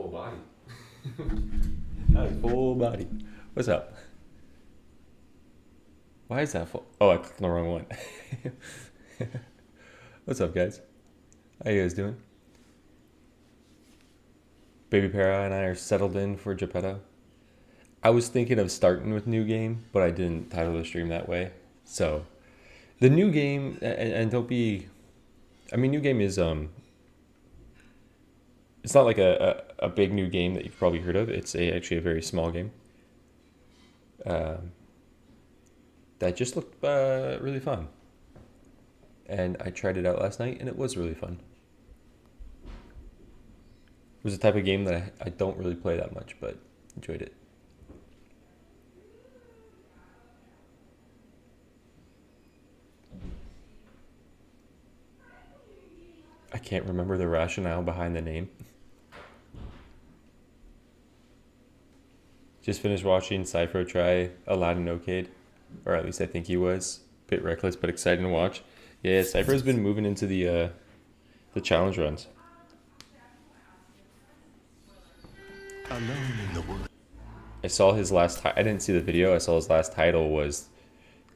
full body. That is full body. What's up? Why is that full? Oh, I clicked on the wrong one. What's up, guys? How you guys doing? Baby Para and I are settled in for Geppetto. I was thinking of starting with new game, but I didn't title the stream that way. So, the new game, and don't be... I mean, new game is... It's not like a big new game that you've probably heard of. It's actually a very small game. That just looked really fun. And I tried it out last night, and it was really fun. It was a type of game that I don't really play that much, but enjoyed it. I can't remember the rationale behind the name. Just finished watching Cypher try Aladdin OCAID, or at least I think he was. Bit reckless, but exciting to watch. Yeah, Cypher's been moving into the challenge runs. Alone in the world. I saw his last. I didn't see the video. I saw his last title was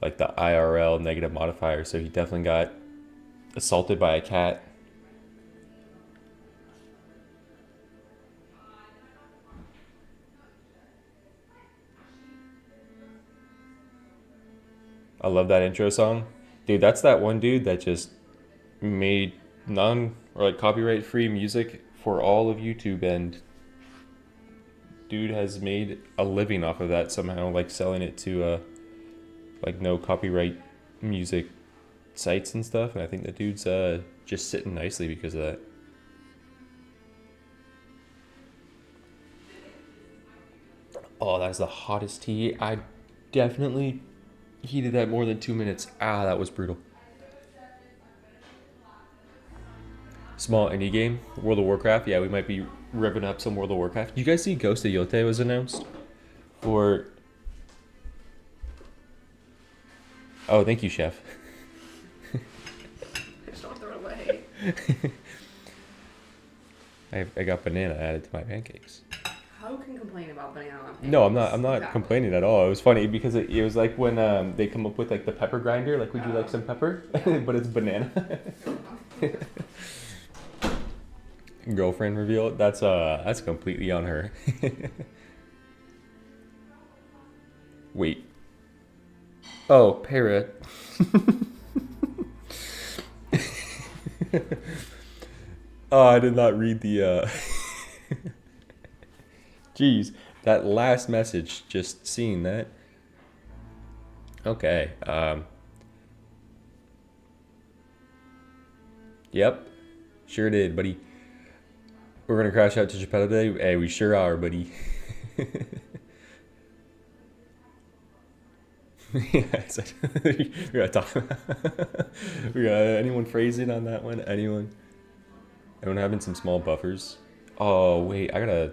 like the IRL negative modifier. So he definitely got assaulted by a cat. I love that intro song. Dude, that's that one dude that just made copyright free music for all of YouTube, and dude has made a living off of that somehow, like selling it to like no copyright music sites and stuff, and I think the dude's just sitting nicely because of that. Oh, that's the hottest tea. I definitely heated that more than 2 minutes. Ah, that was brutal. Small indie game, World of Warcraft. Yeah, we might be revving up some World of Warcraft. You guys see Ghost of Yote was announced for... Oh, thank you, chef. Just don't throw it away. I got banana added to my pancakes. Who can complain about banana on pancakes? No, I'm not Exactly. complaining at all. It was funny because it was like when they come up with like the pepper grinder, like would you like some pepper? But it's banana. Girlfriend reveal. That's completely on her. Wait. Oh, parrot. Oh, I did not read the Jeez, that last message, just seeing that. Okay. Yep. Sure did, buddy. We're gonna crash out to Geppetto today. Hey, we sure are, buddy. Yeah, we gotta talk. We got anyone phrasing on that one? Anyone having some small buffers? Oh wait, I gotta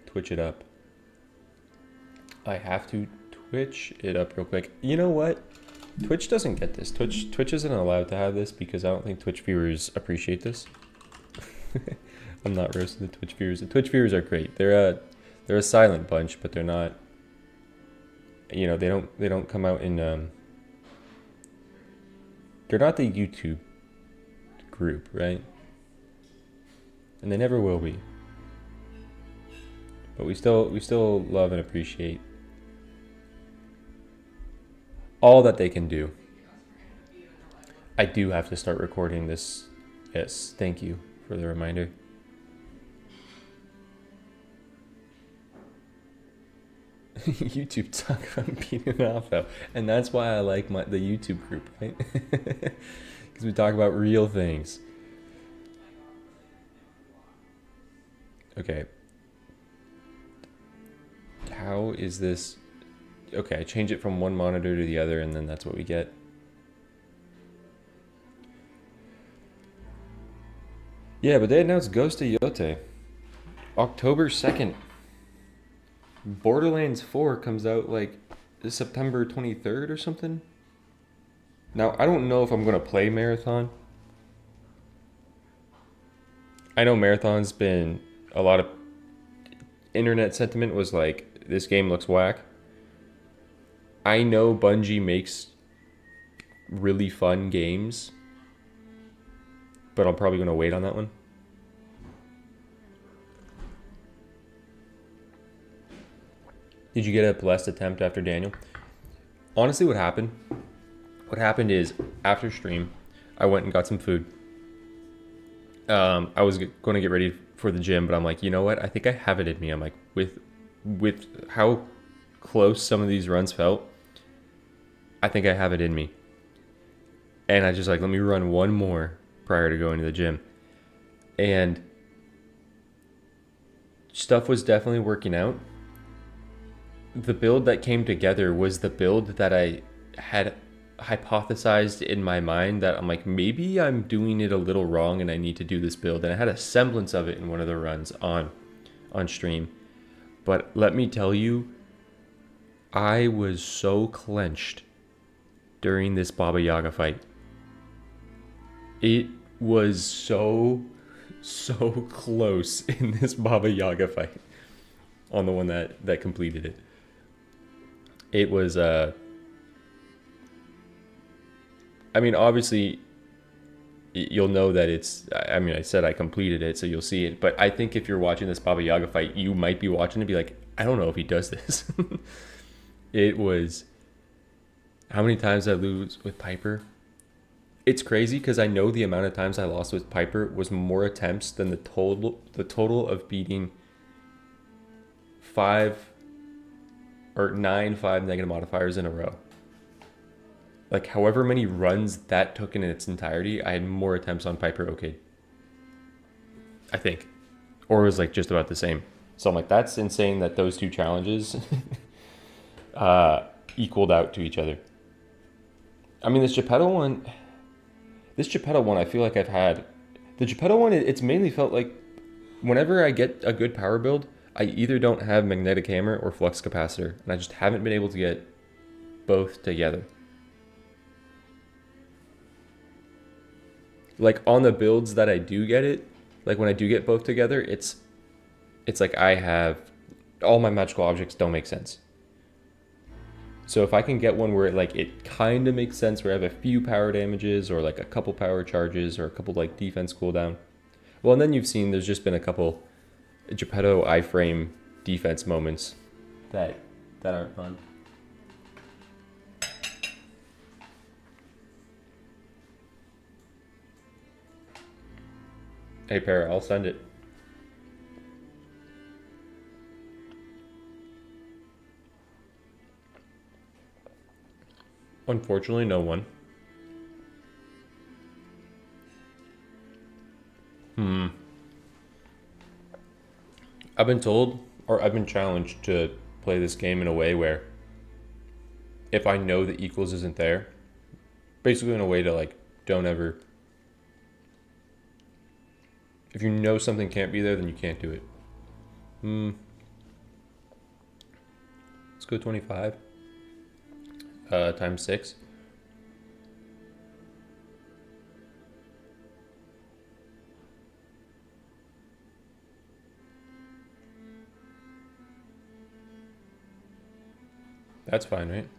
Twitch it up. I have to Twitch it up real quick. You know what? Twitch doesn't get this. Twitch isn't allowed to have this because I don't think Twitch viewers appreciate this. I'm not roasting the Twitch viewers. The Twitch viewers are great. They're a silent bunch, but they're not. You know, they don't come out in. They're not the YouTube group, right? And they never will be. But we still love and appreciate all that they can do. I do have to start recording this. Yes, thank you for the reminder. YouTube talk about beating off though, and that's why I like the YouTube group, right? Because we talk about real things. Okay. How is this? Okay, I change it from one monitor to the other, and then that's what we get. Yeah, but they announced Ghost of Yote. October 2nd. Borderlands 4 comes out like September 23rd or something. Now, I don't know if I'm going to play Marathon. I know Marathon's been a lot of internet sentiment was like, this game looks whack. I know Bungie makes really fun games, but I'm probably going to wait on that one. Did you get a blessed attempt after Daniel? Honestly, what happened is, after stream, I went and got some food. I was going to get ready for the gym, but I'm like, you know what? I think I have it in me. I'm like, with how close some of these runs felt, I think I have it in me. And I just like, let me run one more prior to going to the gym. And stuff was definitely working out. The build that came together was the build that I had hypothesized in my mind, that I'm like, maybe I'm doing it a little wrong and I need to do this build. And I had a semblance of it in one of the runs on stream. But let me tell you, I was so clenched during this Baba Yaga fight. It was so close in this Baba Yaga fight on the one that completed it. It was, I mean, obviously, you'll know that it's, I mean, I said I completed it, so you'll see it. But I think if you're watching this Baba Yaga fight, you might be watching it and be like, I don't know if he does this. It was, how many times I lose with Piper? It's crazy because I know the amount of times I lost with Piper was more attempts than the total of beating 9 5 negative modifiers in a row. Like, however many runs that took in its entirety, I had more attempts on Piper OCAID. I think. Or it was like just about the same. So I'm like, that's insane that those two challenges equaled out to each other. I mean, this Geppetto one, I feel like I've had. The Geppetto one, it's mainly felt like whenever I get a good power build, I either don't have magnetic hammer or flux capacitor, and I just haven't been able to get both together. Like, on the builds that I do get it, like when I do get both together, it's like I have, all my magical objects don't make sense. So if I can get one where it kind of makes sense, where I have a few power damages or like a couple power charges or a couple like defense cooldown. Well, and then you've seen there's just been a couple Geppetto iframe defense moments that aren't fun. Hey, Para, I'll send it. Unfortunately, no one. I've been told, or I've been challenged to play this game in a way where if I know the equals isn't there, basically in a way to like, don't ever, if you know something can't be there, then you can't do it. Let's go 25 times 6. That's fine, right?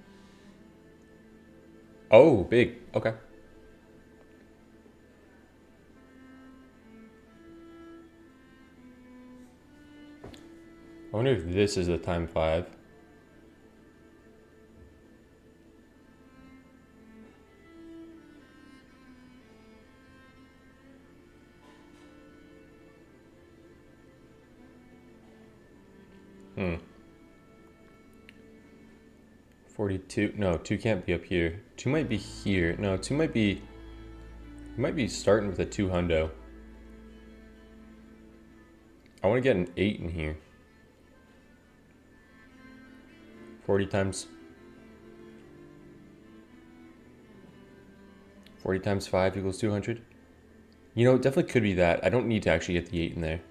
Oh, big. Okay. I wonder if this is the time 5. Hmm. 42. No, 2 can't be up here. 2 might be here. No, 2 might be starting with a 2 hundo. I want to get an 8 in here. 40 times 5 equals 200. You know, it definitely could be that. I don't need to actually get the 8 in there.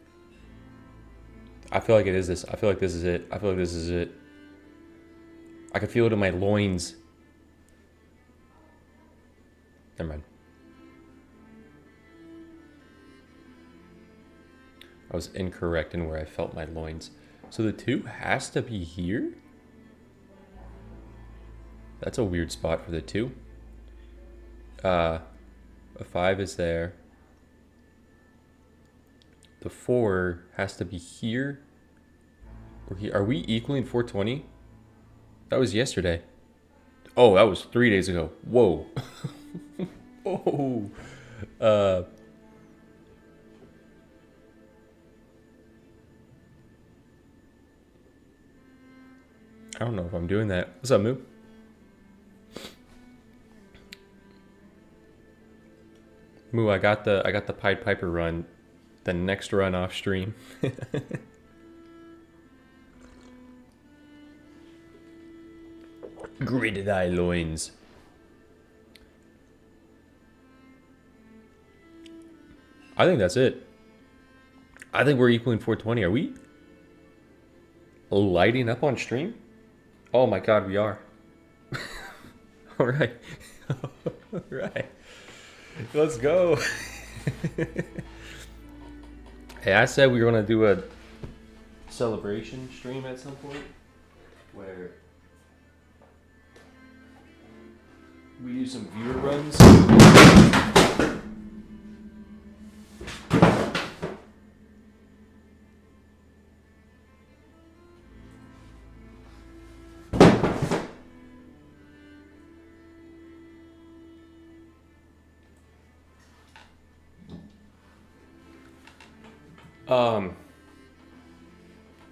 I feel like it is this. I feel like this is it. I feel like this is it. I can feel it in my loins. Never mind. I was incorrect in where I felt my loins. So the 2 has to be here? That's a weird spot for the 2. A 5 is there. The 4 has to be here. Or here. Are we equaling 420? That was yesterday. Oh, that was 3 days ago. Whoa. Oh. I don't know if I'm doing that. What's up, Moo? Moo, I got the Pied Piper run, the next run off stream. Gridded eye loins. I think that's it. I think we're equaling 420. Are we lighting up on stream? Oh my god, we are. All right. All right. Let's go. Hey, I said we were going to do a celebration stream at some point where we do some viewer runs.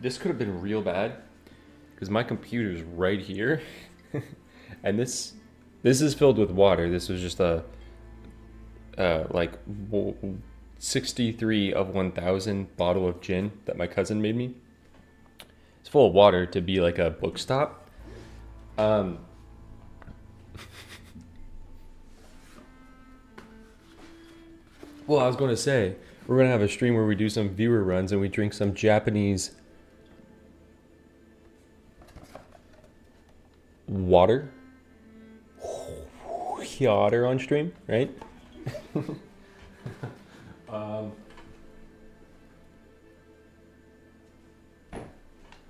This could have been real bad because my computer's right here and this is filled with water. This was just a like 63 of 1,000 bottle of gin that my cousin made me. It's full of water to be like a book stop. Well, I was going to say, we're going to have a stream where we do some viewer runs and we drink some Japanese water. Water on stream, right?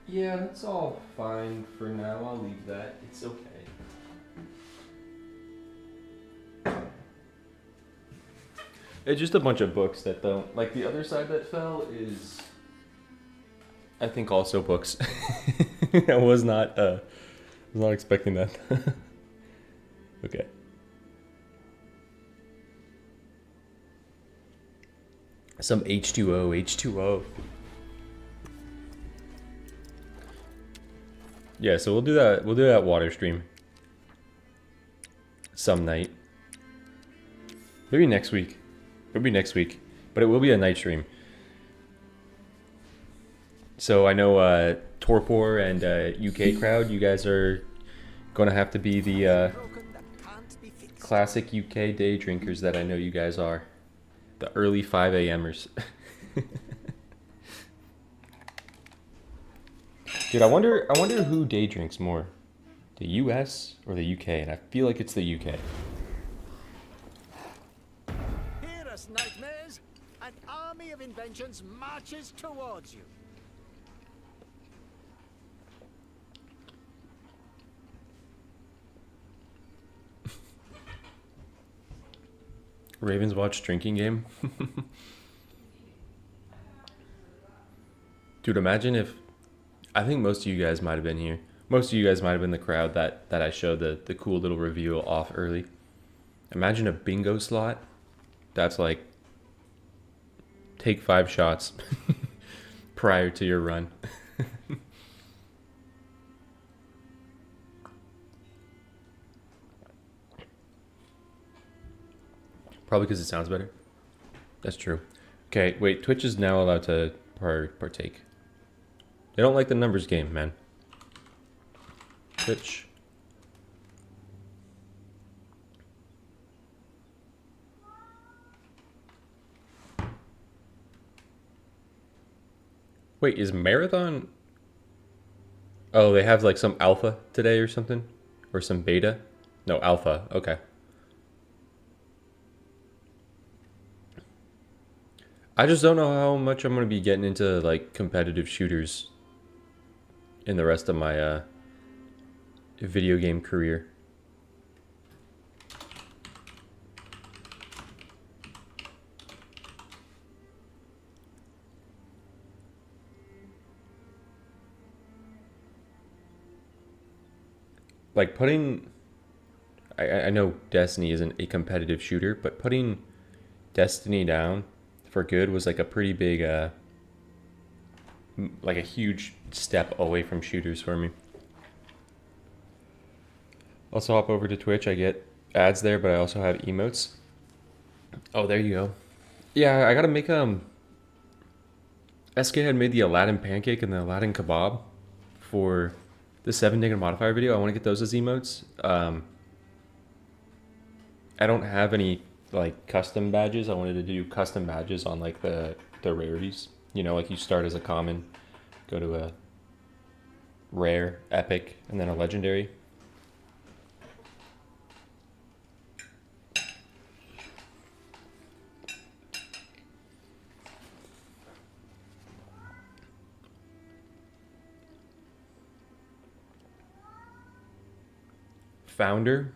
Yeah, that's all fine for now. I'll leave that. It's okay. It's just a bunch of books that don't... Like, the other side that fell is... I think also books. I was not expecting that. Okay. Some H2O. Yeah, so we'll do that water stream. Some night. Maybe next week. It'll be next week, but it will be a night stream. So I know Torpor and UK crowd, you guys are going to have to be the classic UK day drinkers that I know you guys are. The early 5 a.m.ers. Dude, I wonder who day drinks more. The US or the UK? And I feel like it's the UK. Nightmares, an army of inventions marches towards you. Ravenswatch drinking game. Dude, imagine if... I think most of you guys might have been here. Most of you guys might have been the crowd that I showed the cool little reveal off early. Imagine a bingo slot. That's like... Take 5 shots prior to your run. Probably because it sounds better. That's true. Okay, wait. Twitch is now allowed to partake. They don't like the numbers game, man. Twitch. Wait, is Marathon... Oh, they have like some alpha today or something? Or some beta? No, alpha. Okay. I just don't know how much I'm going to be getting into like competitive shooters in the rest of my video game career. Like putting, I know Destiny isn't a competitive shooter, but putting Destiny down for good was like a pretty big, like a huge step away from shooters for me. Also hop over to Twitch. I get ads there, but I also have emotes. Oh, there you go. Yeah, I gotta make SK had made the Aladdin pancake and the Aladdin kebab for the 7 negative modifier video. I want to get those as emotes. I don't have any like custom badges. I wanted to do custom badges on like the rarities. You know, like you start as a common, go to a rare, epic, and then a legendary. Founder?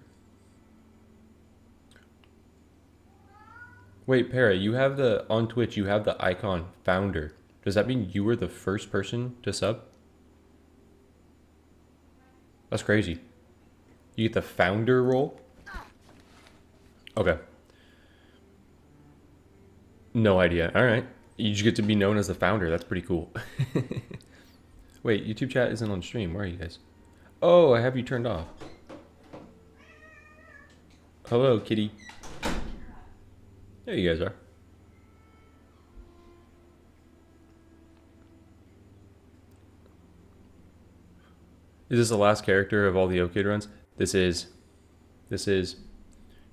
Wait, Para, you have on Twitch, you have the icon founder. Does that mean you were the first person to sub? That's crazy. You get the founder role? Okay. No idea. All right. You just get to be known as the founder. That's pretty cool. Wait, YouTube chat isn't on stream. Where are you guys? Oh, I have you turned off. Hello, kitty. There you guys are. Is this the last character of all the OCAID runs? This is.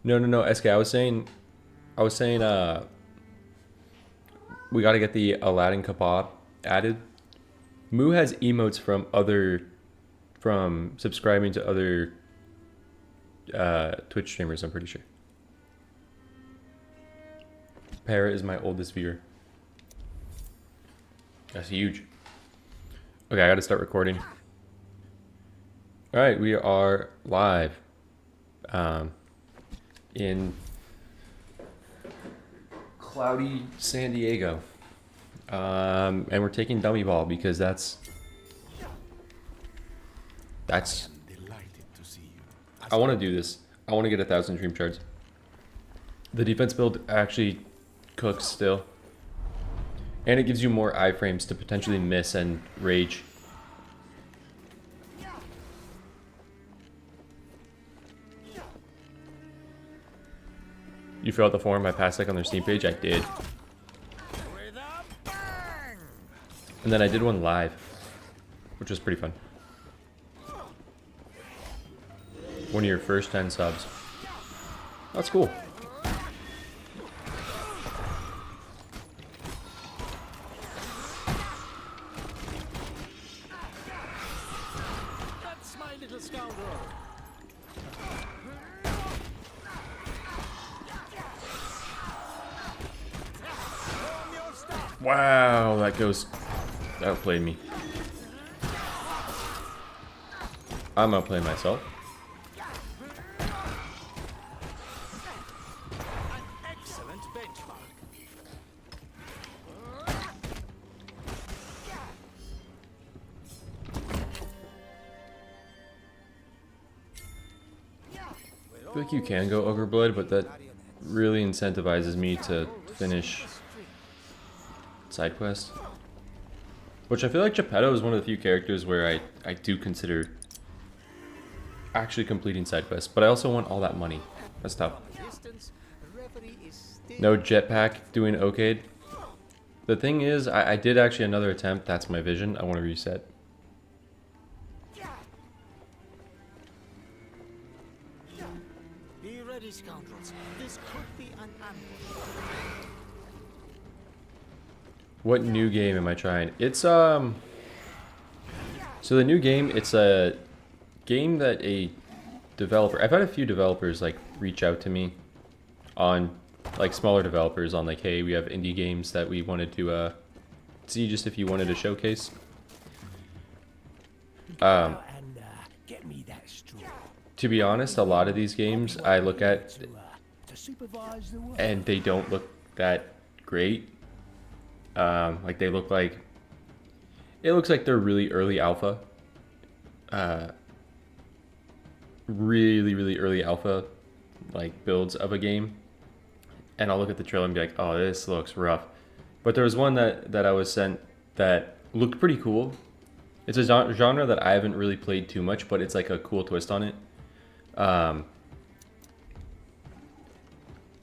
No, SK, I was saying, we gotta get the Aladdin kebab added. Moo has emotes from subscribing to other Twitch streamers, I'm pretty sure. Para is my oldest viewer. That's huge. Okay, I gotta start recording. Alright, we are live in cloudy San Diego. And we're taking dummy ball because that's I want to do this. I want to get 1,000 dream shards. The defense build actually cooks still. And it gives you more iframes to potentially miss and rage. You filled out the form I passed like on their Steam page? I did. And then I did one live, which was pretty fun. One of your first 10 subs. That's cool. That's my little scoundrel. Wow, that outplayed me. I'm outplaying myself. Excellent benchmark. I feel like you can go Ogre Blood, but that really incentivizes me to finish side quest. Which I feel like Geppetto is one of the few characters where I do consider actually completing side quests, but I also want all that money. That's tough. No jetpack doing OCAID. The thing is, I did actually another attempt. That's my vision. I want to reset. Be ready, scoundrels. This could be an ambush. What new game am I trying? It's so the new game, it's a game that a developer, I've had a few developers like reach out to me on, like smaller developers on like, hey, we have indie games that we wanted to see just if you wanted to showcase. And get me that straw. To be honest, a lot of these games I look at To supervise the work. and they don't look that great. Like they look like, it looks like they're really early alpha. Really early alpha, like builds of a game. And I'll look at the trailer and be like, oh, this looks rough. But there was one that I was sent that looked pretty cool. It's a genre that I haven't really played too much, but it's like a cool twist on it. 10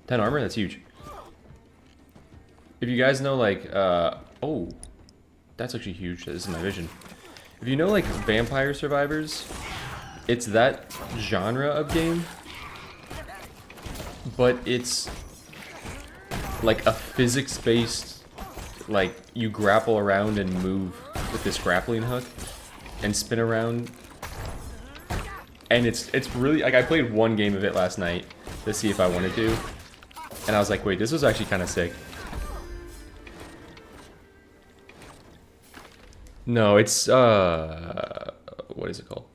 armor, that's huge. If you guys know like, oh, that's actually huge. This is my vision. If you know like Vampire Survivors, it's that genre of game, but it's like a physics-based, like you grapple around and move with this grappling hook and spin around. And it's really, like I played one game of it last night to see if I wanted to. And I was like, wait, this was actually kind of sick. No, it's, what is it called?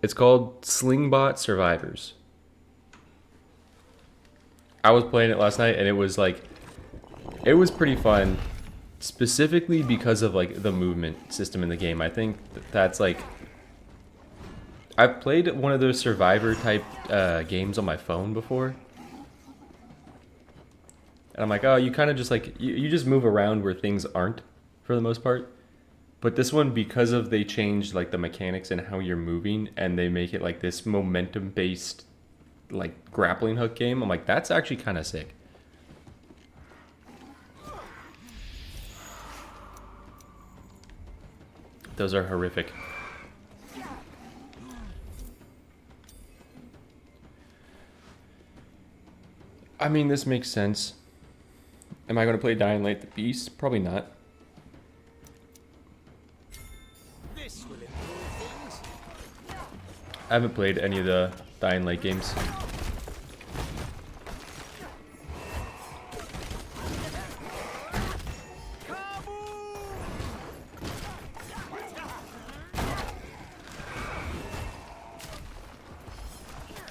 It's called Slingbot Survivors. I was playing it last night and it was like, it was pretty fun. Specifically because of like the movement system in the game. I think that's like, I've played one of those survivor type games on my phone before. And I'm like, oh, you kind of just like, you just move around where things aren't for the most part. But this one, because of they changed like the mechanics and how you're moving and they make it like this momentum based like grappling hook game, I'm like, that's actually kind of sick. Those are horrific. I mean, this makes sense. Am I going to play Dying Light the Beast? Probably not. This will improve things. I haven't played any of the Dying Light games.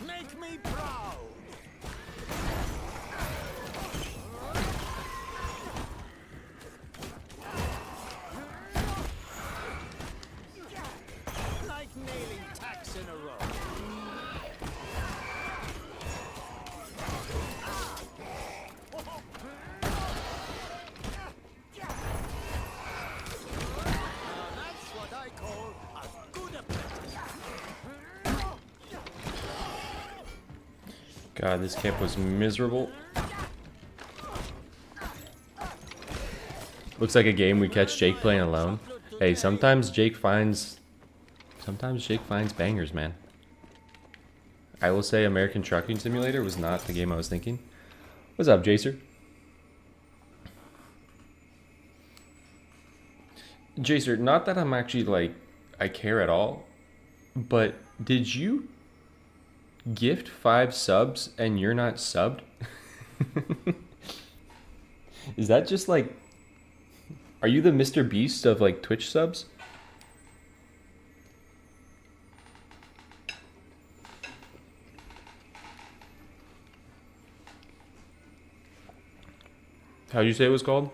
Make me proud. Like nailing tacks in a row. That's what I call a good apprentice. God, this camp was miserable. Looks like a game we catch Jake playing alone. Hey, sometimes Jake finds bangers, man. I will say American Trucking Simulator was not the game I was thinking. What's up, Jacer? Jacer, not that I'm actually like, I care at all, but did you gift 5 subs and you're not subbed? Is that just like, are you the Mr. Beast of like Twitch subs? How'd you say it was called?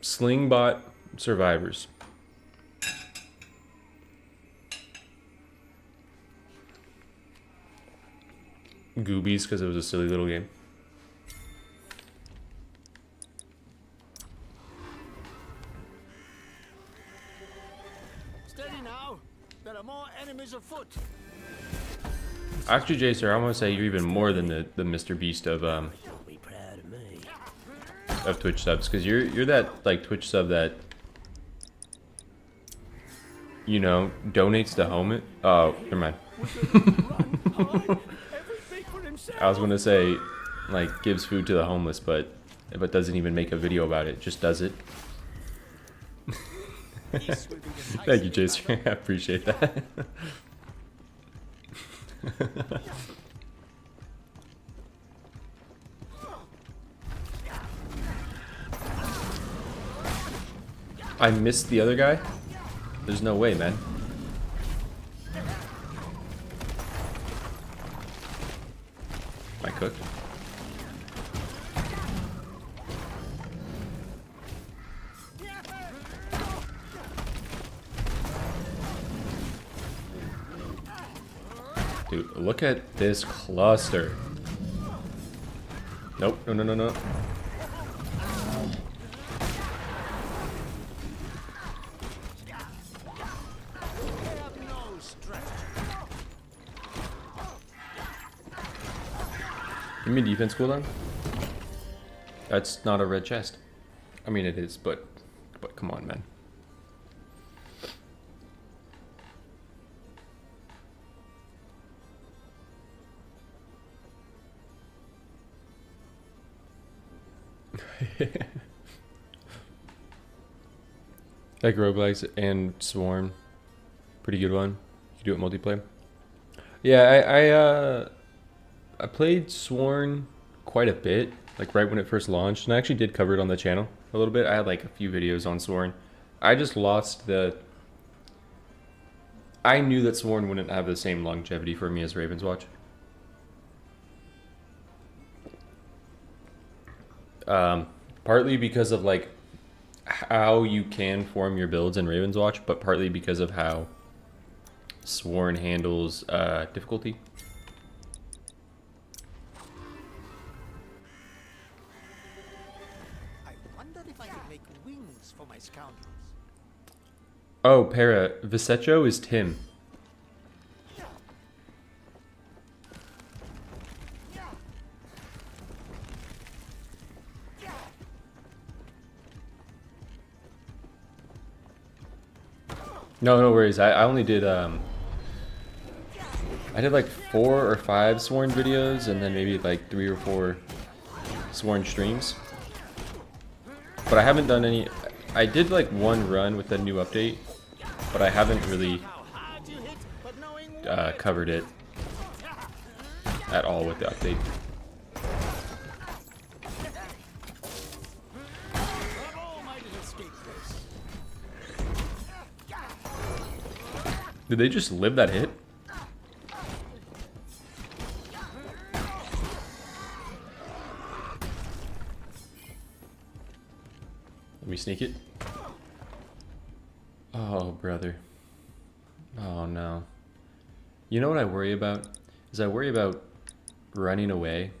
Slingbot Survivors. Goobies, because it was a silly little game. Steady now. There are more enemies afoot. Actually, Jacer, I'm gonna say you're even more than the Mr. Beast of You'll be proud of me. of Twitch subs, because you're that like Twitch sub that, you know, donates to home it. Oh, never mind. I was gonna say like gives food to the homeless, but doesn't even make a video about it, just does it. Thank you, Jason. I appreciate that. I missed the other guy? There's no way, man. Am I cooked? Dude, look at this cluster. Nope, no, no, no, no. Give me defense cooldown. That's not a red chest. I mean, it is, but come on, man. Like roguelikes and Sworn, pretty good one. You do it multiplayer. Yeah, I played Sworn quite a bit, like right when it first launched, and I actually did cover it on the channel a little bit. I had like a few videos on Sworn. I just lost the... I knew that Sworn wouldn't have the same longevity for me as Ravenswatch. Partly because of like how you can form your builds in Ravenswatch, but partly because of how Sworn handles difficulty. I wonder if I could make wings for my scoundrels. Oh, Para, Visecho is Tim. No, no worries. I only did I did like 4 or 5 Sworn videos and then maybe like 3 or 4 Sworn streams. But I haven't done any. I did like 1 run with the new update, but I haven't really covered it at all with the update. Did they just live that hit? Let me sneak it. Oh, brother. Oh, no. You know what I worry about? Is I worry about running away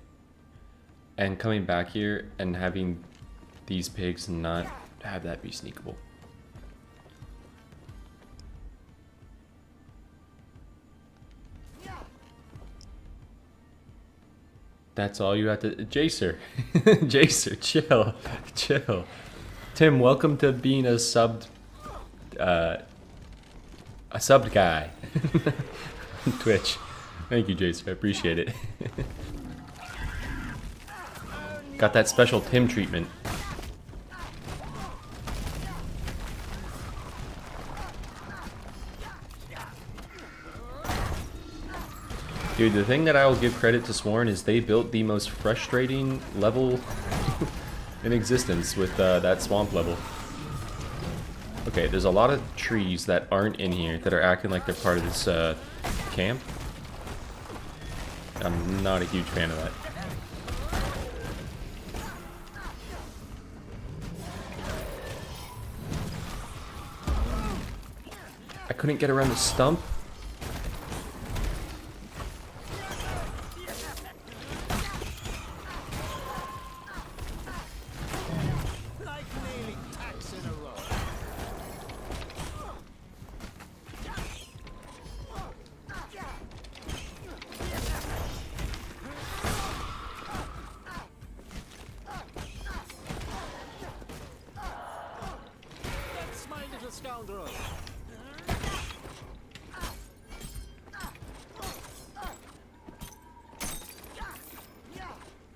and coming back here and having these pigs not have that be sneakable. That's all you have to... Jacer. Jacer, chill. Chill. Tim, welcome to being a subbed guy. Twitch. Thank you, Jacer. I appreciate it. Got that special Tim treatment. Dude, the thing that I will give credit to Sworn is they built the most frustrating level in existence with that swamp level. Okay, there's a lot of trees that aren't in here that are acting like they're part of this camp. I'm not a huge fan of that. I couldn't get around the stump.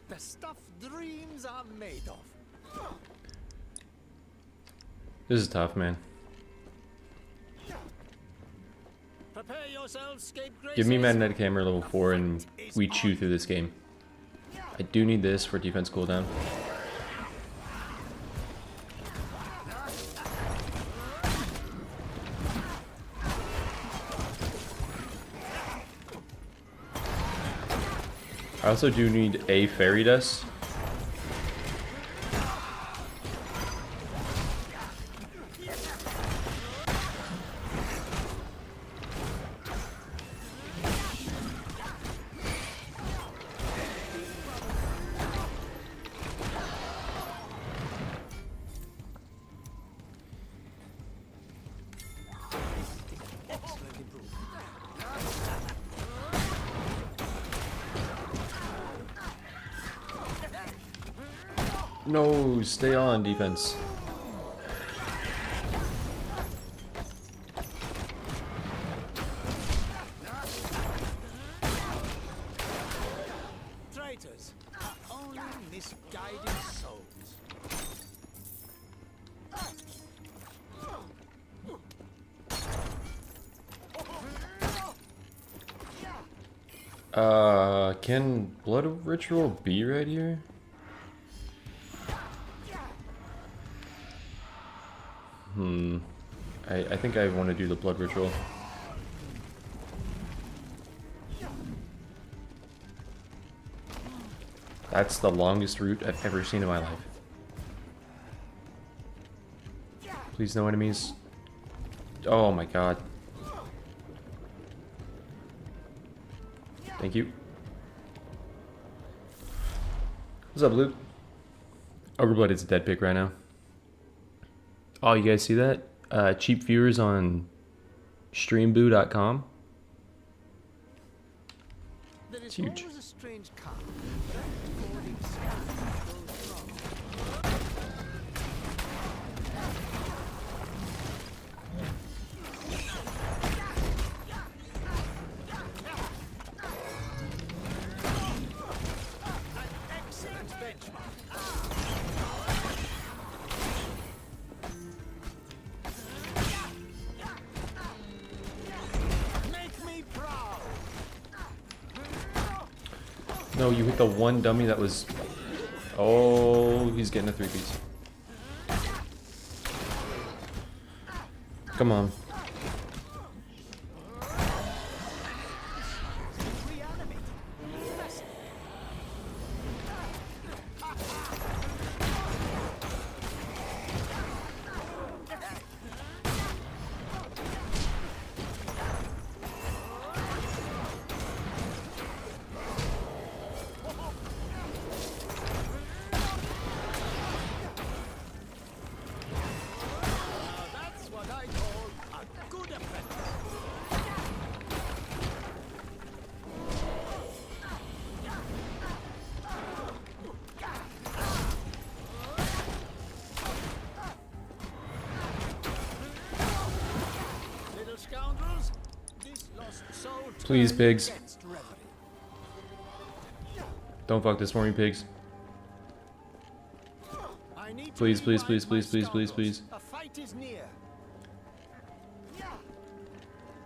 The stuff dreams are made of. This is tough, man. Prepare yourselves, scapegraces. Give me magnetic hammer level 4 and we chew through this game. I do need this for defense cooldown. I also do need a fairy dust. No, stay on defense. Traitors are only misguided souls. Can blood ritual be right here? I think I want to do the blood ritual. That's the longest route I've ever seen in my life. Please no enemies. Oh my god. Thank you. What's up, Luke? Ogreblood is a dead pick right now. Oh, you guys see that? Cheap viewers on streamboo.com. It's huge. Always a strange car. No, you hit the one dummy that was... Oh, he's getting a 3-piece. Come on. Please, pigs. Don't fuck this for me, pigs. Please, please, please, please, please, please, please. A fight is near.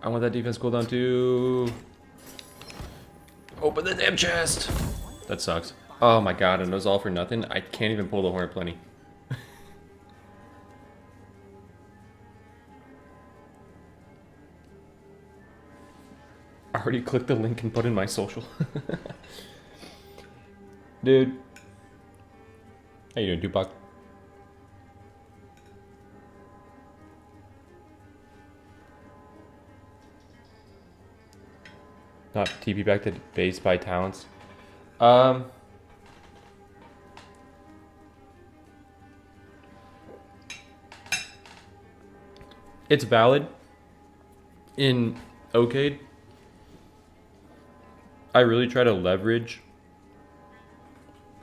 I want that defense cooldown too. Open the damn chest. That sucks. Oh my god, and it was all for nothing. I can't even pull the horn plenty. I already clicked the link and put in my social. Dude. How you doing, Tupac? Not TP back to base by talents. It's valid in OCAID. I really try to leverage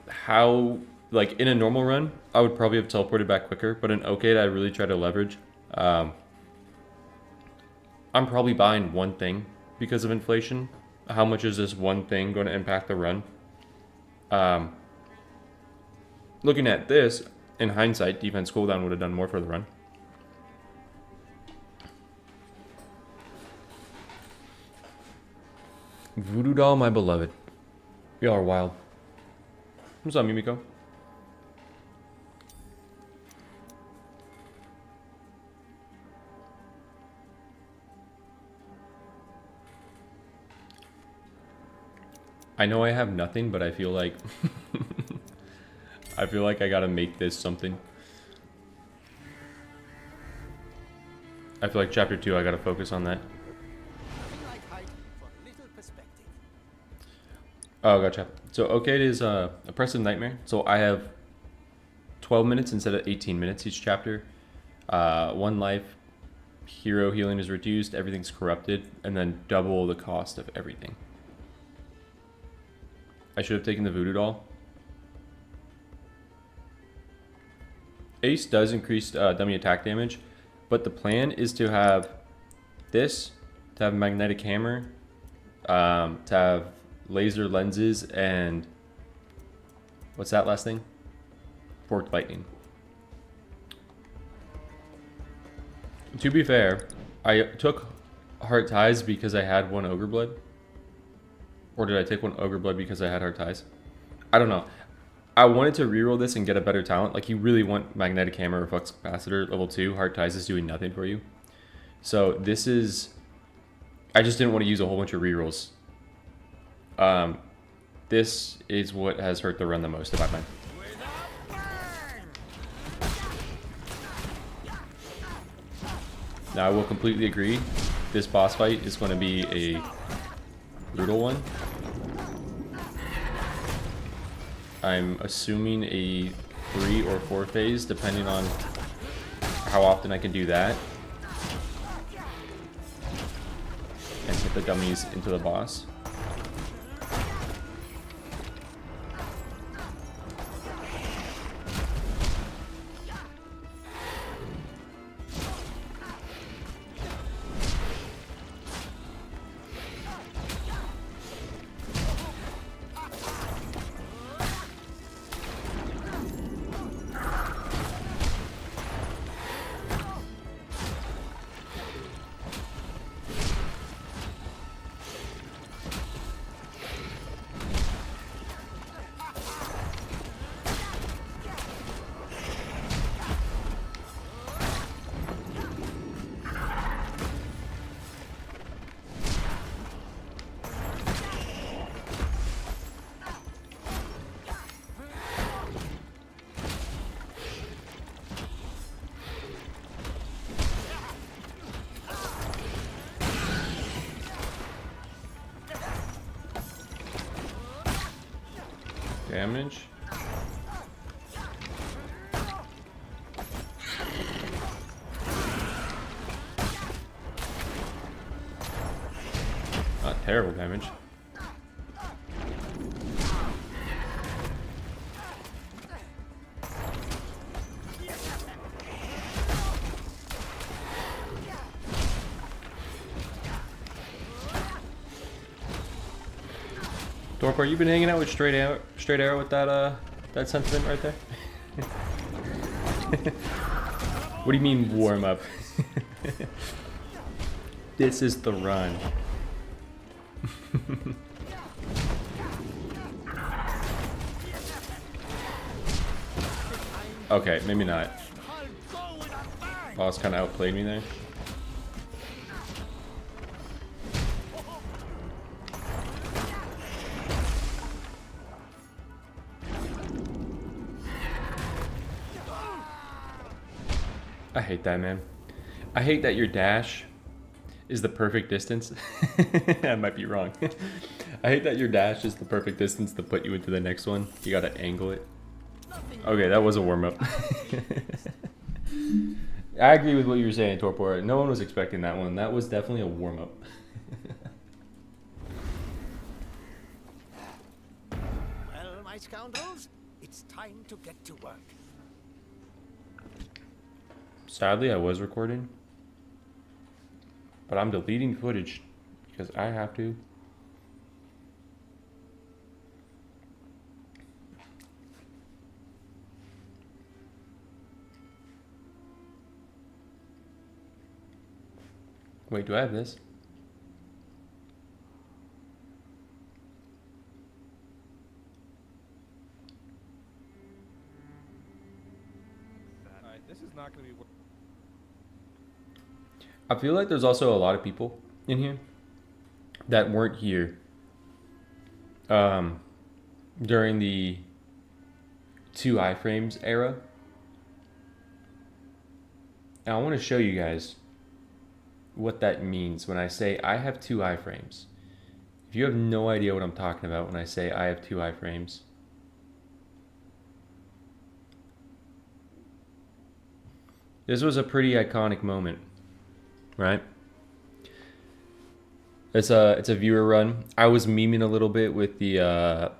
how, like in a normal run, I would probably have teleported back quicker, but in OCAID, I really try to leverage. I'm probably buying one thing because of inflation. How much is this one thing going to impact the run? Looking at this, in hindsight, defense cooldown would have done more for the run. Voodoo doll, my beloved. Y'all are wild. What's up, Mimiko? I know I have nothing, but I feel like I feel like I gotta make this something. I feel like chapter 2, I gotta focus on that. Oh, gotcha. So OCAID is Oppressive Nightmare. So I have 12 minutes instead of 18 minutes each chapter. 1 life, hero healing is reduced, everything's corrupted, and then double the cost of everything. I should have taken the voodoo doll. Ace does increase dummy attack damage, but the plan is to have this, to have magnetic hammer, to have laser lenses, and what's that last thing? Forked lightning. To be fair, I took Heart Ties because I had 1 Ogre Blood. Or did I take 1 Ogre Blood because I had Heart Ties? I don't know. I wanted to reroll this and get a better talent. Like, you really want Magnetic Hammer or Flux Capacitor level 2. Heart Ties is doing nothing for you. So this is... I just didn't want to use a whole bunch of rerolls. This is what has hurt the run the most, if I find. Now, I will completely agree. This boss fight is going to be a brutal one. I'm assuming a 3 or 4 phase, depending on how often I can do that. And hit the dummies into the boss. Damage. Not terrible damage. Dorpar, you been hanging out with straight arrow with that sentiment right there? What do you mean warm up? This is the run. Okay, maybe not. Boss kind of outplayed me there. I hate that, man. I hate that your dash is the perfect distance. I might be wrong. I hate that your dash is the perfect distance to put you into the next one. You gotta angle it. Okay, that was a warm-up. I agree with what you were saying, Torpor. No one was expecting that one. That was definitely a warm-up. Well, my scoundrels, it's time to get to work. Sadly, I was recording, but I'm deleting footage because I have to. Wait, do I have this? Alright, this is not going to be... I feel like there's also a lot of people in here that weren't here during the 2 iframes era. And I want to show you guys what that means when I say I have 2 iframes. If you have no idea what I'm talking about when I say I have 2 iframes, this was a pretty iconic moment, right? It's a viewer run. I was memeing a little bit with the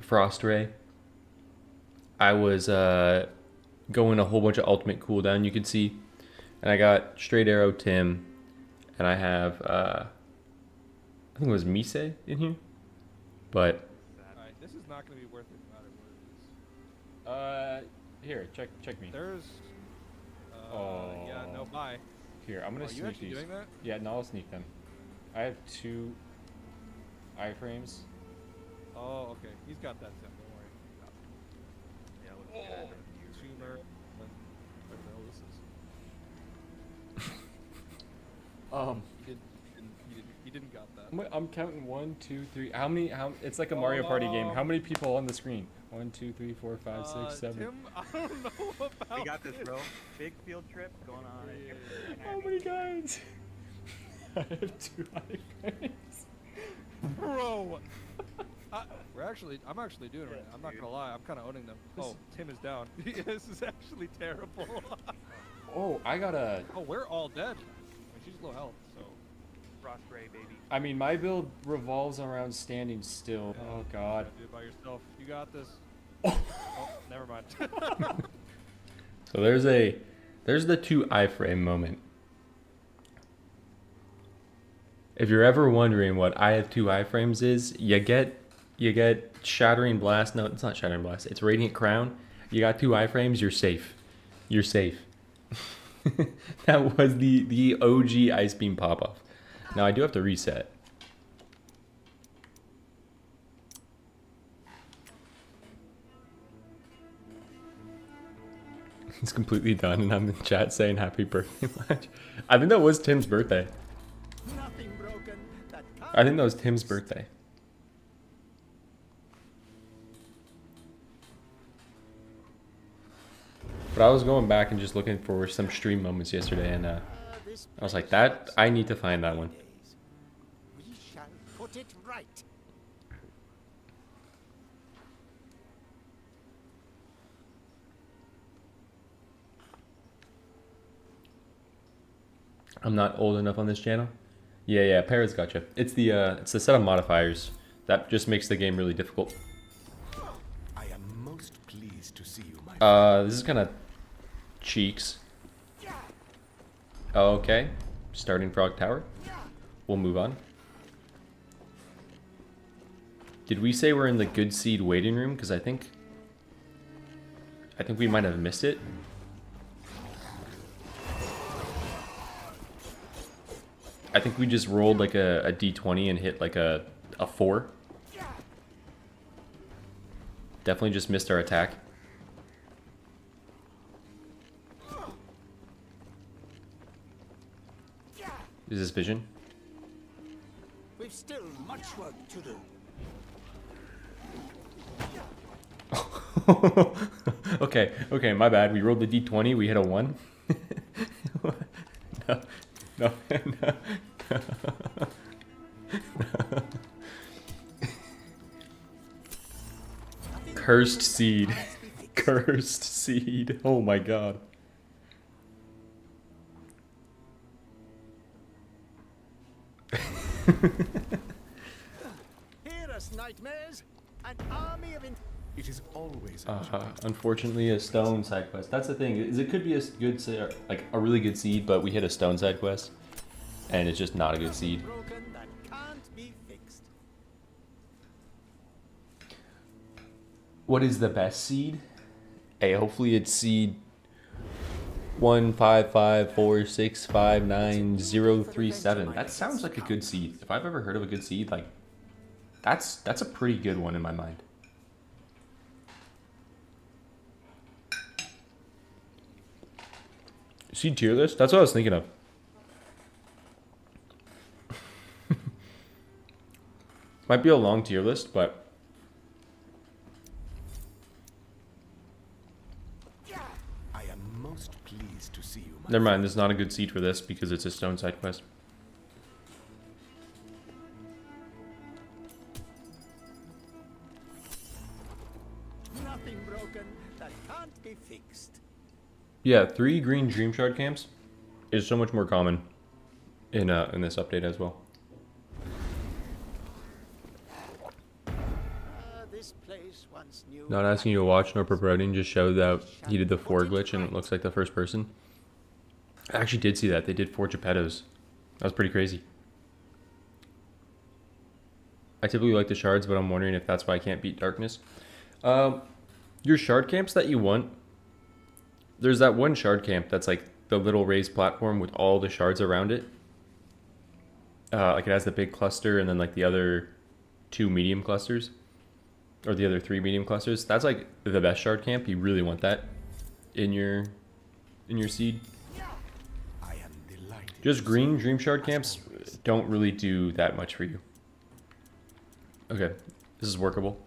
Frost Ray. I was going a whole bunch of ultimate cooldown, you can see. And I got Straight Arrow Tim, and I have, I think it was Mise in here. But Alright, this is not going to be worth it no matter what it is. Here, check me. There's... yeah, no, bye. Here, I'm gonna Are you sneak actually these. doing that? Yeah, no, I'll sneak them. I have 2 iframes. Oh, okay. He's got that set, don't worry. Yeah, Tumor, and whatever the hell this is. He didn't got that. I'm counting 1, 2, 3. How many? It's like a Mario Party game. How many people on the screen? 1, 2, 3, 4, 5, 6, 7. Tim, I don't know about we got this, bro. Big field trip going on. How many guys? I have 2 iframes. Bro! I'm actually doing it right now. I'm not gonna lie. I'm kind of owning them. Oh, Tim is down. This is actually terrible. Oh, I got a... Oh, we're all dead. I mean, she's low health, so... Frost Ray, baby. I mean, my build revolves around standing still. Yeah. Oh, God. Do it by yourself. You got this. Oh, never mind. So there's the 2 iframe moment. If you're ever wondering what I have 2 iframes is, you get Shattering Blast. No, it's not Shattering Blast. It's Radiant Crown. You got 2 iframes, you're safe. You're safe. That was the OG Ice Beam pop-off. Now I do have to reset. It's completely done, and I'm in chat saying happy birthday much. I think that was Tim's birthday. Nothing broken that can't I think that was Tim's birthday. But I was going back and just looking for some stream moments yesterday, and I was like, I need to find that one. we shall put it right. I'm not old enough on this channel. Yeah, Parrot's gotcha. It's the set of modifiers that just makes the game really difficult. I am most pleased to see you, my This is kind of cheeks. Okay, starting Frog Tower. We'll move on. Did we say we're in the good seed waiting room? Because I think we might have missed it. I think we just rolled like a d20 and hit like a 4. Definitely just missed our attack. Is this vision? We've still much work to do. Okay, my bad. We rolled the d20, we hit a 1. No. Cursed seed. Cursed seed. Oh my god. Hear us, nightmares. An army of It is always Unfortunately, a stone side quest. That's the thing. Is it could be a good, like a really good seed, but we hit a stone side quest, and it's just not a good seed. broken that can't be fixed. What is the best seed? Hey, hopefully it's seed 15546599037. That sounds like a good seed. If I've ever heard of a good seed, like that's a pretty good one in my mind. Seed tier list? That's what I was thinking of. Might be a long tier list, but I am most pleased to see you. never mind. This is not a good seed for this because it's a stone side quest. Nothing broken that can't be fixed. Yeah, 3 green dream shard camps is so much more common in this update as well. This place once knew. Not asking you to watch nor promoting, just showed that he did the 4 glitch and it looks like the first person. I actually did see that. They did 4 Geppettos. That was pretty crazy. I typically like the shards, but I'm wondering if that's why I can't beat darkness. Your shard camps that you want, there's that one shard camp that's like the little raised platform with all the shards around it. Like it has the big cluster and then like the other 2 medium clusters. Or the other 3 medium clusters. That's like the best shard camp. You really want that in your seed. I am delighted. Just green dream shard camps don't really do that much for you. Okay, this is workable.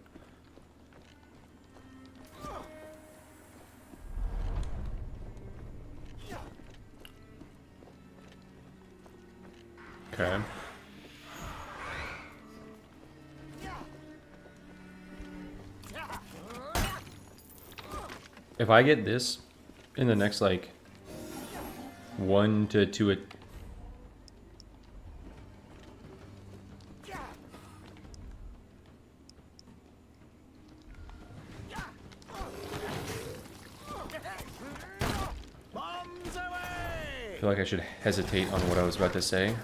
Okay. If I get this in the next like 1 to 2 Bombs away! I feel like I should hesitate on what I was about to say.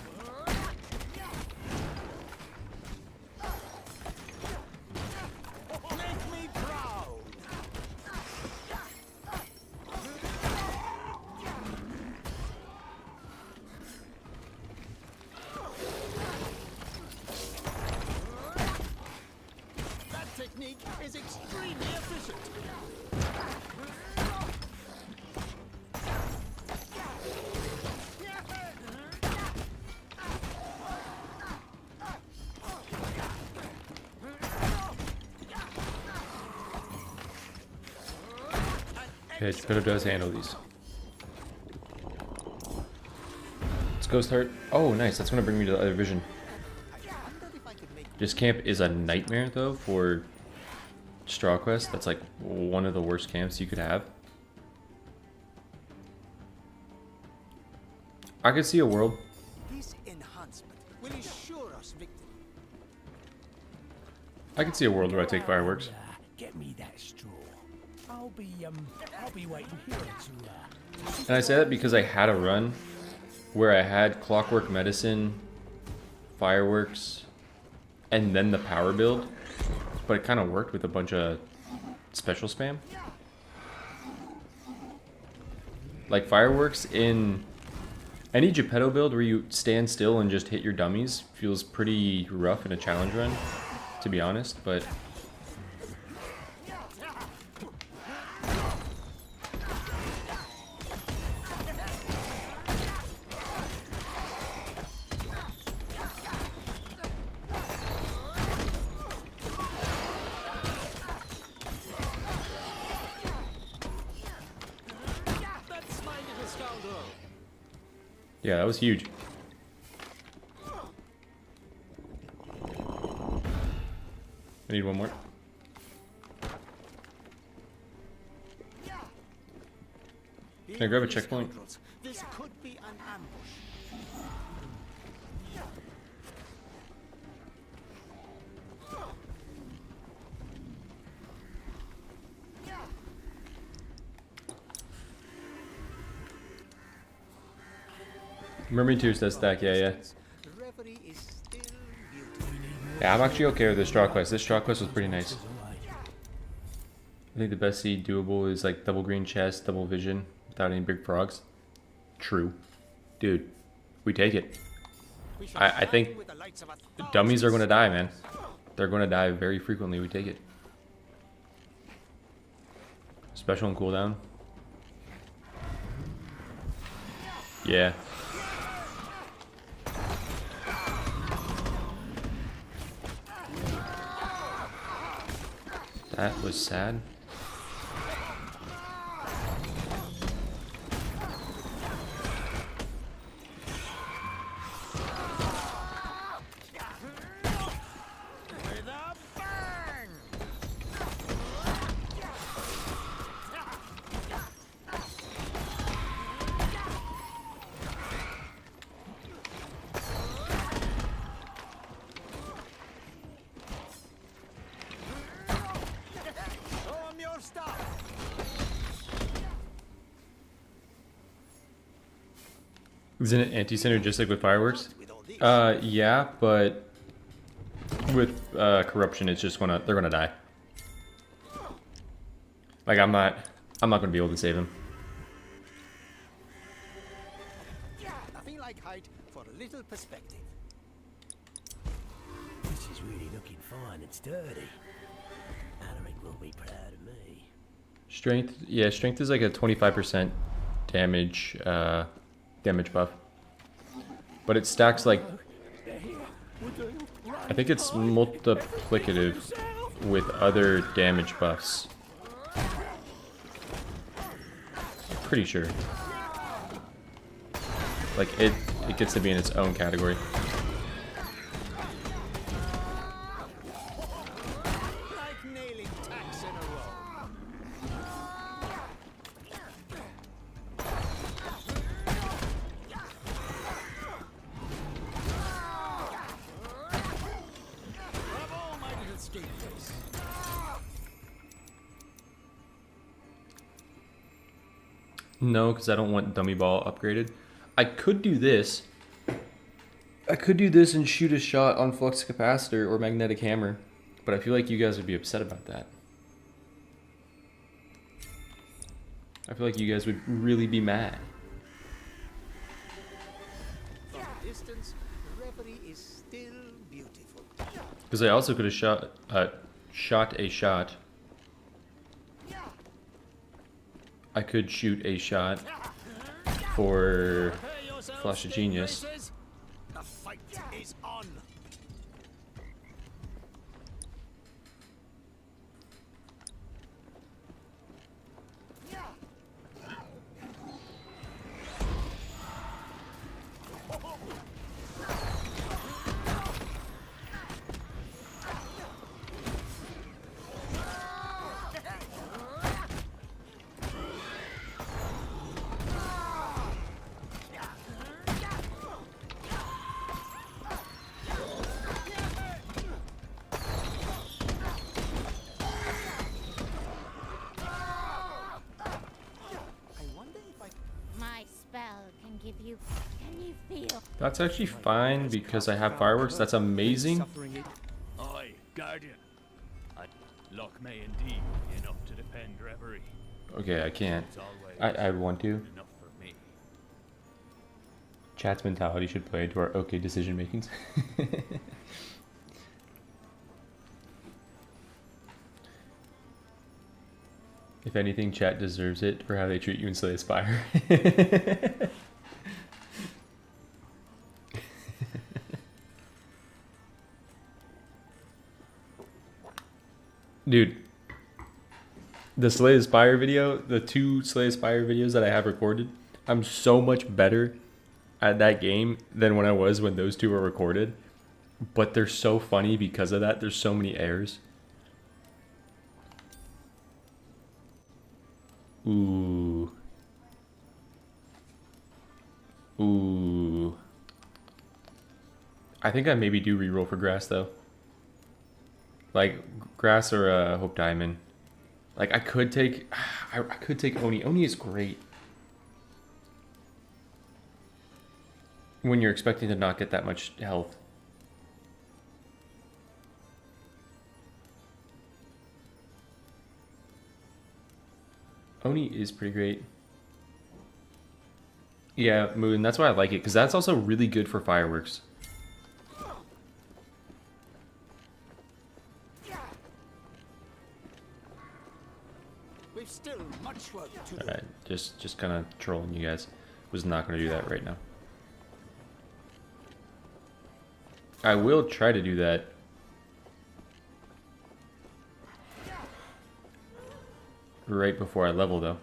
Make me proud. That technique is extremely efficient. Okay, Geppetto does handle these. Let's go start. Oh, nice. That's gonna bring me to the other vision. This camp is a nightmare though for Straw Quest. That's like one of the worst camps you could have. I could see a world. This enhancement will ensure us victory. I could see a world where I take fireworks. Get me that straw. I'll be waiting here to. And I say that because I had a run where I had Clockwork Medicine, fireworks, and then the power build, but it kind of worked with a bunch of special spam. Like fireworks in any Geppetto build where you stand still and just hit your dummies feels pretty rough in a challenge run, to be honest, but That's my little scoundrel. yeah, that was huge. I need one more. Can I grab a checkpoint? This could be an ambush. Mermaid Tears does stack, yeah. Reverie is still beautiful. Yeah, I'm actually okay with this Straw Quest. This Straw Quest was pretty nice. I think the best seed doable is like double green chest, double vision, without any big frogs. True. Dude, we take it. We shall I think shine with the lights of a dummies are thousand going to die, man. They're going to die very frequently. We take it. Special and cooldown. Yeah. That was sad. With a bang! Show 'em your stuff. Isn't it anti-synergistic with fireworks? With all this. Yeah, but with corruption, it's just they're gonna die. Like I'm not gonna be able to save him. Nothing like height for a little perspective. This is really looking fine and sturdy. Alaric will be proud of me. Strength, yeah, strength is like a 25% damage damage buff, but it stacks like I think it's multiplicative with other damage buffs. Pretty sure. Like it gets to be in its own category. Like nailing tacks in a row. Bravo, my little scapegoats. No, because I don't want dummy ball upgraded. I could do this. I could do this and shoot a shot on flux capacitor or magnetic hammer, but I feel like you guys would be upset about that. I feel like you guys would really be mad. From a distance, the reverie is still beautiful. Because I also could have shot a shot. I could shoot a shot for Prepare yourselves, Flash of Genius. racers. The fight is on. My spell can give you. Can you feel? That's actually fine because I have fireworks. That's amazing. Aye, Guardian. Luck may indeed be enough to defend reverie. Okay, I can't. It's always I want to. enough for me. Chat's mentality should play into our okay decision makings. If anything, chat deserves it for how they treat you in Slay Spire. Dude, the Slay Aspire video, the 2 Slay Aspire videos that I have recorded, I'm so much better at that game than when I was when those 2 were recorded. But they're so funny because of that. There's so many errors. Ooh. Ooh. I think I maybe do reroll for grass though. Like grass or Hope Diamond. Like I could take Oni. Oni is great. When you're expecting to not get that much health. Oni is pretty great. Yeah, Moon, that's why I like it, because that's also really good for fireworks. We've still much work to do. Alright, just kind of trolling you guys. Was not going to do that right now. I will try to do that. right before I level, though.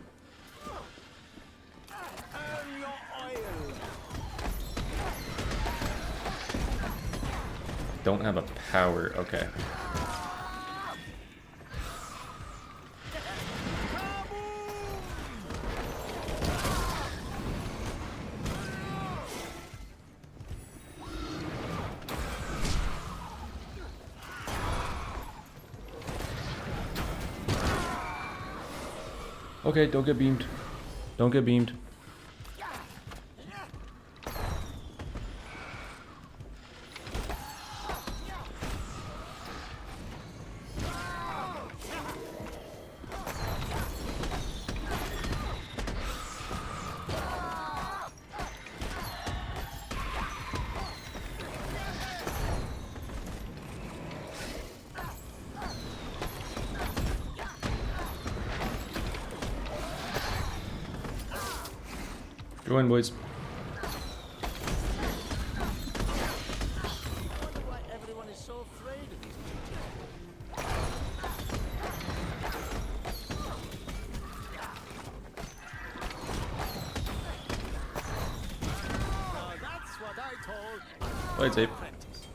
Earn your oil. Don't have a power. Okay. Okay, don't get beamed. Don't get beamed. Go in, boys. Why everyone is so afraid of these creatures? Now that's what I call Lights ape. practice.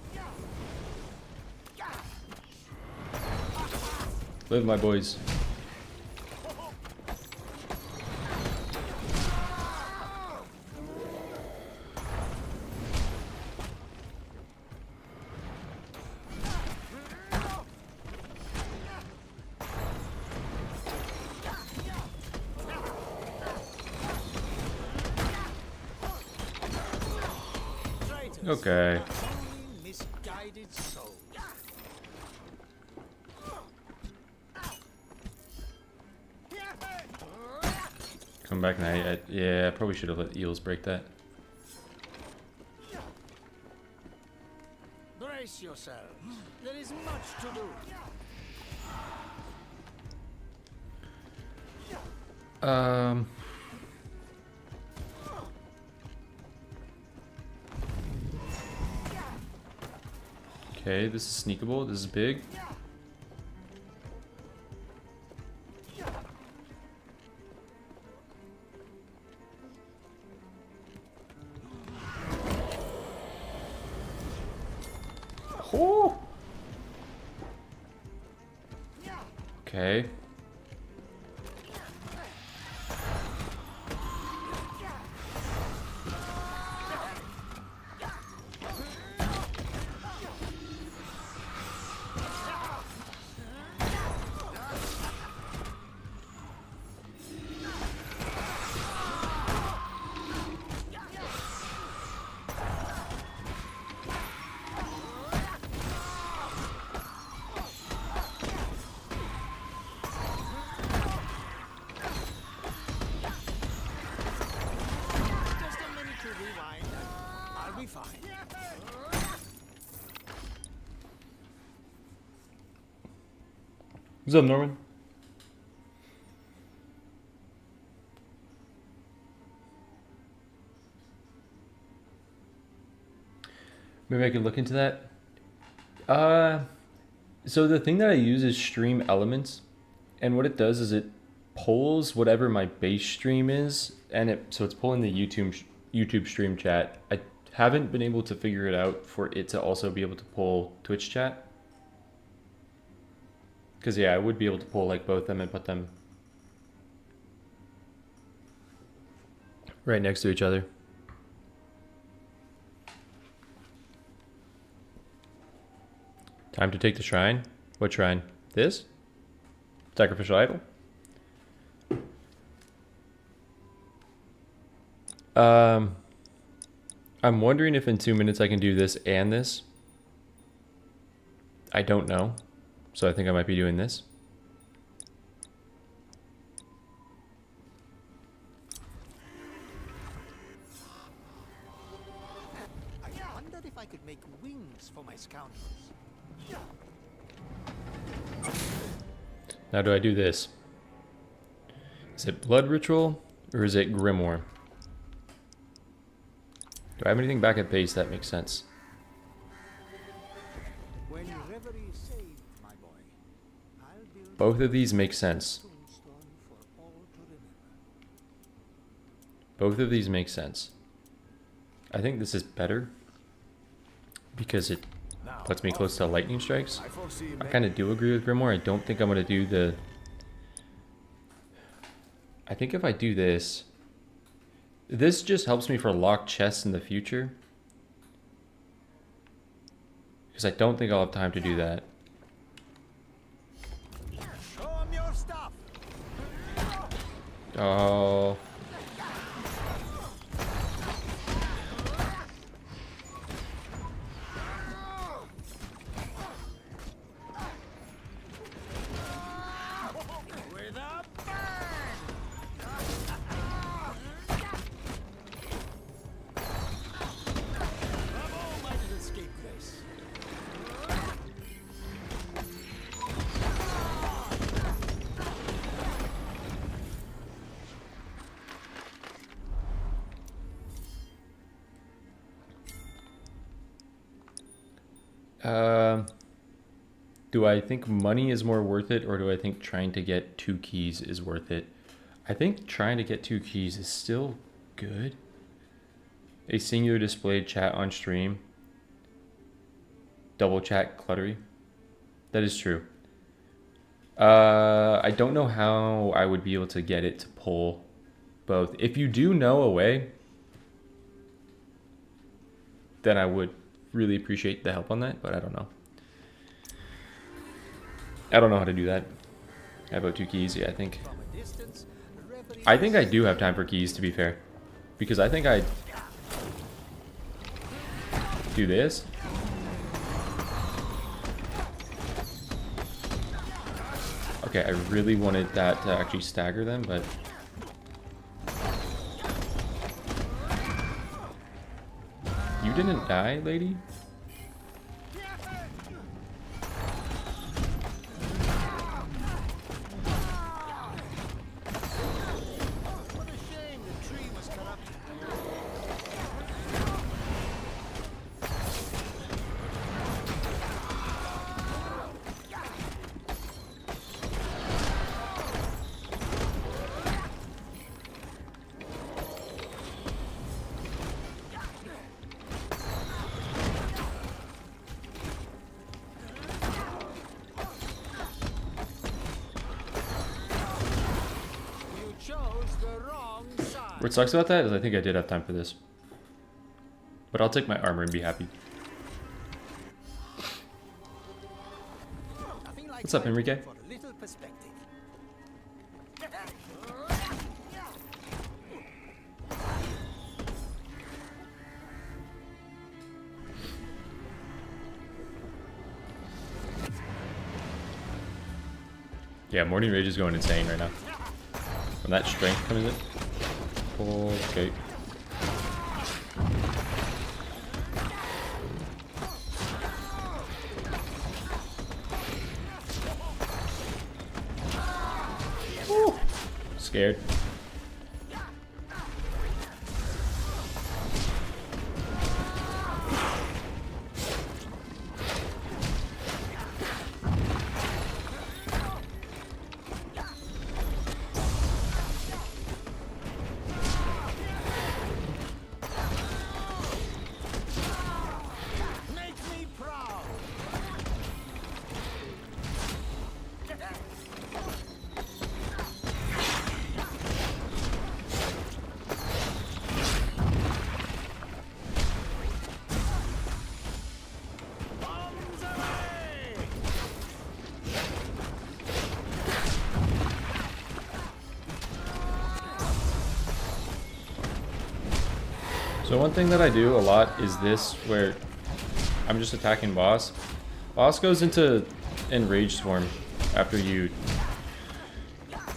Live, my boys. Traitors. Okay. Only misguided souls. Come back now. Yeah, I probably should have let eels break that. Brace yourselves. There is much to do. Okay, this is sneakable. This is big. Oh. Okay. Just a minute to rewind and I'll be fine. What's up, Norman? Maybe I could look into that. So the thing that I use is Stream Elements, and what it does is it pulls whatever my base stream is, and it's pulling the YouTube stream chat. I haven't been able to figure it out for it to also be able to pull Twitch chat. Because yeah, I would be able to pull like both of them and put them right next to each other. Time to take the shrine. What shrine? This? Sacrificial idol? I'm wondering if in 2 minutes I can do this and this. I don't know. So I think I might be doing this. I wondered if I could make wings for my scoundrels. Now do I do this? Is it blood ritual or is it grimoire? Do I have anything back at base that makes sense? When reverie is saved, my boy, I'll build Both of these make sense. a tombstone Both of these make sense. I think this is better because it puts me close to lightning strikes. I kind of do agree with Grimoire. I don't think I'm going to do the... I think if I do this... This just helps me for locked chests in the future. Because I don't think I'll have time to do that. Show 'em your stuff. Oh... With a burn. Bravo, my little scapegrace. Do I think money is more worth it, or do I think trying to get 2 keys is worth it? I think trying to get 2 keys is still good. A singular displayed chat on stream. Double chat cluttery. That is true. I don't know how I would be able to get it to pull both. If you do know a way, then I would really appreciate the help on that, but I don't know. I don't know how to do that. How about 2 keys? Yeah, I think I do have time for keys, to be fair. Because I think I do this. Okay, I really wanted that to actually stagger them, but... You didn't die, lady? What a shame the tree was corrupted. You chose the wrong side. What sucks about that is I think I did have time for this. But I'll take my armor and be happy. Nothing like What's up, Enrique? for a little perspective. Yeah, Morning Rage is going insane right now. When that strength comes in. Okay. Woo. Scared. Make me proud. Bombs away. So one thing that I do a lot is this, where I'm just attacking boss. Boss goes into enraged form after you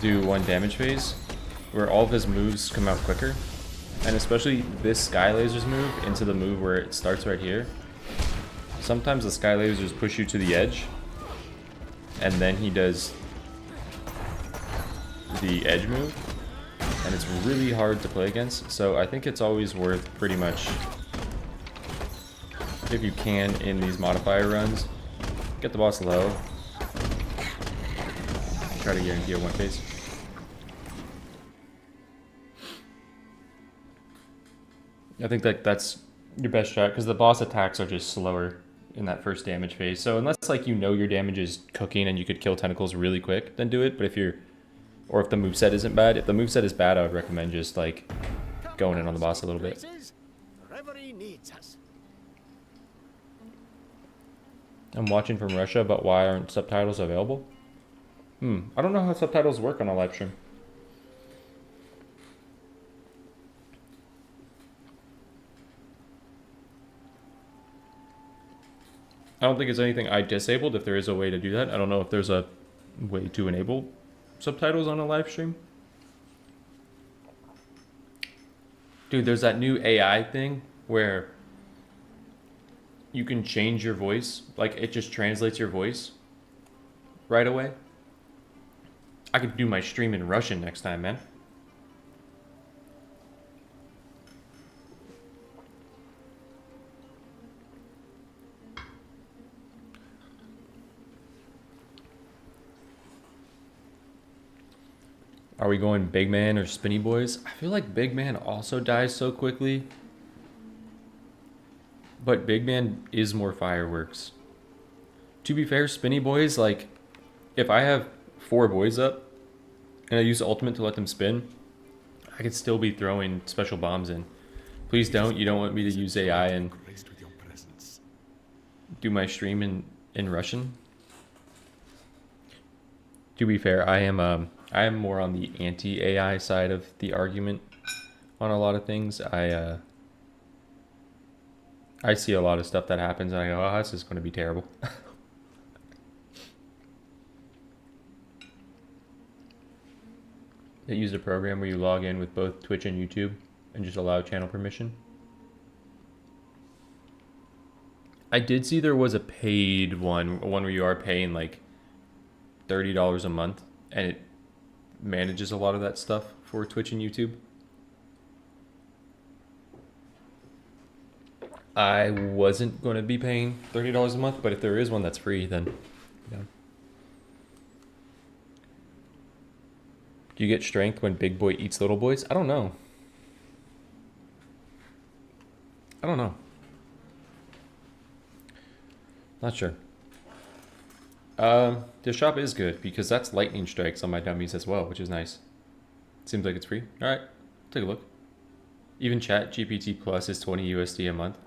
do 1 damage phase, where all of his moves come out quicker. And especially this Sky Lasers move into the move where it starts right here. Sometimes the Sky Lasers push you to the edge, and then he does the edge move. And it's really hard to play against, so I think it's always worth pretty much, if you can in these modifier runs, get the boss low, try to guarantee a 1 phase. I think that's your best shot because the boss attacks are just slower in that first damage phase. So unless like you know your damage is cooking and you could kill tentacles really quick, then do it. But if you're, or if the moveset isn't bad, if the moveset is bad, I would recommend just like going in on the boss a little bit. Reverie needs us. I'm watching from Russia, but why aren't subtitles available? I don't know how subtitles work on a live stream. I don't think it's anything I disabled. If there is a way to do that, I don't know if there's a way to enable subtitles on a live stream. Dude, there's that new AI thing where you can change your voice. Like, it just translates your voice right away. I could do my stream in Russian next time, man. Are we going Big Man or Spinny Boys? I feel like Big Man also dies so quickly. But Big Man is more fireworks. To be fair, Spinny Boys, like, if I have 4 boys up and I use ultimate to let them spin, I could still be throwing special bombs in. Please don't. You don't want me to use AI and do my stream in Russian. To be fair, I am more on the anti-AI side of the argument on a lot of things. I see a lot of stuff that happens and I go, oh, this is going to be terrible. They use a program where you log in with both Twitch and YouTube and just allow channel permission. I did see there was a paid one where you are paying like $30 a month and it manages a lot of that stuff for Twitch and YouTube. I wasn't going to be paying $30 a month, but if there is one that's free, then yeah. Do you get strength when big boy eats little boys? I don't know. Not sure. The shop is good because that's lightning strikes on my dummies as well, which is nice. Seems like it's free. All right, take a look. Even Chat GPT Plus is 20 USD a month.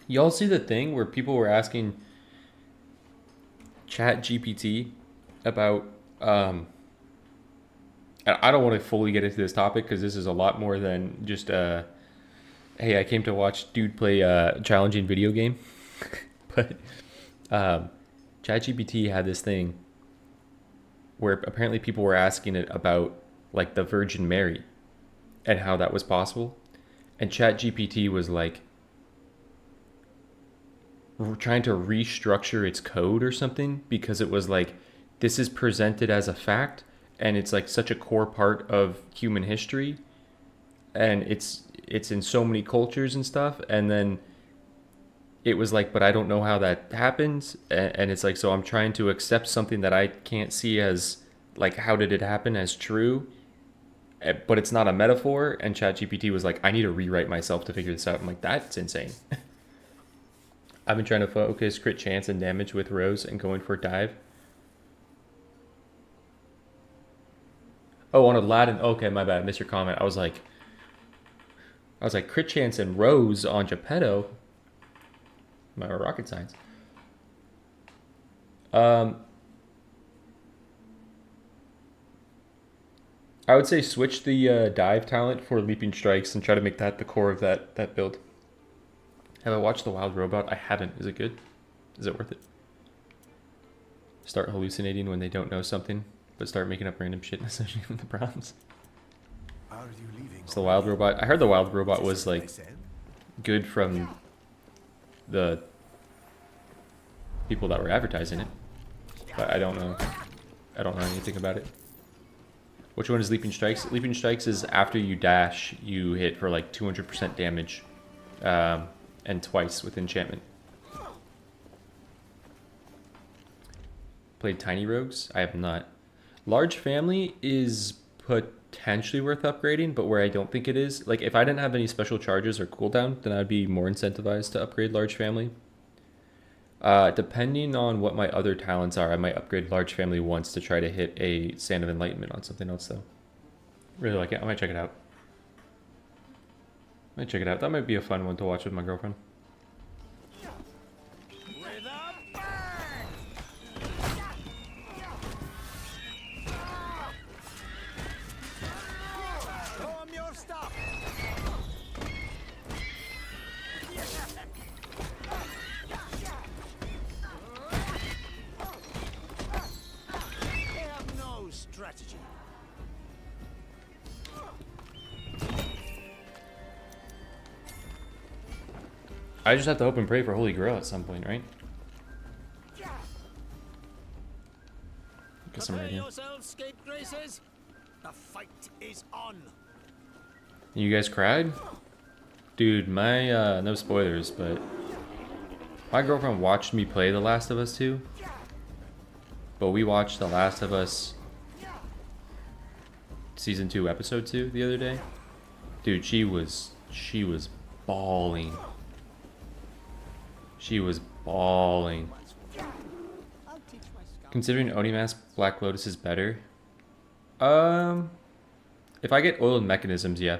Y'all see the thing where people were asking Chat GPT about I don't want to fully get into this topic because this is a lot more than just hey, I came to watch dude play a challenging video game. But ChatGPT had this thing where apparently people were asking it about like the Virgin Mary and how that was possible. And ChatGPT was like trying to restructure its code or something because it was like, this is presented as a fact and it's like such a core part of human history and it's in so many cultures and stuff. And then it was like, but I don't know how that happens. And it's like, so I'm trying to accept something that I can't see as like, how did it happen as true? But it's not a metaphor. And ChatGPT was like, I need to rewrite myself to figure this out. I'm like, that's insane. I've been trying to focus crit chance and damage with Rose and going for dive. Oh, on Aladdin. Okay, my bad. I missed your comment. I was like crit chance and Rose on Geppetto. My rocket science. I would say switch the dive talent for leaping strikes and try to make that the core of that build. Have I watched The Wild Robot? I haven't. Is it good? Is it worth it? Start hallucinating when they don't know something, but start making up random shit associated with the problems. Are you leaving? So The Wild Robot. I heard The Wild Robot was like good from the people that were advertising it, but I don't know anything about it. Which one is Leaping Strikes? Leaping Strikes is after you dash, you hit for like 200% damage. And twice with enchantment. Played Tiny Rogues? I have not. Large Family is potentially worth upgrading, but where I don't think it is, like if I didn't have any special charges or cooldown, then I'd be more incentivized to upgrade large family. Depending on what my other talents are, I might upgrade large family once to try to hit a Sand of Enlightenment on something else though. Really like it. I might check it out. That might be a fun one to watch with my girlfriend. With a bang! Show 'em your stuff. They have no strategy. I just have to hope and pray for Holy Grail at some point, right? Guess I'm Prepare ready. yourselves, scapegraces. The fight is on. You guys cried? Dude, my, no spoilers, but my girlfriend watched me play The Last of Us 2. But we watched The Last of Us Season 2, Episode 2 the other day. Dude, she was bawling. She was bawling. Considering Onimask, Black Lotus is better. If I get oiled mechanisms, yeah.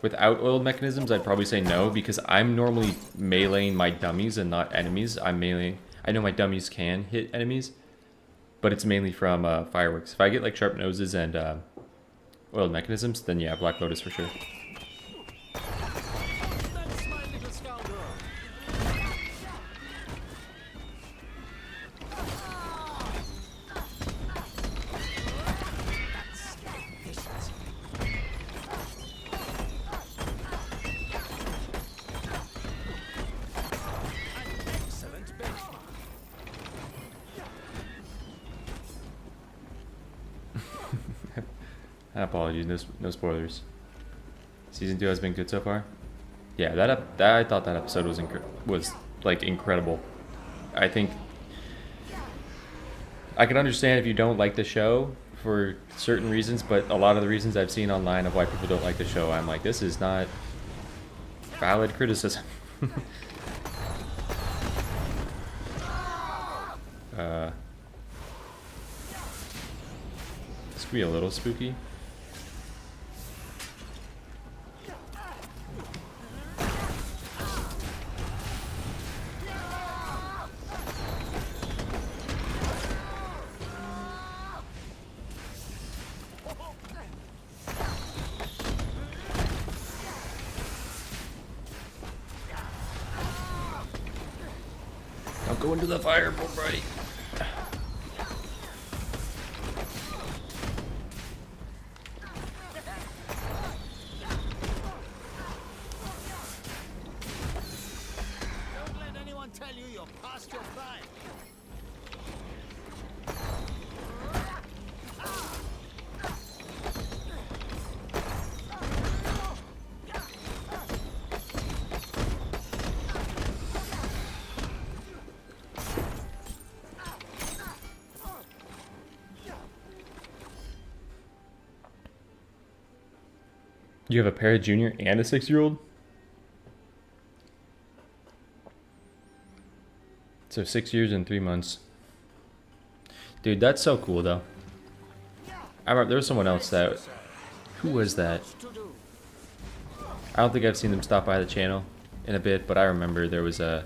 Without oiled mechanisms, I'd probably say no, because I'm normally meleeing my dummies and not enemies. I'm meleeing. I know my dummies can hit enemies, but it's mainly from fireworks. If I get like sharp noses and oiled mechanisms, then yeah, Black Lotus for sure. That's my little scoundrel. That's efficient. An excellent benchmark. Apologies, no spoilers. Season 2 has been good so far. Yeah, that I thought that episode was like incredible. I think I can understand if you don't like the show for certain reasons, but a lot of the reasons I've seen online of why people don't like the show, I'm like, this is not valid criticism. This could be a little spooky. Don't go into the fire, bull buddy. Don't let anyone tell you you're past your prime. You have a para junior and a 6-year-old? So 6 years and 3 months. Dude, that's so cool though. I remember there was someone else that... Who was that? I don't think I've seen them stop by the channel in a bit, but I remember there was a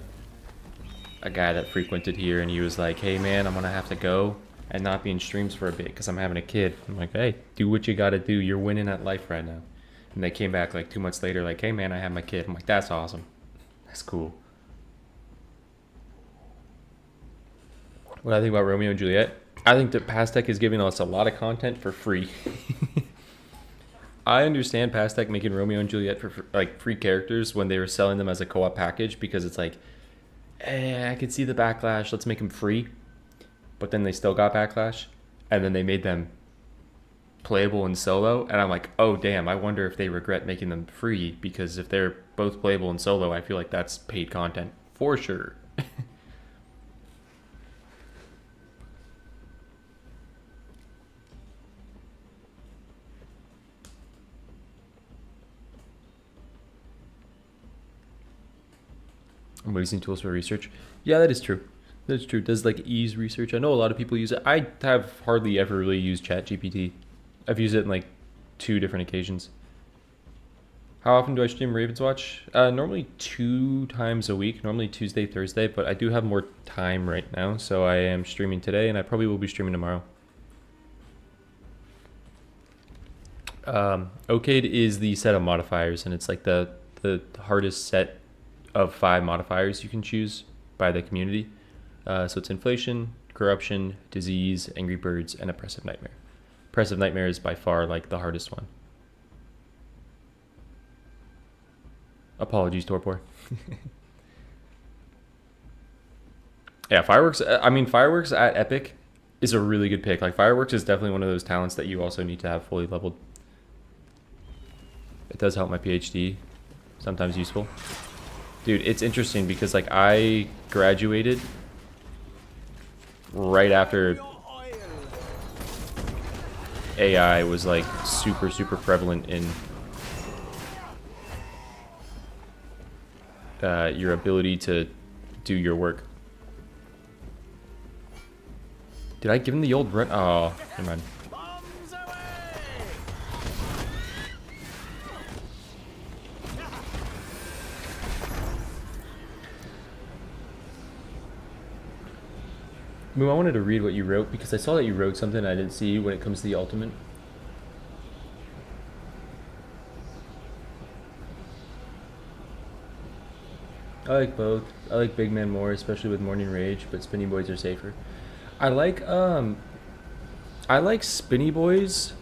guy that frequented here and he was like, hey man, I'm gonna have to go and not be in streams for a bit because I'm having a kid. I'm like, hey, do what you gotta do. You're winning at life right now. And they came back like 2 months later like, hey man, I have my kid. I'm like, that's awesome. That's cool. What I think about Romeo and Juliet? I think that Pastech is giving us a lot of content for free. I understand Pastech making Romeo and Juliet for like free characters when they were selling them as a co-op package because it's like, I could see the backlash, let's make them free. But then they still got backlash and then they made them playable in solo, and I'm like, oh damn, I wonder if they regret making them free, because if they're both playable in solo, I feel like that's paid content for sure. I'm using tools for research. Yeah, that is true. That is true. It does like ease research. I know a lot of people use it. I have hardly ever really used ChatGPT. I've used it in like 2 different occasions. How often do I stream Ravenswatch? Normally 2 times a week, normally Tuesday, Thursday, but I do have more time right now, so I am streaming today, and I probably will be streaming tomorrow. OCAID is the set of modifiers, and it's like the hardest set of 5 modifiers you can choose by the community. So it's inflation, corruption, disease, angry birds, and oppressive nightmare. Oppressive nightmare is by far like the hardest one. Apologies, Torpor. Yeah, fireworks. I mean, fireworks at Epic is a really good pick. Like, fireworks is definitely one of those talents that you also need to have fully leveled. It does help my PhD. Sometimes useful. Dude, it's interesting because, like, I graduated right after AI was, like, super, super prevalent in your ability to do your work. Did I give him the old run? Oh, never mind. Moo, I wanted to read what you wrote because I saw that you wrote something I didn't see when it comes to the ultimate. I like both. I like Big Man more, especially with Morning Rage, but Spinny Boys are safer. I like Spinny Boys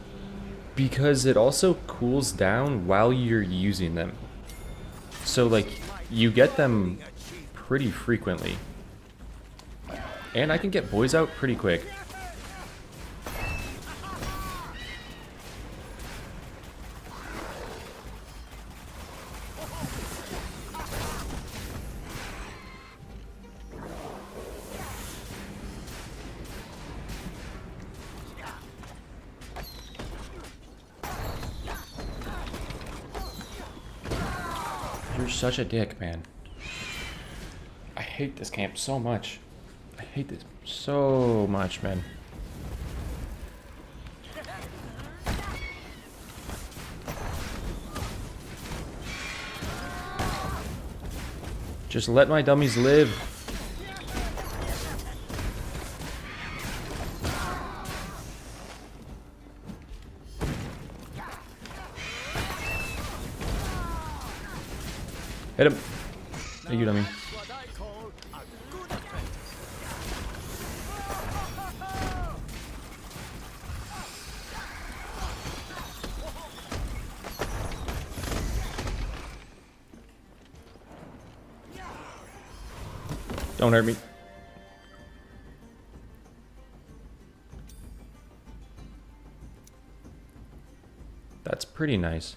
because it also cools down while you're using them. So like you get them pretty frequently. And I can get boys out pretty quick. You're such a dick, man. I hate this camp so much. I hate this so much, man. Just let my dummies live. Hit him. Thank you, dummy. Don't hurt me. That's pretty nice.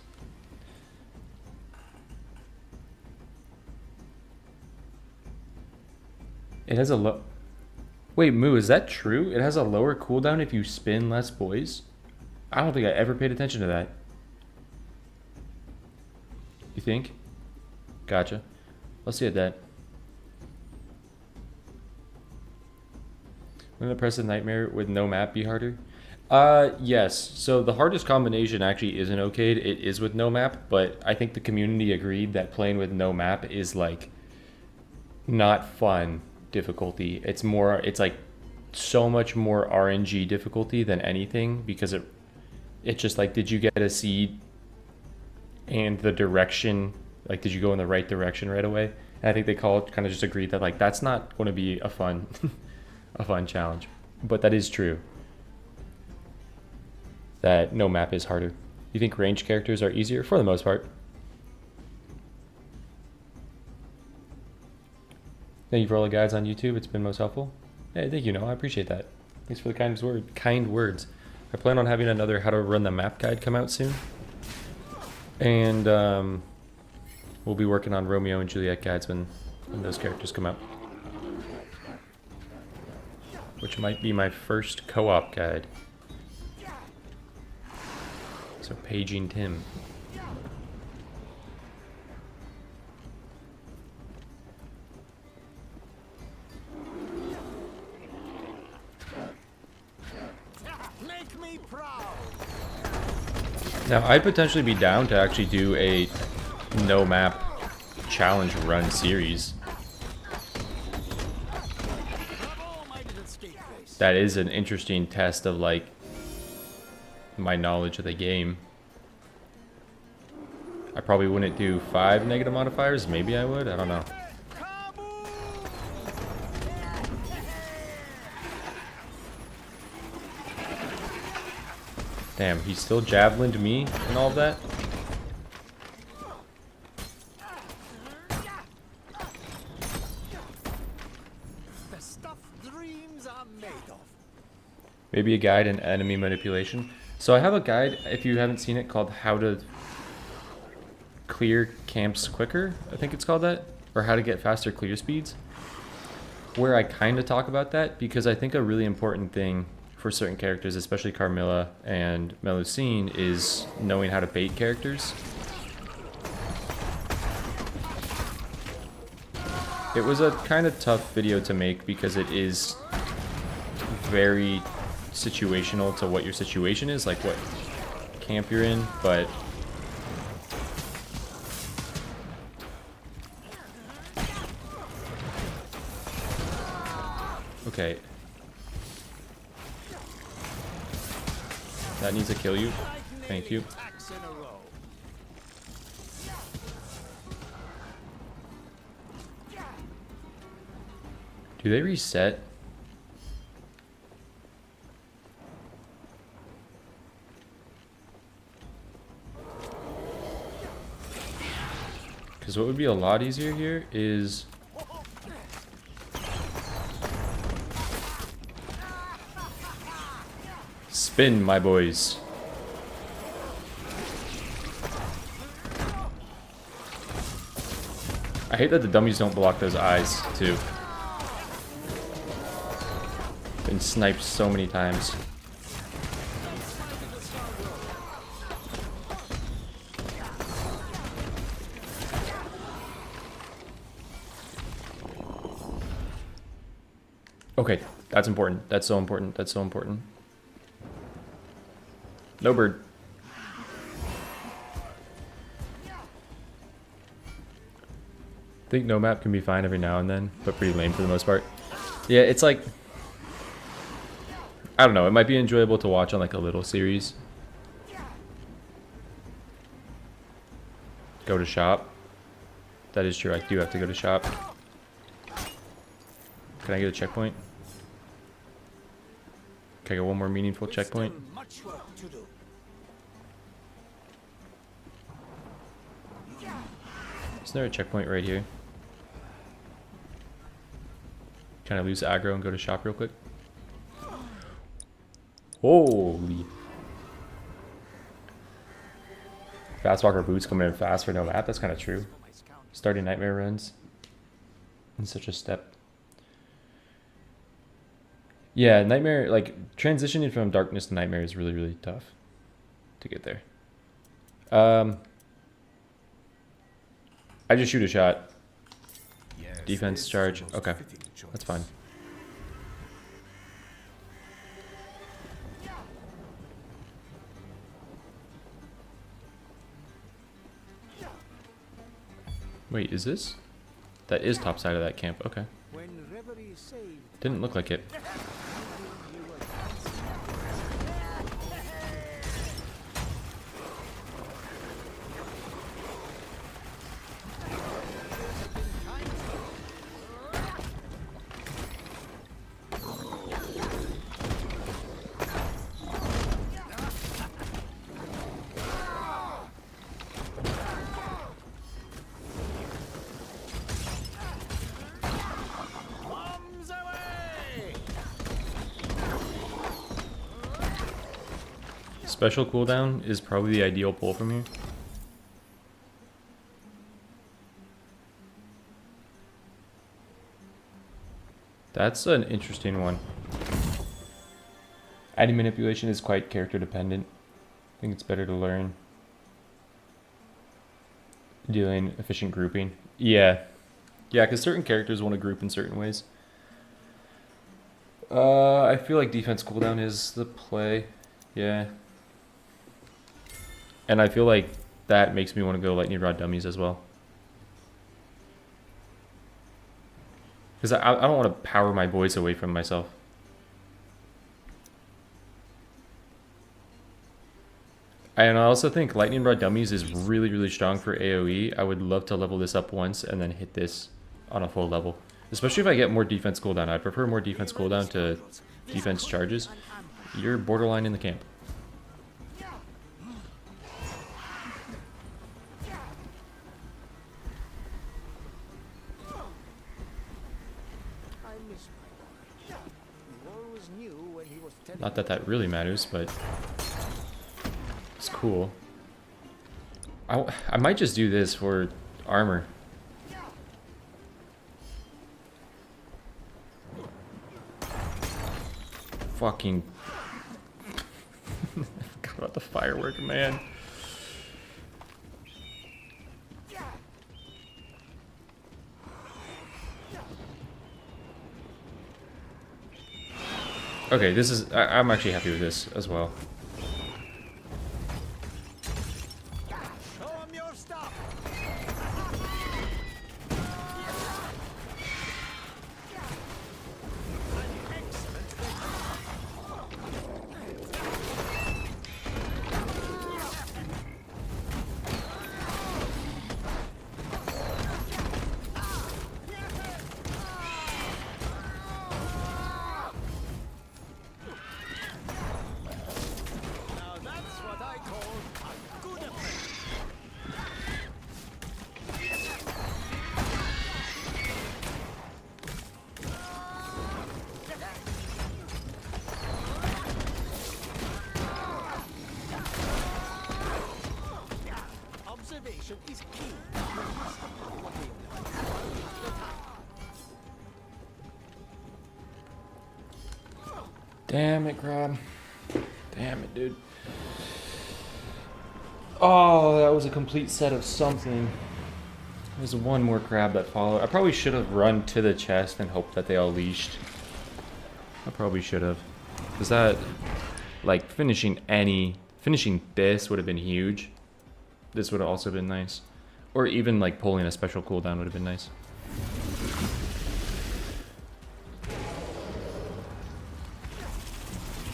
It has a low... Wait, Moo, is that true? It has a lower cooldown if you spin less boys? I don't think I ever paid attention to that. You think? Gotcha. Let's see at that. Wouldn't the Oppressive Nightmare with no map be harder? Yes. So the hardest combination actually isn't OCAID. It is with no map, but I think the community agreed that playing with no map is like not fun difficulty. It's more, it's like so much more RNG difficulty than anything because it's just like, did you get a seed and the direction, like did you go in the right direction right away? And I think they kind of just agreed that like that's not going to be a fun a fun challenge. But that is true that no map is harder. You think ranged characters are easier? For the most part. Thank you for all the guides on YouTube. It's been most helpful. Hey, thank you, Noah. I appreciate that. Thanks for the kind words. I plan on having another how to run the map guide come out soon. And we'll be working on Romeo and Juliet guides when those characters come out. Which might be my first co-op guide. So paging Tim. Now, I'd potentially be down to actually do a no map challenge run series. That is an interesting test of like my knowledge of the game. I probably wouldn't do 5 negative modifiers. Maybe I would. I don't know. Damn, he still javelined me and all of that? The stuff dreams are made of. Maybe a guide in enemy manipulation. So I have a guide, if you haven't seen it, called How to Clear Camps Quicker. I think it's called that. Or How to Get Faster Clear Speeds. Where I kind of talk about that because I think a really important thing for certain characters, especially Carmilla and Melusine, is knowing how to bait characters. It was a kind of tough video to make because it is very situational to what your situation is, like what camp you're in, but okay. That needs to kill you. Thank you. Do they reset? Because what would be a lot easier here is spin, my boys. I hate that the dummies don't block those eyes, too. Been sniped so many times. Okay, that's important. That's so important. That's so important. No bird. I think no map can be fine every now and then, but pretty lame for the most part. Yeah, it's like, I don't know, it might be enjoyable to watch on like a little series. Go to shop. That is true, I do have to go to shop. Can I get a checkpoint? Can I get one more meaningful checkpoint? Isn't there a checkpoint right here? Can I lose aggro and go to shop real quick? Holy. Fastwalker boots coming in fast for no map. That's kind of true. Starting nightmare runs in such a step. Yeah, nightmare, like transitioning from darkness to nightmare is really, really tough to get there. I just shoot a shot. Defense charge. Okay, that's fine. Wait, is this? That is top side of that camp. Okay. Didn't look like it. Special cooldown is probably the ideal pull from here. That's an interesting one. Adding manipulation is quite character dependent. I think it's better to learn. Dealing efficient grouping. Yeah. Yeah, because certain characters want to group in certain ways. I feel like defense cooldown is the play. Yeah. And I feel like that makes me want to go lightning rod dummies as well. Because I don't want to power my boys away from myself. And I also think lightning rod dummies is really, really strong for AoE. I would love to level this up once and then hit this on a full level. Especially if I get more defense cooldown. I prefer more defense cooldown to defense charges. You're borderline in the camp. Not that that really matters, but it's cool. I might just do this for armor. Fucking forgot about the firework, man. Okay, this is I'm actually happy with this as well. Damn it, Grab. Damn it, dude. Oh, that was a complete set of something. There's one more crab that followed. I probably should have run to the chest and hoped that they all leashed. I probably should have. Because that, like, finishing this would have been huge. This would have also been nice. Or even, like, pulling a special cooldown would have been nice.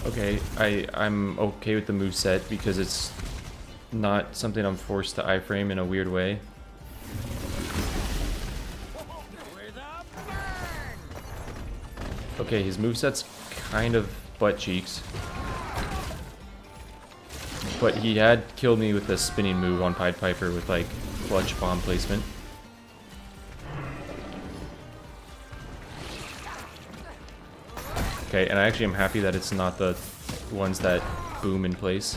Okay, I'm okay with the moveset because it's not something I'm forced to iframe in a weird way. Okay, his moveset's kind of butt cheeks. But he had killed me with a spinning move on Pied Piper with like clutch bomb placement. Okay, and I actually am happy that it's not the ones that boom in place.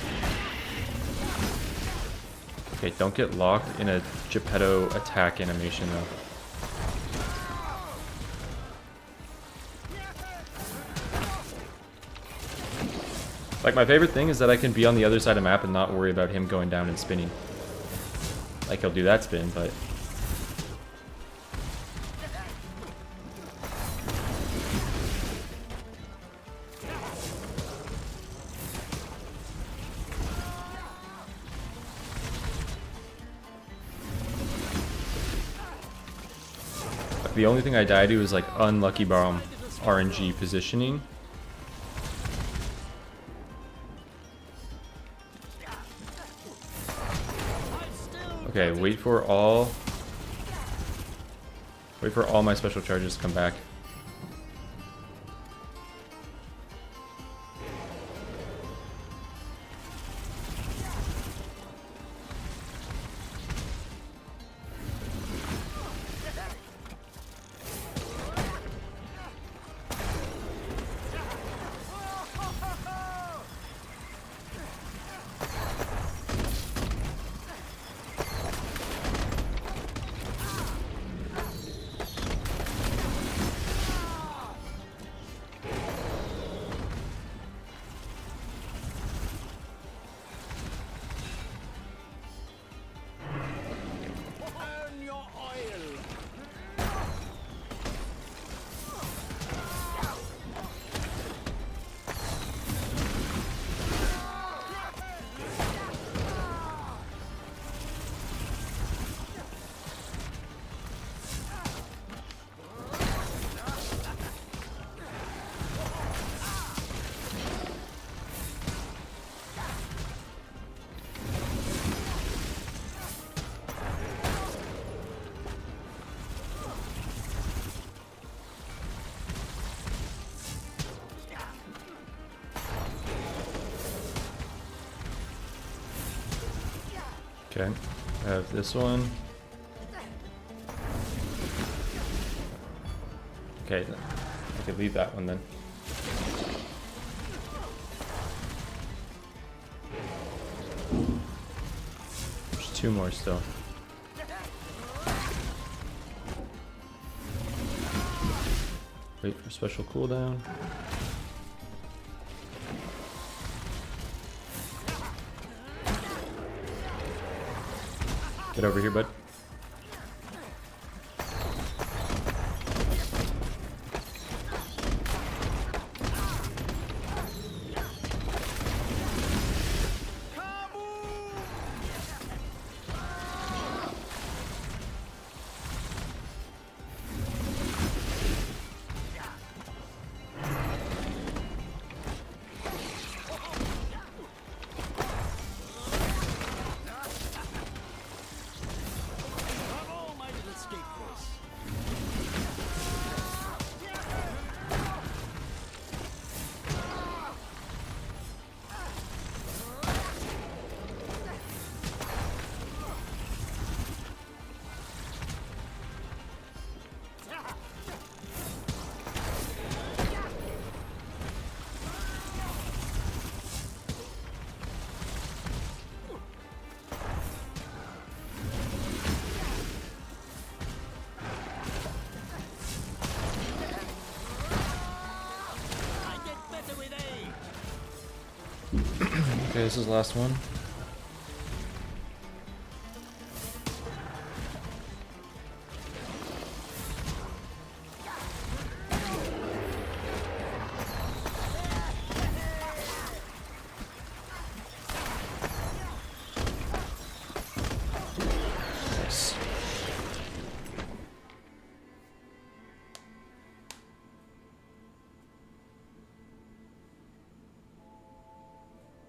Okay, don't get locked in a Geppetto attack animation though. Like, my favorite thing is that I can be on the other side of the map and not worry about him going down and spinning. Like, he'll do that spin, but... The only thing I died to is like unlucky bomb RNG positioning. Okay, wait for all my special charges to come back. Okay, I have this one. Okay, I could leave that one then. There's 2 more still. Wait for special cooldown. Get over here, bud. Okay, this is the last one. Nice.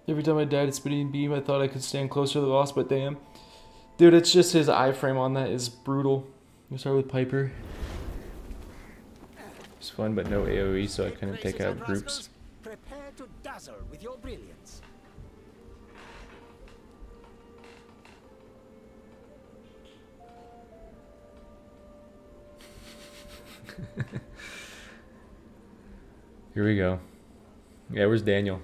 Every time I died at Spinning Beam, I thought I could stand closer to the boss, but damn. Dude, it's just his iframe on that is brutal. We start with Piper. It's fun, but no AoE, so I couldn't take out groups. Prepare to dazzle with your brilliance. Here we go. Yeah, where's Daniel?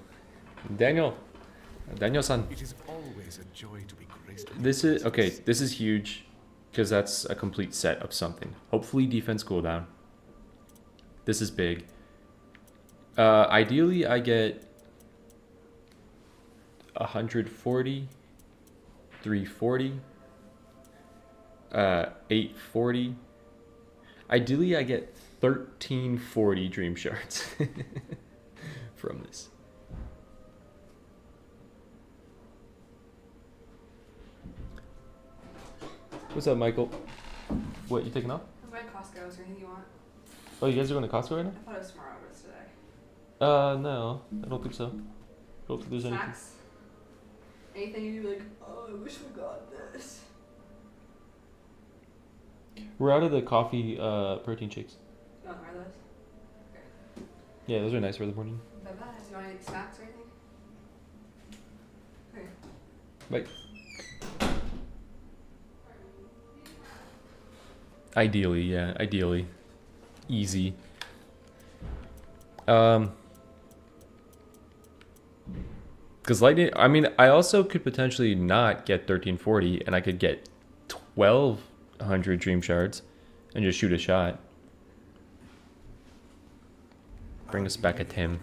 Daniel-san. It is always a joy to be graced. This is okay. This is huge because that's a complete set of something. Hopefully, defense cooldown. This is big. Ideally, I get 140, 340, 840. Ideally, I get 1340 dream shards from this. What's up, Michael? What, you taking off? I'm going to Costco. Is there anything you want? Oh, you guys are going to Costco right now? I thought it was tomorrow, but it's today. No, I don't think so. I don't think there's anything. Snacks? Anything you'd be like, oh, I wish we got this. We're out of the coffee protein shakes. You want to wear those? Okay. Yeah, those are nice for the morning. Bye-bye. Do you want any snacks or anything? Okay. Bye. Ideally, yeah, ideally. Easy. Because lightning, I mean, I also could potentially not get 1340 and I could get 1200 dream shards and just shoot a shot. Bring us back a Tim.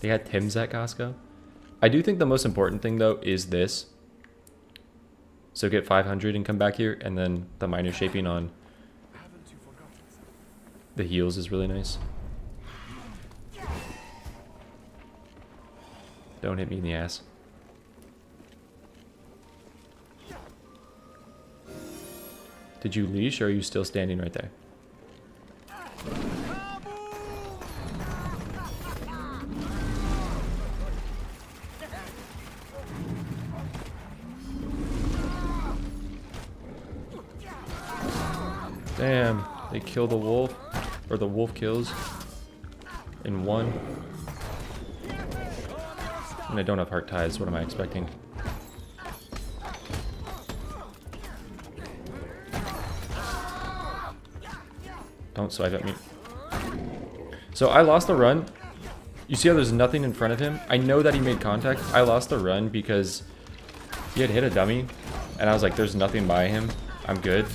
They had Tims at Costco. I do think the most important thing though is this. So get 500 and come back here, and then the minor shaping on the heels is really nice. Don't hit me in the ass. Did you leash, or are you still standing right there? Damn, they kill the wolf, or the wolf kills in one. And I don't have heart ties, what am I expecting? Don't swipe at me. So I lost the run. You see how there's nothing in front of him? I know that he made contact. I lost the run because he had hit a dummy. And I was like, there's nothing by him. I'm good.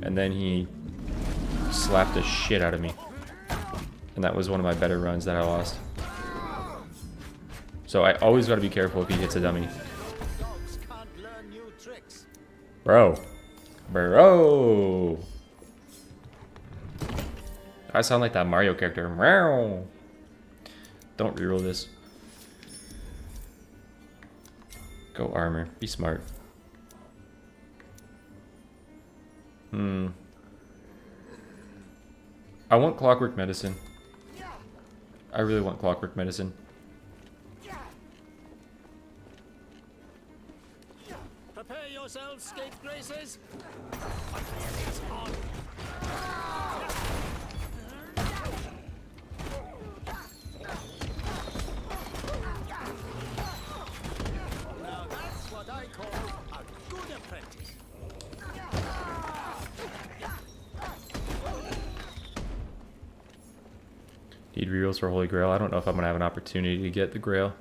And then he slapped the shit out of me. And that was one of my better runs that I lost. So I always got to be careful if he hits a dummy. Dogs can't learn new tricks. Bro. Bro. I sound like that Mario character. Meow. Don't reroll this. Go armor. Be smart. I want clockwork medicine. I really want clockwork medicine. Prepare yourselves, scapegraces. Now that's what I call a good apprentice. Need rerolls for Holy Grail. I don't know if I'm going to have an opportunity to get the Grail.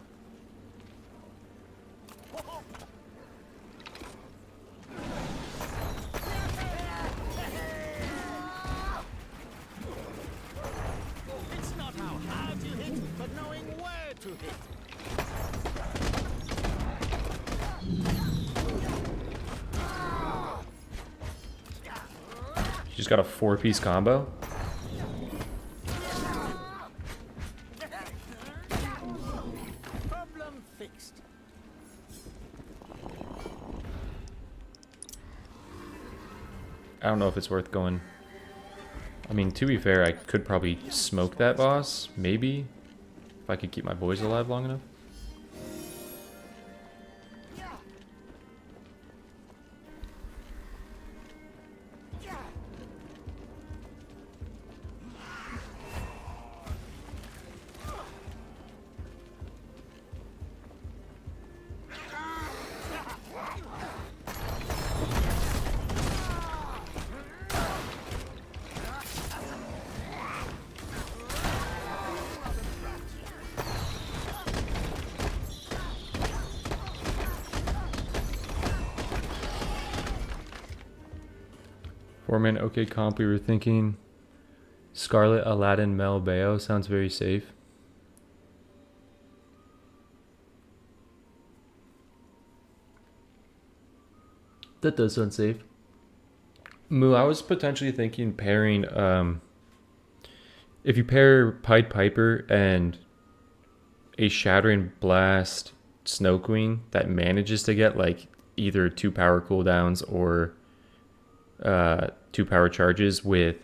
It's not how hard you hit, but knowing where to hit. She's got a 4-piece combo. Problem fixed. I don't know if it's worth going. I mean, to be fair, I could probably smoke that boss. Maybe. If I could keep my boys alive long enough. Four-man OK comp, we were thinking Scarlet, Aladdin, Mel, Bayo. Sounds very safe. That does sound safe. Moo, I was potentially thinking pairing, if you pair Pied Piper and a Shattering Blast Snow Queen that manages to get like either 2 power cooldowns or 2 power charges with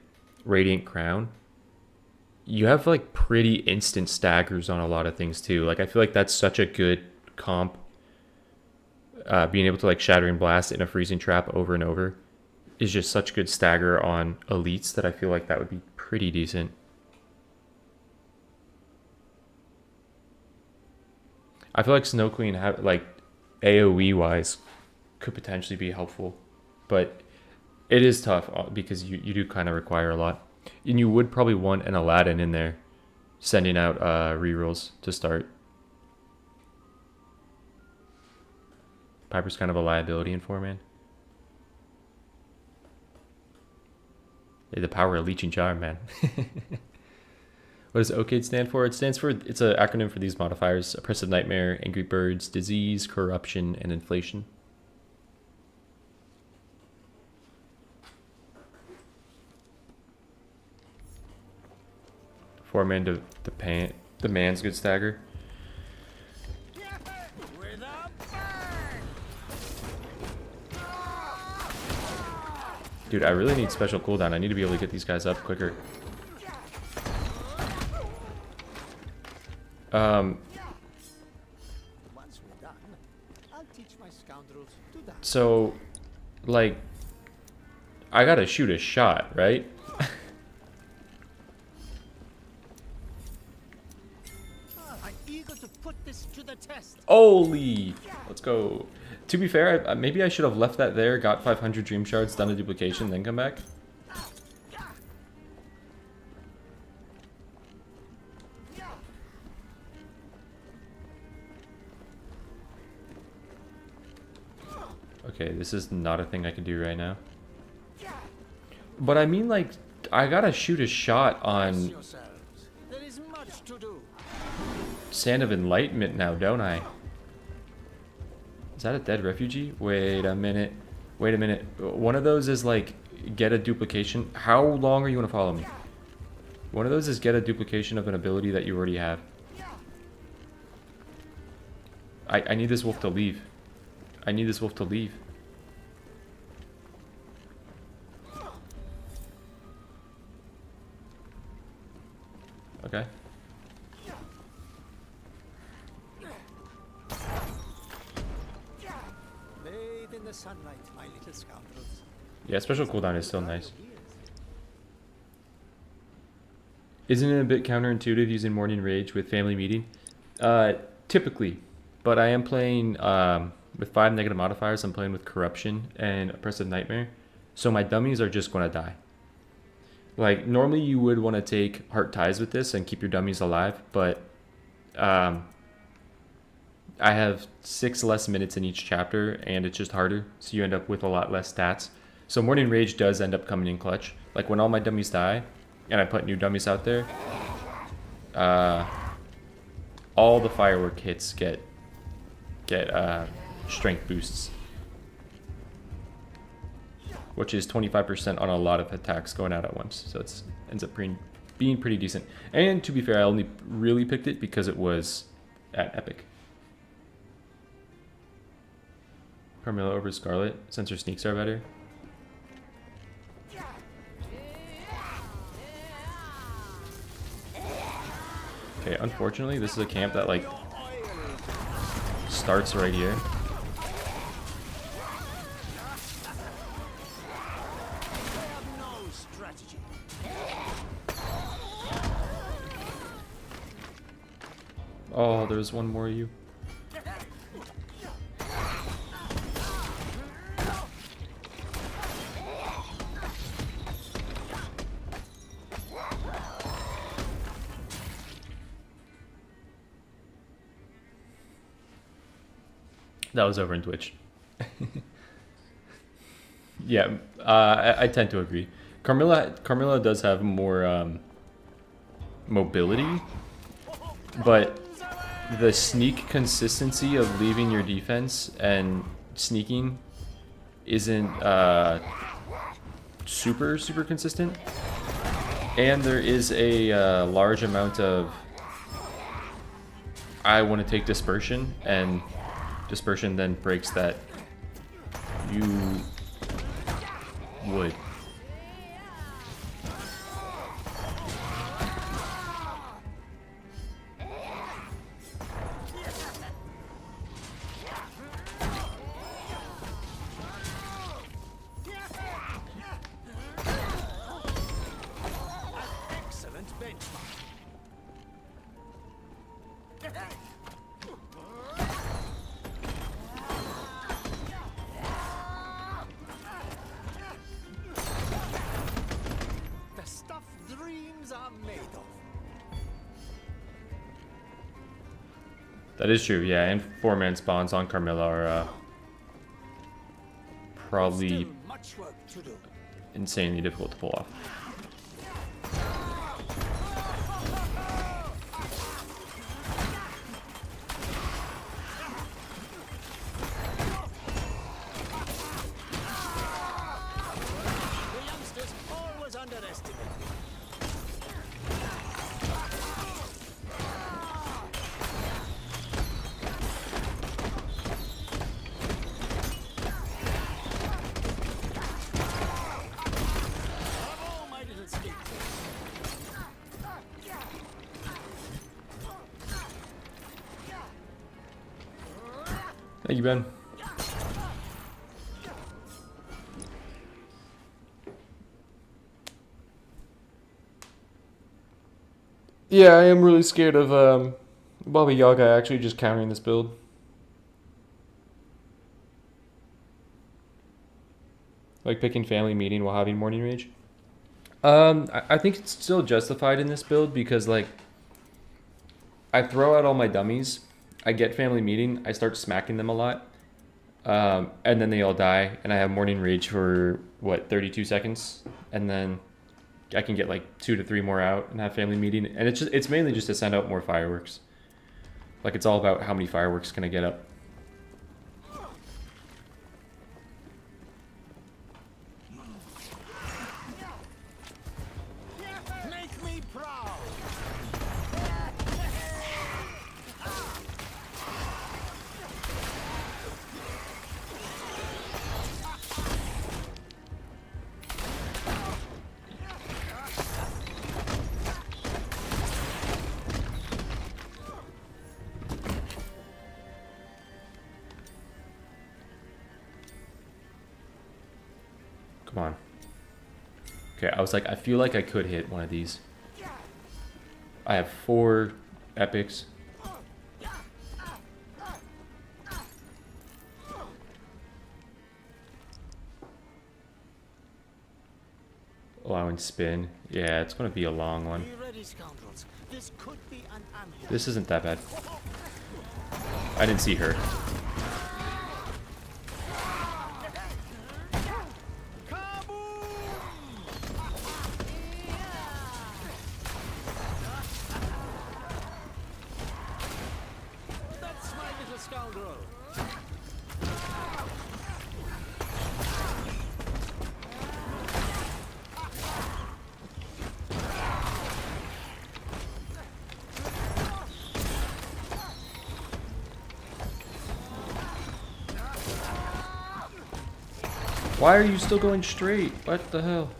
Radiant Crown, you have like pretty instant staggers on a lot of things too. Like I feel like that's such a good comp. Being able to like Shattering Blast in a Freezing Trap over and over is just such good stagger on elites that I feel like that would be pretty decent. I feel like Snow Queen have like AoE wise could potentially be helpful, but it is tough because you do kind of require a lot. And you would probably want an Aladdin in there sending out rerolls to start. Piper's kind of a liability in 4-man. The power of Leeching Charm, man. What does OCAID stand for? It stands for, it's an acronym for these modifiers: Oppressive Nightmare, Angry Birds, Disease, Corruption, and Inflation. Four-man to the man's good stagger. Dude, I really need special cooldown. I need to be able to get these guys up quicker. Once we're done, I'll teach my scoundrels to dance. So, like, I gotta shoot a shot, right? I'm eager to put this to the test. Holy! Let's go. To be fair, maybe I should have left that there, got 500 dream shards, done a duplication, then come back. Okay, this is not a thing I can do right now. But I mean, like, I gotta shoot a shot on There is much to do. Sand of Enlightenment now, don't I? Is that a dead refugee? Wait a minute. Wait a minute. One of those is like, get a duplication. How long are you gonna follow me? One of those is get a duplication of an ability that you already have. I need this wolf to leave. I need this wolf to leave. Okay. Bathe in the sunlight, my little scoundrels. Yeah, special cooldown is still nice. Isn't it a bit counterintuitive using Morning Rage with Family Meeting? Typically. But I am playing with 5 negative modifiers. I'm playing with Corruption and Oppressive Nightmare. So my dummies are just going to die. Like, normally you would want to take Heart Ties with this and keep your dummies alive. But I have 6 less minutes in each chapter and it's just harder. So you end up with a lot less stats. So Morning Rage does end up coming in clutch. Like when all my dummies die and I put new dummies out there, all the firework hits get strength boosts, which is 25% on a lot of attacks going out at once. So it ends up being pretty decent. And to be fair, I only really picked it because it was at Epic. Carmilla over Scarlet, since her sneaks are better. Okay, unfortunately, this is a camp that, like, starts right here. Oh, there's one more of you. That was over in Twitch. Yeah, I tend to agree. Carmilla does have more mobility, but the sneak consistency of leaving your defense and sneaking isn't super consistent. And there is a large amount of I want to take dispersion, and dispersion then breaks that you would. Excellent benchmark. The stuff dreams are made of. That is true, yeah, and 4-man spawns on Carmilla are probably Still much work to do. insanely difficult to pull off. The youngsters always underestimate. Bravo, my little skate. Thank you, Ben. Yeah, I am really scared of Baba Yaga actually just countering this build. Like picking Family Meeting while having Morning Rage. I think it's still justified in this build because, like, I throw out all my dummies, I get Family Meeting, I start smacking them a lot. And then they all die, and I have Morning Rage for, what, 32 seconds? And then I can get like 2 to 3 more out and have family meeting. And it's mainly just to send out more fireworks. Like, it's all about how many fireworks can I get up. Make me proud. Come on. Okay, I was like, I feel like I could hit one of these. I have 4 epics. Allowing spin. Yeah, it's going to be a long one. Be ready, scoundrels. This could be an ambush. This isn't that bad. I didn't see her. That's my little scoundrel. Why are you still going straight? What the hell?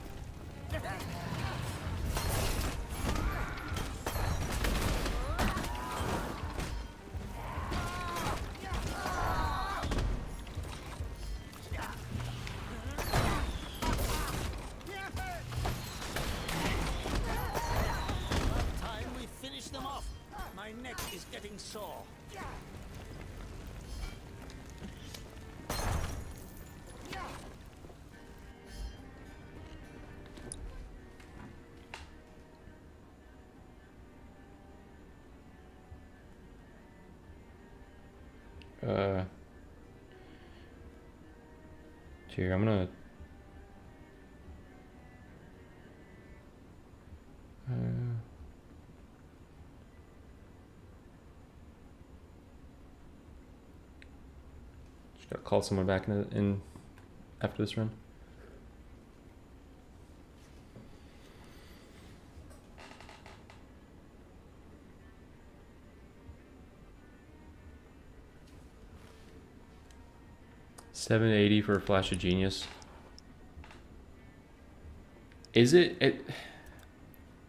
Time we finish them off. My neck is getting sore. Here, I'm gonna... just gotta call someone back in after this run. $780 for a Flash of Genius. Is it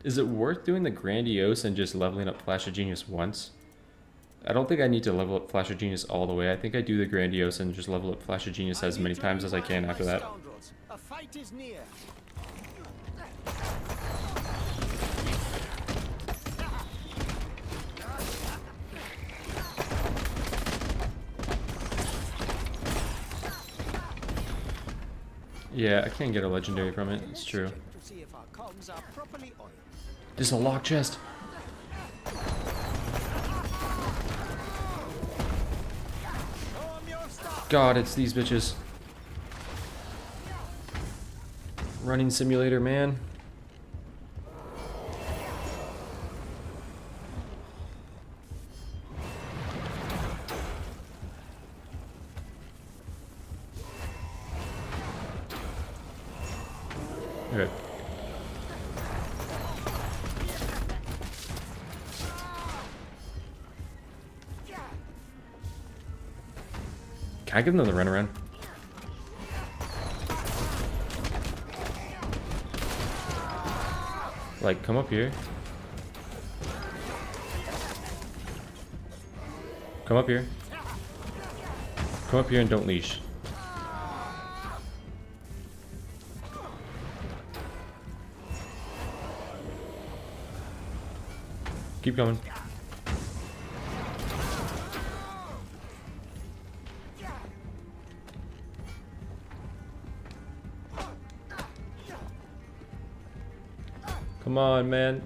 worth doing the Grandiose and just leveling up Flash of Genius once? I don't think I need to level up Flash of Genius all the way. I think I do the Grandiose and just level up Flash of Genius as many times as I can after that. A fight is near. Yeah, I can't get a legendary from it. It's true. To see if our cogs are properly oiled. This is a locked chest. God, it's these bitches. Running simulator, man. Okay. Can I give them the runaround? Like, come up here. Come up here. Come up here and don't leash. Keep going. Come on, man.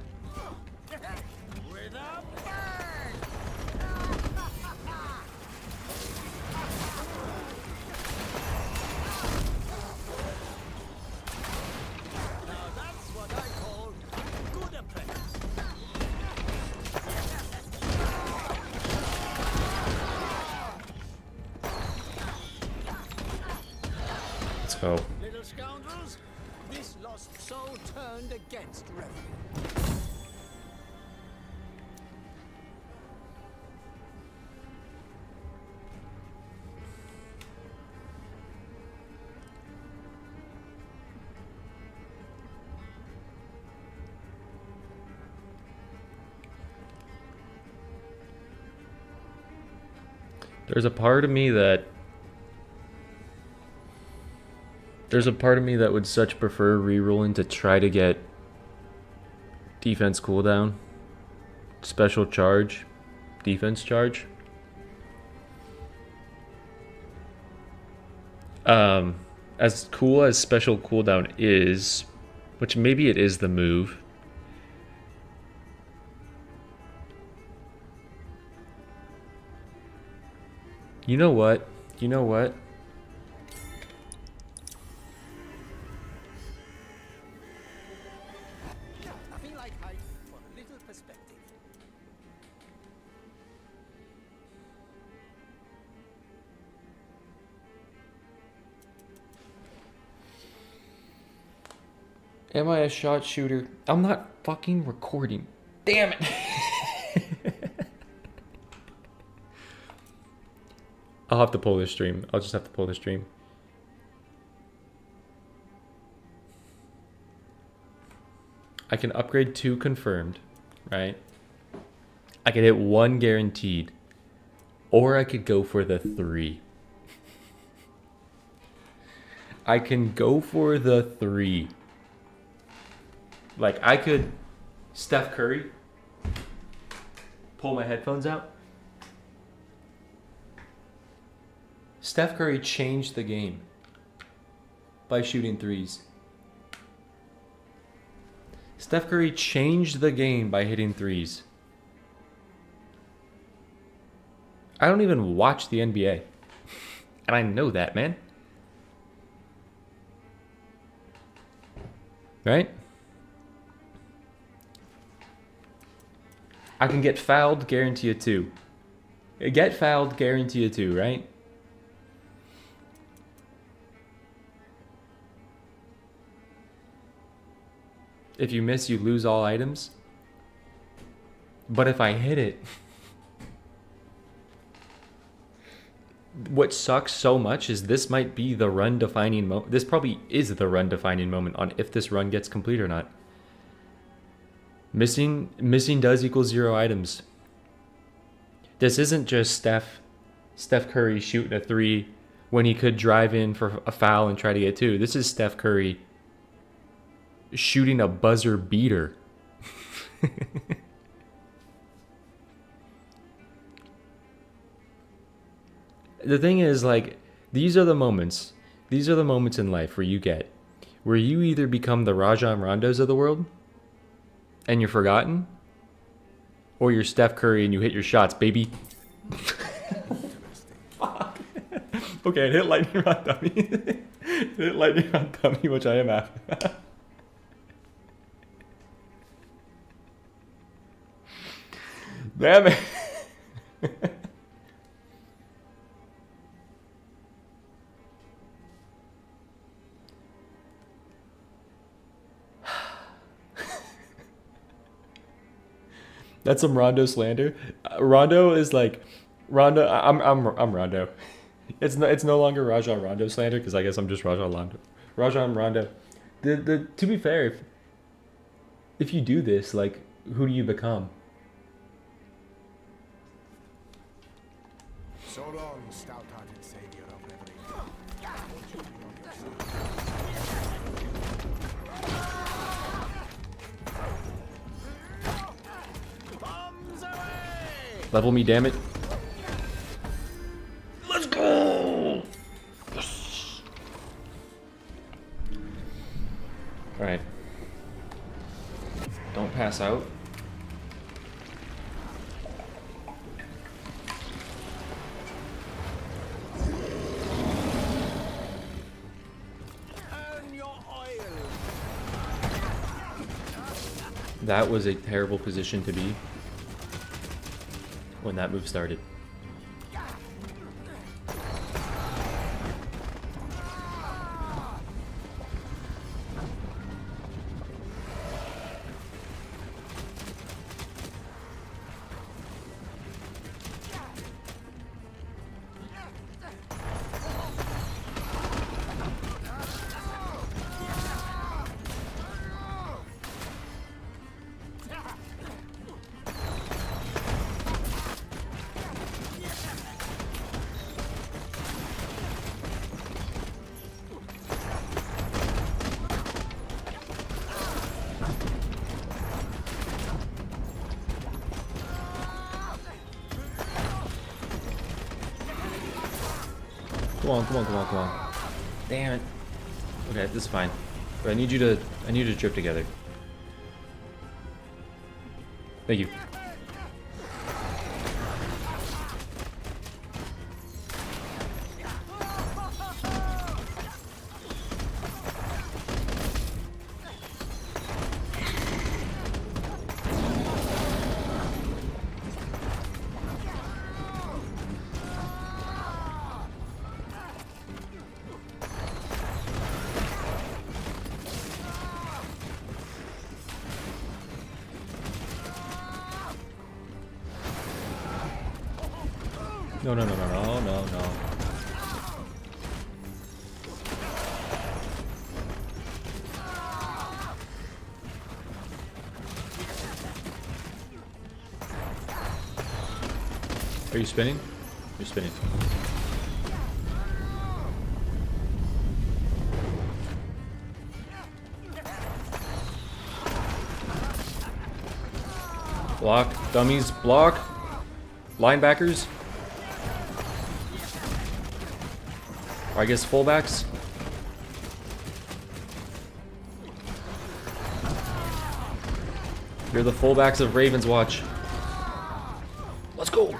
Let's go. Little scoundrels, this lost soul turned against revelry. There's a part of me that would such prefer rerolling to try to get defense cooldown, special charge, defense charge. As cool as special cooldown is, which maybe it is the move. You know what? You know what? Nothing like height for a little perspective. Am I a shot shooter? I'm not fucking recording. Damn it. I'll have to pull this stream. I'll just have to pull the stream. I can upgrade 2 confirmed, right? I could hit 1 guaranteed. Or I could go for the 3. I can go for the 3. Like, I could Steph Curry, pull my headphones out. Steph Curry changed the game by shooting threes. Steph Curry changed the game by hitting threes. I don't even watch the NBA. And I know that, man. Right? I can get fouled, guarantee a 2. Get fouled, guarantee a 2, right? If you miss, you lose all items. But if I hit it... What sucks so much is this might be the run-defining moment. This probably is the run-defining moment on if this run gets complete or not. Missing does equal 0 items. This isn't just Steph Curry shooting a 3 when he could drive in for a foul and try to get 2. This is Steph Curry shooting a buzzer beater. The thing is, like, these are the moments in life where you either become the Rajon Rondos of the world and you're forgotten, or you're Steph Curry and you hit your shots, baby. Fuck. Okay, it hit lightning rod dummy. It hit lightning rod dummy, which I am after. Damn it. That's some Rondo slander. Rondo is like Rondo. I'm Rondo. It's no longer Rajon Rondo slander because I guess I'm just Rajon Rondo. To be fair, if you do this, like, who do you become? So long, stout-hearted savior of revelry. Bombs away! Level me, damn it. Let's go! Yes. Alright. Don't pass out. Earn your oil! That was a terrible position to be when that move started. on, come on, come on, come on. Damn it. Okay, this is fine. But I need you to trip together. Thank you. No, no, no, no, no, no, no. Are you spinning? You're spinning. Block, dummies, block. Linebackers. Or I guess fullbacks. You're the fullbacks of Ravenswatch. Let's go.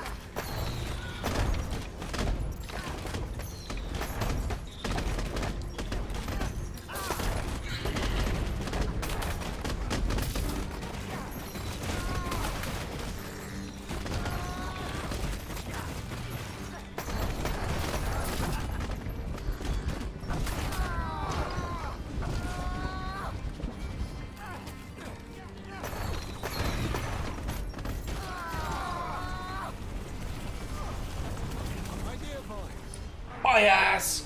My ass!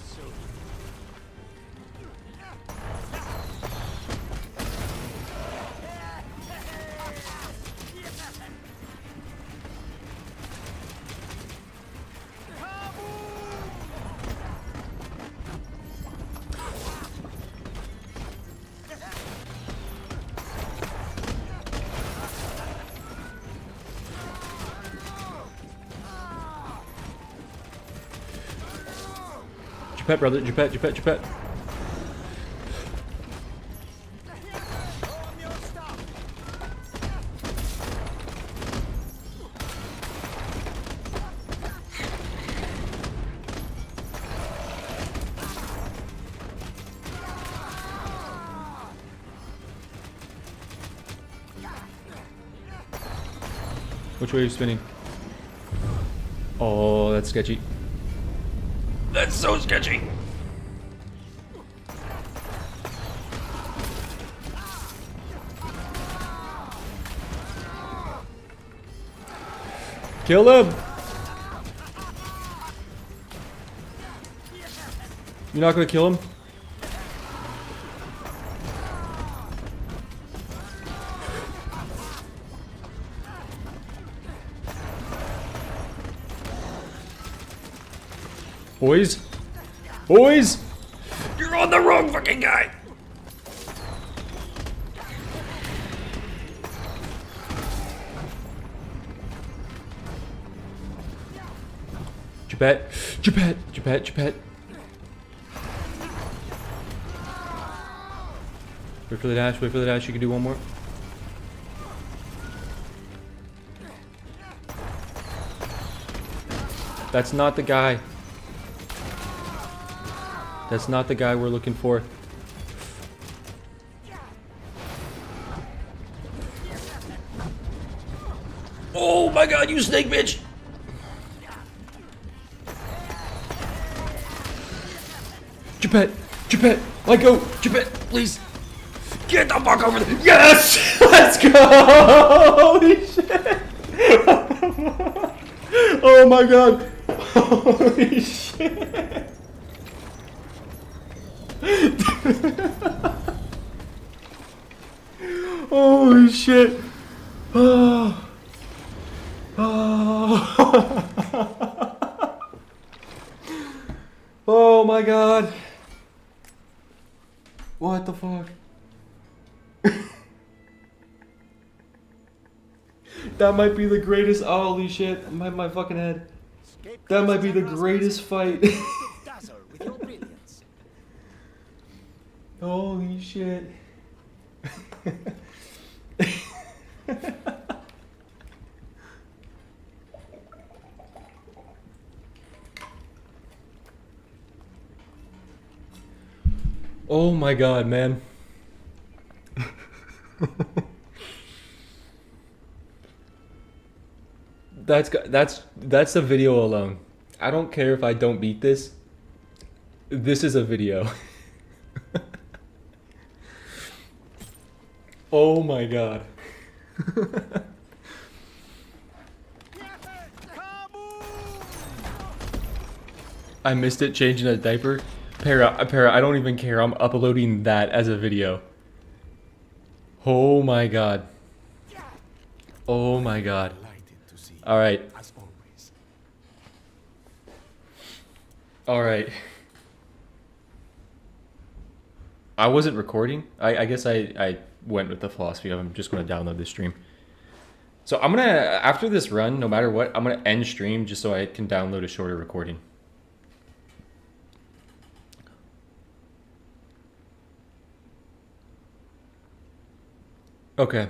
Geppetto, brother, Geppetto, Geppetto, Geppetto. Which way are you spinning? Oh, that's sketchy. That's so sketchy. Kill him. You're not gonna kill him? Boys? Boys? You're on the wrong fucking guy! Geppetto, Geppetto, Geppetto, Geppetto. Wait for the dash, wait for the dash, you can do one more. That's not the guy. That's not the guy we're looking for. Oh my god, you snake bitch! Geppetto, Geppetto, let go! Geppetto, please! Get the fuck over there! Yes! Let's go! Holy shit! Oh my god! Holy shit! Holy shit! Oh. Oh. Oh my god! What the fuck? That might be the greatest. Holy shit! My fucking head. That might be the greatest fight. Dazzle Holy shit. Oh my god, man. That's a video alone. I don't care if I don't beat this. This is a video. Oh my god. I missed it changing a diaper. Para, I don't even care. I'm uploading that as a video. Oh my god. Oh my god. Alright. Alright. I wasn't recording. I guess I went with the philosophy of I'm just going to download this stream. So I'm going to, after this run, no matter what, I'm going to end stream just so I can download a shorter recording. Okay.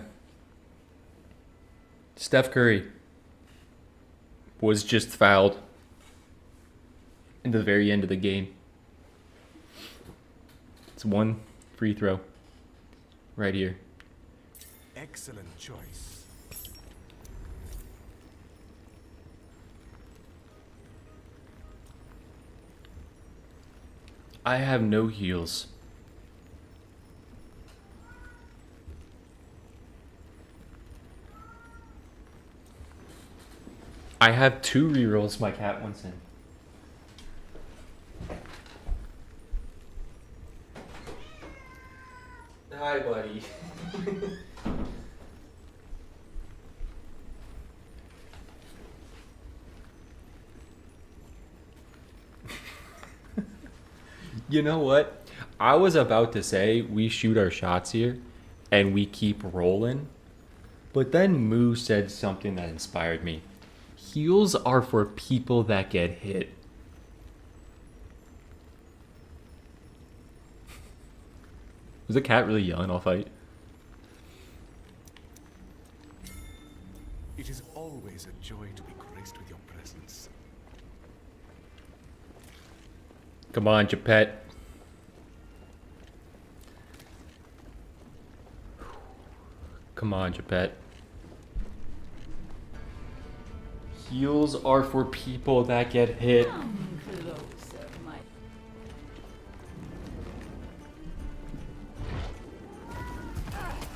Steph Curry was just fouled in the very end of the game. It's one free throw right here. Excellent choice. I have no heals. I have 2 rerolls my cat wants in. Hi, buddy. You know what? I was about to say we shoot our shots here and we keep rolling. But then Moo said something that inspired me. Heals are for people that get hit. Was the cat really yelling all fight? It is always a joy to be graced with your presence. Come on, Geppetto. Come on, Geppetto. Heals are for people that get hit.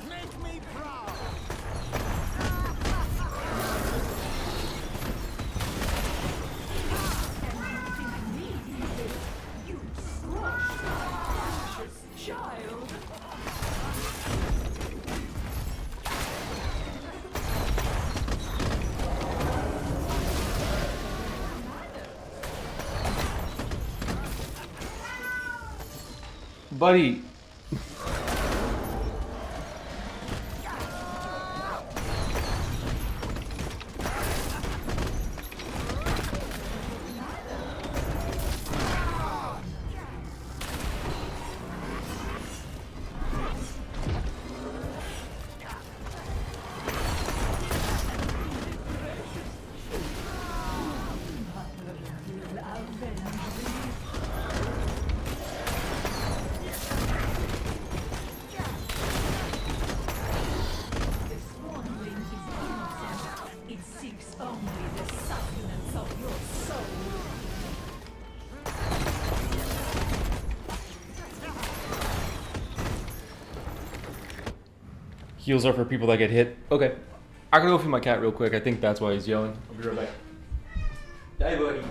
Make me proud. Buddy. Heals are for people that get hit. Okay. I gotta go feed my cat real quick. I think that's why he's yelling. I'll be right back. Hey, buddy.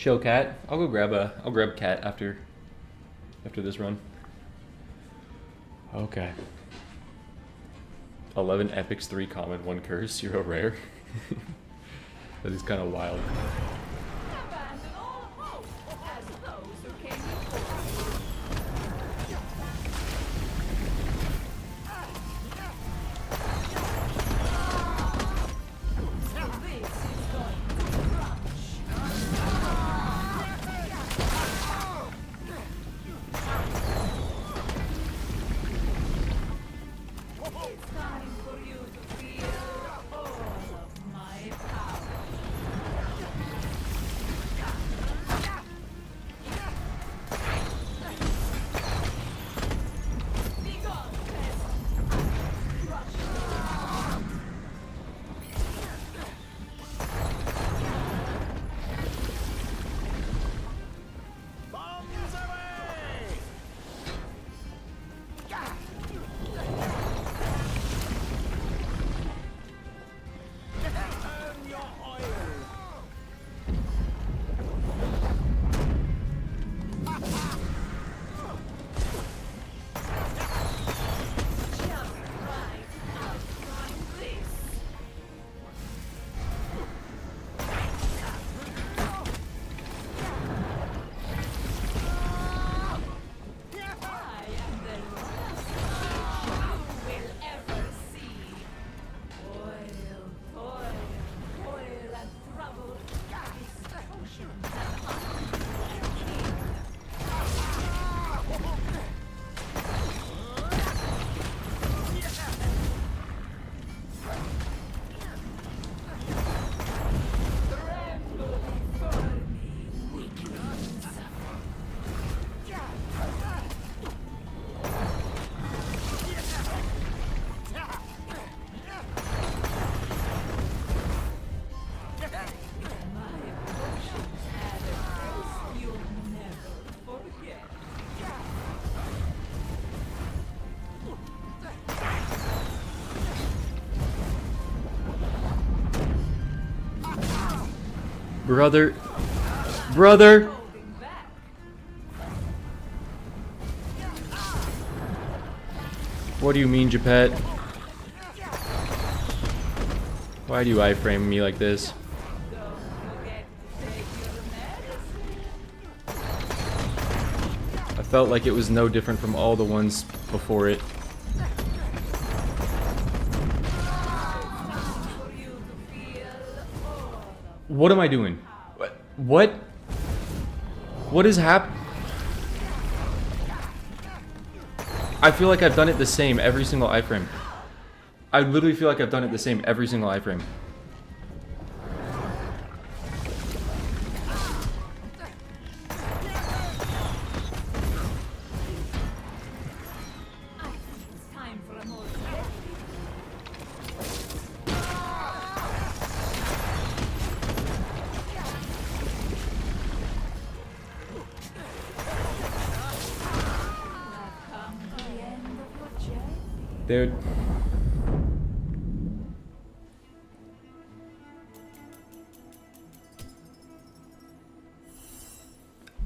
Show cat. I'll grab cat after this run. Okay. 11 epics, 3 common, 1 curse, 0 rare. That is kind of wild. Abandon all hope, as those who came before. This is going to crunch. It's time for you to feel all of my power. Be gone, pest. Crush. Bombs away! Earn your oil! Just right outside this. I am the last you will ever see. Toil, toil, toil and trouble. Misfortunes and tremble before me, weaklings. My emotions had a taste you'll never forget. Brother. Brother! Holding back. What do you mean, Geppetto? Why do you iframe me like this? Don't forget to take your medicine. I felt like it was no different from all the ones before it. For you to feel all of What am I doing? What? What is happening? I feel like I've done it the same every single iframe. I literally feel like I've done it the same every single iframe. I think it's time for a more deadly. I've come to the end of your journey. Dude.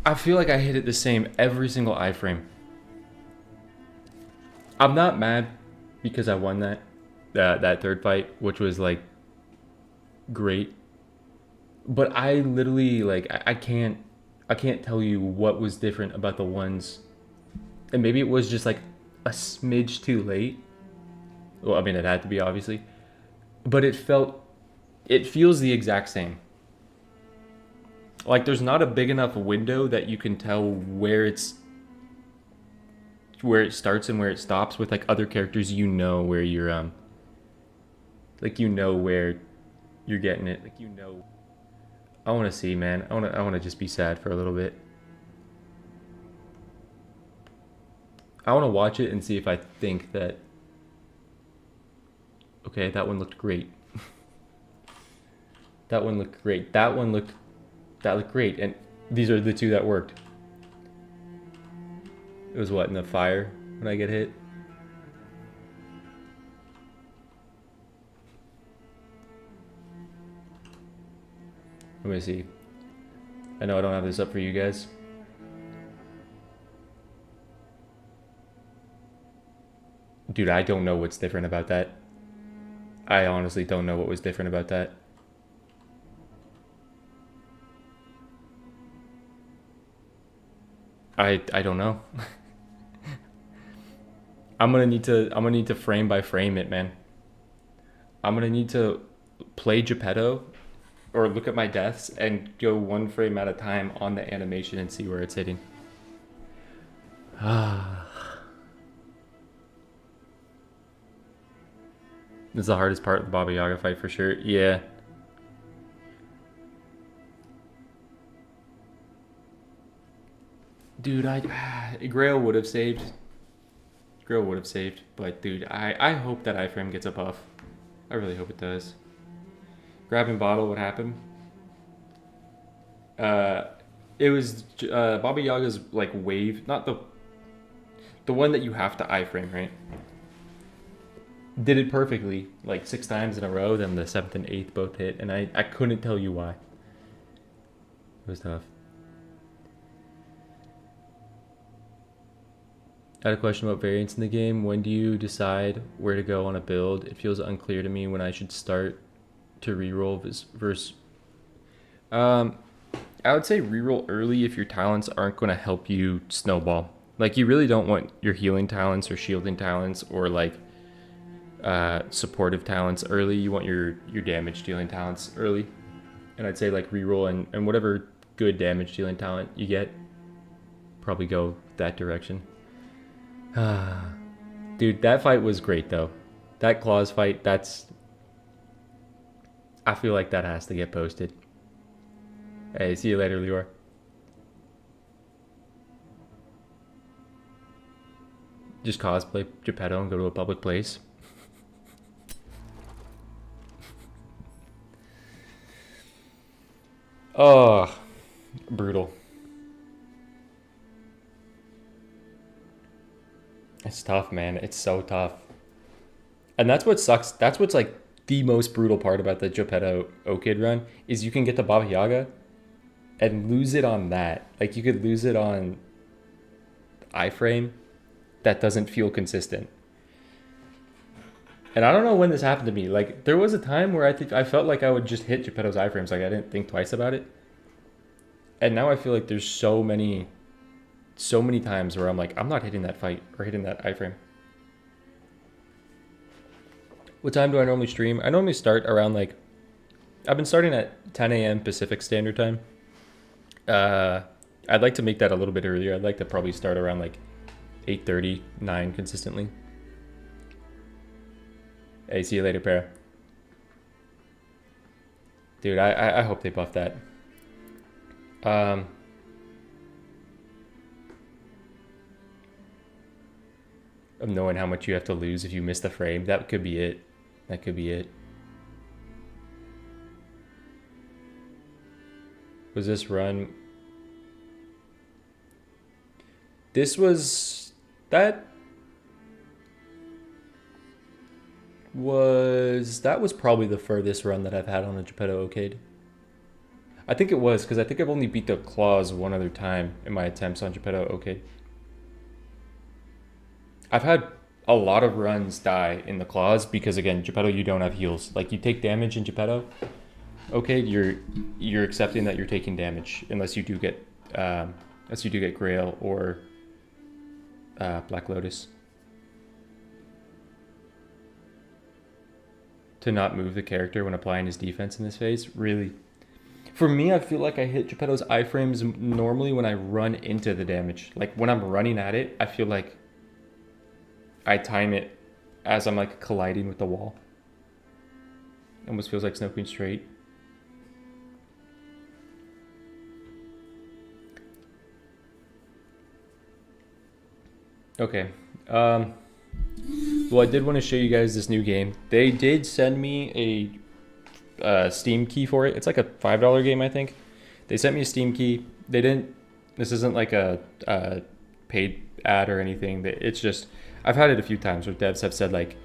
I feel like I hit it the same every single iframe. I'm not mad because I won that third fight, which was like great. But I literally like I can't tell you what was different about the ones, and maybe it was just like a smidge too late. Well, I mean it had to be obviously, but it feels the exact same. Like there's not a big enough window that you can tell where it starts and where it stops. With like other characters, you know where you're like you know where you're getting it. Like you know. I want to see, man. I want to just be sad for a little bit. I want to watch it and see if I think that. Okay, that one looked great. That one looked great. That looked great. And these are the two that worked. It was what, in the fire when I get hit? Let me see. I know I don't have this up for you guys. Dude, I don't know what's different about that. I honestly don't know what was different about that. I don't know. I'm gonna need to frame by frame it, man. I'm gonna need to play Geppetto or look at my deaths and go one frame at a time on the animation and see where it's hitting. This is the hardest part of the Baba Yaga fight for sure. Yeah. Dude, Grail would have saved. Grail would have saved, but dude, I hope that iframe gets a buff. I really hope it does. Grabbing bottle, what happened? It was Baba Yaga's like wave, not the one that you have to iframe, right? Did it perfectly, like 6 times in a row, then the 7th and 8th both hit, and I couldn't tell you why. It was tough. I had a question about variance in the game. When do you decide where to go on a build? It feels unclear to me when I should start to reroll versus... I would say reroll early if your talents aren't going to help you snowball. Like, you really don't want your healing talents or shielding talents or like supportive talents early. You want your damage dealing talents early. And I'd say like reroll and whatever good damage dealing talent you get, probably go that direction. Dude, that fight was great though. That claws fight, I feel like that has to get posted. Hey, see you later, Lior. Just cosplay Geppetto and go to a public place. Oh, brutal. It's tough, man. It's so tough. And that's what sucks. That's what's like the most brutal part about the Geppetto OCAID run is you can get the Baba Yaga and lose it on that. Like, you could lose it on iframe that doesn't feel consistent. And I don't know when this happened to me. Like, there was a time where I felt like I would just hit Geppetto's iframes. Like, I didn't think twice about it. And now I feel like there's so many times where I'm like, I'm not hitting that fight or hitting that iframe. What time do I normally stream? I normally start around like, I've been starting at 10 a.m. Pacific Standard Time. I'd like to make that a little bit earlier. I'd like to probably start around like 8:30, 9 consistently. Hey, see you later, Para. Dude, I hope they buff that. Of knowing how much you have to lose if you miss the frame. That could be it. That could be it. Was this run? This was... That was probably the furthest run that I've had on a Geppetto OCAID. I think it was, because I think I've only beat the claws one other time in my attempts on Geppetto OCAID. I've had a lot of runs die in the claws because, again, Geppetto, you don't have heals. Like, you take damage in Geppetto, okay, you're accepting that you're taking damage unless you do get Grail or Black Lotus. To not move the character when applying his defense in this phase, really. For me, I feel like I hit Geppetto's iframes normally when I run into the damage. Like, when I'm running at it, I feel like I time it as I'm like colliding with the wall. It almost feels like Snow Queen straight. Okay. Well, I did want to show you guys this new game. They did send me a Steam key for it. It's like a $5 game, I think. They sent me a Steam key. They didn't... This isn't like a paid ad or anything. It's just... I've had it a few times where devs have said like,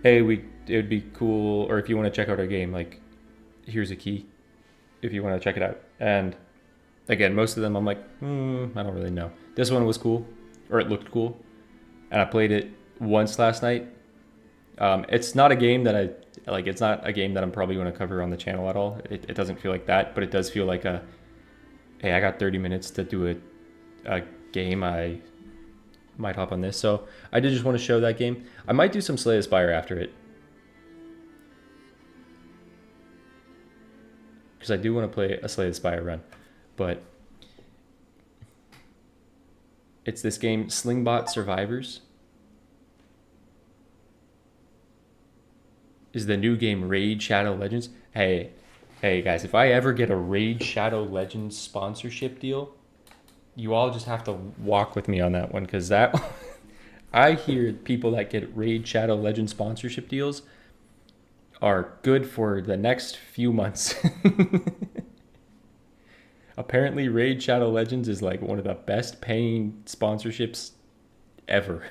hey, it would be cool, or if you want to check out our game, like, here's a key if you want to check it out. And Again, most of them I'm like, I don't really know. This one was cool, or it looked cool, and I played it once last night. It's not a game that I like. It's not a game that I'm probably going to cover on the channel at all. It doesn't feel like that, but it does feel like a, hey, I got 30 minutes to do a game. I might hop on this. So I did just want to show that game. I might do some Slay the Spire after it, because I do want to play a Slay the Spire run. But it's this game, Slingbot Survivors. Is the new game Raid Shadow Legends. Hey guys, if I ever get a Raid Shadow Legends sponsorship deal, you all just have to walk with me on that one, because that I hear people that get Raid Shadow Legends sponsorship deals are good for the next few months. Apparently, Raid Shadow Legends is like one of the best paying sponsorships ever.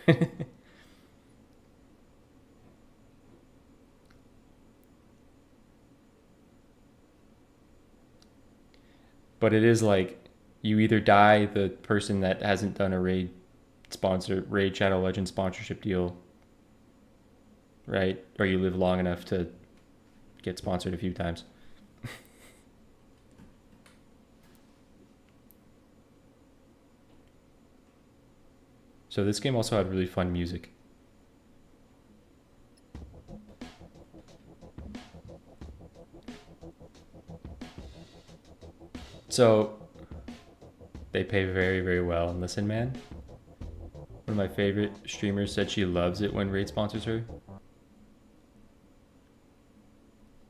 But it is like, you either die the person that hasn't done a Raid Shadow Legends sponsorship deal, right? Or you live long enough to get sponsored a few times. So this game also had really fun music. So they pay very, very well. And listen, man, one of my favorite streamers said she loves it when Raid sponsors her.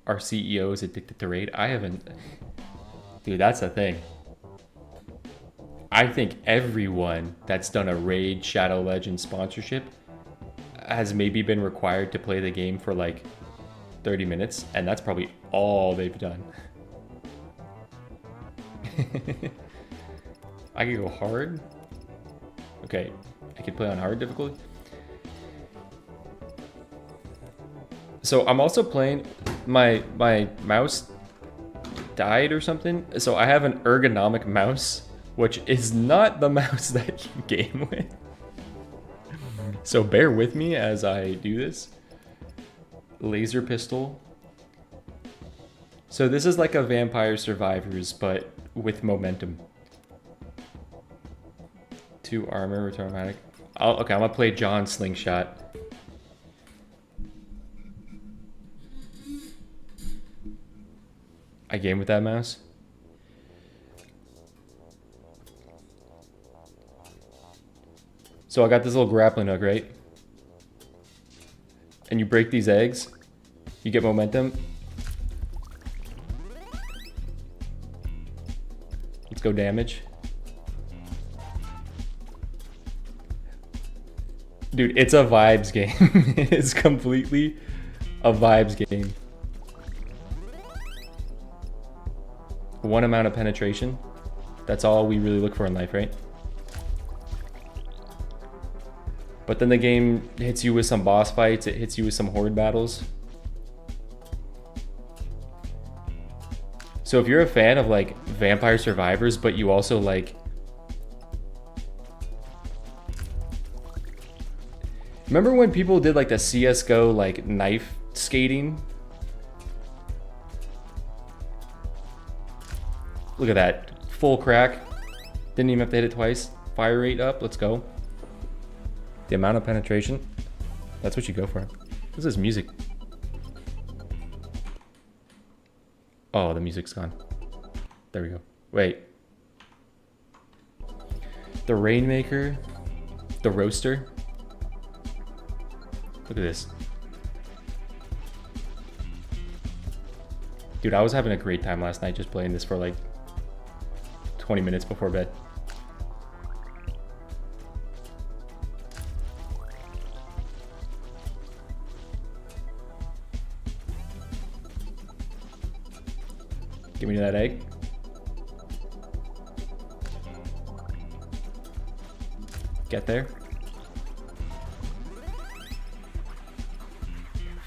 Our CEO is addicted to Raid. I haven't. Dude, that's the thing. I think everyone that's done a Raid Shadow Legends sponsorship has maybe been required to play the game for like 30 minutes, and that's probably all they've done. I could go hard. Okay, I could play on hard difficulty. So I'm also playing, my mouse died or something, so I have an ergonomic mouse, which is not the mouse that you game with. So bear with me as I do this. Laser pistol. So this is like a Vampire Survivors, but with momentum. 2 armor, return automatic. Okay, I'm gonna play John Slingshot. I game with that mouse. So I got this little grappling hook, right? And you break these eggs, you get momentum. Let's go damage. Dude, it's a vibes game. It is completely a vibes game. 1 amount of penetration. That's all we really look for in life, right? But then the game hits you with some boss fights, it hits you with some horde battles. So if you're a fan of like Vampire Survivors, but you also like... Remember when people did like the CSGO like knife skating? Look at that, full crack. Didn't even have to hit it twice. Fire rate up, let's go. The amount of penetration, that's what you go for. This is music. Oh, the music's gone. There we go. Wait. The Rainmaker, the Roaster. Look at this. Dude, I was having a great time last night just playing this for like 20 minutes before bed. Give me that egg. Get there.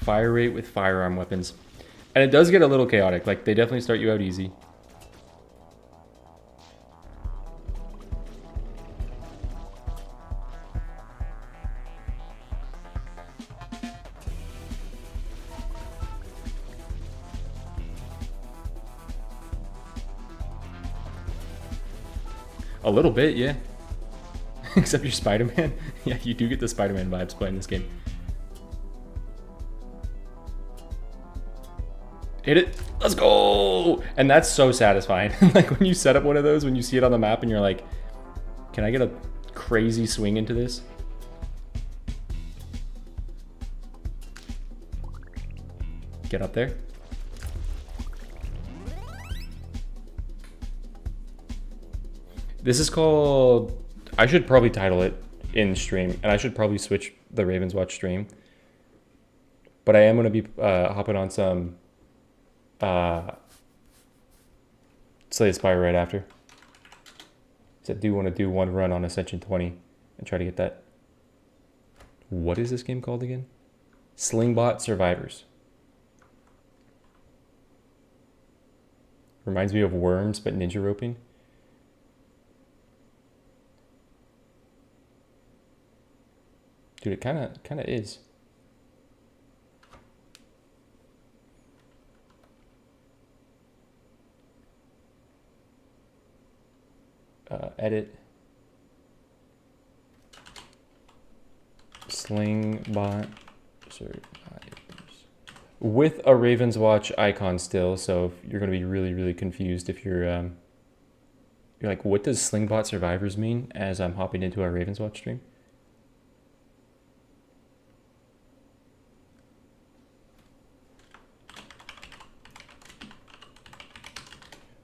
Fire rate with firearm weapons. And it does get a little chaotic. Like, they definitely start you out easy. A little bit, yeah. Except you're Spider-Man. Yeah, you do get the Spider-Man vibes playing this game. Hit it. Let's go. And that's so satisfying. Like when you set up one of those, when you see it on the map and you're like, can I get a crazy swing into this? Get up there. This is called, I should probably title it in stream, and I should probably switch the Ravenswatch stream. But I am going to be hopping on some Slay the Spire right after. So I do want to do one run on Ascension 20 and try to get that. What is this game called again? Slingbot Survivors. Reminds me of Worms, but ninja roping. Dude, it kind of is. Edit. Slingbot Survivors. With a Ravenswatch icon still, so you're going to be really, really confused if you're like, what does Slingbot Survivors mean as I'm hopping into our Ravenswatch stream?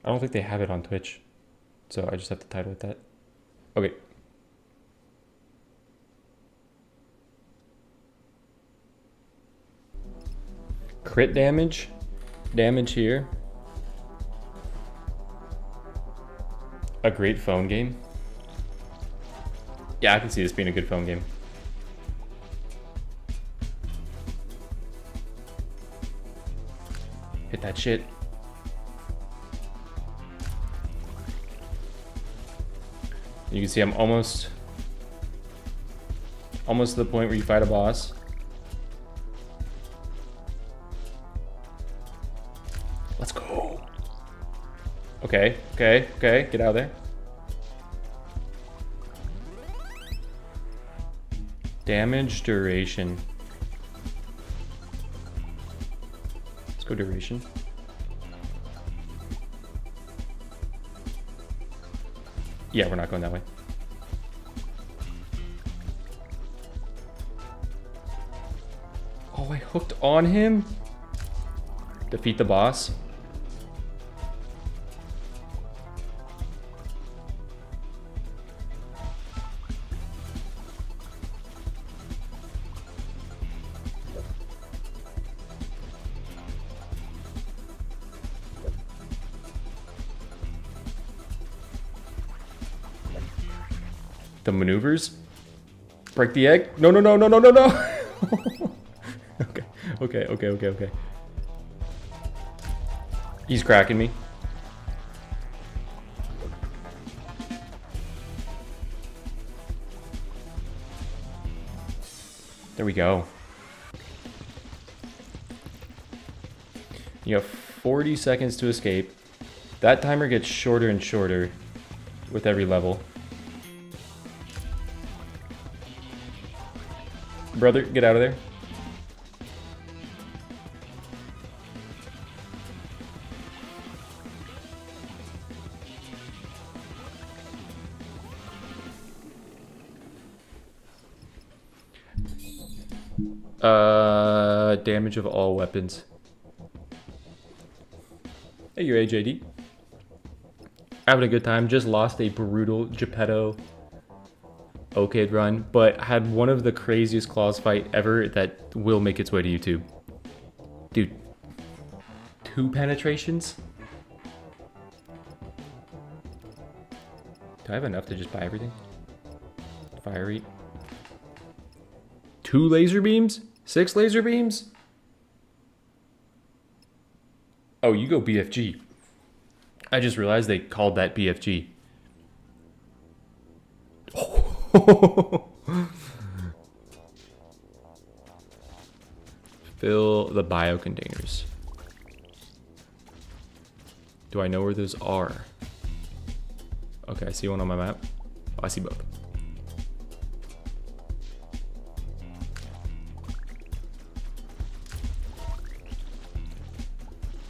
I don't think they have it on Twitch, so I just have to title it that. Okay. Crit damage. Damage here. A great phone game. Yeah, I can see this being a good phone game. Hit that shit. You can see I'm almost to the point where you fight a boss. Let's go. Okay, okay, okay, get out of there. Damage duration. Let's go duration. Yeah, we're not going that way. Oh, I hooked on him? Defeat the boss. The maneuvers. Break the egg. No, no, no, no, no, no, no. Okay, okay, okay, okay, okay. He's cracking me. There we go. You have 40 seconds to escape. That timer gets shorter and shorter with every level. Brother, get out of there. Damage of all weapons. Hey, you're AJD. Having a good time. Just lost a brutal Geppetto OCAID run, but had one of the craziest claws fight ever that will make its way to YouTube. Dude, 2 penetrations? Do I have enough to just buy everything? Fire rate. 2 laser beams? 6 laser beams? Oh, you go BFG. I just realized they called that BFG. Fill the bio containers. Do I know where those are? Okay, I see one on my map. Oh, I see both.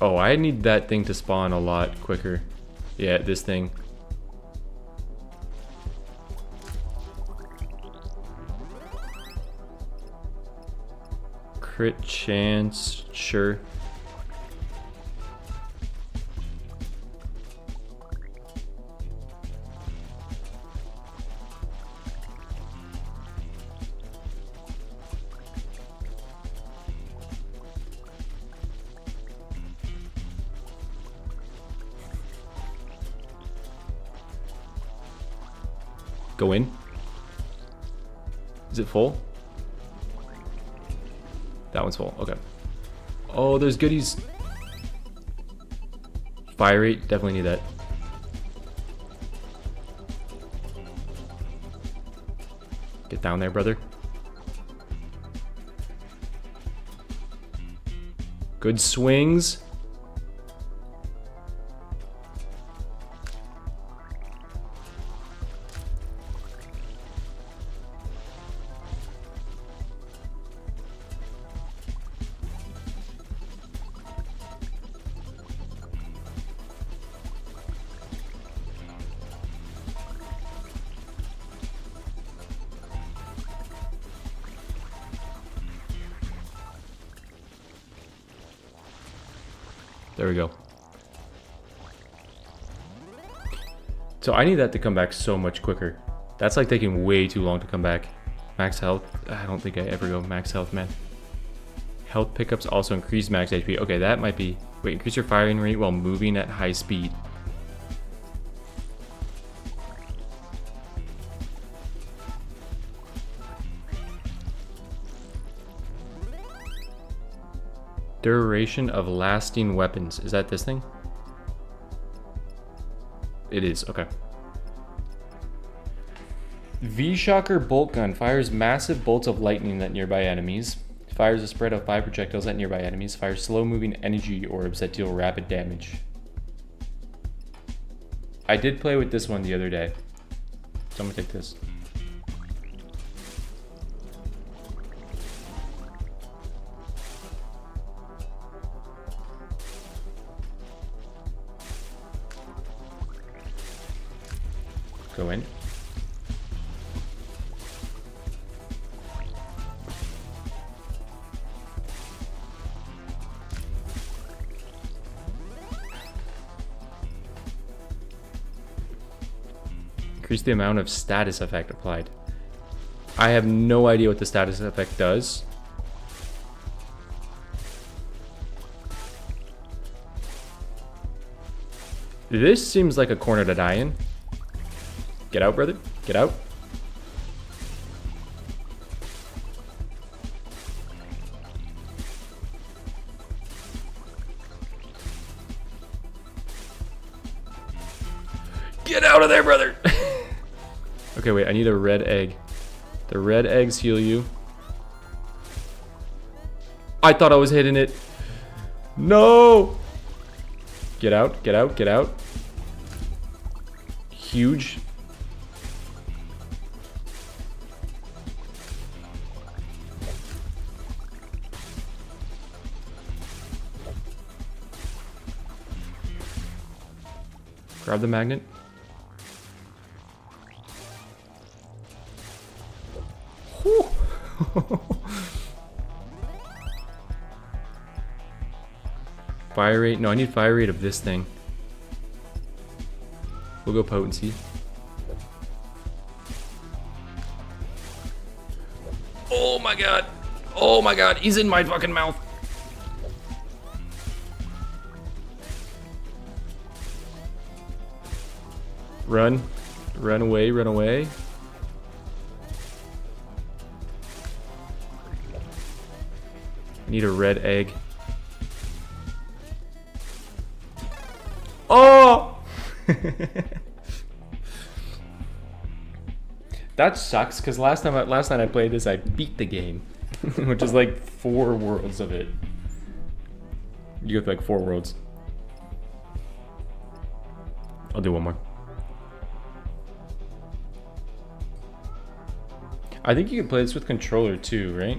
Oh, I need that thing to spawn a lot quicker. Yeah, this thing. Crit chance, sure. Go in. Is it full? That one's full. Okay. Oh, there's goodies. Fire rate, definitely need that. Get down there, brother. Good swings. There we go. So I need that to come back so much quicker. That's like taking way too long to come back. Max health. I don't think I ever go max health, man. Health pickups also increase max HP. Okay, that might be... Wait, increase your firing rate while moving at high speed. Duration of lasting weapons. Is that this thing? It is, okay. V-Shocker Bolt Gun fires massive bolts of lightning at nearby enemies. Fires a spread of 5 projectiles at nearby enemies. Fires slow-moving energy orbs that deal rapid damage. I did play with this one the other day. So I'm gonna take this. Go in. Increase the amount of status effect applied. I have no idea what the status effect does. This seems like a corner to die in. Get out, brother. Get out. Get out of there, brother. Okay, wait. I need a red egg. The red eggs heal you. I thought I was hitting it. No. Get out. Get out. Get out. Huge. Grab the magnet. Whew. Fire rate? No, I need fire rate of this thing. We'll go potency. Oh my god. Oh my god, he's in my fucking mouth. Run. Run away, run away. I need a red egg. Oh! That sucks, because last night I played this, I beat the game. Which is like 4 worlds of it. You have like 4 worlds. I'll do one more. I think you can play this with controller too, right?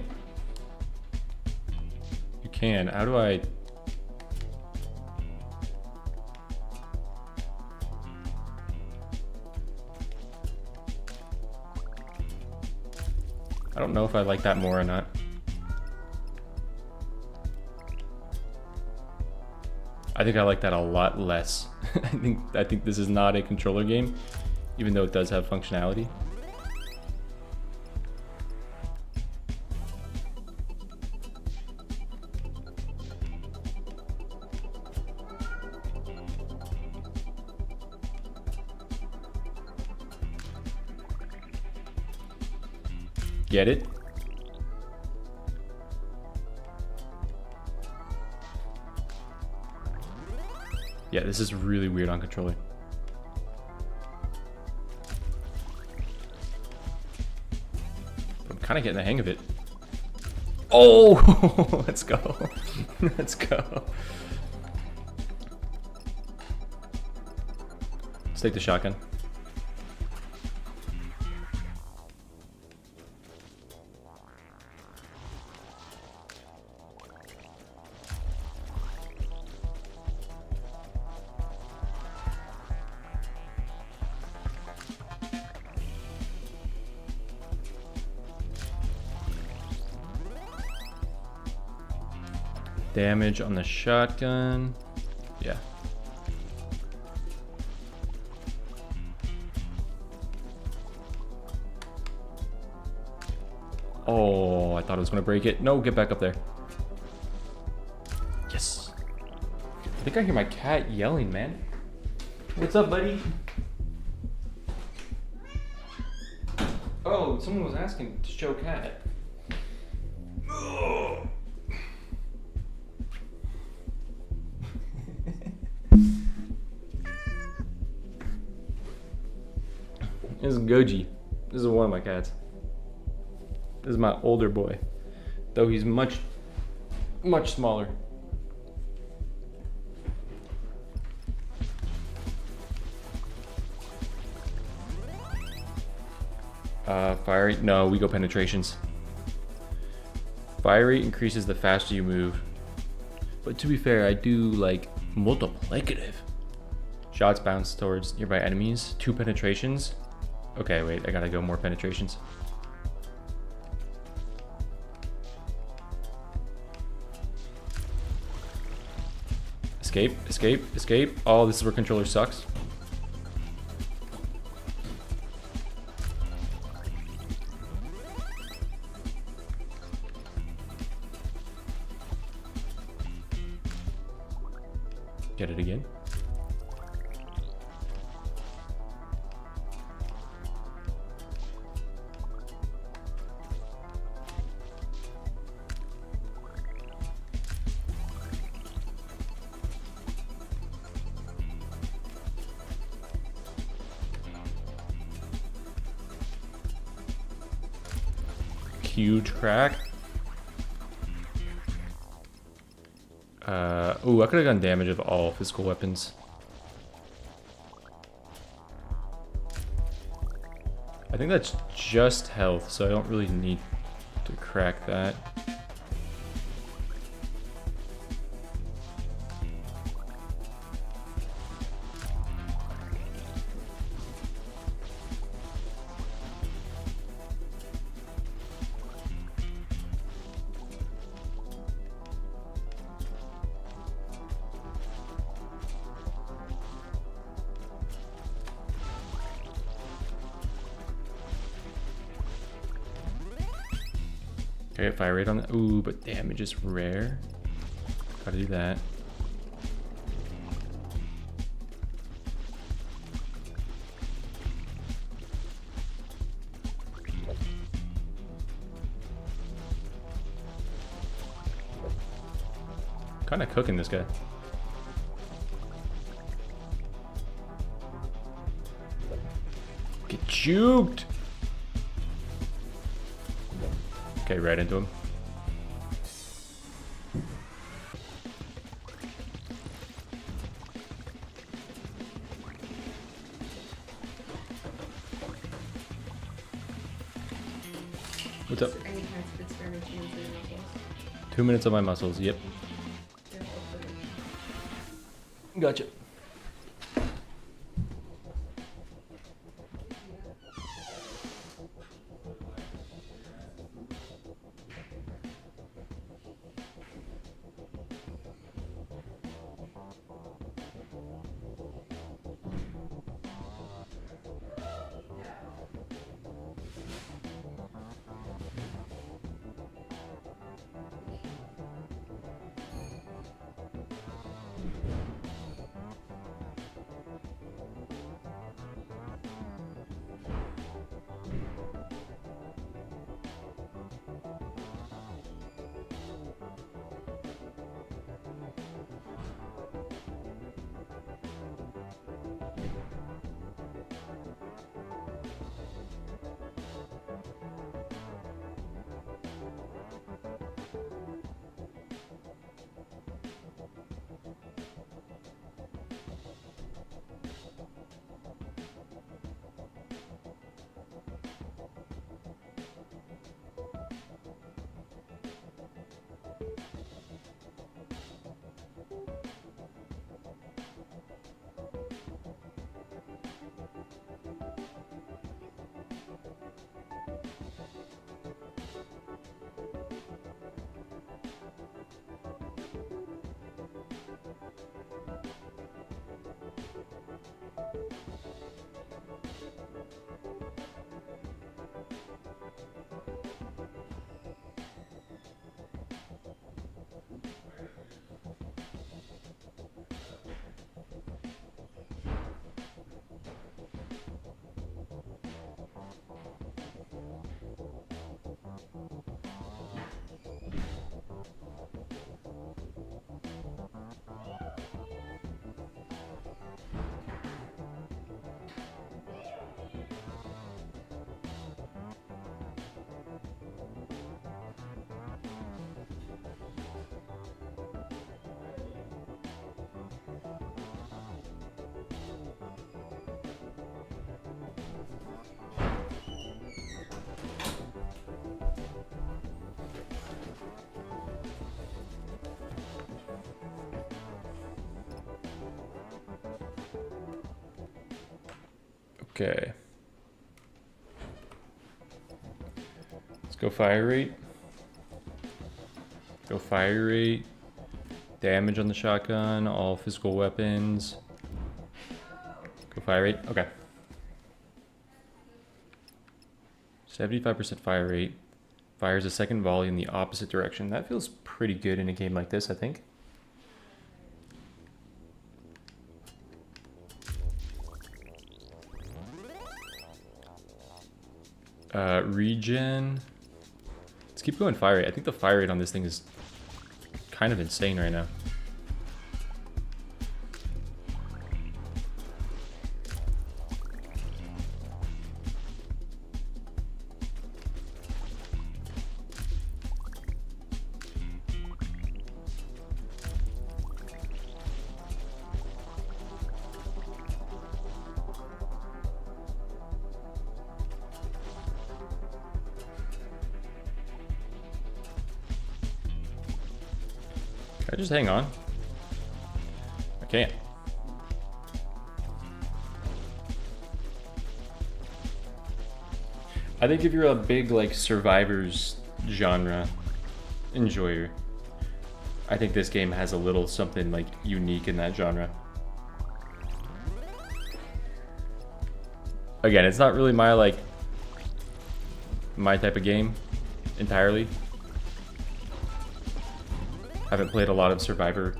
You can. How do I... I don't know if I like that more or not. I think I like that a lot less. I think this is not a controller game, even though it does have functionality. Get it? Yeah, this is really weird on controller. I'm kind of getting the hang of it. Oh, let's go. Let's go. Let's take the shotgun. Damage on the shotgun. Yeah. Oh, I thought it was gonna break it. No, get back up there. Yes. I think I hear my cat yelling, man. What's up, buddy? Oh, someone was asking to show cat. Oh. This is Goji. This is one of my cats. This is my older boy. Though he's much smaller. Fire rate? No, we go penetrations. Fire rate increases the faster you move. But to be fair, I do like multiplicative. Shots bounce towards nearby enemies. 2 penetrations. Okay, wait, I gotta go more penetrations. Escape, escape, escape. Oh, this is where controller sucks. Get it again. Huge crack. Ooh, I could have done damage of all physical weapons. I think that's just health, so I don't really need to crack that. Okay, fire rate on that. Ooh, but damage is rare. Gotta do that. Kind of cooking this guy. Get juked! Okay, right into him. What's up? Any kinds of experimentation with your muscles. 2 minutes on my muscles. Yep. Yeah, hopefully. Gotcha. Okay. Let's go fire rate. Go fire rate. Damage on the shotgun, all physical weapons. Go fire rate. Okay. 75% fire rate. Fires a second volley in the opposite direction. That feels pretty good in a game like this, I think. Regen. Let's keep going fire rate. I think the fire rate on this thing is kind of insane right now. Can I just hang on? I can't. I think if you're a big like Survivors genre enjoyer, I think this game has a little something like unique in that genre. Again, it's not really my type of game entirely. I haven't played a lot of Survivor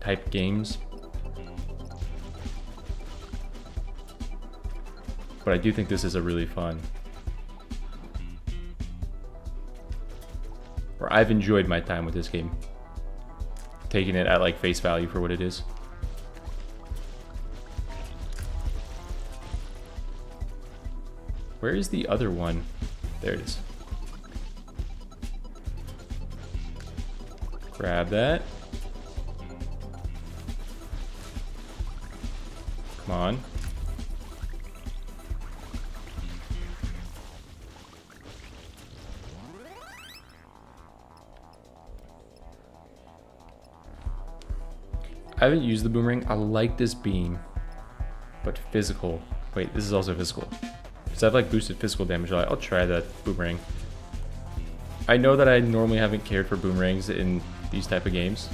type games. But I do think this is a really fun. Or I've enjoyed my time with this game. Taking it at like face value for what it is. Where is the other one? There it is. Grab that. Come on. I haven't used the boomerang. I like this beam, but physical. Wait, this is also physical. Because I've like boosted physical damage. I'll try that boomerang. I know that I normally haven't cared for boomerangs in these type of games.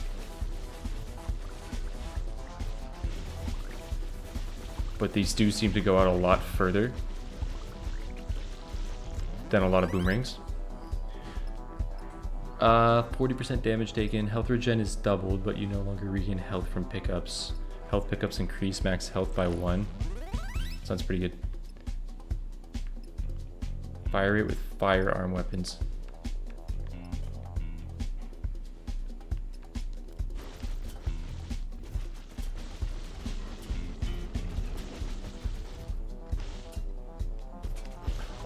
But these do seem to go out a lot further than a lot of boomerangs. 40% damage taken. Health regen is doubled, but you no longer regain health from pickups. Health pickups increase max health by 1. Sounds pretty good. Fire rate with firearm weapons.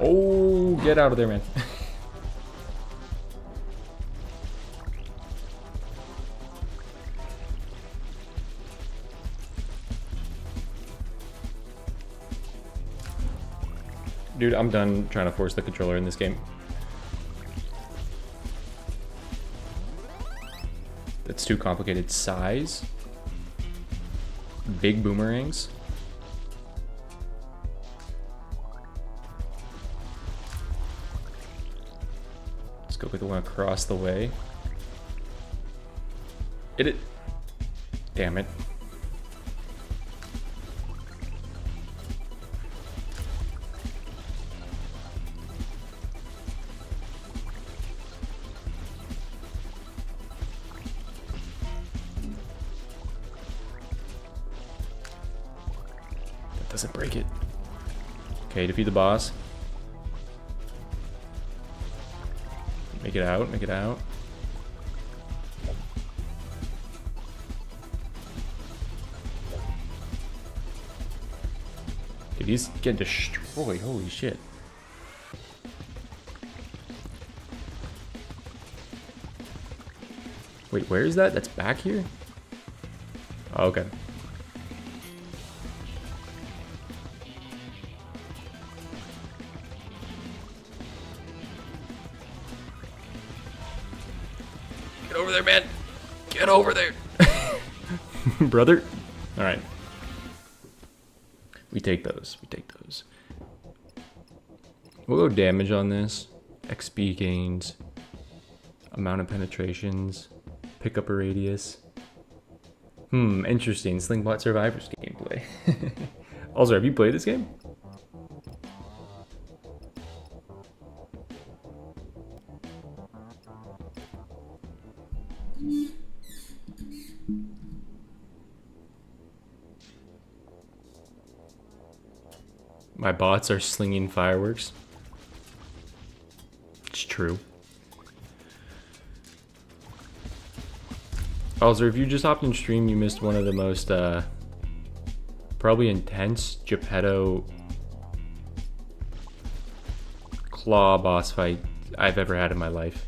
Oh, get out of there, man. Dude, I'm done trying to force the controller in this game. That's too complicated. Size. Big boomerangs. Let's go with the one across the way. Hit it. Damn it. Doesn't break it. Okay, defeat the boss. Make it out, make it out. Dude, he's getting destroyed. Holy shit. Wait, where is that? That's back here? Oh, okay. Get over there, man. Get over there. Brother. All right. We take those. We take those. We'll go damage on this. XP gains. Amount of penetrations. Pick up a radius. Interesting. Slingbot Survivors gameplay. Also, have you played this game? My bots are slinging fireworks. It's true. Also, if you just hopped in stream, you missed one of the most probably intense Geppetto claw boss fight I've ever had in my life.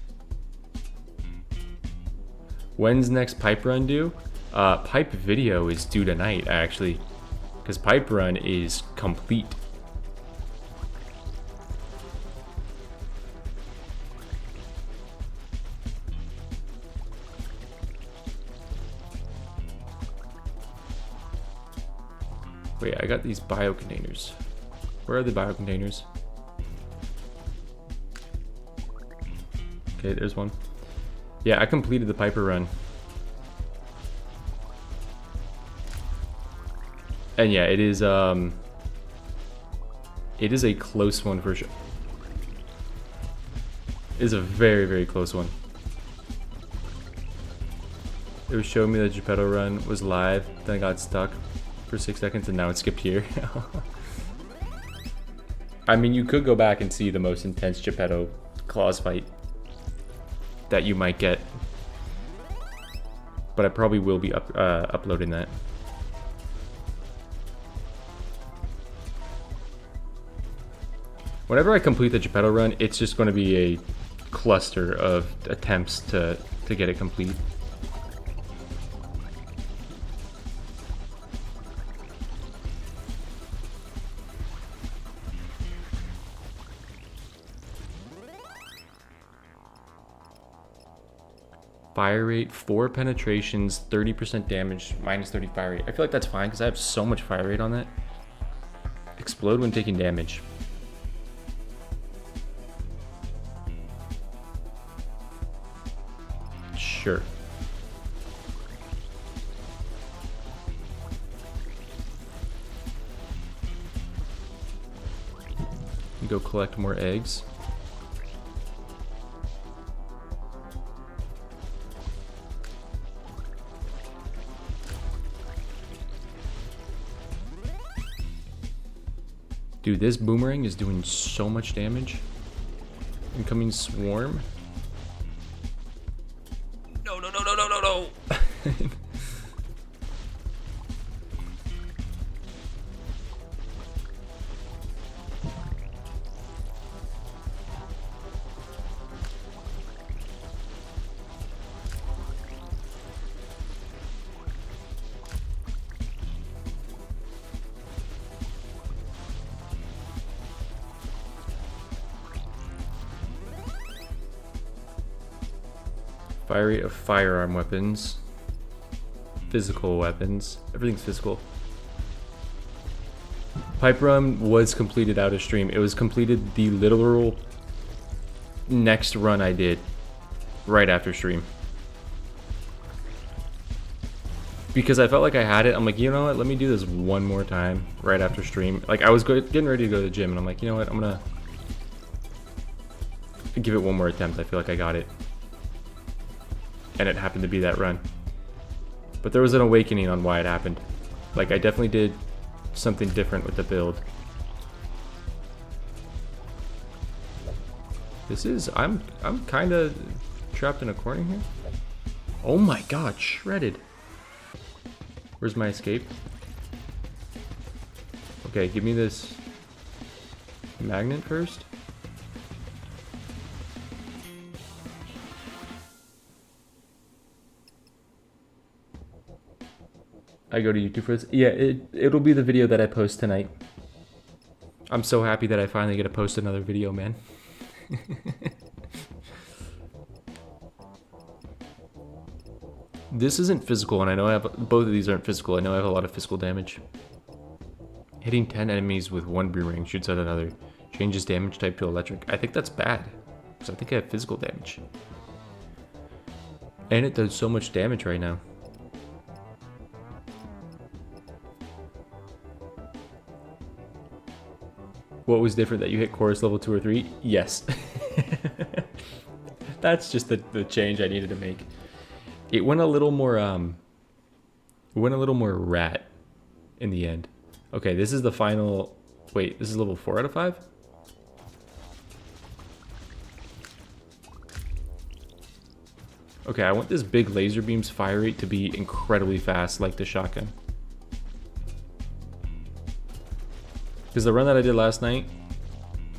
When's next pipe run due? Pipe video is due tonight, actually, because pipe run is complete. Wait, I got these bio containers. Where are the bio containers? Okay, there's one. Yeah, I completed the Piper run. And yeah, it is a close one for sure. It is a very, very close one. It was showing me that Geppetto run was live, then I got stuck for 6 seconds and now it skipped here. I mean, you could go back and see the most intense Geppetto claws fight that you might get, but I probably will be uploading that. Whenever I complete the Geppetto run, it's just going to be a cluster of attempts to get it complete. Fire rate, 4 penetrations, 30% damage, minus 30 fire rate. I feel like that's fine because I have so much fire rate on that. Explode when taking damage. Sure. Go collect more eggs. Dude, this boomerang is doing so much damage. Incoming swarm. No, no, no, no, no, no, no. Fire rate of firearm weapons. Physical weapons. Everything's physical. Pipe run was completed out of stream. It was completed the literal next run I did right after stream. Because I felt like I had it. I'm like, you know what? Let me do this one more time right after stream. Like, I was getting ready to go to the gym, and I'm like, you know what? I'm gonna give it one more attempt. I feel like I got it. And it happened to be that run. But there was an awakening on why it happened. Like, I definitely did something different with the build. This is, I'm kind of trapped in a corner here. Oh my god, shredded. Where's my escape? Okay, give me this magnet first. I go to YouTube for this. Yeah, it'll be the video that I post tonight. I'm so happy that I finally get to post another video, man. This isn't physical, and I know I have both of these aren't physical. I know I have a lot of physical damage. Hitting 10 enemies with one boomerang shoots out another. Changes damage type to electric. I think that's bad, because I think I have physical damage. And it does so much damage right now. What was different, that you hit chorus level 2 or 3? Yes. That's just the change I needed to make. It went a little more rat in the end. Okay, this is the final. Wait, this is level 4 out of 5? Okay, I want this big laser beam's fire rate to be incredibly fast, like the shotgun. Because the run that I did last night,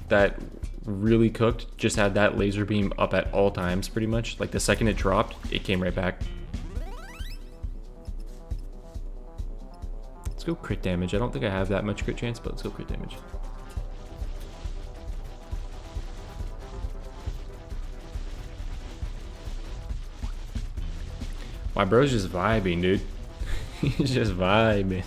that really cooked, just had that laser beam up at all times, pretty much. Like, the second it dropped, it came right back. Let's go crit damage. I don't think I have that much crit chance, but let's go crit damage. My bro's just vibing, dude. He's just vibing.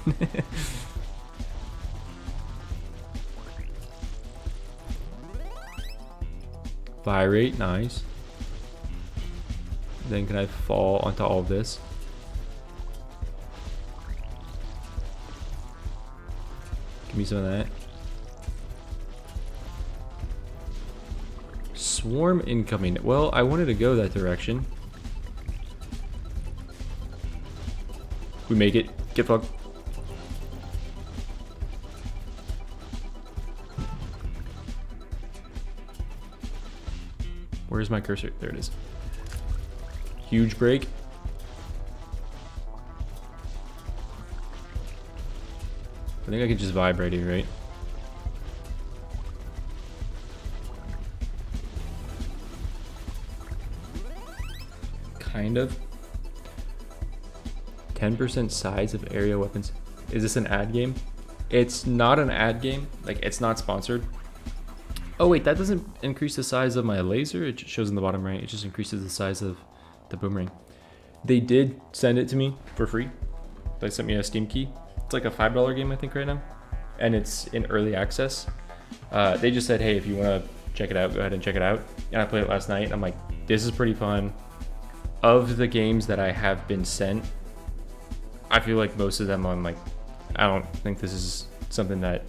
Fire rate, nice. Then can I fall onto all of this? Give me some of that. Swarm incoming. Well, I wanted to go that direction. We make it. Get fucked. Where's my cursor? There it is. Huge break. I think I could just vibe right here, right? Kind of. 10% size of area weapons. Is this an ad game? It's not an ad game. Like, it's not sponsored. Oh wait, that doesn't increase the size of my laser. It shows in the bottom right. It just increases the size of the boomerang. They did send it to me for free. They sent me a Steam key. It's like a $5 game, I think, right now. And it's in early access. They just said, hey, if you want to check it out, go ahead and check it out. And I played it last night, and I'm like, this is pretty fun. Of the games that I have been sent, I feel like most of them I'm like, I don't think this is something that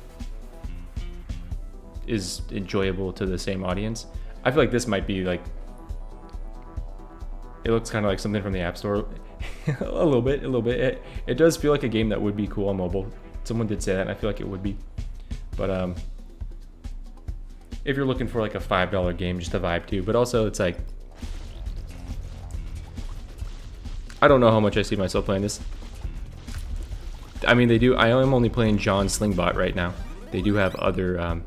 is enjoyable to the same audience. I feel like this might be like, it looks kind of like something from the App Store. a little bit. It does feel like a game that would be cool on mobile. Someone did say that, and I feel like it would be. But if you're looking for like a $5 game, just a vibe too. But also it's like, I don't know how much I see myself playing this. I mean, they do. I am only playing John Slingbot right now. They do have other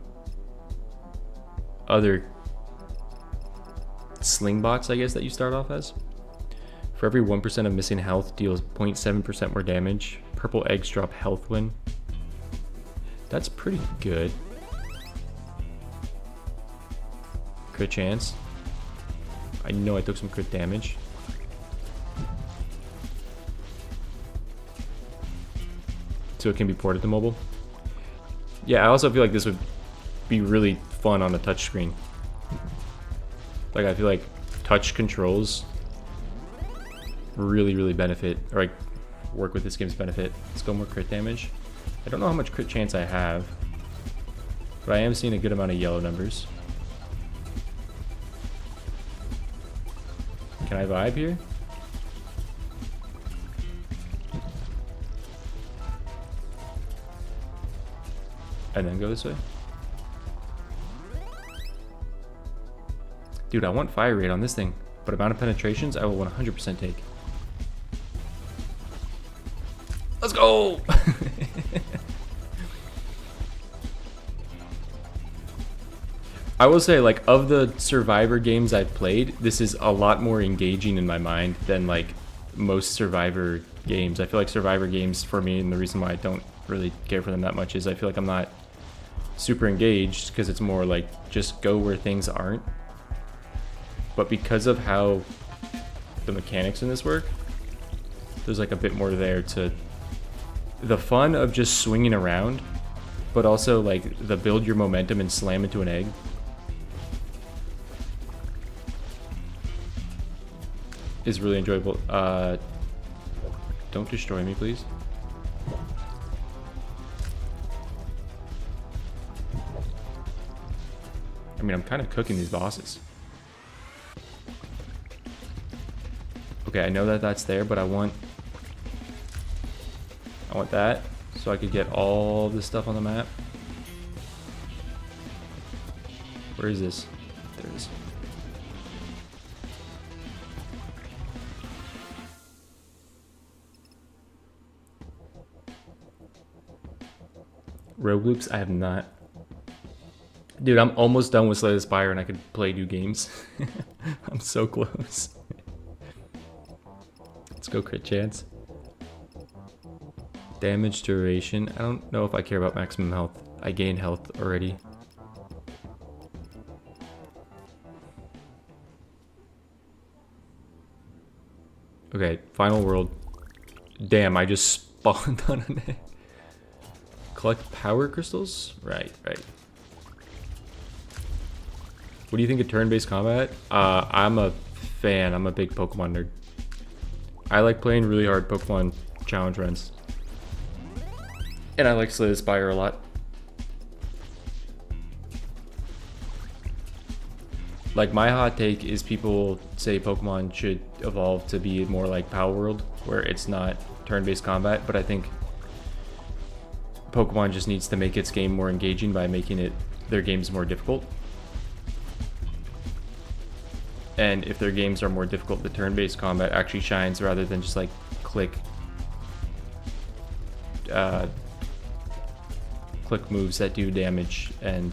Slingbots, I guess, that you start off as. For every 1% of missing health, deals 0.7% more damage. Purple eggs drop health win. That's pretty good. Crit chance. I know I took some crit damage. So it can be ported to mobile. Yeah, I also feel like this would be really fun on a touchscreen. Like, I feel like touch controls really benefit, or like work with this game's benefit. Let's go more crit damage. I don't know how much crit chance I have, but I am seeing a good amount of yellow numbers. Can I vibe here? And then go this way? Dude, I want fire rate on this thing, but amount of penetrations I will 100% take. Let's go! I will say, like, of the Survivor games I've played, this is a lot more engaging in my mind than, like, most Survivor games. I feel like Survivor games, for me, and the reason why I don't really care for them that much is I feel like I'm not super engaged, because it's more like, just go where things aren't. But because of how the mechanics in this work, there's, like, a bit more there to the fun of just swinging around, but also, like, the build your momentum and slam into an egg. Is really enjoyable. Don't destroy me, please. I mean, I'm kind of cooking these bosses. Okay, I know that that's there, but I want that so I could get all this stuff on the map. Where is this? There it is. Rogue loops, I have not. Dude, I'm almost done with Slay the Spire and I could play new games. I'm so close. Let's go crit chance. Damage duration. I don't know if I care about maximum health. I gain health already. Okay, final world. Damn, I just spawned on an egg. Collect power crystals? Right. What do you think of turn-based combat? I'm a fan. I'm a big Pokemon nerd. I like playing really hard Pokemon challenge runs. And I like Slay the Spire a lot. Like, my hot take is people say Pokemon should evolve to be more like Power World, where it's not turn-based combat, but I think Pokemon just needs to make its game more engaging by making their games more difficult. And if their games are more difficult, the turn-based combat actually shines rather than just like click moves that do damage and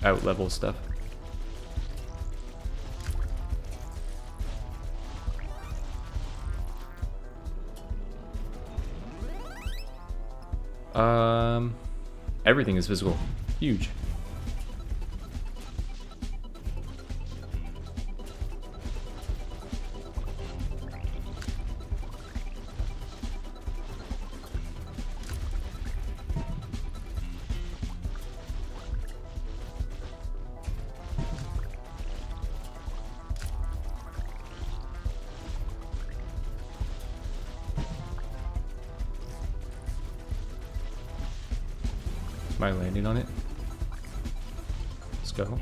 out-level stuff. Everything is physical. Huge. Am I landing on it? Let's go.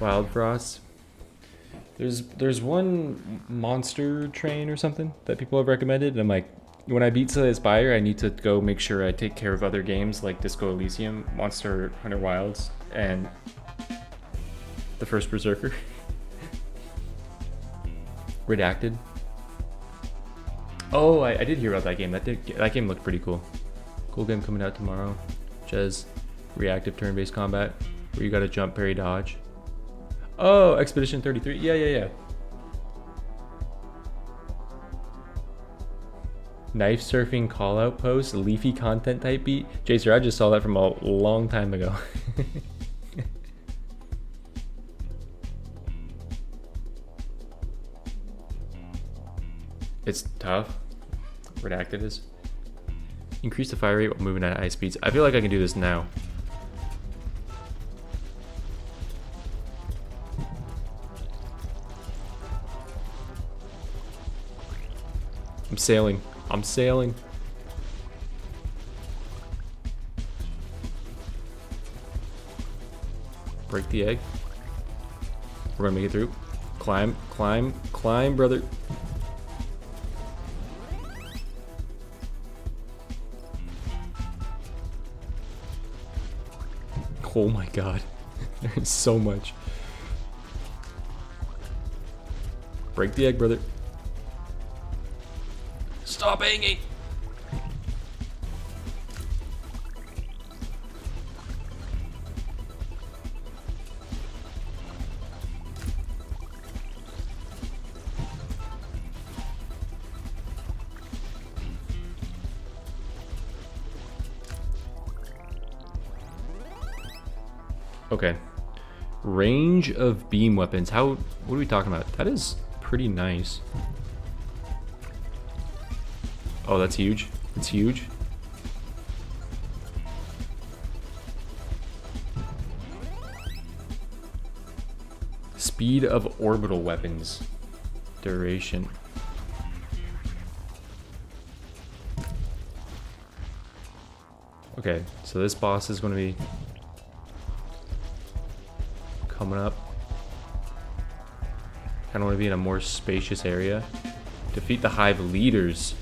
Wild Frost. There's one monster train or something that people have recommended, and I'm like, when I beat Spire, I need to go make sure I take care of other games like Disco Elysium, Monster Hunter Wilds, and the first Berserker. Redacted. Oh, I did hear about that game. That game looked pretty cool. Cool game coming out tomorrow. Jez, reactive turn-based combat where you gotta jump, parry, dodge. Oh, Expedition 33. Yeah. Knife surfing call out post, leafy content type beat. Jacer, I just saw that from a long time ago. It's tough. Redacted is. Increase the fire rate while moving at high speeds. I feel like I can do this now. I'm sailing. I'm sailing. Break the egg. We're gonna make it through. Climb, climb, climb, brother. Oh my god. There's so much. Break the egg, brother. Stop hanging! Okay. Range of beam weapons. What are we talking about? That is pretty nice. Oh, that's huge. It's huge. Speed of orbital weapons. Duration. Okay, so this boss is going to be coming up. Kind of want to be in a more spacious area. Defeat the hive leaders.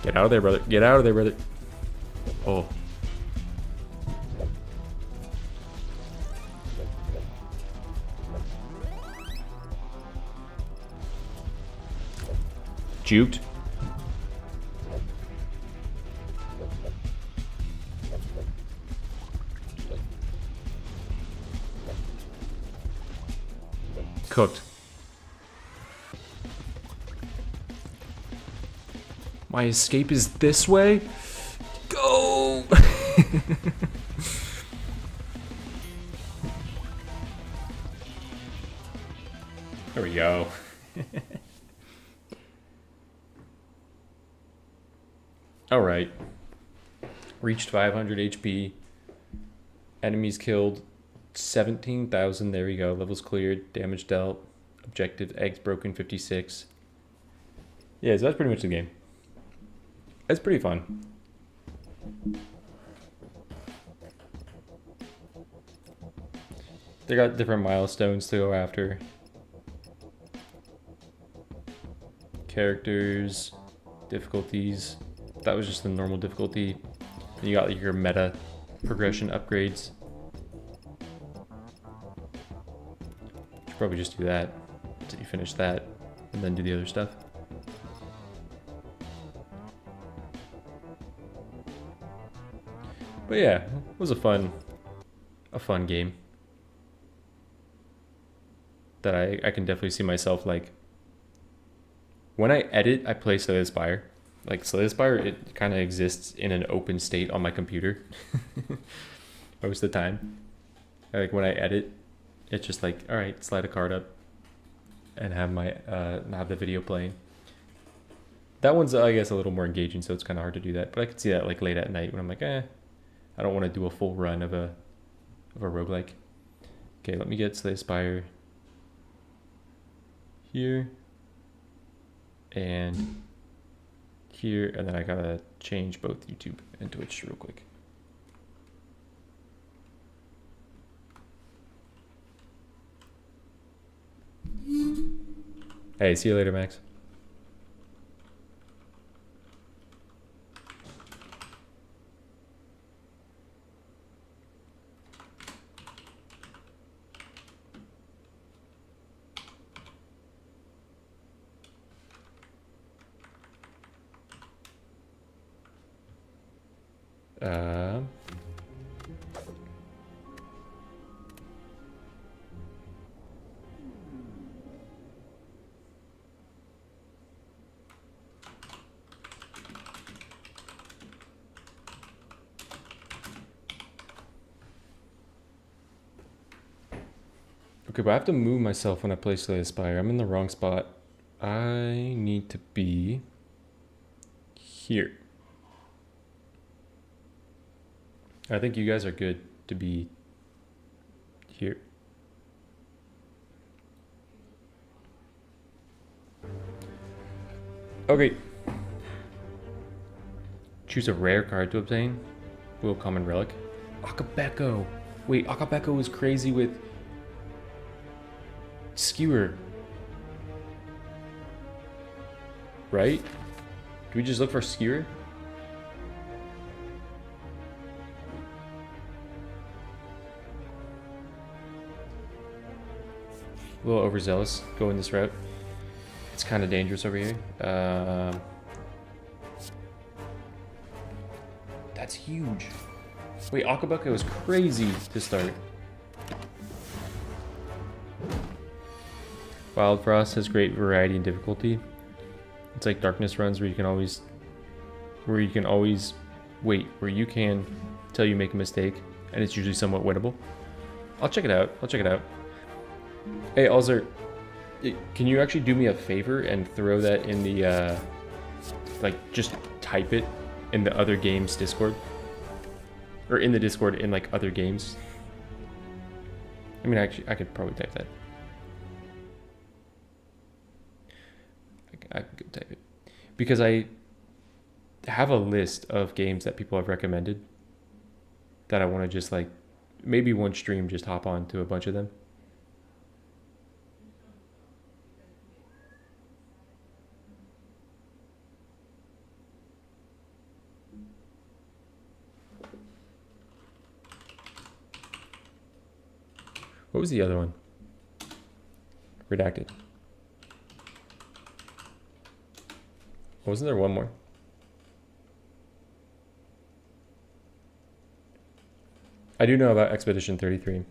Get out of there, brother. Get out of there, brother. Oh. Juked. Cooked. My escape is this way? Go! There we go. Alright. Reached 500 HP. Enemies killed 17,000. There we go. Levels cleared. Damage dealt. Objective eggs broken 56. Yeah, so that's pretty much the game. It's pretty fun. They got different milestones to go after. Characters, difficulties. That was just the normal difficulty. You got your meta progression upgrades. Should probably just do that until you finish that, and then do the other stuff. But yeah, it was a fun game that I can definitely see myself, like, when I edit, I play Slay the Spire. Like, Slay the Spire, it kind of exists in an open state on my computer most of the time. Like, when I edit, it's just like, all right, slide a card up and have my have the video playing. That one's, I guess, a little more engaging, so it's kind of hard to do that. But I could see that like late at night when I'm like, I don't want to do a full run of a roguelike. Okay, let me get Slay Spire here and here, and then I gotta change both YouTube and Twitch real quick. Hey, see you later, Max. Okay, but I have to move myself when I play Slay Spire. I'm in the wrong spot. I need to be here. I think you guys are good to be here. Okay. Choose a rare card to obtain. Will common relic. Akabeko. Wait, Akabeko is crazy with skewer. Right? Do we just look for skewer? A little overzealous going this route. It's kind of dangerous over here. That's huge. Wait, Akabeko was crazy to start. Wild Frost has great variety and difficulty. It's like darkness runs where you can always wait, where you can tell you make a mistake, and it's usually somewhat winnable. I'll check it out. Hey, Alzer, can you actually do me a favor and throw that in the, like, just type it in the other games Discord? Or in the Discord in, like, other games? I mean, actually, I could probably type that. I could type it. Because I have a list of games that people have recommended that I want to just, like, maybe one stream just hop on to a bunch of them. What was the other one? Redacted. Wasn't there one more? I do know about Expedition 33.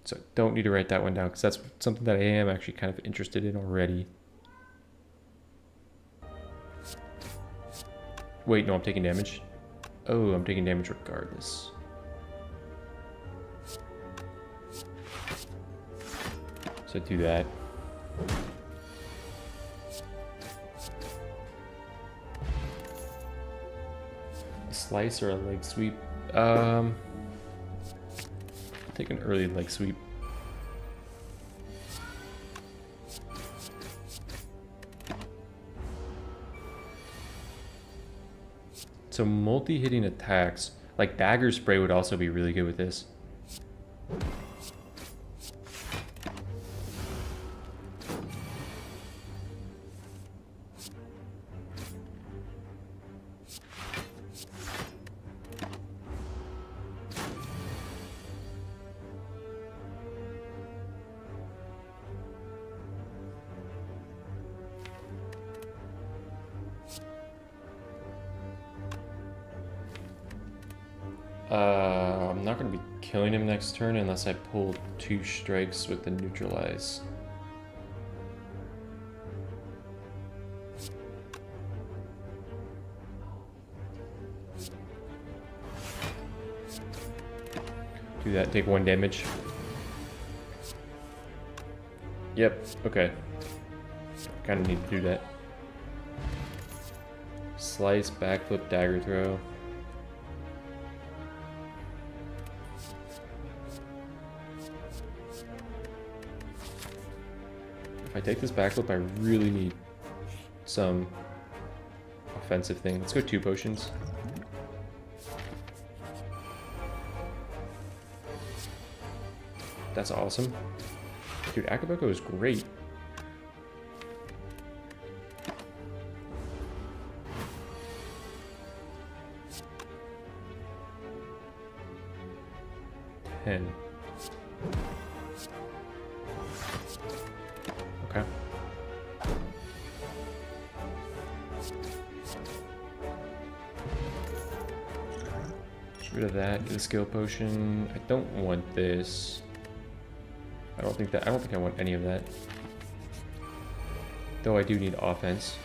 So don't need to write that one down because that's something that I am actually kind of interested in already. Wait, no, I'm taking damage. Oh, I'm taking damage regardless. So do that. A slice or a leg sweep? Take an early leg sweep. So multi-hitting attacks, like dagger spray would also be really good with this. I'm not going to be killing him next turn unless I pull 2 strikes with the neutralize. Do that, take 1 damage. Yep, okay. Kind of need to do that. Slice, backflip, dagger throw. If I take this backflip, I really need some offensive thing. Let's go 2 potions. That's awesome. Dude, Akabeko is great. Okay. Get rid of that. Get a skill potion. I don't want this. I don't think I want any of that. Though I do need offense.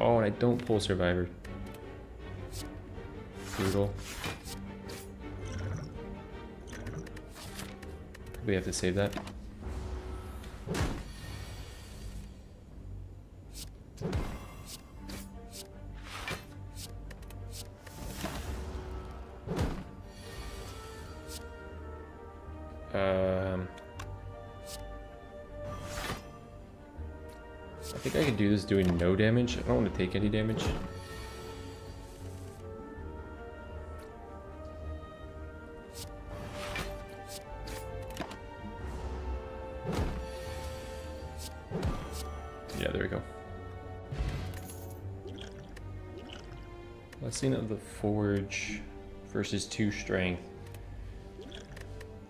Oh, and I don't pull Survivor. Brutal. We have to save that. I think I can do this doing no damage. I don't want to take any damage. Yeah, there we go. Blessing of the Forge versus 2 strength.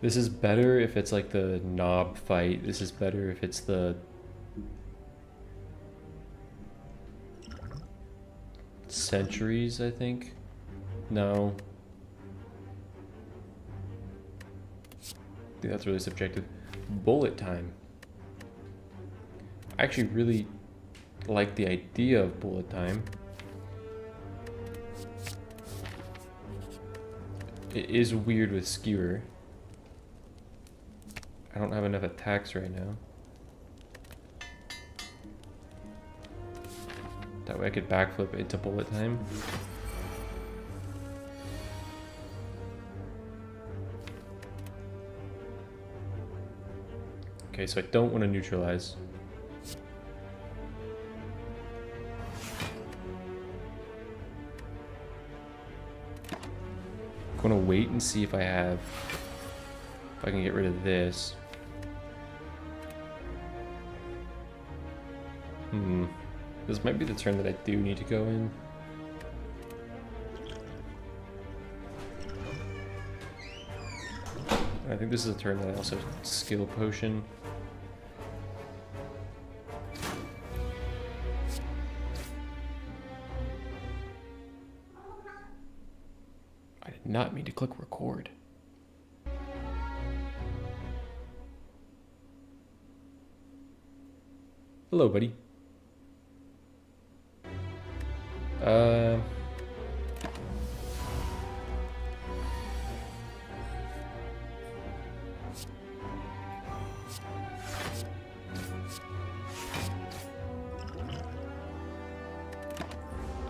This is better if it's like the knob fight. This is better if it's the centuries, I think. No. I think that's really subjective. Bullet time. I actually really like the idea of bullet time. It is weird with skewer. I don't have enough attacks right now. That way I could backflip into bullet time. Okay, so I don't want to neutralize. I'm gonna wait and see if I can get rid of this. This might be the turn that I do need to go in. I think this is a turn that I also skill potion. I did not mean to click record. Hello, buddy.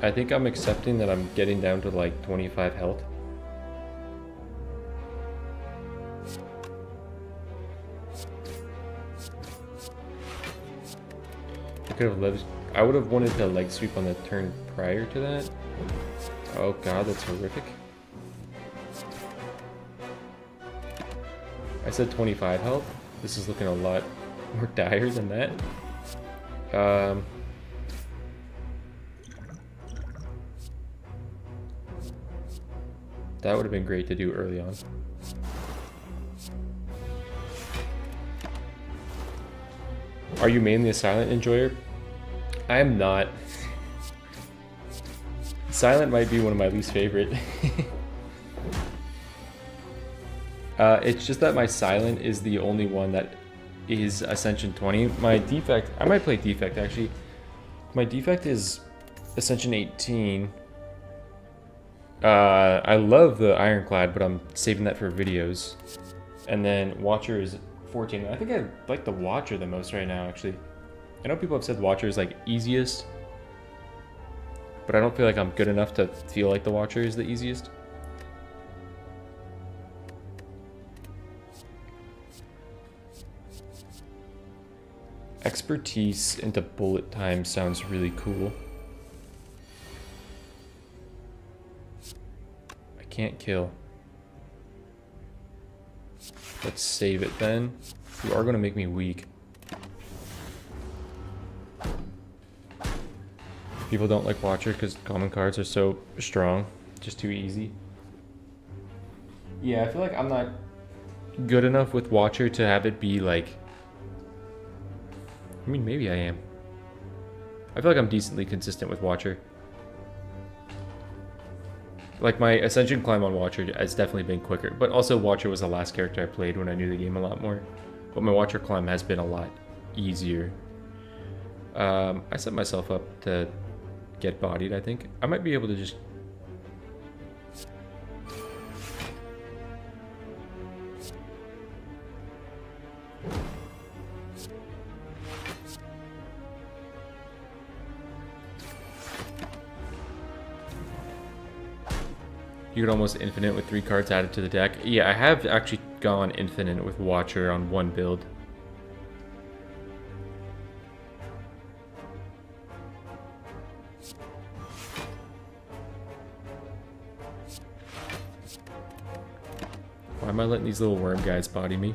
I think I'm accepting that I'm getting down to like 25 health. I could have lived. I would have wanted to leg sweep on the turn prior to that. Oh god, that's horrific. I said 25 health. This is looking a lot more dire than that. That would have been great to do early on. Are you mainly a silent enjoyer? I'm not. Silent might be one of my least favorite. It's just that my Silent is the only one that is Ascension 20. My defect, I might play defect actually. My defect is Ascension 18. I love the Ironclad, but I'm saving that for videos. And then Watcher is 14. I think I like the Watcher the most right now, actually. I know people have said Watcher is like easiest, but I don't feel like I'm good enough to feel like the Watcher is the easiest. Expertise into bullet time sounds really cool. I can't kill. Let's save it then. You are going to make me weak. People don't like Watcher because common cards are so strong. Just too easy. Yeah, I feel like I'm not good enough with Watcher to have it be like... I mean, maybe I am. I feel like I'm decently consistent with Watcher. Like, my Ascension climb on Watcher has definitely been quicker. But also, Watcher was the last character I played when I knew the game a lot more. But my Watcher climb has been a lot easier. I set myself up to get bodied, I think. I might be able to just... You could almost infinite with 3 cards added to the deck. Yeah, I have actually gone infinite with Watcher on one build. Why am I letting these little worm guys body me?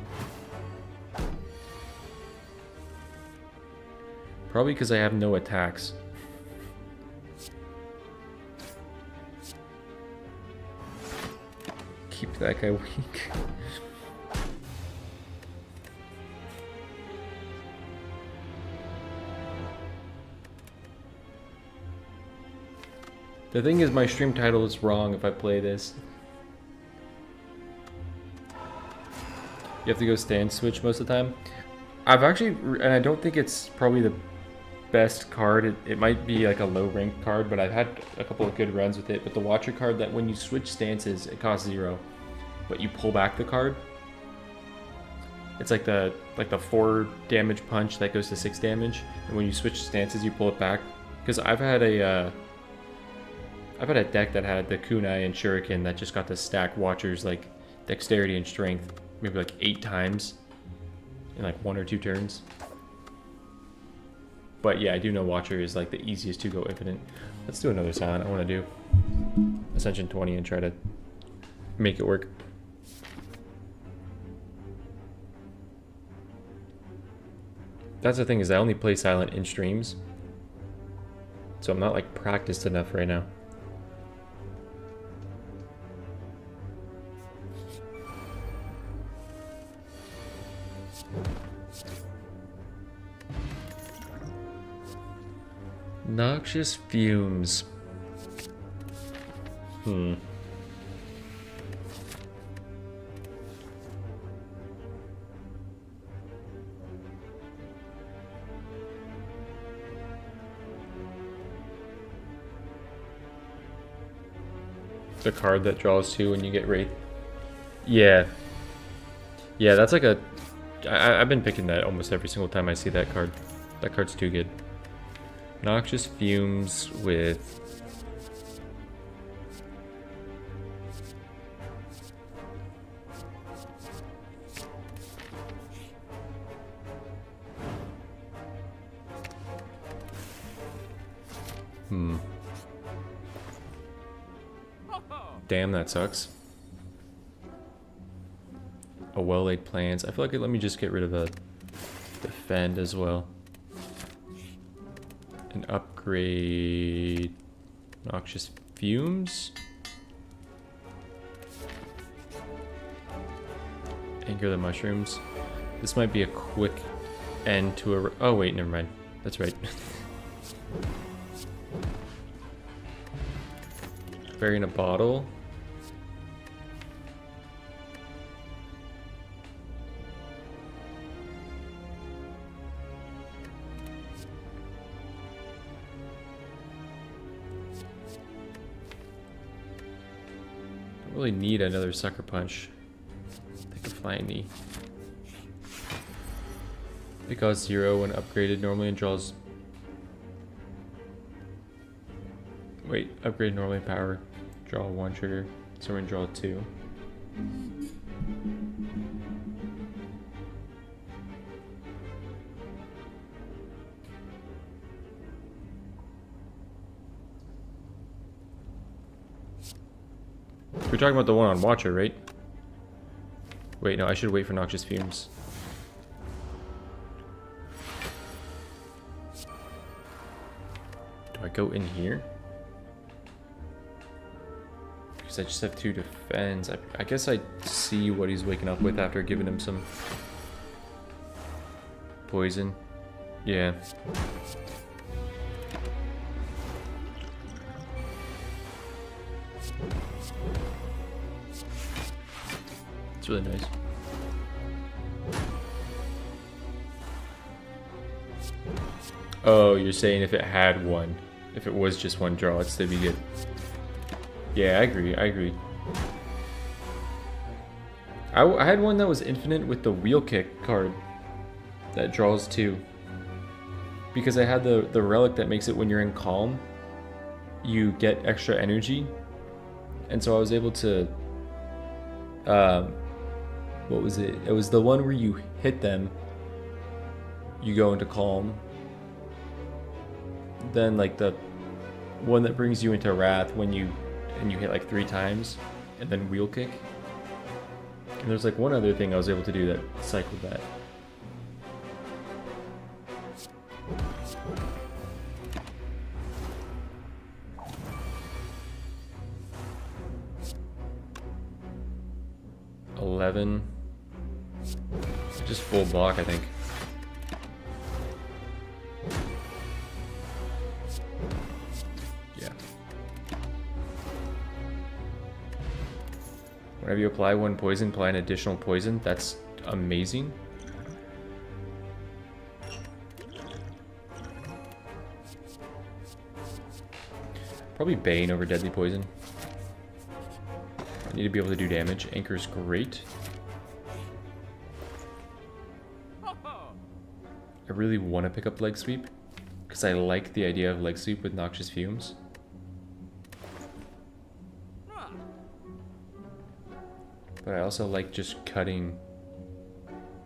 Probably because I have no attacks. Keep that guy weak. The thing is, my stream title is wrong if I play this. You have to go stand switch most of the time. I've actually, and I don't think it's probably the best card. It might be like a low ranked card, but I've had a couple of good runs with it. But the Watcher card, that when you switch stances, it costs 0, but you pull back the card. It's like the 4 damage punch that goes to 6 damage, and when you switch stances, you pull it back. Because I've had a deck that had the kunai and shuriken that just got to stack Watchers like dexterity and strength maybe like 8 times in like 1 or 2 turns. But yeah, I do know Watcher is like the easiest to go infinite. Let's do another Silent. I want to do Ascension 20 and try to make it work. That's the thing, is I only play Silent in streams, so I'm not like practiced enough right now. Noxious fumes. The card that draws 2 when you get Wraith. Yeah. Yeah, that's like a... I've been picking that almost every single time I see that card. That card's too good. Noxious fumes with... Damn, that sucks. A well-laid plans. I feel like let me just get rid of the defend as well. And upgrade noxious fumes. Anchor the mushrooms. This might be a quick end to a... Oh wait, never mind. That's right. Fairy in a bottle. Don't really need another sucker punch. Take a flying knee. It costs 0 when upgraded normally and draws. Wait, upgrade normally power. Draw 1 trigger. So we're gonna draw 2. We're talking about the one on Watcher, right? Wait, no, I should wait for Noxious Fumes. Do I go in here? Because I just have 2 defense. I guess I see what he's waking up with after giving him some poison. Yeah. It's really nice. Oh, you're saying if it had one. If it was just 1 draw, it'd still be good. Yeah, I agree. I agree. I had one that was infinite with the wheel kick card that draws 2. Because I had the relic that makes it when you're in calm, you get extra energy. And so I was able to... what was it? It was the one where you hit them, you go into calm. Then like the one that brings you into wrath when you hit like 3 times, and then wheel kick. And there's like one other thing I was able to do that cycled that. Just full block, I think. Yeah. Whenever you apply 1 poison, apply an additional poison. That's amazing. Probably Bane over Deadly Poison. I need to be able to do damage. Anchor's great. I really want to pick up Leg Sweep because I like the idea of Leg Sweep with Noxious Fumes. But I also like just cutting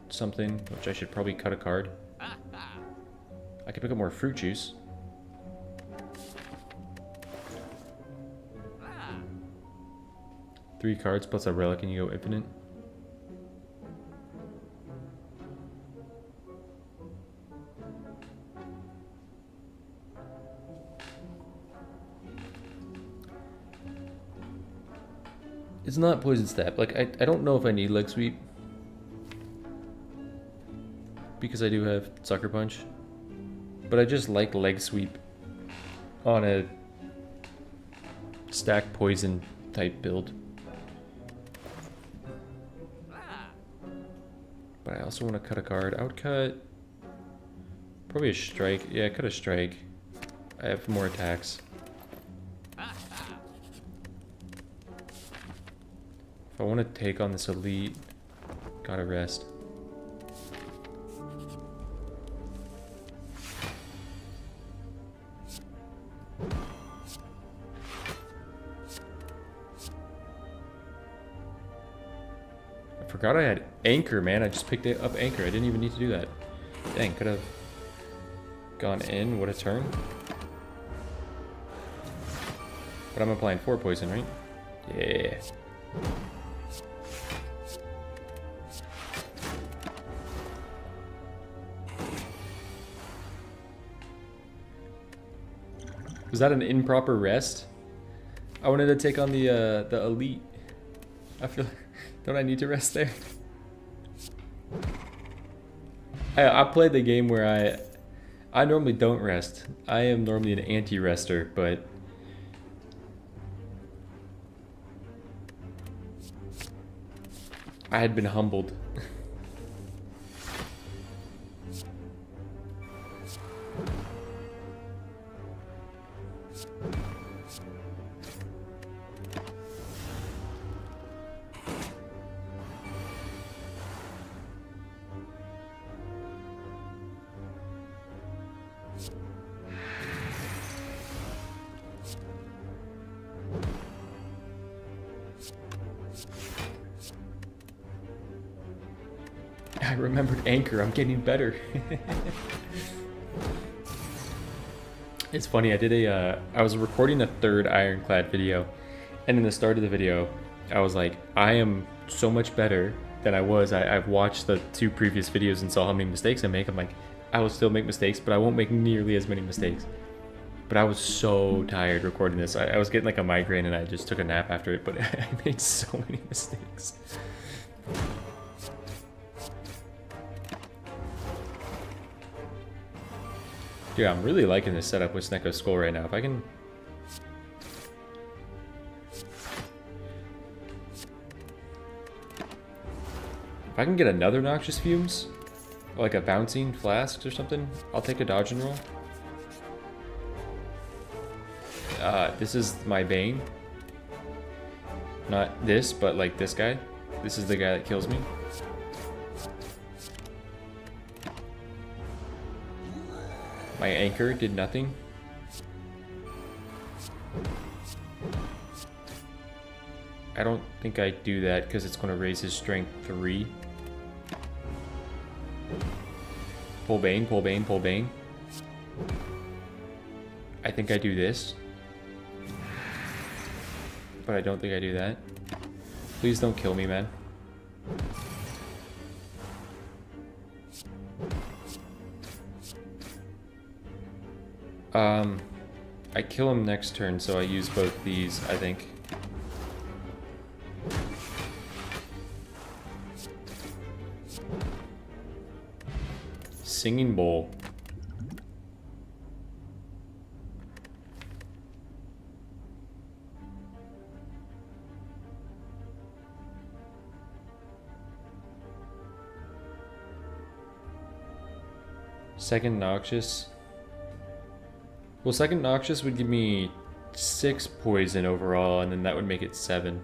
something, which I should probably cut a card. I could pick up more Fruit Juice. Three cards plus a relic and you go infinite. It's not Poison Stab. Like, I don't know if I need Leg Sweep. Because I do have Sucker Punch. But I just like Leg Sweep on a stack poison type build. But I also want to cut a card. I would cut probably a strike. Yeah, cut a strike. I have more attacks. If I want to take on this elite, gotta rest. I forgot I had Anchor, man. I just picked up Anchor. I didn't even need to do that. Dang, could have gone in. What a turn. But I'm applying 4 poison, right? Yeah. Was that an improper rest? I wanted to take on the elite. I feel like, don't I need to rest there? I played the game where I normally don't rest. I am normally an anti-rester, but I had been humbled. I remembered Anchor. I'm getting better. It's funny. I was recording a third Ironclad video, and in the start of the video, I was like, I am so much better than I was. I've watched the 2 previous videos and saw how many mistakes I make. I'm like, I will still make mistakes, but I won't make nearly as many mistakes. But I was so tired recording this. I was getting like a migraine, and I just took a nap after it, but I made so many mistakes. Dude, I'm really liking this setup with Snecko's Skull right now. If I can get another Noxious Fumes, like a Bouncing Flasks or something, I'll take a dodge and roll. This is my Bane. Not this, but like this guy. This is the guy that kills me. My Anchor did nothing. I don't think I do that because it's going to raise his strength 3. Pull Bane, pull Bane, pull Bane. I think I do this. But I don't think I do that. Please don't kill me, man. I kill him next turn, so I use both these, I think. Singing Bowl. Second Noxious. Well, second Noxious would give me 6 poison overall, and then that would make it 7.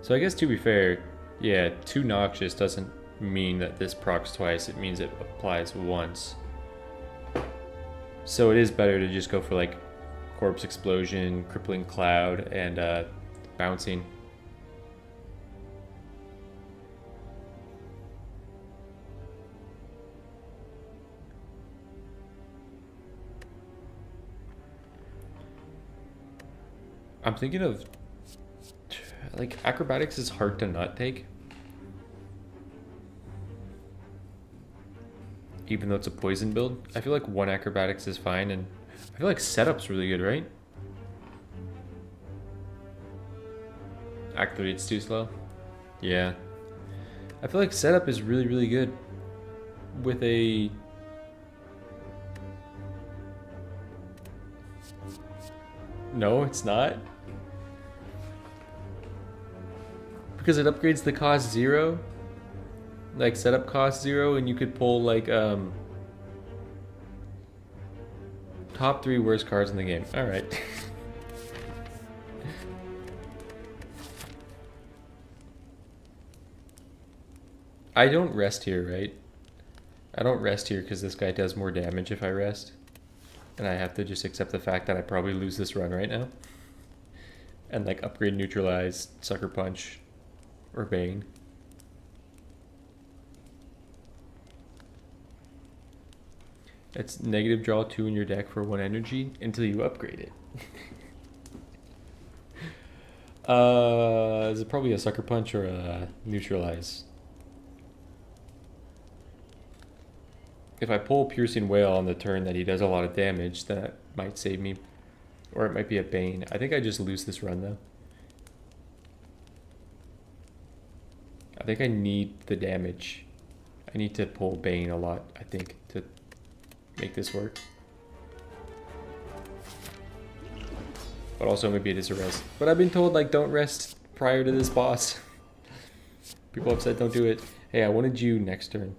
So I guess to be fair, yeah, 2 Noxious doesn't mean that this procs twice, it means it applies once. So it is better to just go for like Corpse Explosion, Crippling Cloud, and Bouncing. I'm thinking of, like, Acrobatics is hard to not take. Even though it's a poison build. I feel like 1 Acrobatics is fine, and I feel like Setup's really good, right? Act 3, it's too slow. Yeah. I feel like Setup is really, really good. With a... No, it's not. Because it upgrades the cost 0. Like setup cost 0, and you could pull like top 3 worst cards in the game. Alright. I don't rest here, right? I don't rest here because this guy does more damage if I rest. And I have to just accept the fact that I probably lose this run right now. And like upgrade Neutralize, Sucker Punch, or Bane. It's negative draw 2 in your deck for 1 energy until you upgrade it. Is it probably a Sucker Punch or a Neutralize? If I pull Piercing Wail on the turn that he does a lot of damage, that might save me. Or it might be a Bane. I think I just lose this run though. I think I need the damage. I need to pull Bane a lot, I think, to make this work. But also maybe it is a rest. But I've been told like don't rest prior to this boss. People have said don't do it. Hey, I wanted you next turn.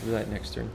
Do that next turn.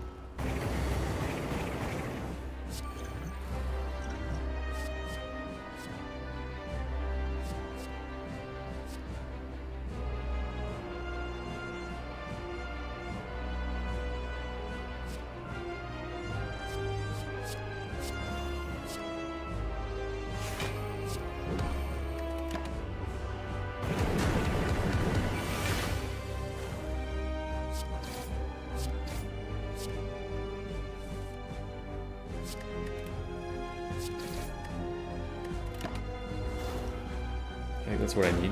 I think that's what I need.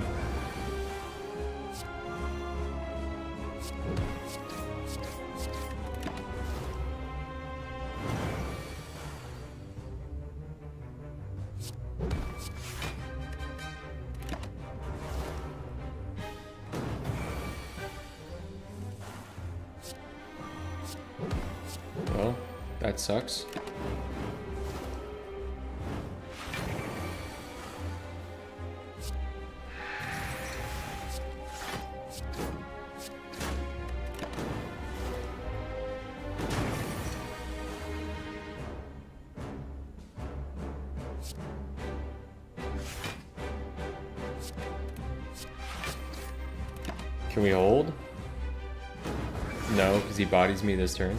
Well, that sucks. Can we hold? No, because he bodies me this turn.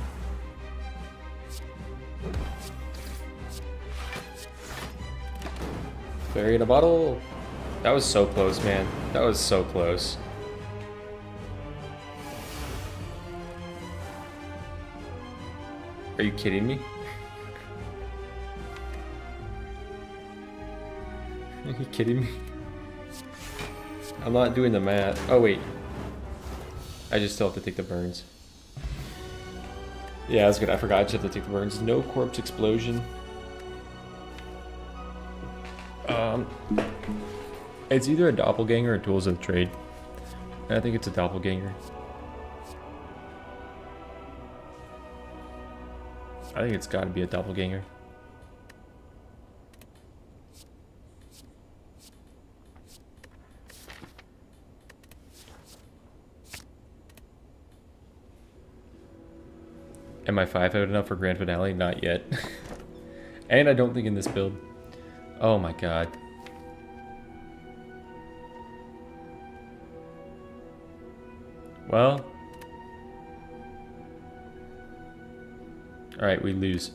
Fairy in a bottle. That was so close, man. That was so close. Are you kidding me? Are you kidding me? I'm not doing the math. Oh wait. I just still have to take the burns. Yeah, that's good. I forgot I just have to take the burns. No corpse explosion. It's either a doppelganger or tools of trade. And I think it's a doppelganger. I think it's got to be a doppelganger. Am I 5 out enough for grand finale? Not yet. And I don't think in this build. Oh my god. Well. Alright, we lose.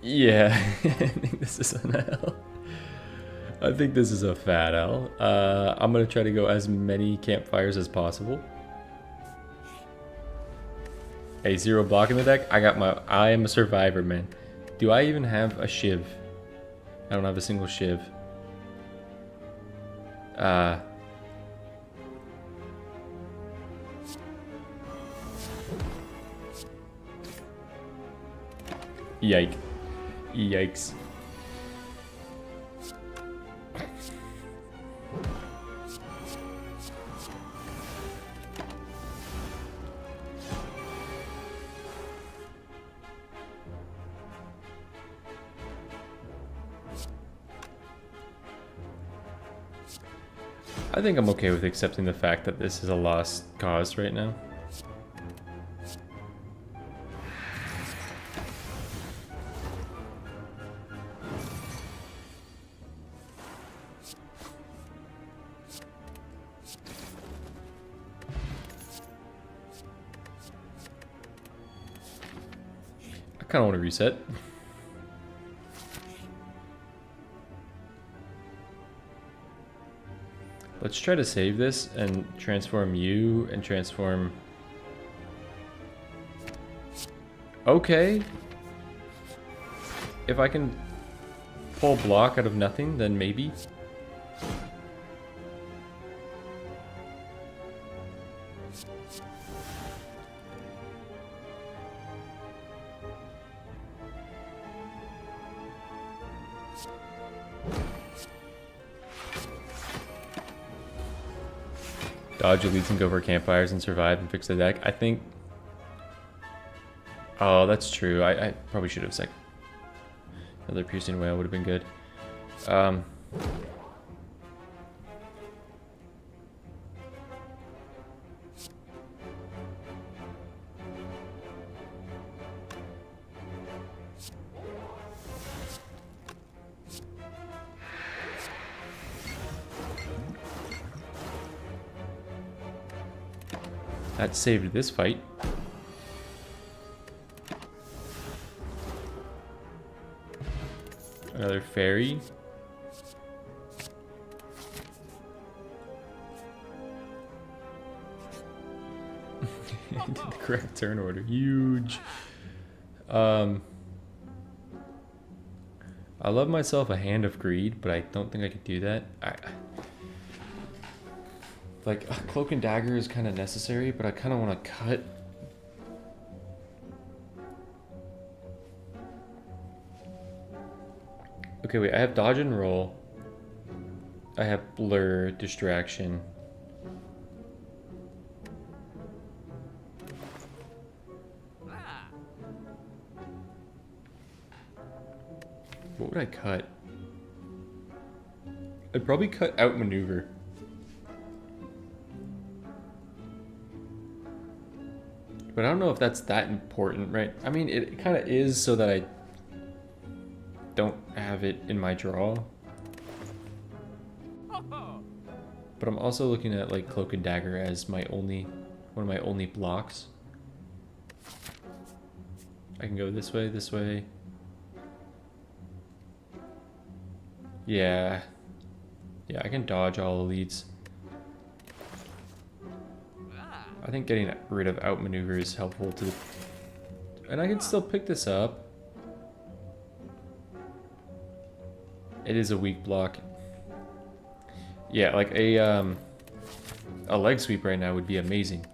Yeah, I think this is an L. I think this is a fat L. I'm gonna try to go as many campfires as possible. Hey, 0 block in the deck. I am a survivor, man. Do I even have a shiv? I don't have a single shiv. Yike. Yikes. I think I'm okay with accepting the fact that this is a lost cause right now. I kind of want to reset. Let's try to save this and transform you and transform... Okay. if I can pull block out of nothing, then maybe. Dodge elites and go for campfires and survive and fix the deck. I think... Oh, that's true. I probably should have said another piercing whale would have been good. That saved this fight. Another fairy. Did the correct turn order. Huge. I love myself a Hand of Greed, but I don't think I could do that. Like, Cloak and Dagger is kind of necessary, but I kind of want to cut. Okay, wait, I have Dodge and Roll. I have Blur, Distraction. What would I cut? I'd probably cut Outmaneuver. But I don't know if that's that important, right? I mean, it kind of is so that I don't have it in my draw. But I'm also looking at like Cloak and Dagger as my one of my only blocks. I can go this way, this way. Yeah. Yeah, I can dodge all elites. I think getting rid of Outmaneuver is helpful to... And I can still pick this up. It is a weak block. Yeah, like a leg sweep right now would be amazing.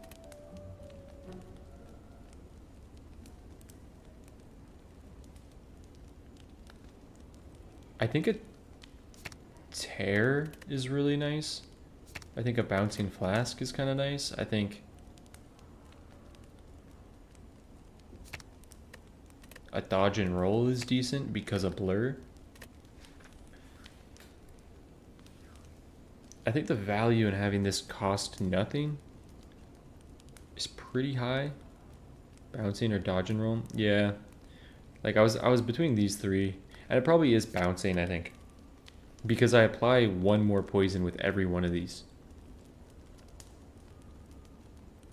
I think a tear is really nice. I think a bouncing flask is kind of nice. I think a dodge and roll is decent because of Blur. I think the value in having this cost nothing is pretty high. Bouncing or dodge and roll. Yeah. Like I was between these three. And it probably is bouncing, I think. Because I apply one more poison with every one of these.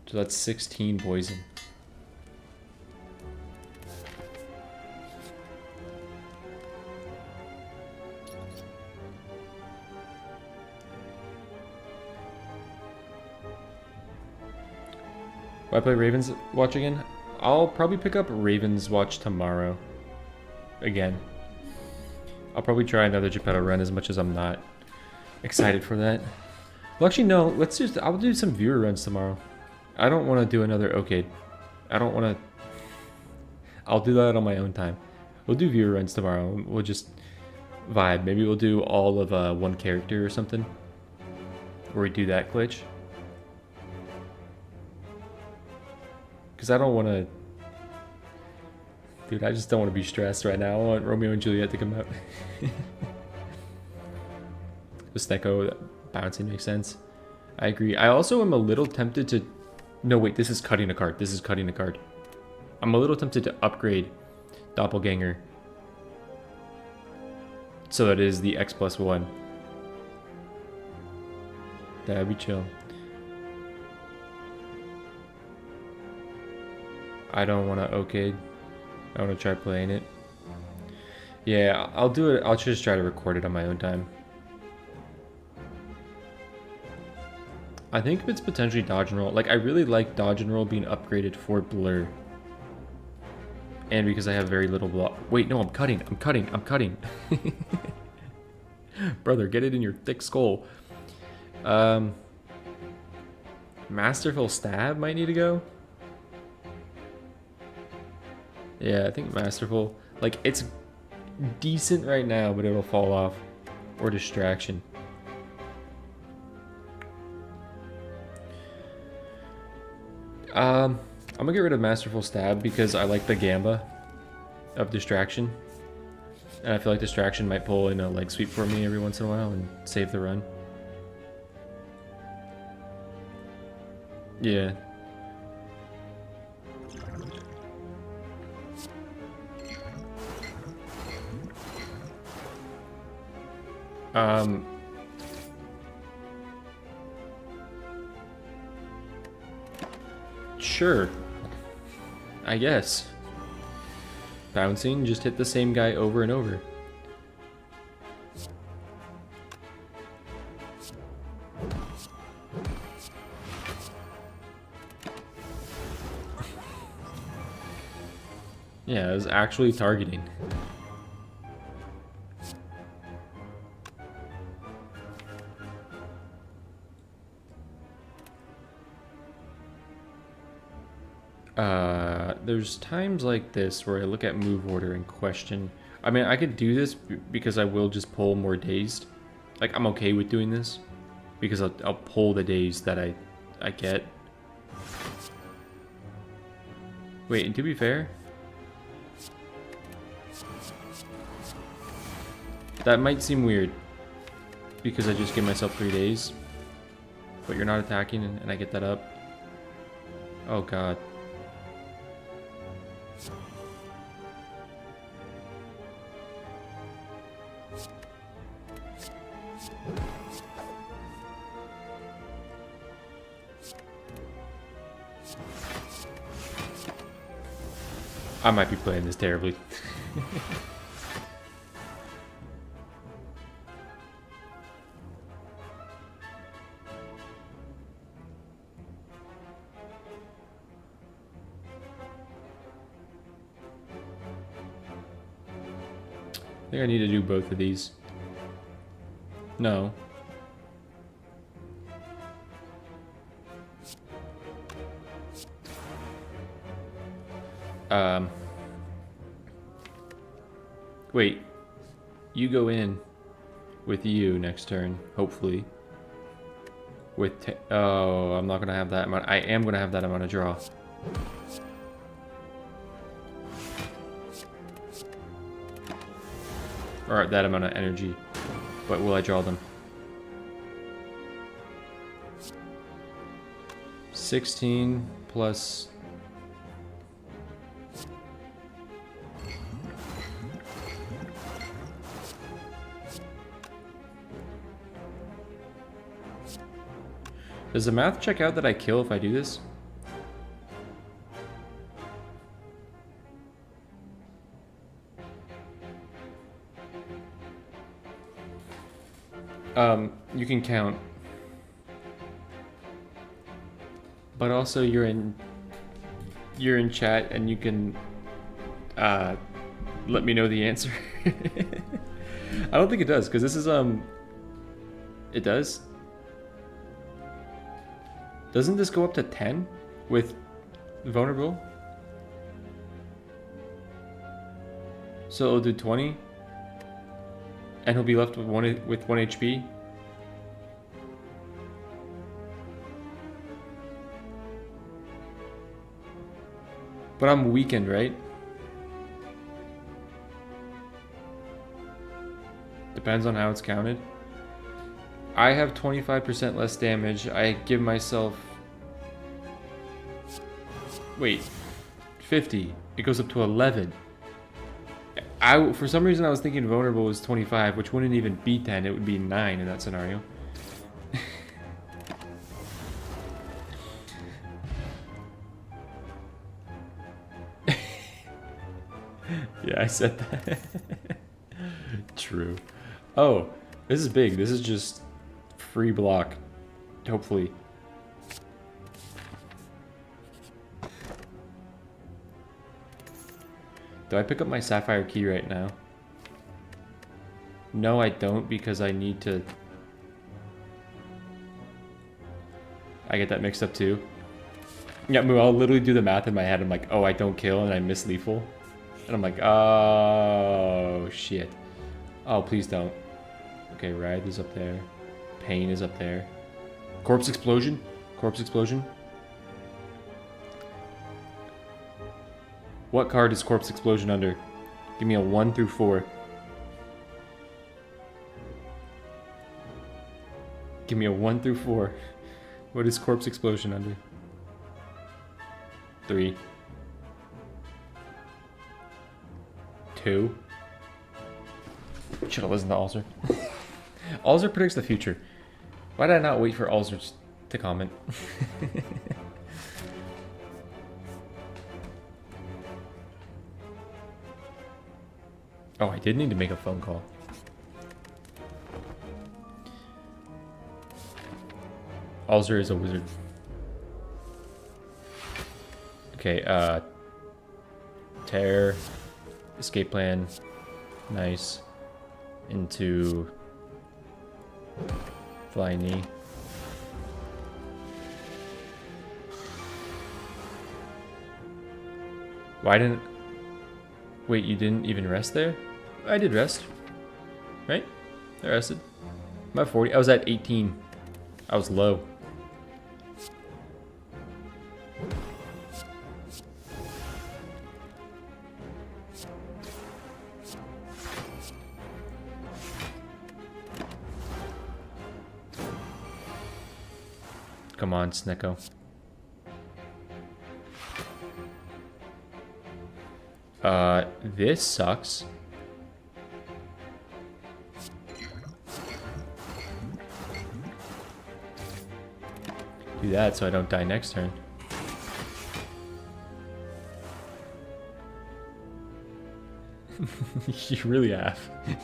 So that's 16 poison. Will I play Ravenswatch again? I'll probably pick up Ravenswatch tomorrow. Again. I'll probably try another Geppetto run as much as I'm not excited for that. Well, actually, no. I'll do some viewer runs tomorrow. I don't want to do another OCAID. I don't want to... I'll do that on my own time. We'll do viewer runs tomorrow. We'll just vibe. Maybe we'll do all of one character or something. Where we do that glitch. Because I don't want to... Dude, I just don't want to be stressed right now. I want Romeo and Juliet to come out. Just Snecko, bouncing makes sense. I agree. I also am a little tempted to... No, wait, this is cutting a card. This is cutting a card. I'm a little tempted to upgrade Doppelganger. So that is the X+1. That'd be chill. I don't want to OCAID. I want to try playing it. Yeah, I'll do it. I'll just try to record it on my own time. I think it's potentially dodge and roll. Like, I really like dodge and roll being upgraded for Blur. And because I have very little block. Wait, no, I'm cutting. I'm cutting. I'm cutting. Brother, get it in your thick skull. Masterful Stab might need to go. Yeah, I think Masterful. Like, it's decent right now, but it'll fall off. Or Distraction. I'm gonna get rid of Masterful Stab because I like the Gamba of Distraction. And I feel like Distraction might pull in a leg sweep for me every once in a while and save the run. Yeah. Sure. I guess. Bouncing, just hit the same guy over and over. Yeah, it was actually targeting. There's times like this where I look at move order and question. I mean, I could do this because I will just pull more dazed. Like, I'm okay with doing this because I'll pull the dazed that I get. Wait, and to be fair, that might seem weird because I just give myself 3 days, but you're not attacking and I get that up. Oh god. I might be playing this terribly. I think I need to do both of these. No. Wait. You go in with you next turn, hopefully. With oh, I'm not gonna have that amount. I am gonna have that amount of draw. Or that amount of energy. But will I draw them? 16 plus... Does the math check out that I kill if I do this? You can count. But also you're in chat and you can let me know the answer. I don't think it does, because this is it does? Doesn't this go up to 10 with vulnerable? So it'll do 20 and he'll be left with 1 HP. But I'm weakened, right? Depends on how it's counted. I have 25% less damage. I give myself... Wait. 50. It goes up to 11. For some reason I was thinking vulnerable was 25, which wouldn't even be 10. It would be 9 in that scenario. Yeah, I said that. True. Oh, this is big. This is just free block. Hopefully. Do I pick up my sapphire key right now? No, I don't, because I need to... I get that mixed up too. Yeah, I'll literally do the math in my head. I'm like, oh, I don't kill, and I miss lethal. And I'm like, oh, shit. Oh, please don't. Okay, Wrath is up there. Pain is up there. Corpse Explosion? Corpse Explosion? What card is Corpse Explosion under? Give me a 1 through 4. Give me a 1 through 4. What is Corpse Explosion under? 3. 2. Should have listened to Alzer. Alzer predicts the future. Why did I not wait for Alzer to comment? Oh, I did need to make a phone call. Alzer is a wizard. Okay, tear, escape plan, nice, into fly knee. Why didn't, wait, you didn't even rest there? I did rest, right? I rested. I'm at 40, I was at 18. I was low. Come on, Snecko. This sucks. Do that so I don't die next turn. You really have.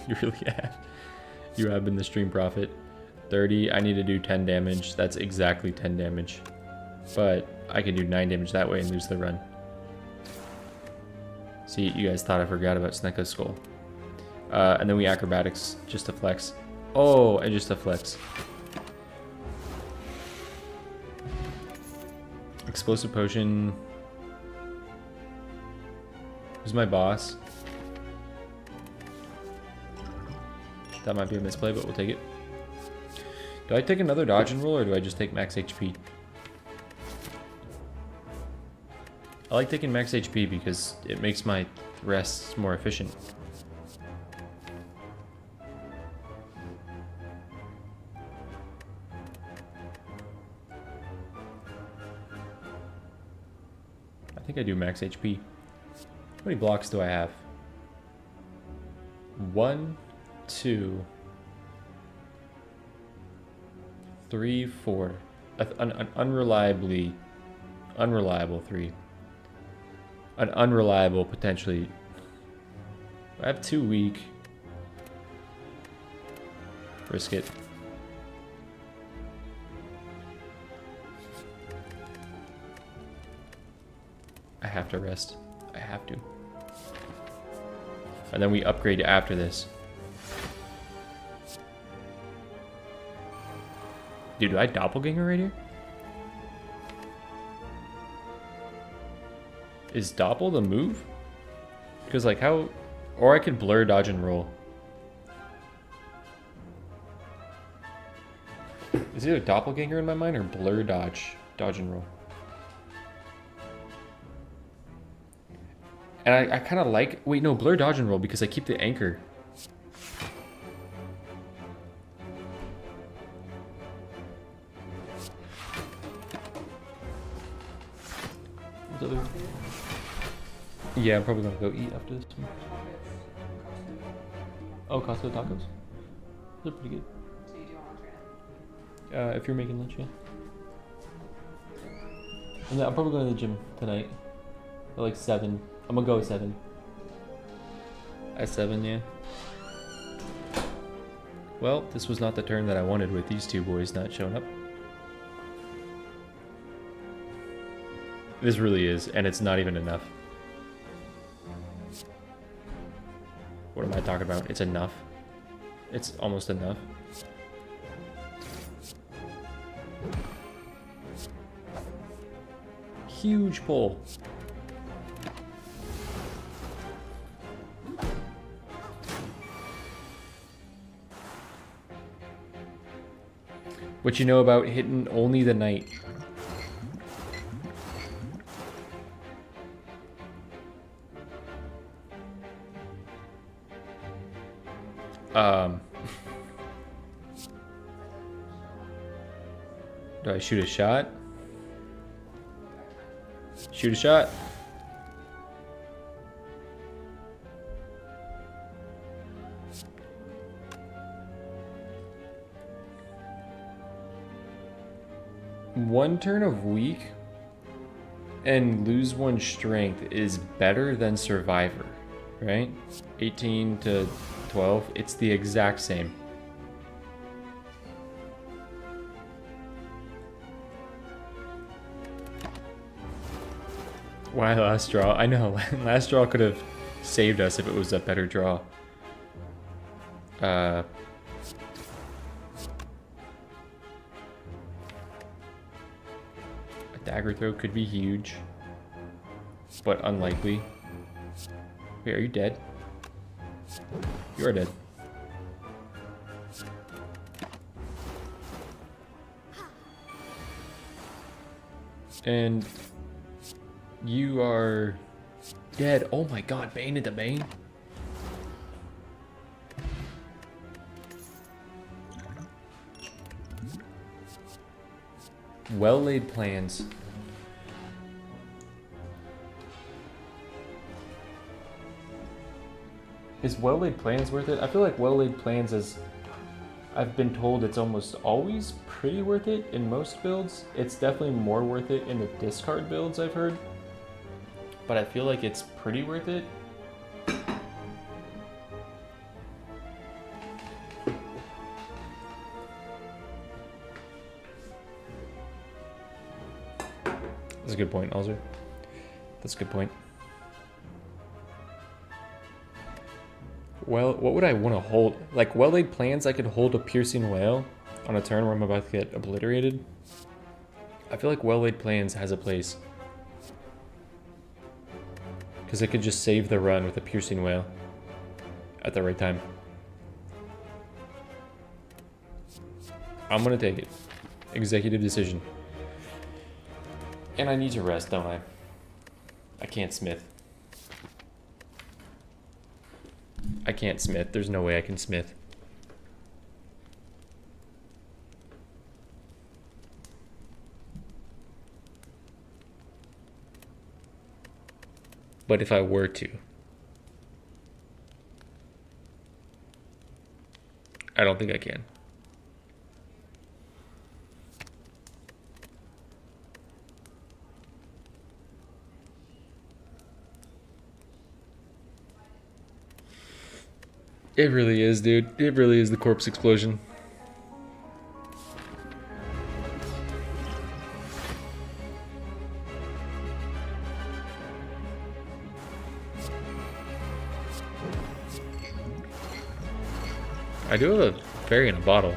You really have. You have been the stream prophet. 30, I need to do 10 damage. That's exactly 10 damage. But I can do 9 damage that way and lose the run. See, you guys thought I forgot about Snecko's skull. And then we acrobatics just to flex. Oh, and just to flex. Explosive potion. Who's my boss? That might be a misplay, but we'll take it. Do I take another dodge and roll, or do I just take max HP? I like taking max HP because it makes my rests more efficient. I think I do max HP. How many blocks do I have? 1, 2, 3, 4. An unreliable 3. An unreliable, potentially. I have 2 weak. Risk it. I have to rest. I have to. And then we upgrade after this. Dude, do I doppelganger right here? Is doppel the move? Because like how... Or I could blur, dodge, and roll. Is either doppelganger in my mind or blur, dodge, and roll? And I kind of like... Wait, no, blur, dodge, and roll because I keep the anchor. Yeah, I'm probably gonna go eat after this one. Oh, Costco tacos? They're pretty good. So you do want to try it? If you're making lunch, yeah. And then I'm probably going to the gym tonight. At like 7. I'm gonna go at 7. At 7, yeah. Well, this was not the turn that I wanted with these two boys not showing up. This really is, and it's not even enough. What am I talking about? It's enough. It's almost enough. Huge pull. What you know about hitting only the knight? Do I shoot a shot? Shoot a shot. One turn of weak and lose one strength is better than survivor, right? 18 to 12, it's the exact same. Why last draw? I know, last draw could have saved us if it was a better draw. A dagger throw could be huge, but unlikely. Wait, are you dead? You are dead. And you are dead. Oh my god, Bane into Bane. Well laid plans. Is well laid plans worth it? I feel like well laid plans is, I've been told it's almost always pretty worth it in most builds. It's definitely more worth it in the discard builds I've heard. But I feel like it's pretty worth it. That's a good point, Alzer. That's a good point. Well, what would I want to hold? Like, well-laid plans, I could hold a piercing whale on a turn where I'm about to get obliterated. I feel like well-laid plans has a place. Because it could just save the run with a piercing whale at the right time. I'm gonna take it. Executive decision. And I need to rest, don't I? I can't smith. I can't smith. There's no way I can smith. But if I were to, I don't think I can. It really is, dude. It really is the corpse explosion. I do have a fairy in a bottle.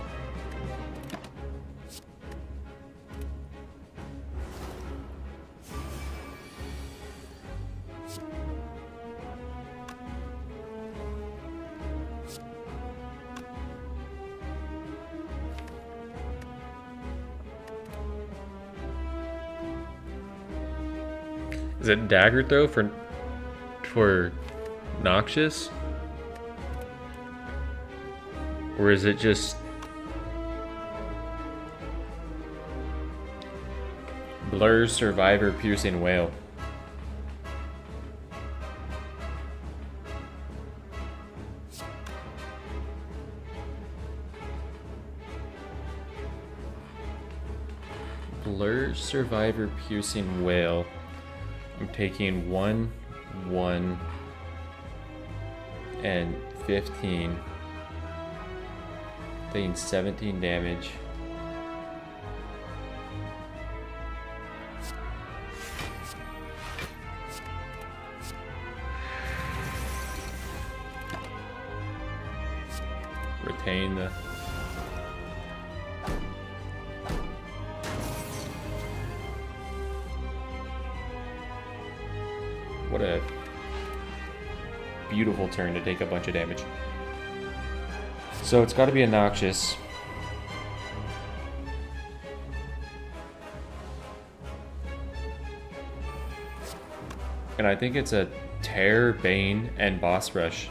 Is it dagger throw for noxious? Or is it just blur survivor piercing whale? Blur survivor piercing whale. I'm taking 1, 1, and 15. Taking 17 damage. retain the... What a beautiful turn to take a bunch of damage. So it's got to be a Noxious. And I think it's a Tear, Bane, and Boss Rush.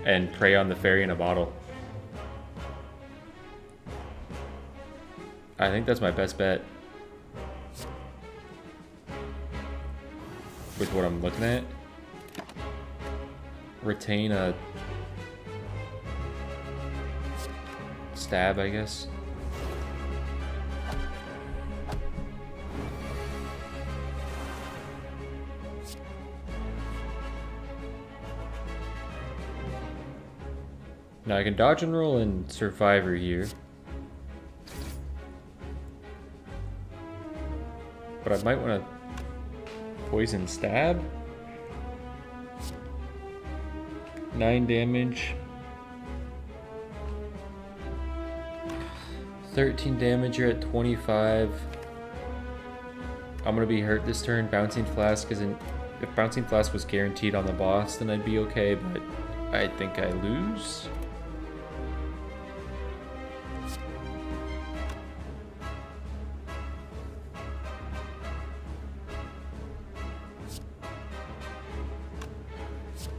And Prey on the Fairy in a bottle. I think that's my best bet. With what I'm looking at. Retain a stab, I guess. Now I can dodge and roll in Survivor here. But I might want to poison stab. 9 damage. 13 damage, you're at 25. I'm gonna be hurt this turn. Bouncing Flask isn't... If Bouncing Flask was guaranteed on the boss, then I'd be okay, but I think I lose.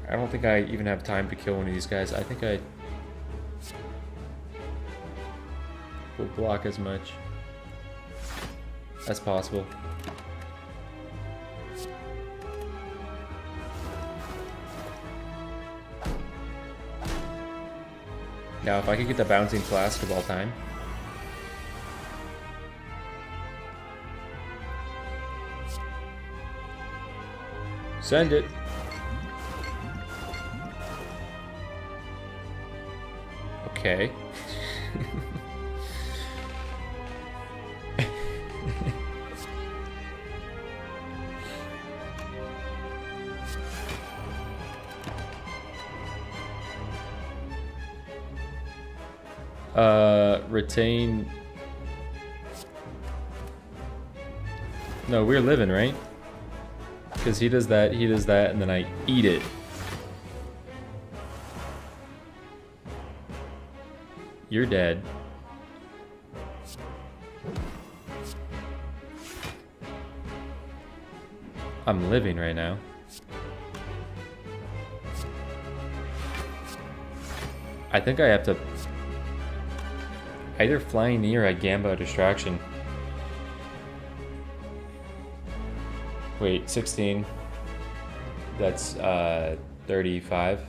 I don't think I even have time to kill one of these guys. I think I will block as much as possible. Now, if I could get the Bouncing Flask of all time. Send it. Okay. Retain. No, we're living, right? Because he does that, and then I eat it. You're dead. I'm living right now. I think I have to either Flying Knee or I Gamba Distraction. Wait, 16. That's 35.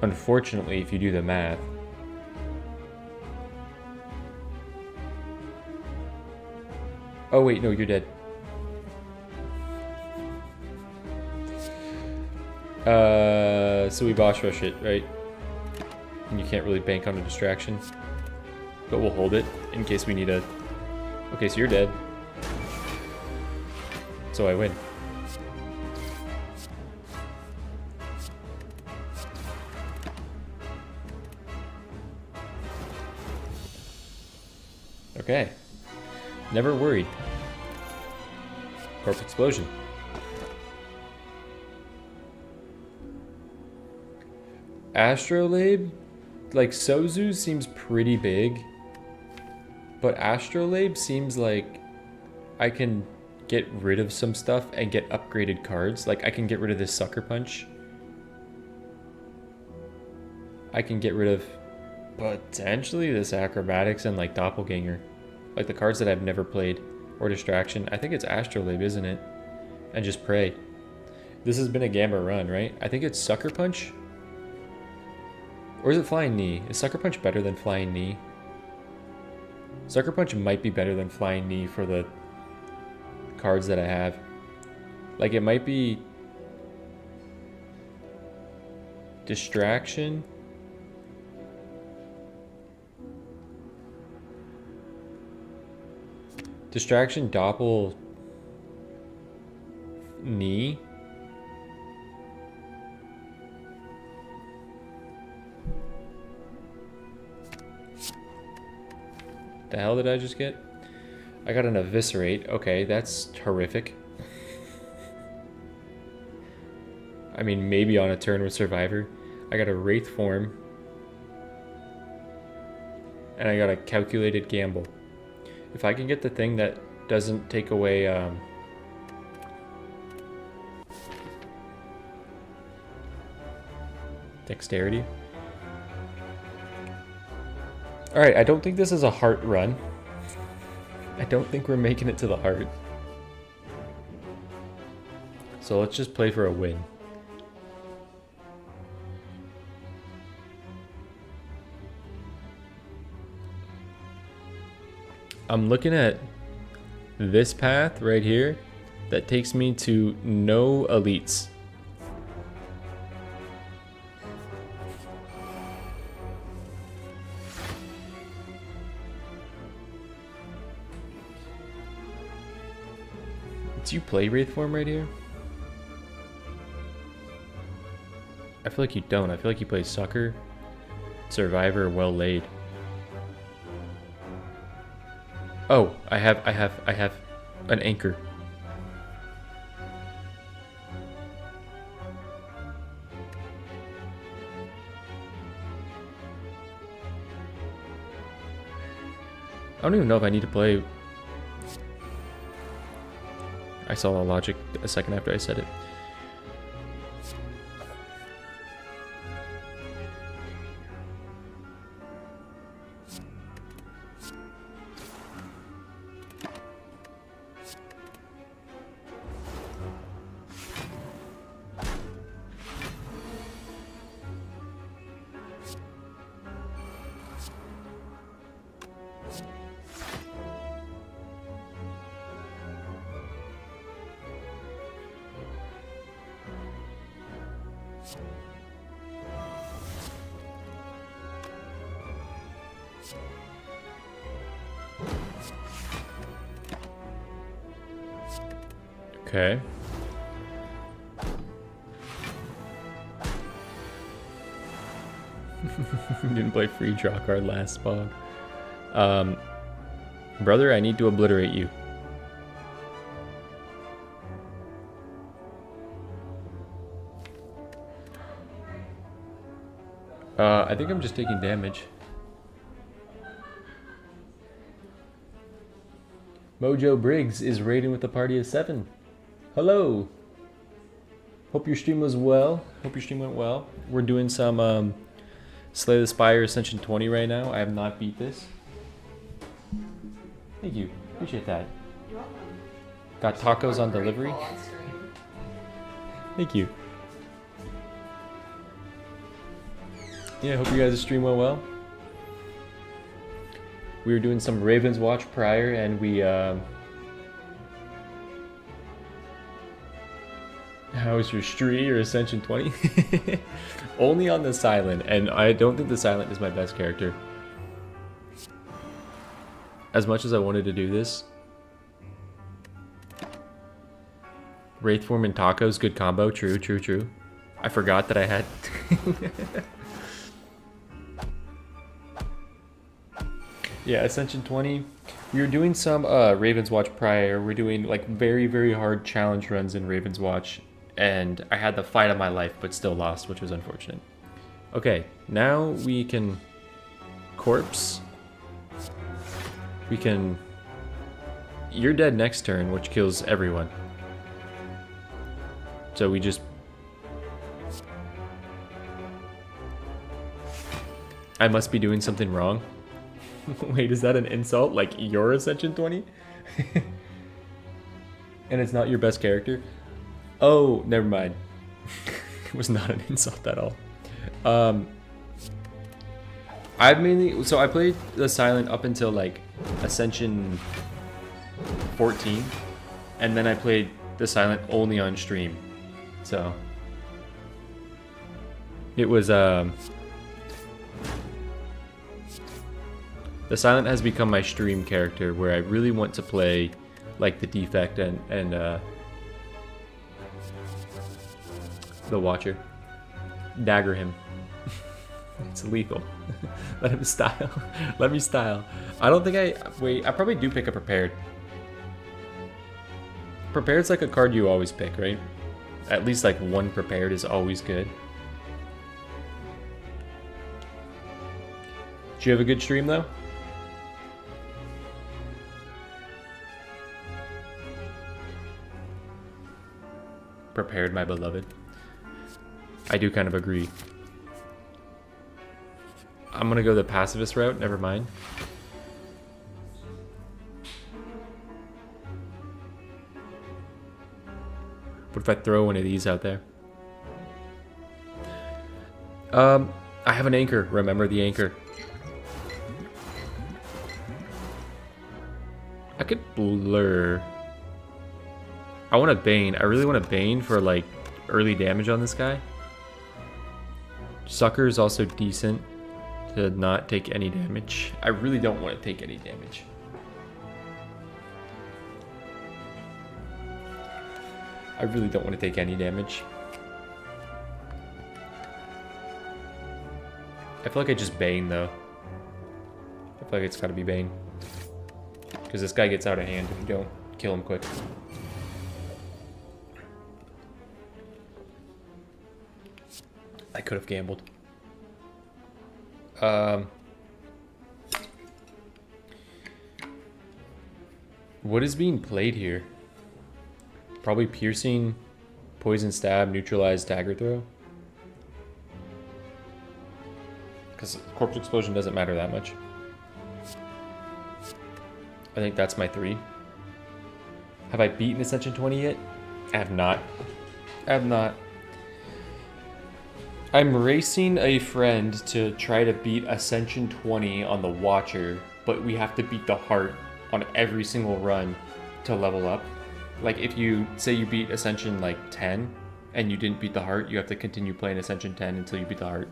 Unfortunately, if you do the math. Oh wait, no, you're dead. So we boss rush it, right? And you can't really bank on a distraction. But we'll hold it in case we need a... Okay, so you're dead. So I win. Okay. Never worried. Corpse Explosion. Astrolabe? Like, Sozu seems pretty big. But Astrolabe seems like I can get rid of some stuff and get upgraded cards. Like, I can get rid of this Sucker Punch. I can get rid of potentially this Acrobatics and like Doppelganger. Like the cards that I've never played. Or Distraction. I think it's Astrolabe, isn't it? And just Prey. This has been a Gamba run, right? I think it's Sucker Punch. Or is it Flying Knee? Is Sucker Punch better than Flying Knee? Sucker Punch might be better than Flying Knee for the cards that I have. Like, it might be Distraction. Distraction, Doppel, knee. The hell did I just get? I got an eviscerate. Okay, that's horrific. I mean, maybe on a turn with survivor. I got a wraith form. And I got a calculated gamble. If I can get the thing that doesn't take away dexterity. Alright, I don't think this is a heart run. I don't think we're making it to the heart. So let's just play for a win. I'm looking at this path right here that takes me to no elites. Do you play Wraith form right here? I feel like you don't. I feel like you play Sucker, Survivor, Well Laid. Oh, I have an anchor. I don't even know if I need to play. I saw the logic a second after I said it. Okay. Didn't play free draw card last spog. Brother, I need to obliterate you. I think I'm just taking damage. Mojo Briggs is raiding with a party of 7. Hello. Hope your stream was well. Hope your stream went well. We're doing some Slay the Spire Ascension 20 right now. I have not beat this. Thank you. Appreciate that. You're welcome. Got tacos on delivery. On stream. Thank you. Yeah, hope you guys' stream went well. We were doing some Ravenswatch prior, and we how was your Stree or Ascension 20? Only on the Silent, and I don't think the Silent is my best character. As much as I wanted to do this. Wraith form and tacos, good combo. True, true, true. I forgot that I had... Yeah, Ascension 20. We were doing some Ravenswatch prior. We're doing like very, very hard challenge runs in Ravenswatch. And I had the fight of my life, but still lost, which was unfortunate. Okay, now we can corpse. We can... You're dead next turn, which kills everyone. So we just... I must be doing something wrong. Wait, is that an insult? Like, you're Ascension 20? And it's not your best character? Oh, never mind. It was not an insult at all. I've mainly... So I played the Silent up until, like, Ascension 14. And then I played the Silent only on stream. So... It was, The Silent has become my stream character, where I really want to play like the Defect and The Watcher. Dagger him. It's lethal. Let him style. Let me style. I don't think wait, I probably do pick a Prepared. Prepared's like a card you always pick, right? At least like one Prepared is always good. Did you have a good stream though? Prepared, my beloved. I do kind of agree. I'm gonna go the pacifist route, never mind. What if I throw one of these out there? I have an anchor. Remember the anchor. I could blur. I want a Bane. I really want a Bane for like early damage on this guy. Sucker is also decent to not take any damage. I really don't want to take any damage. I really don't want to take any damage. I feel like I just Bane though. I feel like it's gotta be Bane. Because this guy gets out of hand if you don't kill him quick. I could have gambled. What is being played here? Probably piercing, poison stab, neutralize, dagger throw. Because corpse explosion doesn't matter that much. I think that's my 3. Have I beaten Ascension 20 yet? I have not. I have not. I'm racing a friend to try to beat Ascension 20 on the Watcher, but we have to beat the heart on every single run to level up. Like if you say you beat Ascension like 10 and you didn't beat the heart, you have to continue playing Ascension 10 until you beat the heart.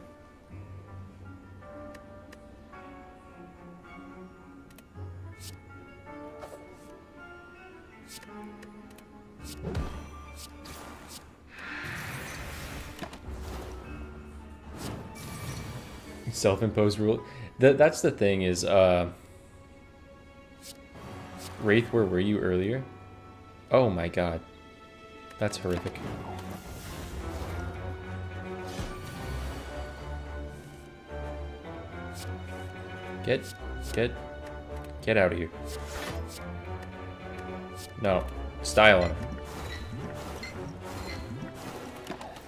Self-imposed rule. That's the thing is, Wraith, where were you earlier? Oh my god. That's horrific. Get out of here. No. Style on him.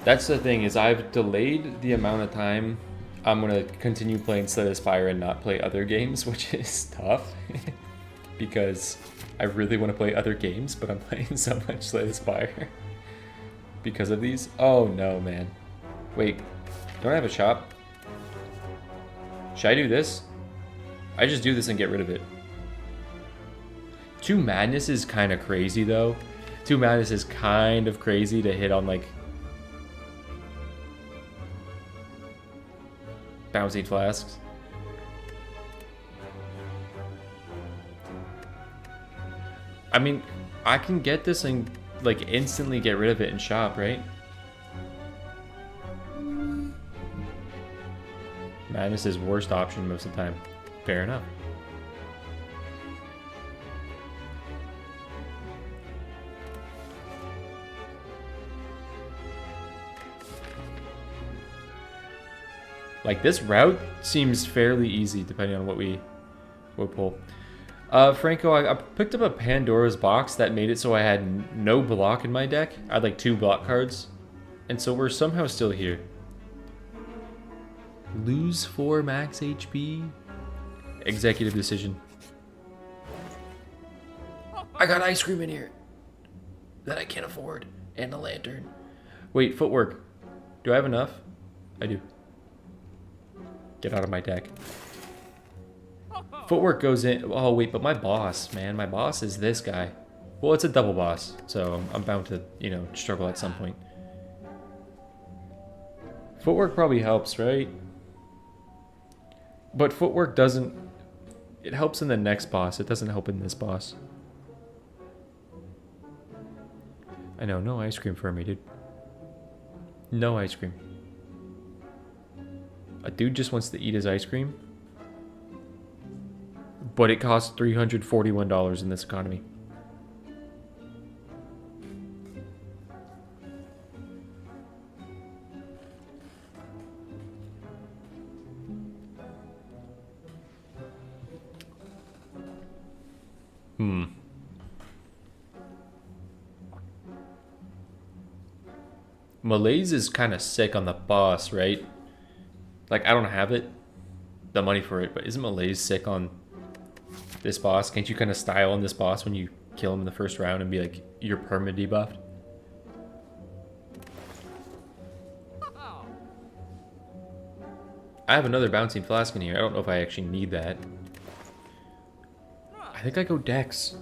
That's the thing is I've delayed the amount of time I'm gonna continue playing Slay the Spire and not play other games, which is tough. Because I really want to play other games, but I'm playing so much Slay the Spire. Because of these? Oh no, man. Wait, don't I have a shop? Should I do this? I just do this and get rid of it. 2 Madness is kind of crazy though. 2 Madness is kind of crazy to hit on like bouncing flasks. I mean, I can get this and like instantly get rid of it in shop, right? Madness is worst option most of the time. Fair enough. Like this route seems fairly easy depending on what we pull. Franco, I picked up a Pandora's box that made it so I had no block in my deck. I had like 2 block cards. And so we're somehow still here. Lose 4 max HP? Executive decision. I got ice cream in here that I can't afford. And a lantern. Wait, footwork. Do I have enough? I do. Get out of my deck. Footwork goes in. Oh, wait, but my boss, man. My boss is this guy. Well, it's a double boss, so I'm bound to, you know, struggle at some point. Footwork probably helps, right? But footwork doesn't... It helps in the next boss. It doesn't help in this boss. I know, no ice cream for me, dude. No ice cream. A dude just wants to eat his ice cream, but it costs $341 in this economy. Malaise is kind of sick on the boss, right? Like, I don't have it, the money for it, but isn't Malaise sick on this boss? Can't you kind of style on this boss when you kill him in the first round and be like, you're perma debuffed? I have another bouncing flask in here. I don't know if I actually need that. I think I go Dex.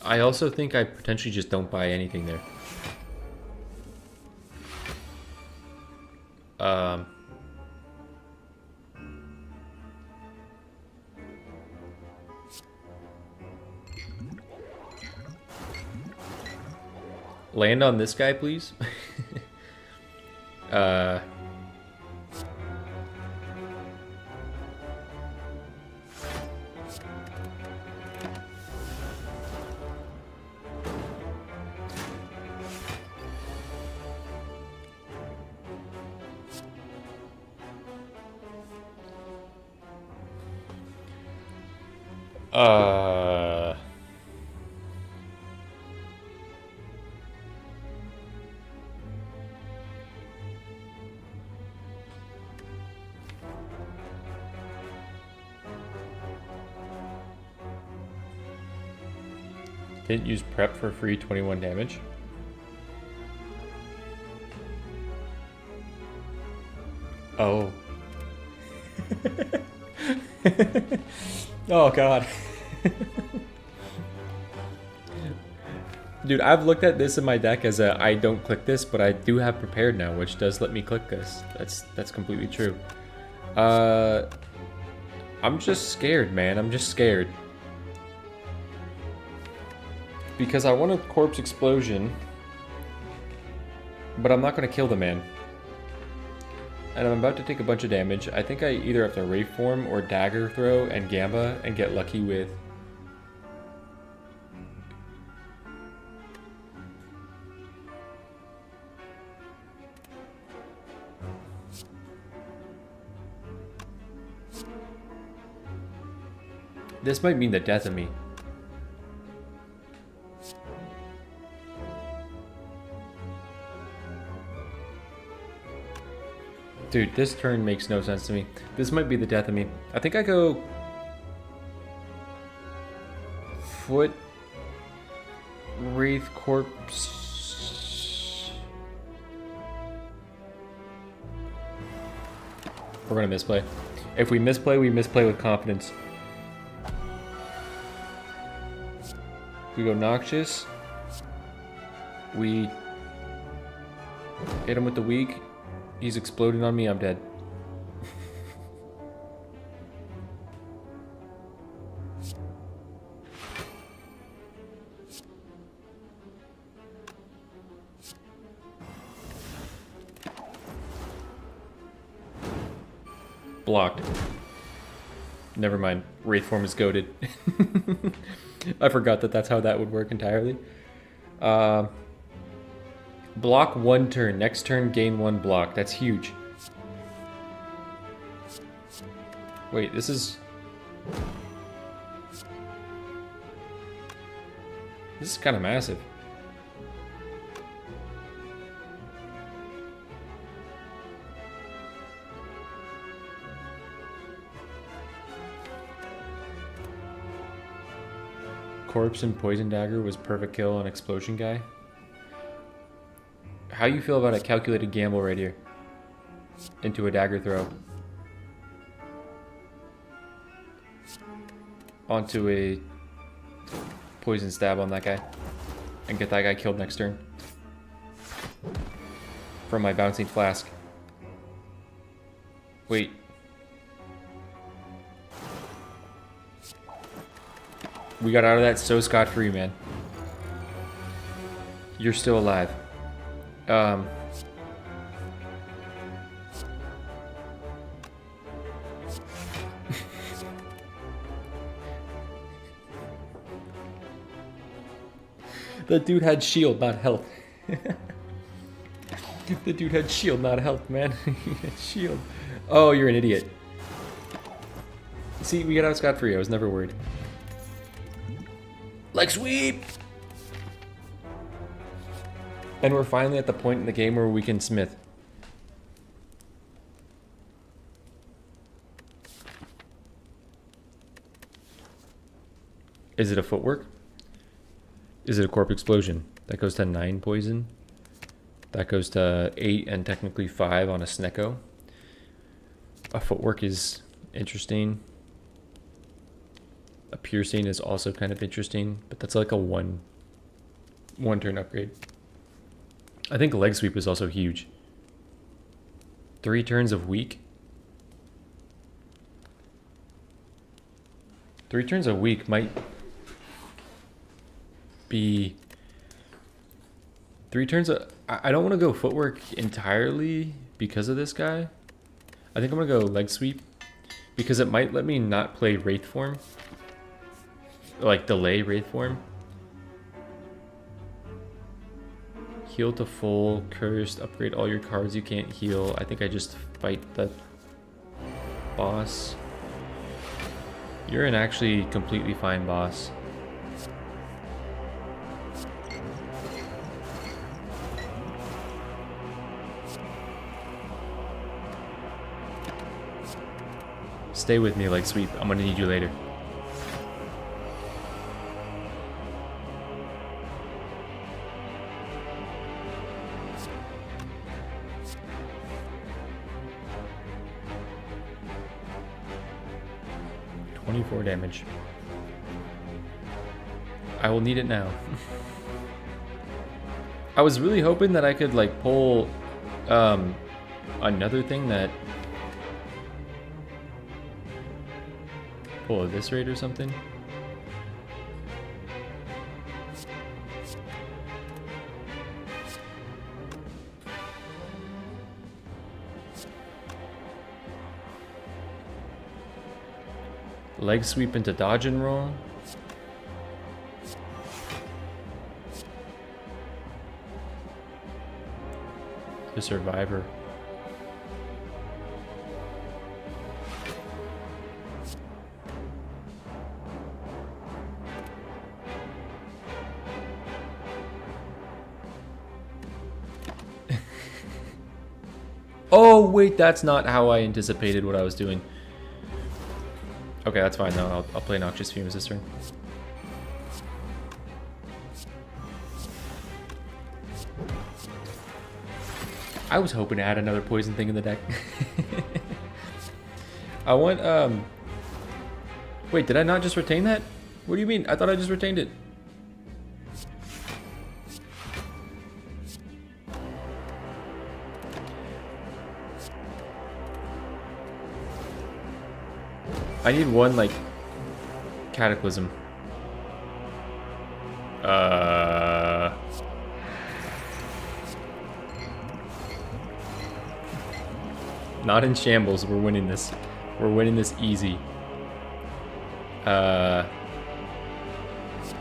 I also think I potentially just don't buy anything there. Land on this guy, please. Didn't use prep for free 21 damage. Oh. Oh god. Dude, I've looked at this in my deck as a I don't click this, but I do have prepared now, which does let me click this. That's completely true. I'm just scared, man. I'm just scared. Because I want a corpse explosion, but I'm not going to kill the man. And I'm about to take a bunch of damage. I think I either have to Wraith Form or Dagger Throw and Gamba and get lucky with... This might mean the death of me. Dude, this turn makes no sense to me. This might be the death of me. I think I go... Foot... Wraith Corpse... We're gonna misplay. If we misplay, we misplay with confidence. We go Noxious. We... hit him with the weak. He's exploding on me, I'm dead. Blocked. Never mind. Wraith form is goated. I forgot that that's how that would work entirely. Block one turn. Next turn, gain one block. That's huge. Wait, this is... This is kind of massive. Corpse and Poison Dagger was perfect kill on Explosion Guy. How you feel about a calculated gamble right here? Into a dagger throw. Onto a poison stab on that guy. And get that guy killed next turn. From my bouncing flask. Wait. We got out of that so scot-free, man. You're still alive. The dude had shield, not health. The dude had shield, not health, man. He had shield. Oh, you're an idiot. See, we got out scot-free. I was never worried. Leg sweep! And we're finally at the point in the game where we can smith. Is it a footwork? Is it a corp explosion? That goes to 9 poison. That goes to 8 and technically 5 on a Snecko. A footwork is interesting. A piercing is also kind of interesting, but that's like a one turn upgrade. I think leg sweep is also huge. 3 turns of weak. 3 turns a week might be 3 turns. I don't want to go footwork entirely because of this guy. I think I'm gonna go leg sweep because it might let me not play wraith form, like delay wraith form. Heal to full, cursed, upgrade all your cards you can't heal. I think I just fight the boss. You're an actually completely fine boss. Stay with me, leg sweep. I'm gonna need you later. Damage. I will need it now. I was really hoping that I could like pull another thing that pull this rate or something. Leg sweep into dodge and roll. The survivor. Oh wait, that's not how I anticipated what I was doing. Okay, that's fine though. I'll play Noxious Fumes this turn. I was hoping to add another poison thing in the deck. I want, wait, did I not just retain that? What do you mean? I thought I just retained it. I need one, like, Cataclysm. Not in shambles. We're winning this. We're winning this easy.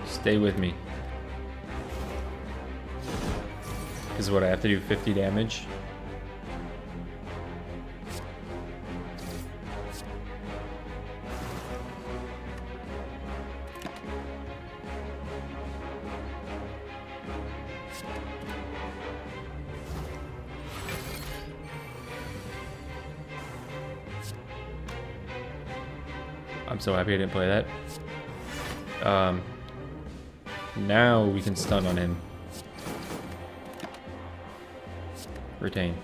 Stay with me. Because what I have to do, 50 damage. I'm so happy I didn't play that. Now we can stun on him. Retain.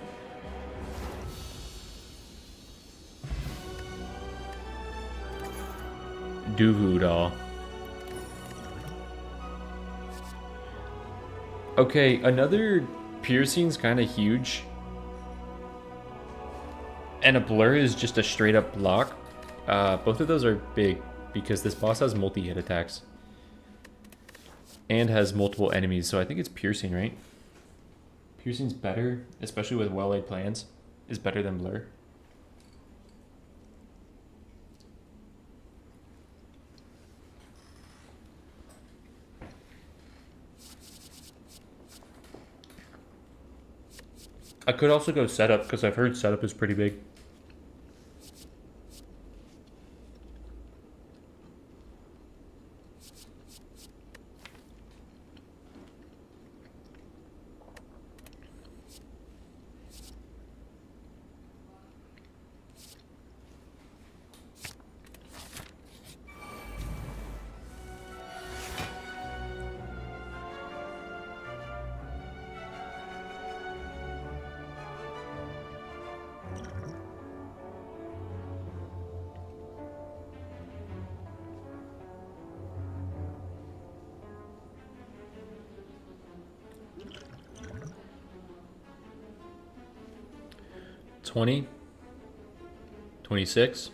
Duvu doll. Okay, another piercing's kind of huge. And a blur is just a straight up block. Both of those are big because this boss has multi-hit attacks. and has multiple enemies, so I think it's piercing, right? Piercing's better, especially with well-laid plans, is better than blur. I could also go setup, because I've heard setup is pretty big. $20, $26.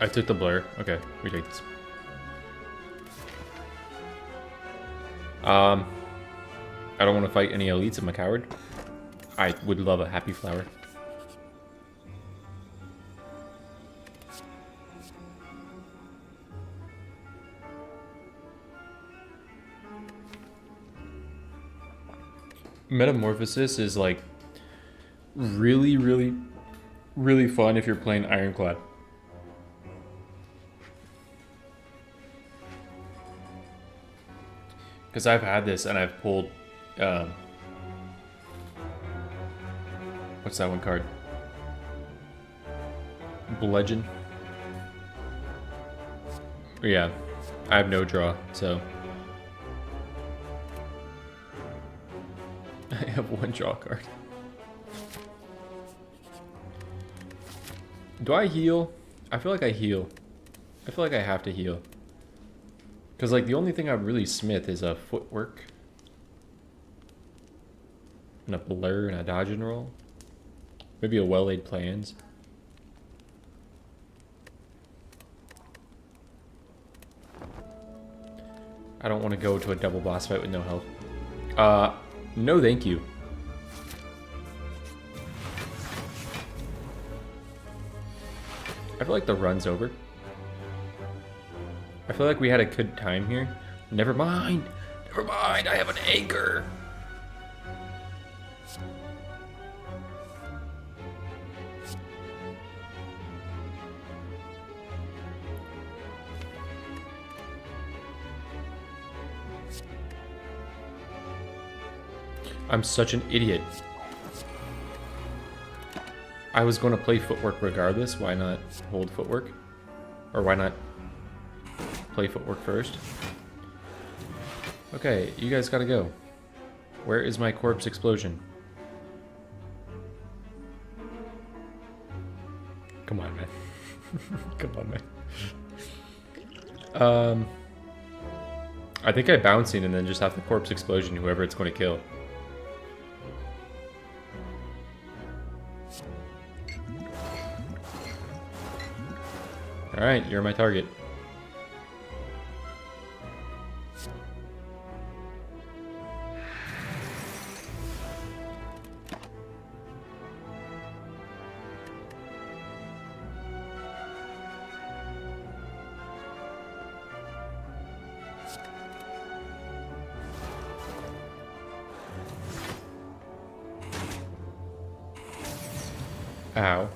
I took the blur. Okay, we take this. I don't want to fight any elites. I'm a coward. I would love a happy flower. Metamorphosis is like really, really, really fun if you're playing Ironclad. Because I've had this and I've pulled, what's that one card? Bludgeon. Yeah, I have no draw, so. I have one draw card. Do I heal? I feel like I heal. I feel like I have to heal. Because, like, the only thing I would really smith is a footwork. And a blur and a dodge and roll. Maybe a well-laid plans. I don't want to go to a double boss fight with no health. No thank you. I feel like the run's over. I feel like we had a good time here. Never mind. Never mind. I have an anchor. I'm such an idiot. I was going to play footwork regardless. Why not hold footwork? Or why not play footwork first? Okay, you guys gotta go. Where is my corpse explosion? Come on, man. Come on, man. I think I bouncing and then just have the corpse explosion, whoever it's going to kill. Alright, you're my target. Ow.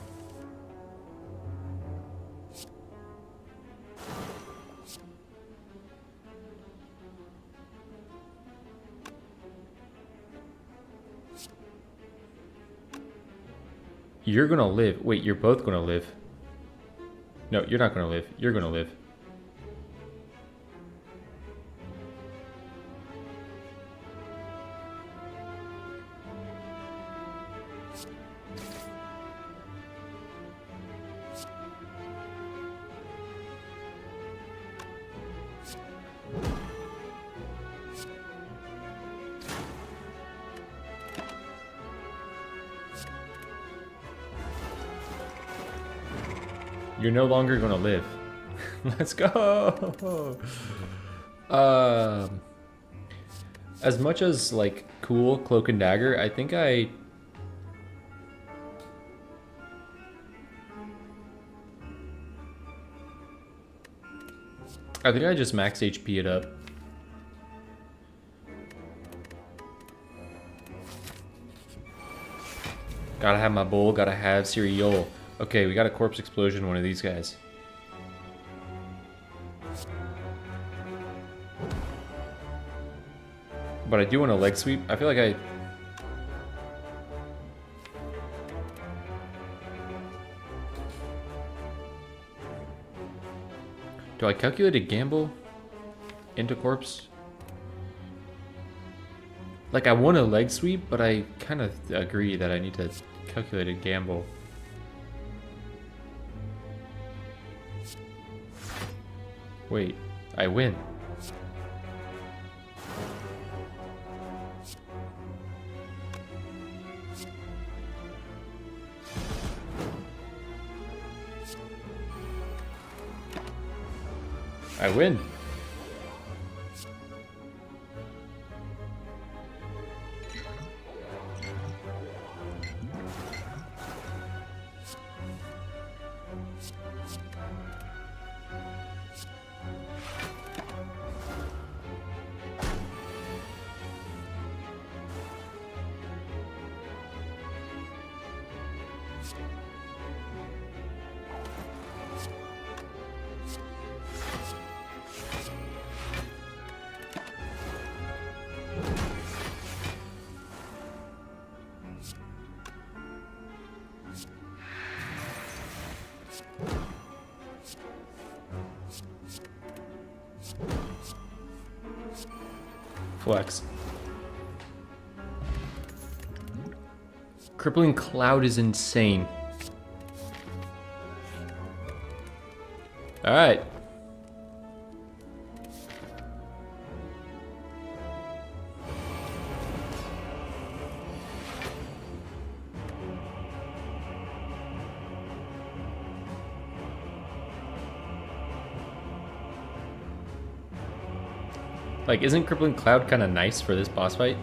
You're gonna live. Wait, you're both gonna live. No, you're not gonna live. You're gonna live. You're no longer gonna live. Let's go. As much as like cool cloak and dagger, I think I just max HP it up. Gotta have my bowl, gotta have cereal. Okay, we got a corpse explosion, one of these guys. But I do want a leg sweep. I feel like I... Do I calculate a gamble into corpse? Like, I want a leg sweep, but I kind of agree that I need to calculate a gamble. Wait, I win. I win. Flex. Crippling Cloud is insane. Alright. Like, isn't Crippling Cloud kind of nice for this boss fight?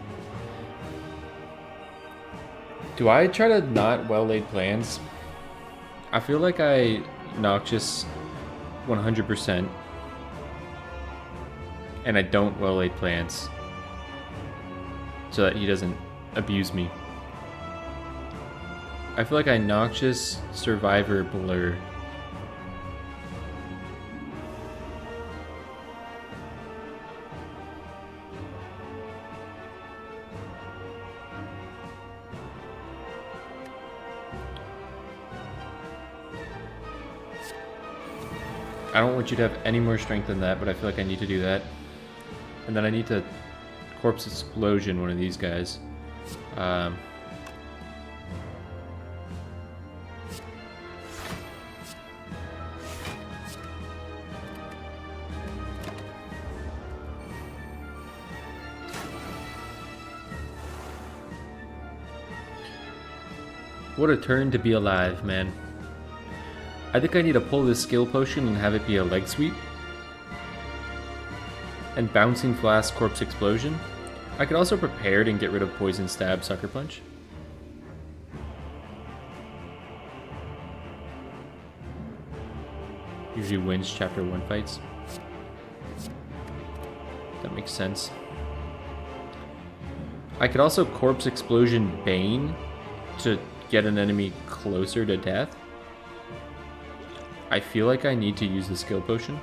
Do I try to not well-laid plans? I feel like I Noxious 100%. And I don't well-laid plans. So that he doesn't abuse me. I feel like I Noxious Survivor Blur. I don't want you to have any more strength than that, but I feel like I need to do that. And then I need to Corpse Explosion one of these guys. What a turn to be alive, man. I think I need to pull this skill potion and have it be a leg sweep. And Bouncing Flask, Corpse Explosion. I could also prepare it and get rid of Poison Stab, Sucker Punch. Usually wins Chapter 1 fights. That makes sense. I could also Corpse Explosion Bane to get an enemy closer to death. I feel like I need to use the skill potion.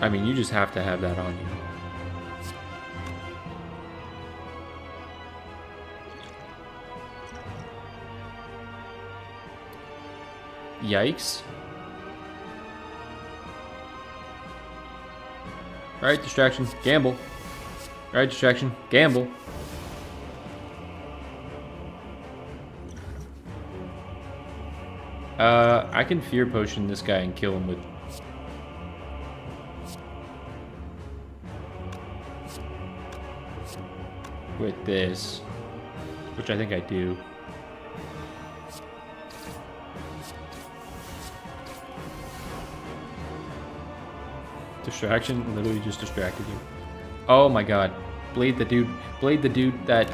I mean, you just have to have that on you. Yikes. Alright, distraction. Gamble. Alright, distraction. Gamble. I can Fear Potion this guy and kill him with this. Which I think I do. Distraction literally just distracted you. Oh my god. Blade the dude that...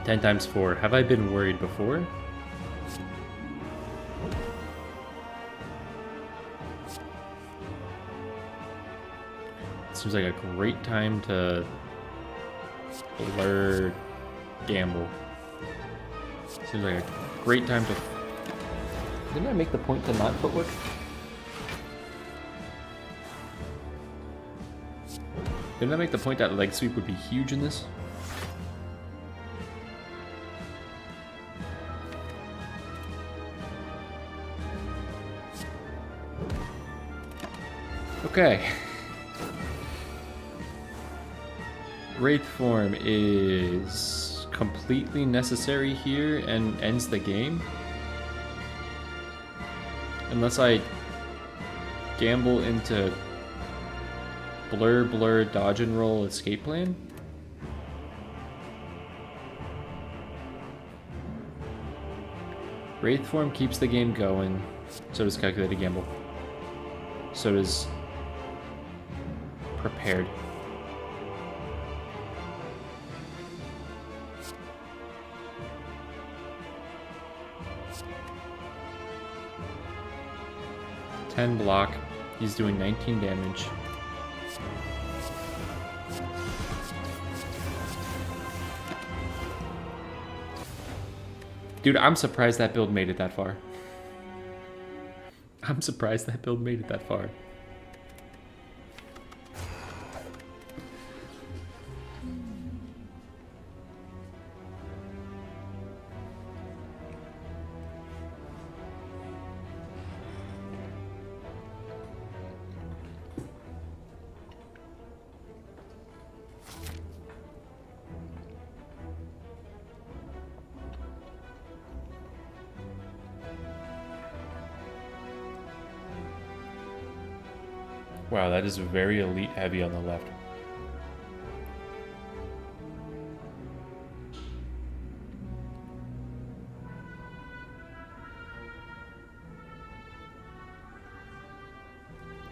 Ten times 4. Have I been worried before? Seems like a great time to blur gamble. Seems like a great time to... Didn't I make the point to not footwork? Didn't I make the point that leg sweep would be huge in this? Okay. Wraith form is completely necessary here and ends the game. Unless I gamble into blur, dodge and roll escape plan. Wraith form keeps the game going. So does calculated gamble. So does prepared. Block. He's doing 19 damage. Dude, I'm surprised that build made it that far. I'm surprised that build made it that far. Wow, that is very elite heavy on the left.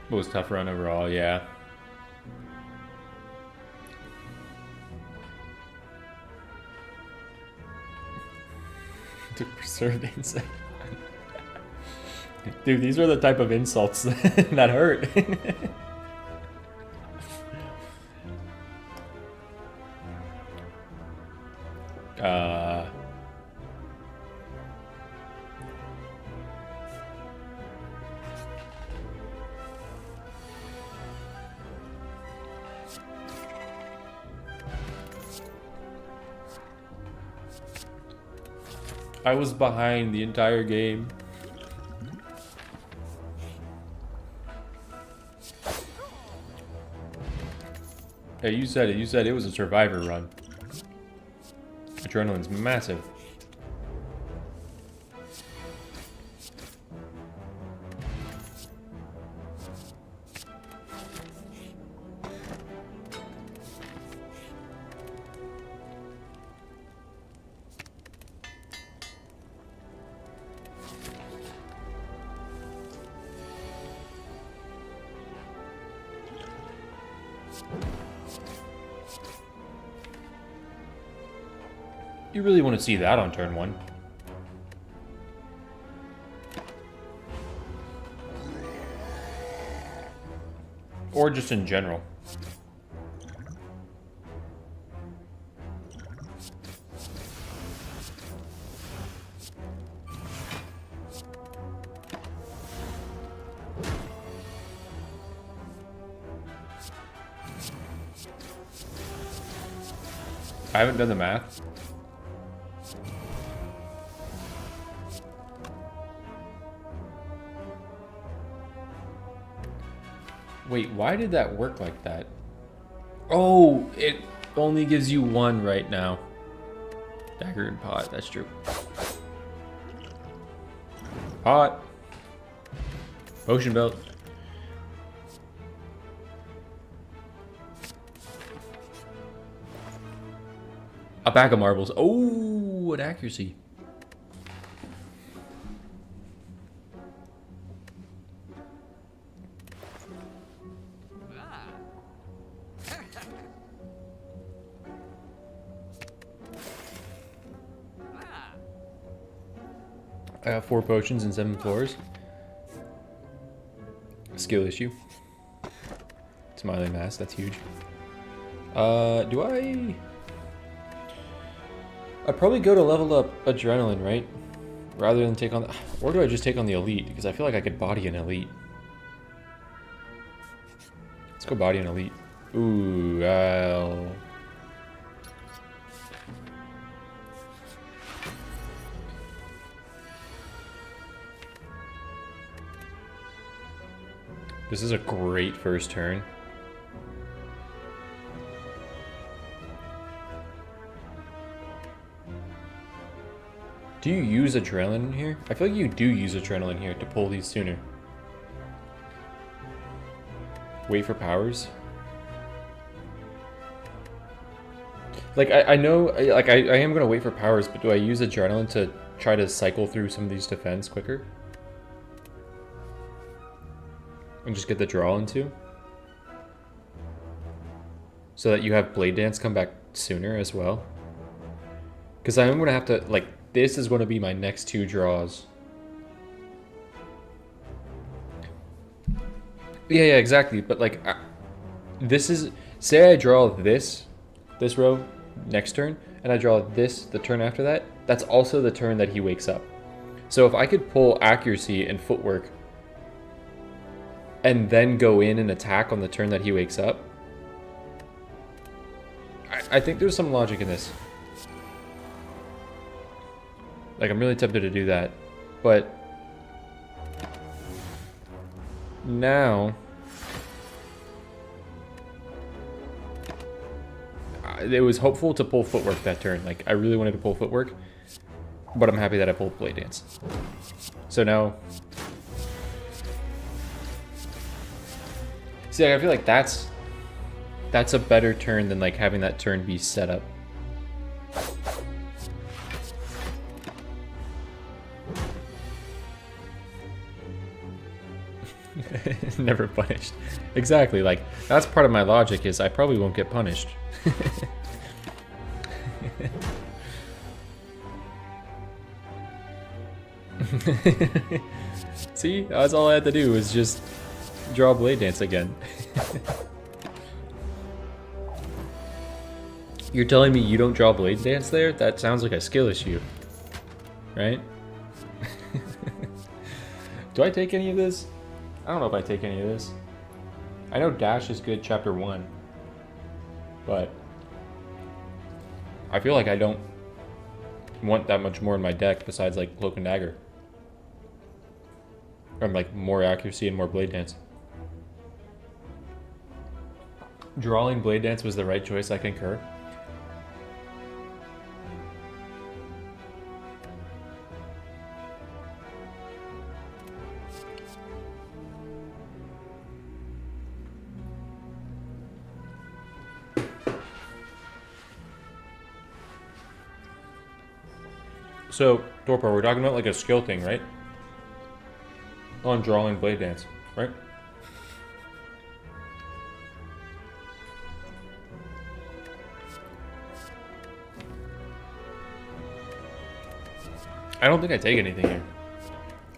Most tough run overall, yeah. Dude, preserved insect. Dude, these are the type of insults that hurt. I was behind the entire game. Hey, you said it. You said it was a survivor run. Adrenaline's massive. You really want to see that on turn 1. Or just in general. I haven't done the math. Wait, why did that work like that? Oh, it only gives you 1 right now. Dagger and pot, that's true. Pot. Potion belt. A bag of marbles. Oh, an accuracy. I got 4 potions and 7 floors. Skill issue. Smiling mask, that's huge. Do I... I'd probably go to level up adrenaline, right? Rather than take on... Or do I just take on the elite? Because I feel like I could body an elite. Let's go body an elite. Ooh, This is a great first turn. Do you use adrenaline here? I feel like you do use adrenaline here to pull these sooner. Wait for powers. Like, I know, like, I am gonna wait for powers, but do I use adrenaline to try to cycle through some of these defense quicker? And just get the draw into? So that you have Blade Dance come back sooner as well? Because I am gonna have to, like, this is gonna be my next 2 draws. Yeah, exactly, but like, this is, say I draw this row next turn, and I draw this the turn after that, that's also the turn that he wakes up. So if I could pull accuracy and footwork, and then go in and attack on the turn that he wakes up, I think there's some logic in this. Like, I'm really tempted to do that, but now it was hopeful to pull footwork that turn. Like, I really wanted to pull footwork, but I'm happy that I pulled Blade Dance. So now, see, I feel like that's a better turn than like having that turn be set up. Never punished. Exactly, like, that's part of my logic is I probably won't get punished. See, that's all I had to do was just draw Blade Dance again. You're telling me you don't draw Blade Dance there? That sounds like a skill issue, right? Do I take any of this? I don't know if I take any of this. I know Dash is good chapter 1, but I feel like I don't want that much more in my deck besides like Cloak and Dagger. Or like more accuracy and more Blade Dance. Drawing Blade Dance was the right choice, I concur. So, Torpor, we're talking about like a skill thing, right? On drawing Blade Dance, right? I don't think I take anything here.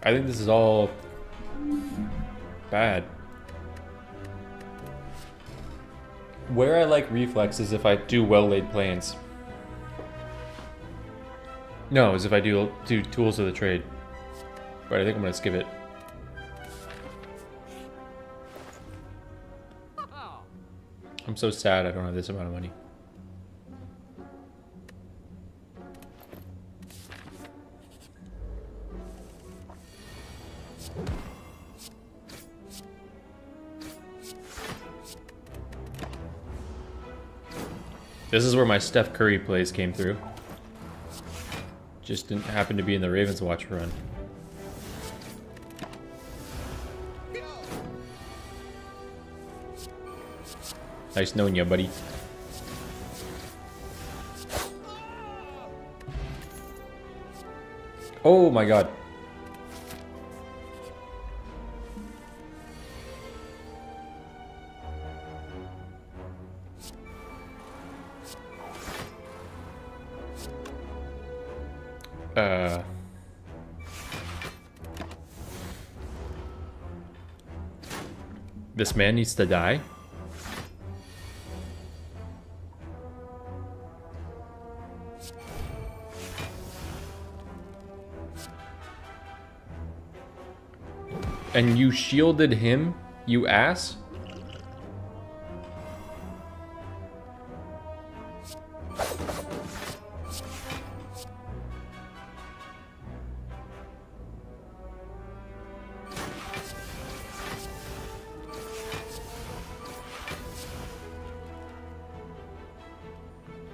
I think this is all bad. Where I like Reflex is if I do well-laid plans. No, is if I do Tools of the Trade. But I think I'm gonna skip it. I'm so sad I don't have this amount of money. This is where my Steph Curry plays came through. Just didn't happen to be in the Ravenswatch run. Nice knowing you, buddy. Oh my god. This man needs to die? And you shielded him, you ass?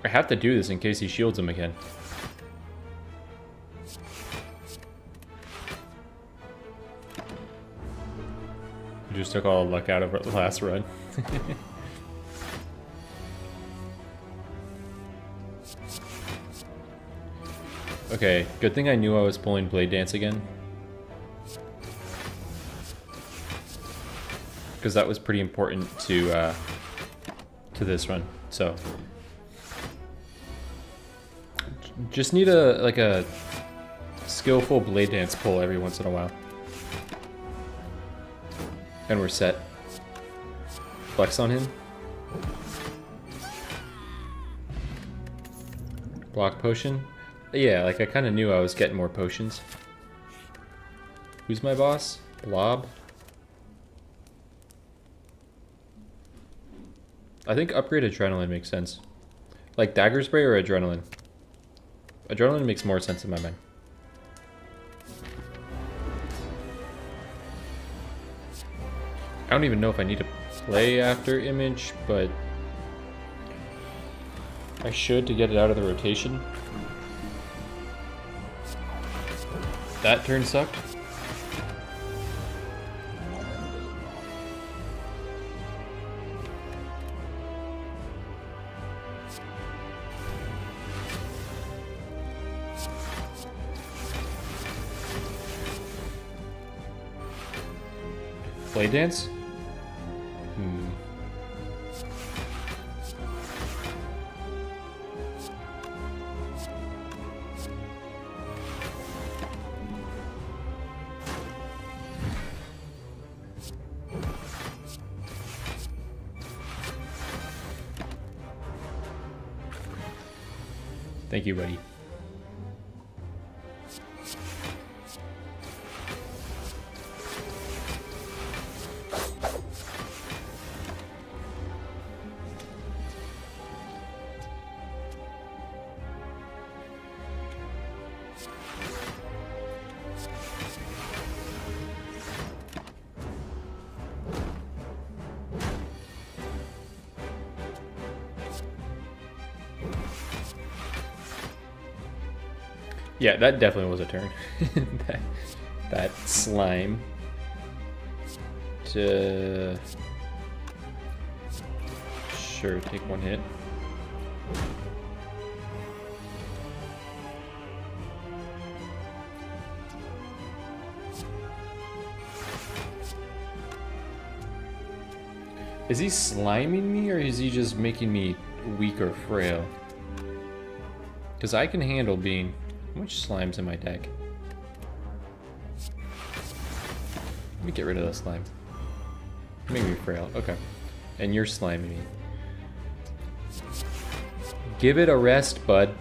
I have to do this in case he shields him again. Just took all the luck out of the last run. Okay, good thing I knew I was pulling Blade Dance again. Because that was pretty important to this run, so. Just need a skillful Blade Dance pull every once in a while. And we're set. Flex on him. Block potion. Yeah, like I kind of knew I was getting more potions. Who's my boss? Blob. I think upgrade adrenaline makes sense. Like dagger spray or adrenaline? Adrenaline makes more sense in my mind. I don't even know if I need to play after image, but I should to get it out of the rotation. That turn sucked. Blade Dance? Thank you, buddy. Yeah, that definitely was a turn. that slime. Sure, take one hit. Is he sliming me or is he just making me weak or frail? Because I can handle being... How much slime's in my deck? Let me get rid of the slime. Make me frail. Okay. And you're sliming me. Give it a rest, bud.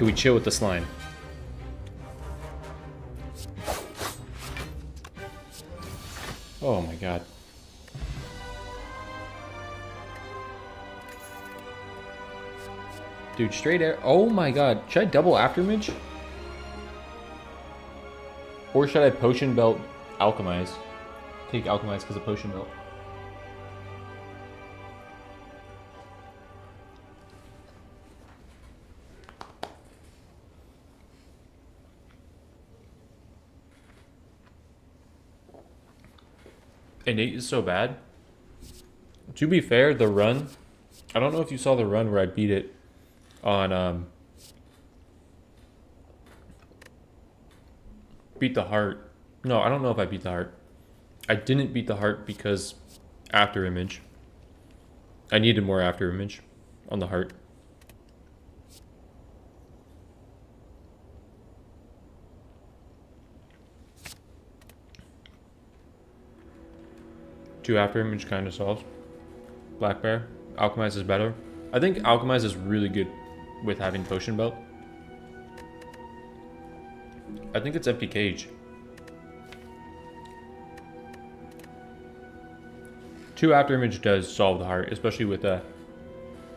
Do we chill with the slime? Oh my god. Dude, straight air. Oh my god. Should I double afterimage? Or should I potion belt alchemize? Take alchemize because of potion belt. Innate is so bad. To be fair, the run, I don't know if you saw the run where I beat it on beat the heart. No, I don't know if I beat the heart. I didn't beat the heart because after image. I needed more after image on the heart. Two after image kind of solves. Black bear. Alchemize is better. I think alchemize is really good with having potion belt. I think it's empty cage. Two after image does solve the heart, especially with a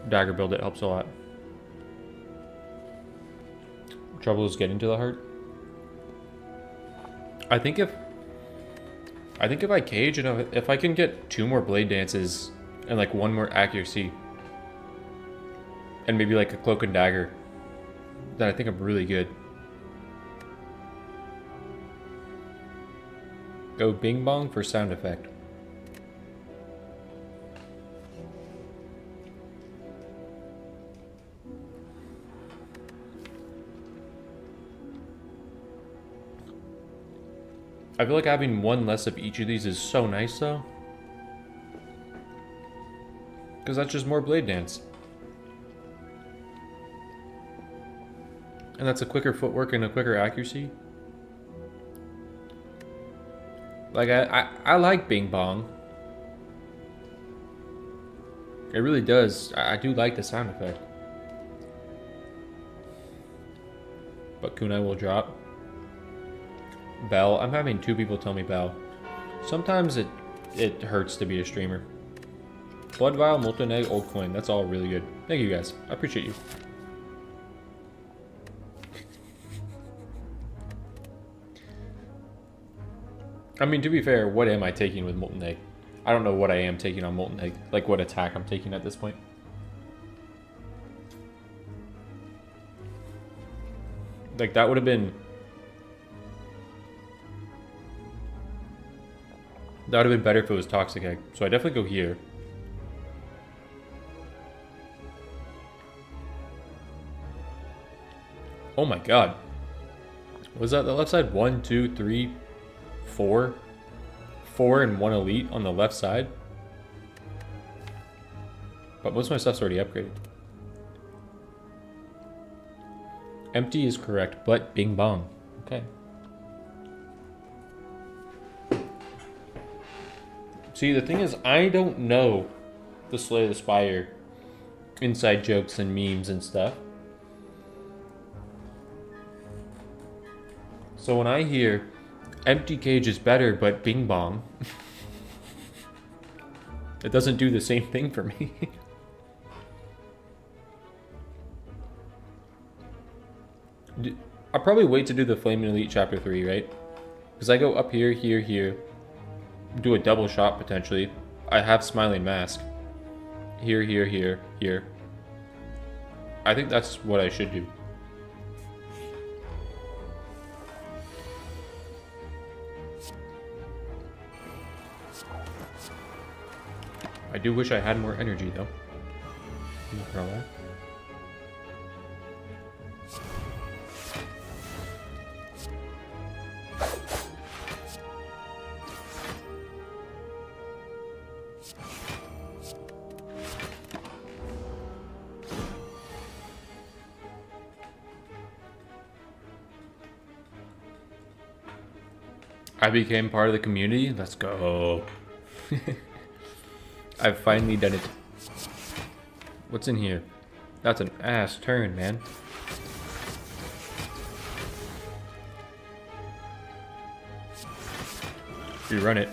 dagger build. It helps a lot. Trouble is getting to the heart. I think if I cage and if I can get 2 more blade dances and like 1 more accuracy and maybe like a cloak and dagger, then I think I'm really good. Go bing bong for sound effect. I feel like having 1 less of each of these is so nice though. Because that's just more blade dance. And that's a quicker footwork and a quicker accuracy. Like, I like Bing Bong. It really does. I do like the sound effect. But kunai will drop. Bell. I'm having 2 people tell me Bell. Sometimes it hurts to be a streamer. Blood Vial, Molten Egg, Old Coin. That's all really good. Thank you guys. I appreciate you. I mean, to be fair, what am I taking with Molten Egg? I don't know what I am taking on Molten Egg. Like, what attack I'm taking at this point. Like, that would have been... That would have been better if it was Toxic Egg. So I definitely go here. Oh my god. Was that the left side? 1, 2, 3, 4? 4 and 1 elite on the left side? But most of my stuff's already upgraded. Empty is correct, but bing bong. Okay. See, the thing is, I don't know the Slay the Spire inside jokes and memes and stuff. So when I hear empty cage is better, but bing bong, it doesn't do the same thing for me. I'll probably wait to do the Flaming Elite Chapter 3, right? Because I go up here, here, here. Do a double shot, potentially. I have Smiling Mask. Here, here, here, here. I think that's what I should do. I do wish I had more energy, though. I'm not gonna lie. I became part of the community. Let's go. I've finally done it. What's in here? That's an ass turn, man. You run it.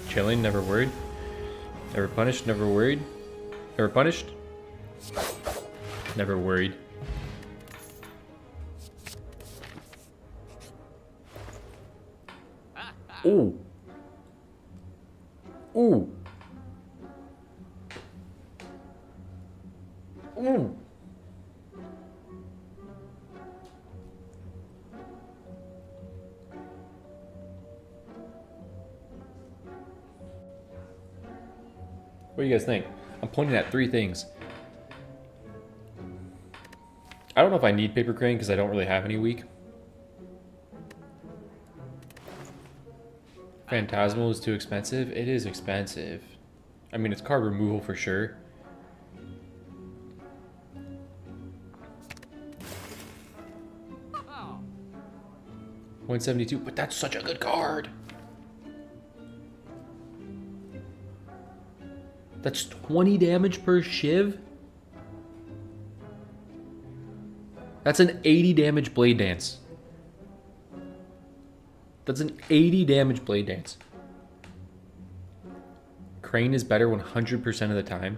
Chilling, never worried. Never punished, never worried. Never punished. Never worried. Ooh. Ooh. Ooh. What do you guys think? I'm pointing at 3 things. I don't know if I need paper crane because I don't really have any weak. Phantasmal is too expensive. It is expensive. I mean, it's card removal for sure. $172, but that's such a good card. That's 20 damage per shiv. That's an 80 damage blade dance. That's an 80 damage blade dance. Crane is better 100% of the time.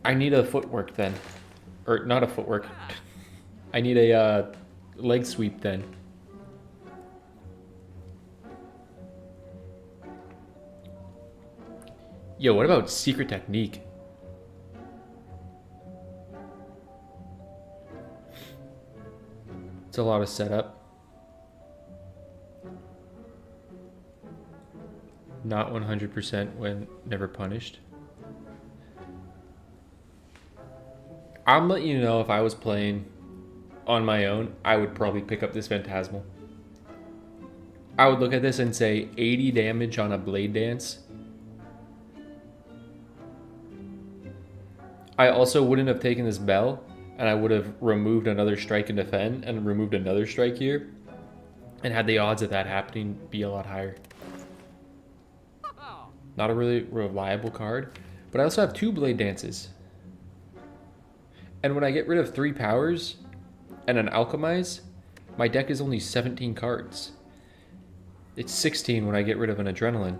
I need a footwork then. Or not a footwork. I need a leg sweep then. Yo, what about secret technique? It's a lot of setup. Not 100% when never punished. I'm letting you know if I was playing on my own, I would probably pick up this Phantasmal. I would look at this and say 80 damage on a blade dance. I also wouldn't have taken this bell, and I would have removed another strike and defend, and removed another strike here, and had the odds of that happening be a lot higher. Not a really reliable card, but I also have 2 blade dances. And when I get rid of 3 powers and an alchemize, my deck is only 17 cards. It's 16 when I get rid of an adrenaline.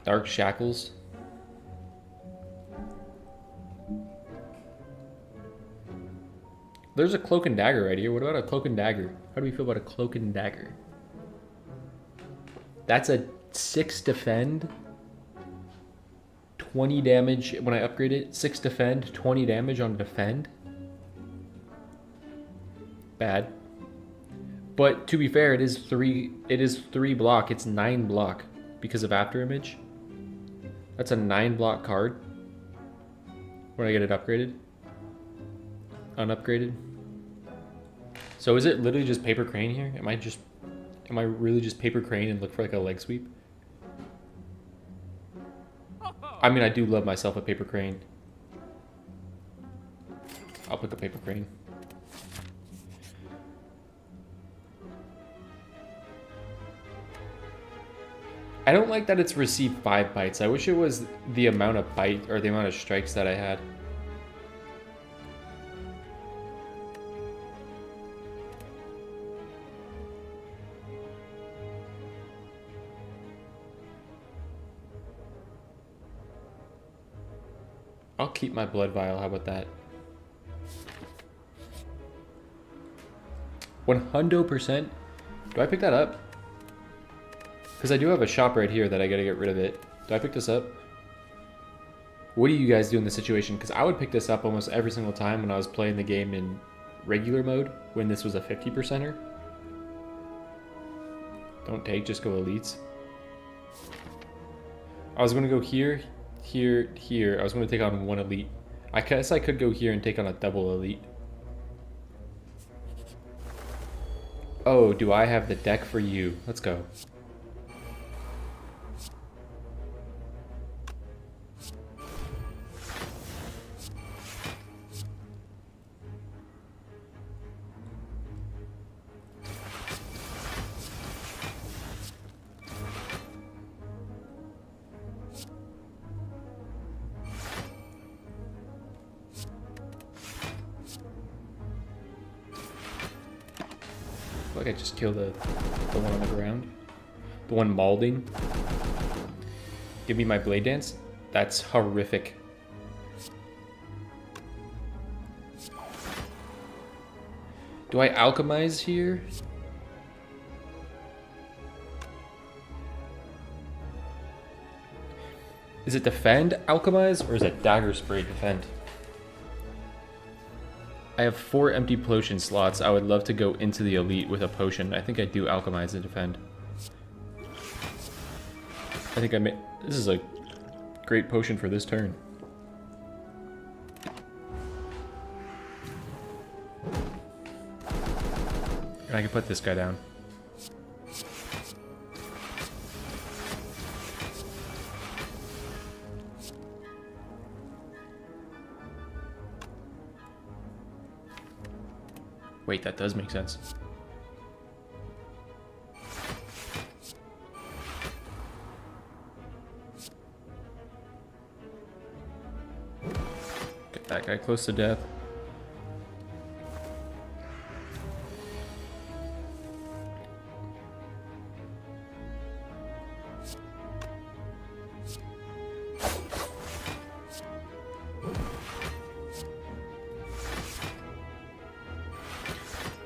Dark Shackles. There's a Cloak and Dagger right here. What about a Cloak and Dagger? How do we feel about a Cloak and Dagger? That's a 6 defend. 20 damage when I upgrade it. 6 defend, 20 damage on defend. Bad. But to be fair, it is 3 block. It's 9 block because of after image. That's a 9 block card when I get it upgraded. Unupgraded. So is it literally just paper crane here? Am I really just paper crane and look for like a leg sweep? I mean, I do love myself a paper crane. I'll pick a paper crane. I don't like that it's received 5 bites. I wish it was the amount of bite or the amount of strikes that I had. I'll keep my blood vial. How about that? 100%. Do I pick that up? Because I do have a shop right here that I gotta get rid of it. Do I pick this up? What do you guys do in this situation? Because I would pick this up almost every single time when I was playing the game in regular mode, when this was a 50%er. Don't take, just go elites. I was gonna go here, here, here. I was gonna take on 1 elite. I guess I could go here and take on a double elite. Oh, do I have the deck for you? Let's go. like I just killed the one on the ground. The one mauling. Give me my blade dance. That's horrific. Do I alchemize here? Is it defend, alchemize, or is it dagger spray defend? I have 4 empty potion slots. I would love to go into the elite with a potion. I think I do alchemize and defend. I think I may. This is a great potion for this turn. And I can put this guy down. Wait, that does make sense. Get that guy close to death.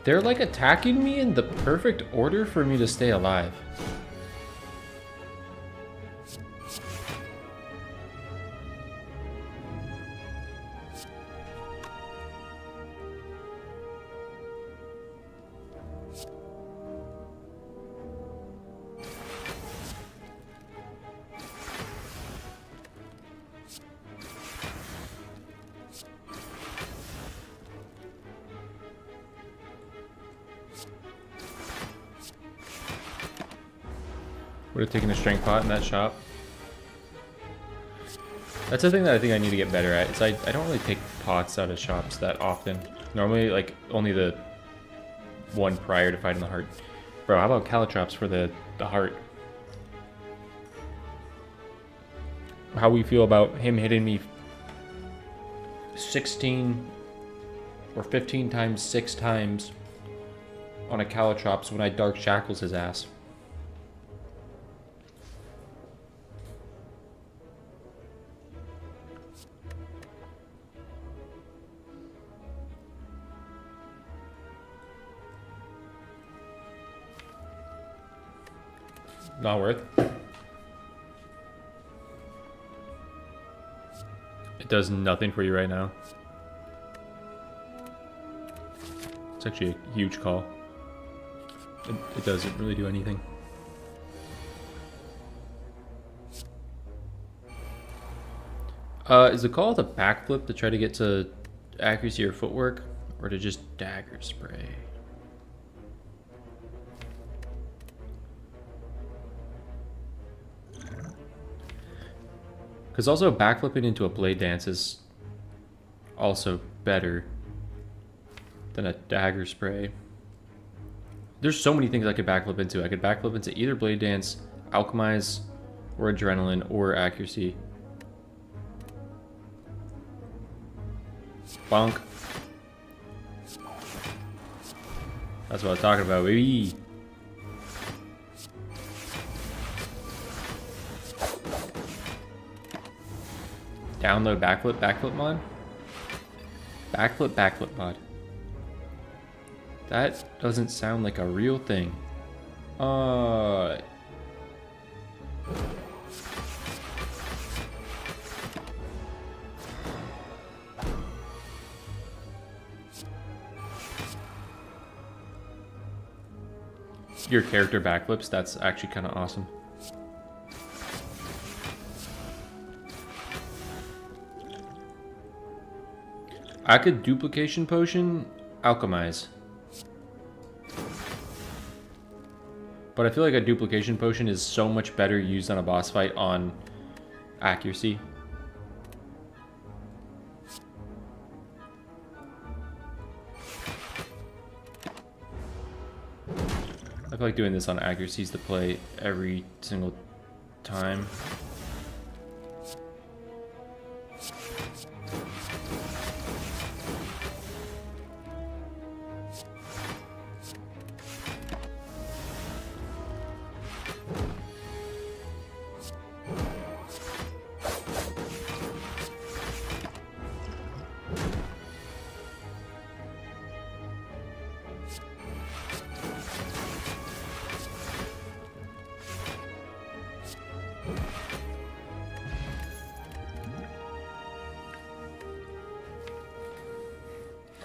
They're like attacking me in the perfect order for me to stay alive. Would have taken a strength pot in that shop. That's the thing that I think I need to get better at. Is I don't really take pots out of shops that often. Normally, like, only the one prior to fighting the heart. Bro, how about Calatrops for the heart? How we feel about him hitting me 16 or 15 times 6 times on a Calatrops when I Dark Shackles his ass. Not worth. It does nothing for you right now. It's actually a huge call. It doesn't really do anything. Is the call to backflip to try to get to accuracy or footwork, or to just dagger spray? Because also backflipping into a blade dance is also better than a dagger spray. There's so many things I could backflip into. I could backflip into either blade dance, alchemize, or adrenaline, or accuracy. Bonk. That's what I'm talking about, baby. Download backflip mod? Backflip mod. That doesn't sound like a real thing. Your character backflips, that's actually kind of awesome. I could duplication potion, alchemize. But I feel like a duplication potion is so much better used on a boss fight on accuracy. I feel like doing this on accuracy is the play every single time.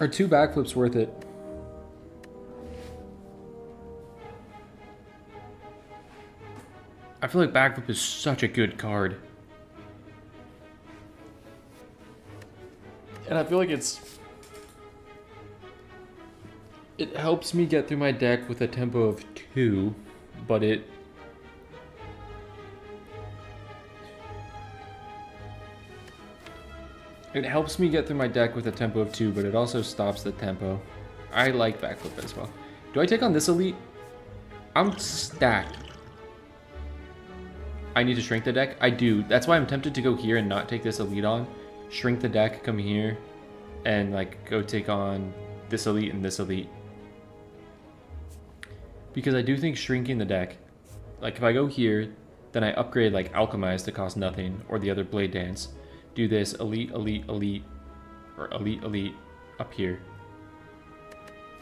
Are 2 backflips worth it? I feel like backflip is such a good card. And I feel like it helps me get through my deck with a tempo of 2, but it helps me get through my deck with a tempo of 2, but it also stops the tempo. I like backflip as well. Do I take on this elite? I'm stacked. I need to shrink the deck? I do. That's why I'm tempted to go here and not take this elite on. Shrink the deck, come here, and like go take on this elite and this elite. Because I do think shrinking the deck, like if I go here, then I upgrade like Alchemize to cost nothing, or the other Blade Dance. Do this elite, elite, elite, or elite, elite up here.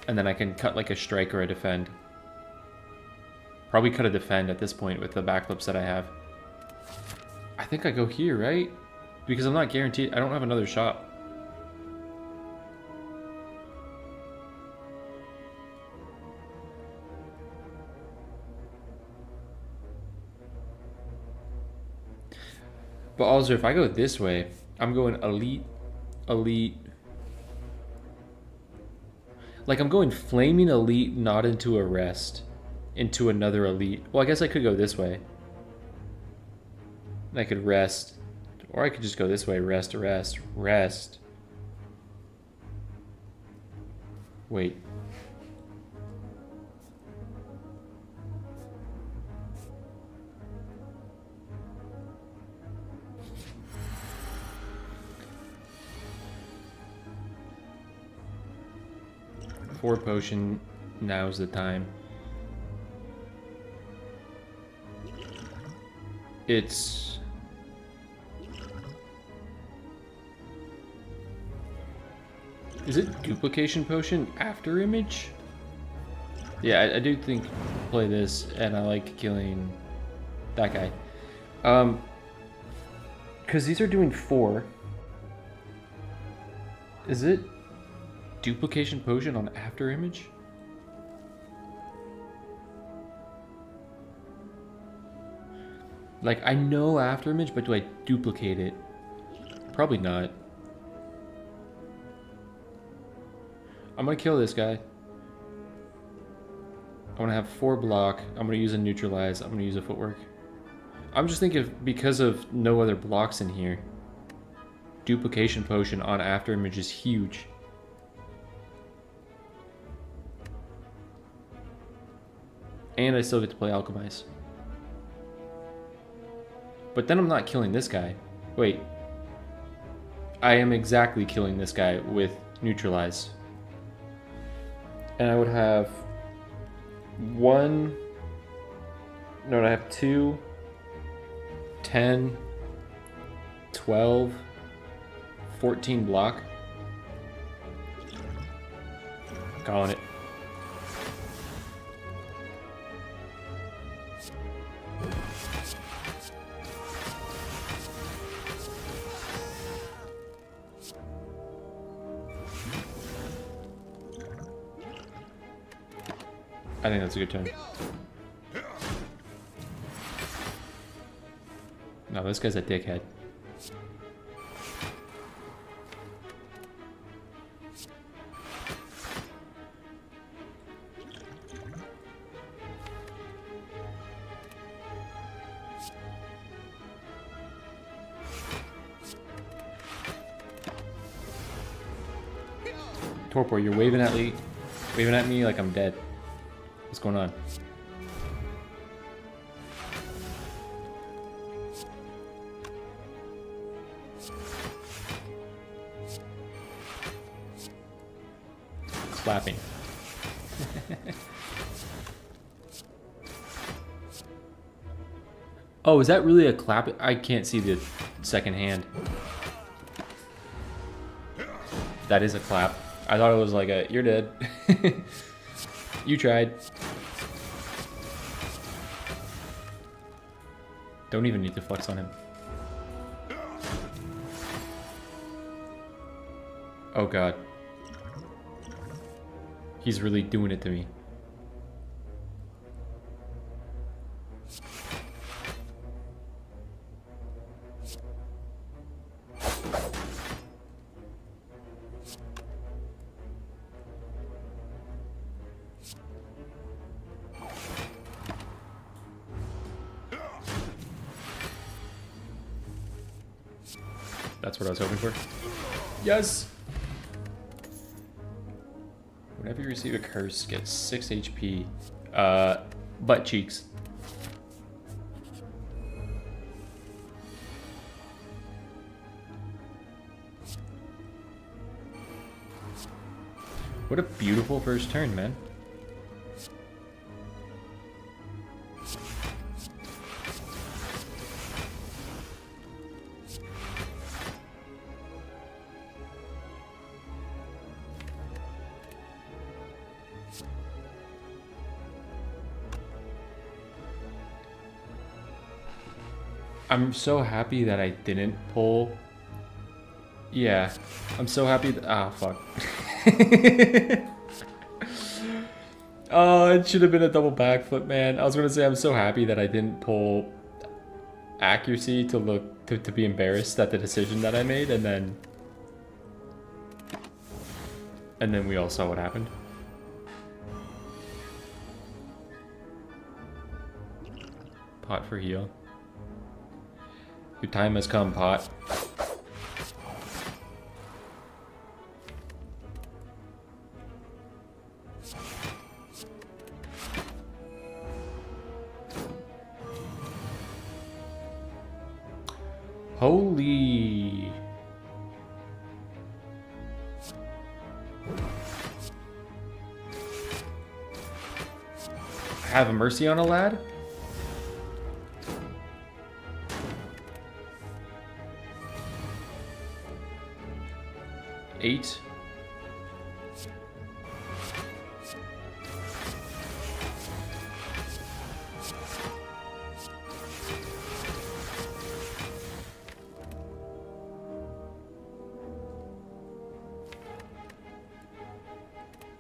And then I can cut like a strike or a defend. Probably cut a defend at this point with the backflips that I have. I think I go here, right? Because I'm not guaranteed, I don't have another shot. But also, if I go this way, I'm going elite, elite. Like, I'm going flaming elite, not into a rest. Into another elite. Well, I guess I could go this way. I could rest. Or I could just go this way. Rest, rest, rest. Wait. Four potion, now's the time. It's... Is it duplication potion after image? Yeah, I do think play this, and I like killing that guy. Because these are doing 4. Is it duplication potion on after image? Like, I know after image, but do I duplicate it? Probably not. I'm gonna kill this guy. I'm gonna have 4 block. I'm gonna use a neutralize. I'm gonna use a footwork. I'm just thinking because of no other blocks in here, duplication potion on after image is huge. And I still get to play Alchemize. But then I'm not killing this guy. Wait. I am exactly killing this guy with Neutralize. And I would have 1... No, I have 2, 10, 12, 14 block. Calling it. I think that's a good turn. No, this guy's a dickhead. Torpor, you're waving at me like I'm dead. What's going on? Clapping. Oh, is that really a clap? I can't see the second hand. That is a clap. I thought it was like a, you're dead. You tried. Don't even need to flex on him. Oh god. He's really doing it to me. That's what I was hoping for. Yes! Whenever you receive a curse, get 6 HP. Butt cheeks. What a beautiful first turn, man. I'm so happy that I didn't pull. Yeah, I'm so happy that, ah, fuck. Oh, it should have been a double backflip, man. I was gonna say I'm so happy that I didn't pull accuracy to look, to be embarrassed at the decision that I made, and then we all saw what happened. Pot for heal. Your time has come, Pot. Holy. Have a mercy on a lad? Eight.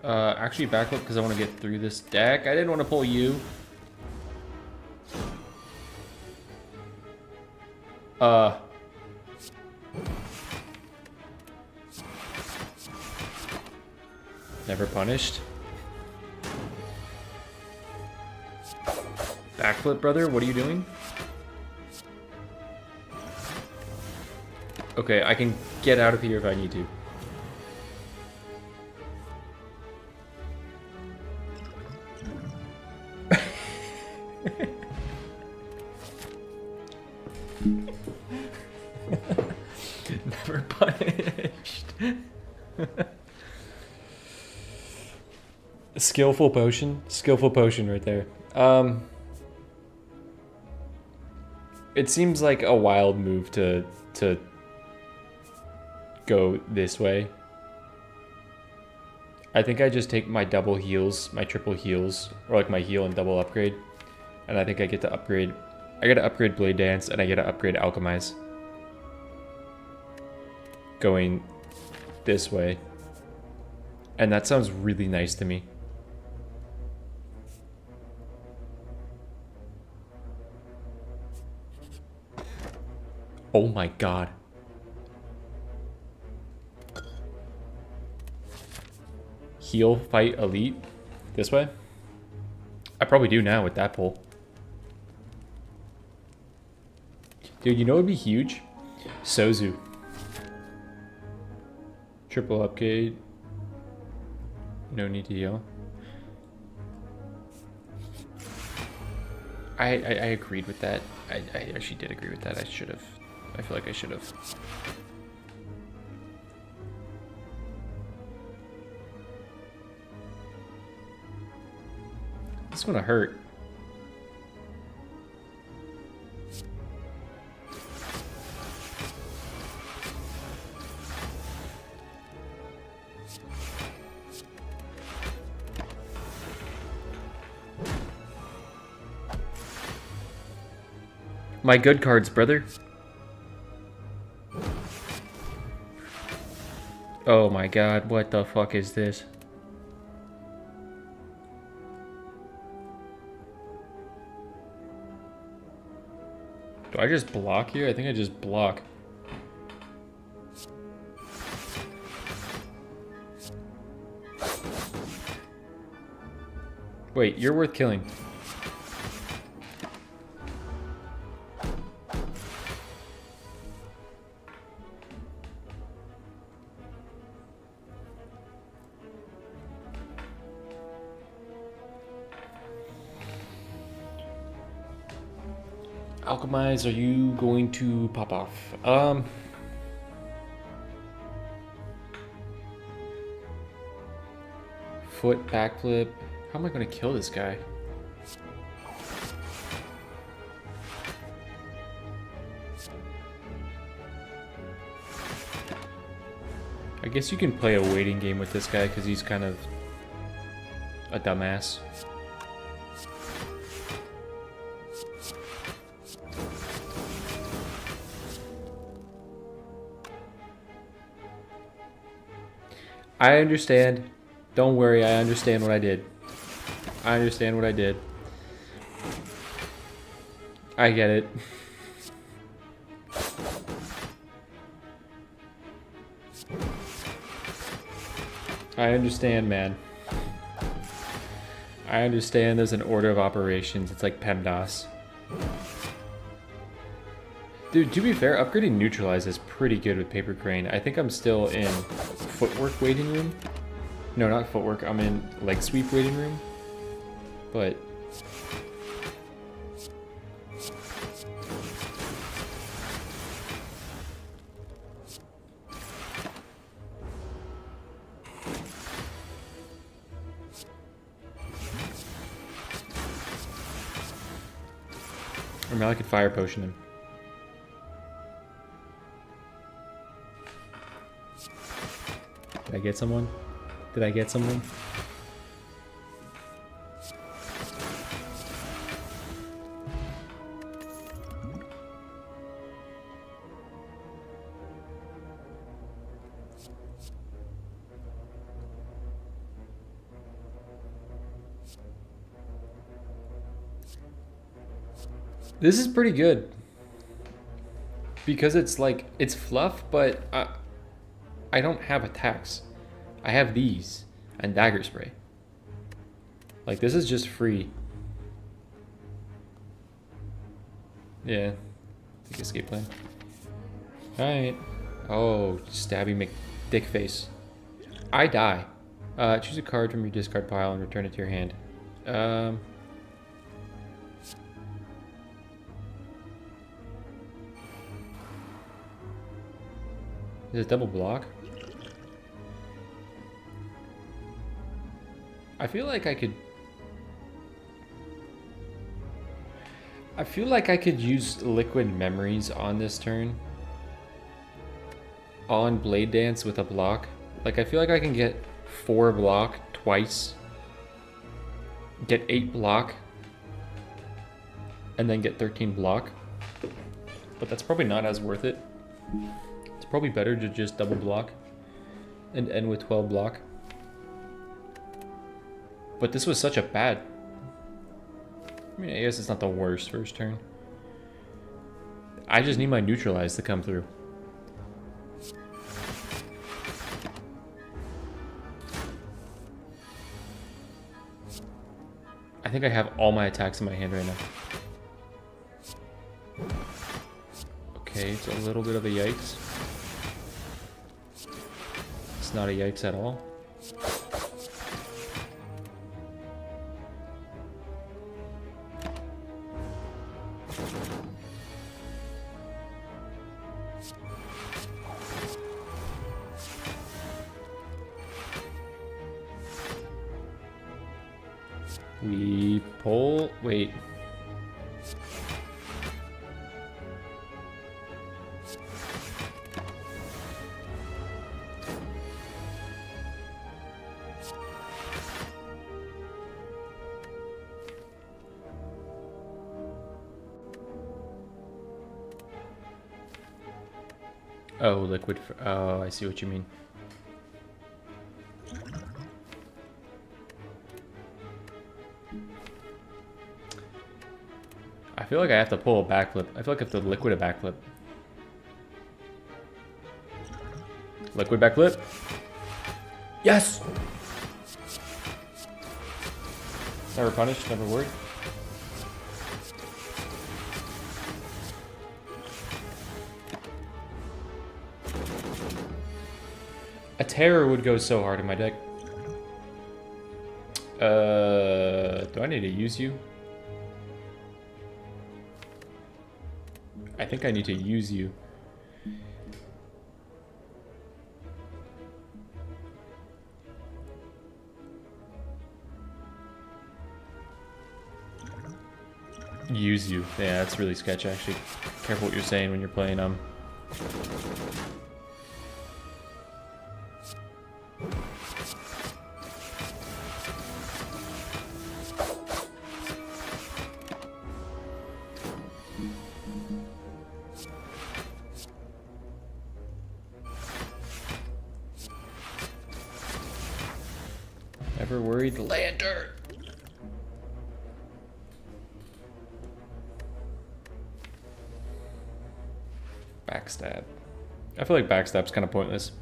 Actually backflip because I want to get through this deck. I didn't want to pull you. Never punished. Backflip, brother, what are you doing? Okay, I can get out of here if I need to. Never punished. Skillful potion right there. It seems like a wild move to go this way. I think I just take my double heals, my triple heals, or like my heal and double upgrade, and I think I get to upgrade. I get to upgrade Blade Dance, and I get to upgrade Alchemize. Going this way. And that sounds really nice to me. Oh my god. Heal, fight, elite. This way? I probably do now with that pull. Dude, you know what would be huge? Sozu. Triple upgrade. No need to heal. I agreed with that. I actually did agree with that. I should have. I feel like I should have. This is gonna hurt. My good cards, brother. Oh my god, what the fuck is this? Do I just block here? I think I just block. Wait, you're worth killing. Alchemize, are you going to pop off? Foot backflip. How am I going to kill this guy? I guess you can play a waiting game with this guy because he's kind of a dumbass. I understand. Don't worry, I understand what I did. I understand what I did. I get it. I understand, man. I understand there's an order of operations. It's like PEMDAS. Dude, to be fair, upgrading Neutralize is pretty good with Paper Crane. I think I'm still in Footwork waiting room. No, not Footwork. I'm in Leg Sweep waiting room. But... or now I could Fire Potion him. Did I get someone? Did I get someone? This is pretty good. Because it's like, it's fluff, but I don't have attacks. I have these and Dagger Spray. Like, this is just free. Yeah. Take escape plan. Alright. Oh, stabby McDickface. I die. Choose a card from your discard pile and return it to your hand. Is it double block? I feel like I could... I feel like I could use Liquid Memories on this turn. On Blade Dance with a block. Like, I feel like I can get 4 block twice. Get 8 block. And then get 13 block. But that's probably not as worth it. It's probably better to just double block. And end with 12 block. But this was such a bad... I mean, I guess it's not the worst first turn. I just need my Neutralize to come through. I think I have all my attacks in my hand right now. Okay, it's a little bit of a yikes. It's not a yikes at all. We pull... wait. Oh, liquid. Oh, I see what you mean. I feel like I have to pull a backflip. I feel like I have to liquid a backflip. Liquid backflip. Yes! Never punished, never worried. A terror would go so hard in my deck. Do I need to use you? I think I need to use you. Use you. Yeah, that's really sketch actually. Careful what you're saying when you're playing Never worried. Lantern. Backstab. I feel like backstab's kind of pointless.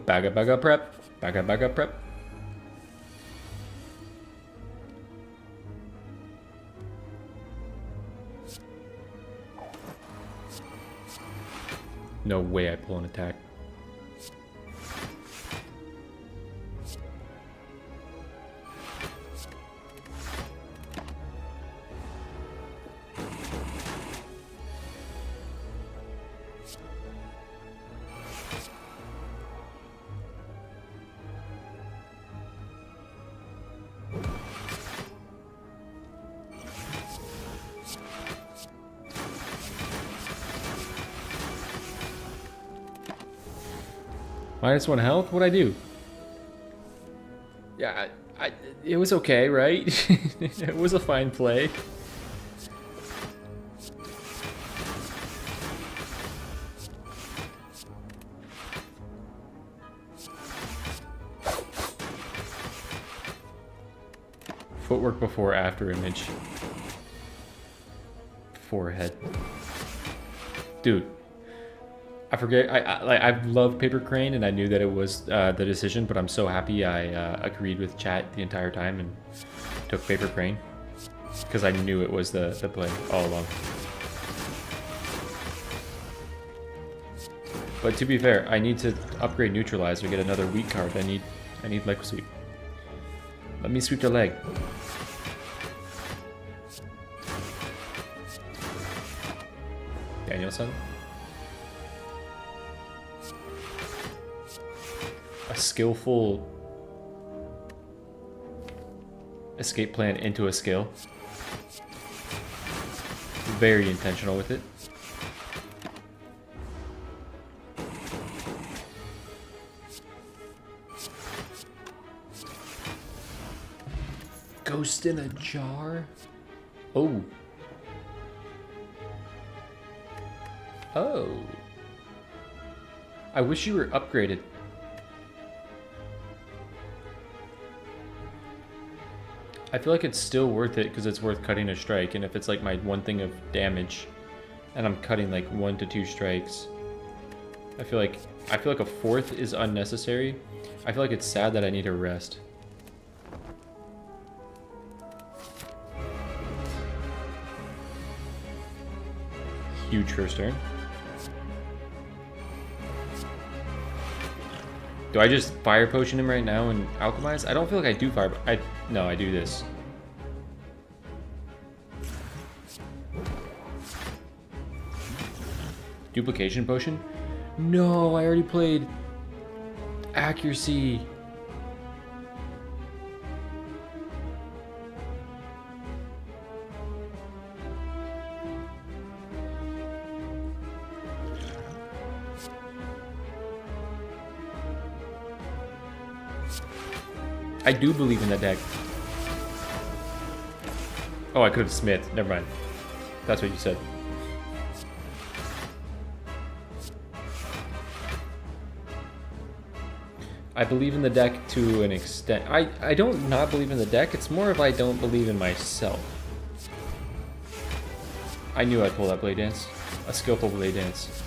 Back up prep. Back up prep. No way I pull an attack. -1 health? What'd I do? Yeah, it was okay, right? It was a fine play. Footwork before after image. Forehead. Dude. I forget. I've loved Paper Crane, and I knew that it was the decision, but I'm so happy I agreed with chat the entire time and took Paper Crane because I knew it was the play all along. But to be fair, I need to upgrade Neutralizer, get another weak card. I need leg sweep. Let me sweep the leg. Danielson. A skillful escape plan into a skill. Very intentional with it. Ghost in a jar? Oh. Oh. I wish you were upgraded. I feel like it's still worth it because it's worth cutting a strike, and if it's like my one thing of damage and I'm cutting like 1 to 2 strikes, I feel like a fourth is unnecessary. I feel like it's sad that I need to rest. Huge first turn. Do I just fire potion him right now and alchemize? I don't feel like I do fire. No, I do this. Duplication potion? No, I already played accuracy. I do believe in the deck. Oh, I could have Smith. Never mind. That's what you said. I believe in the deck to an extent. I don't not believe in the deck. It's more of I don't believe in myself. I knew I'd pull that Blade Dance. A skillful Blade Dance.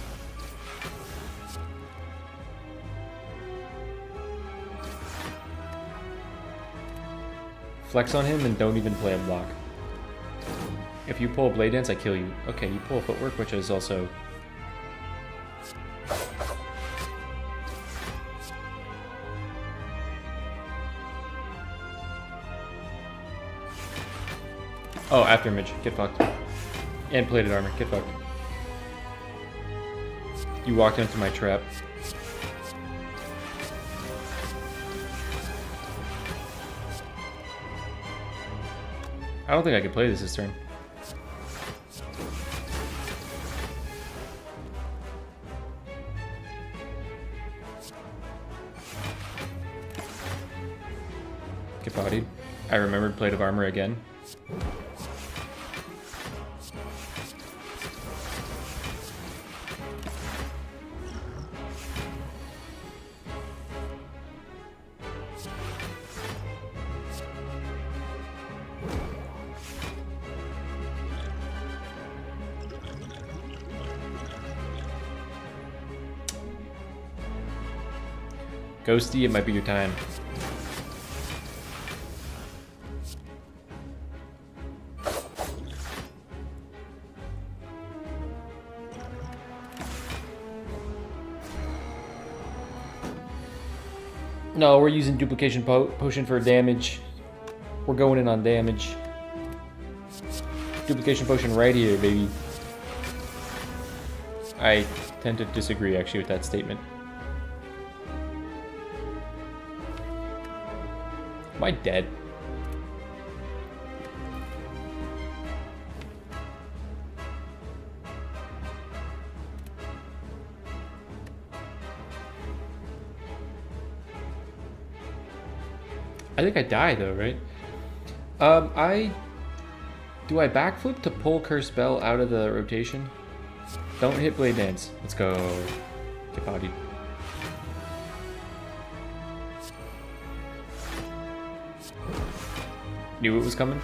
Flex on him and don't even play a block. If you pull a Blade Dance, I kill you. Okay, you pull a Footwork, which is also... Oh, Afterimage. Get fucked. And Plated Armor. Get fucked. You walked into my trap. I don't think I can play this turn. Get bodied. I remembered Plate of Armor again. Ghosty, it might be your time. No, we're using duplication potion for damage. We're going in on damage. Duplication potion right here, baby. I tend to disagree actually with that statement. Am I dead? I think I die though, right? Do I backflip to pull Curse Spell out of the rotation? Don't hit Blade Dance. Let's go. Get bodied. Knew it was coming.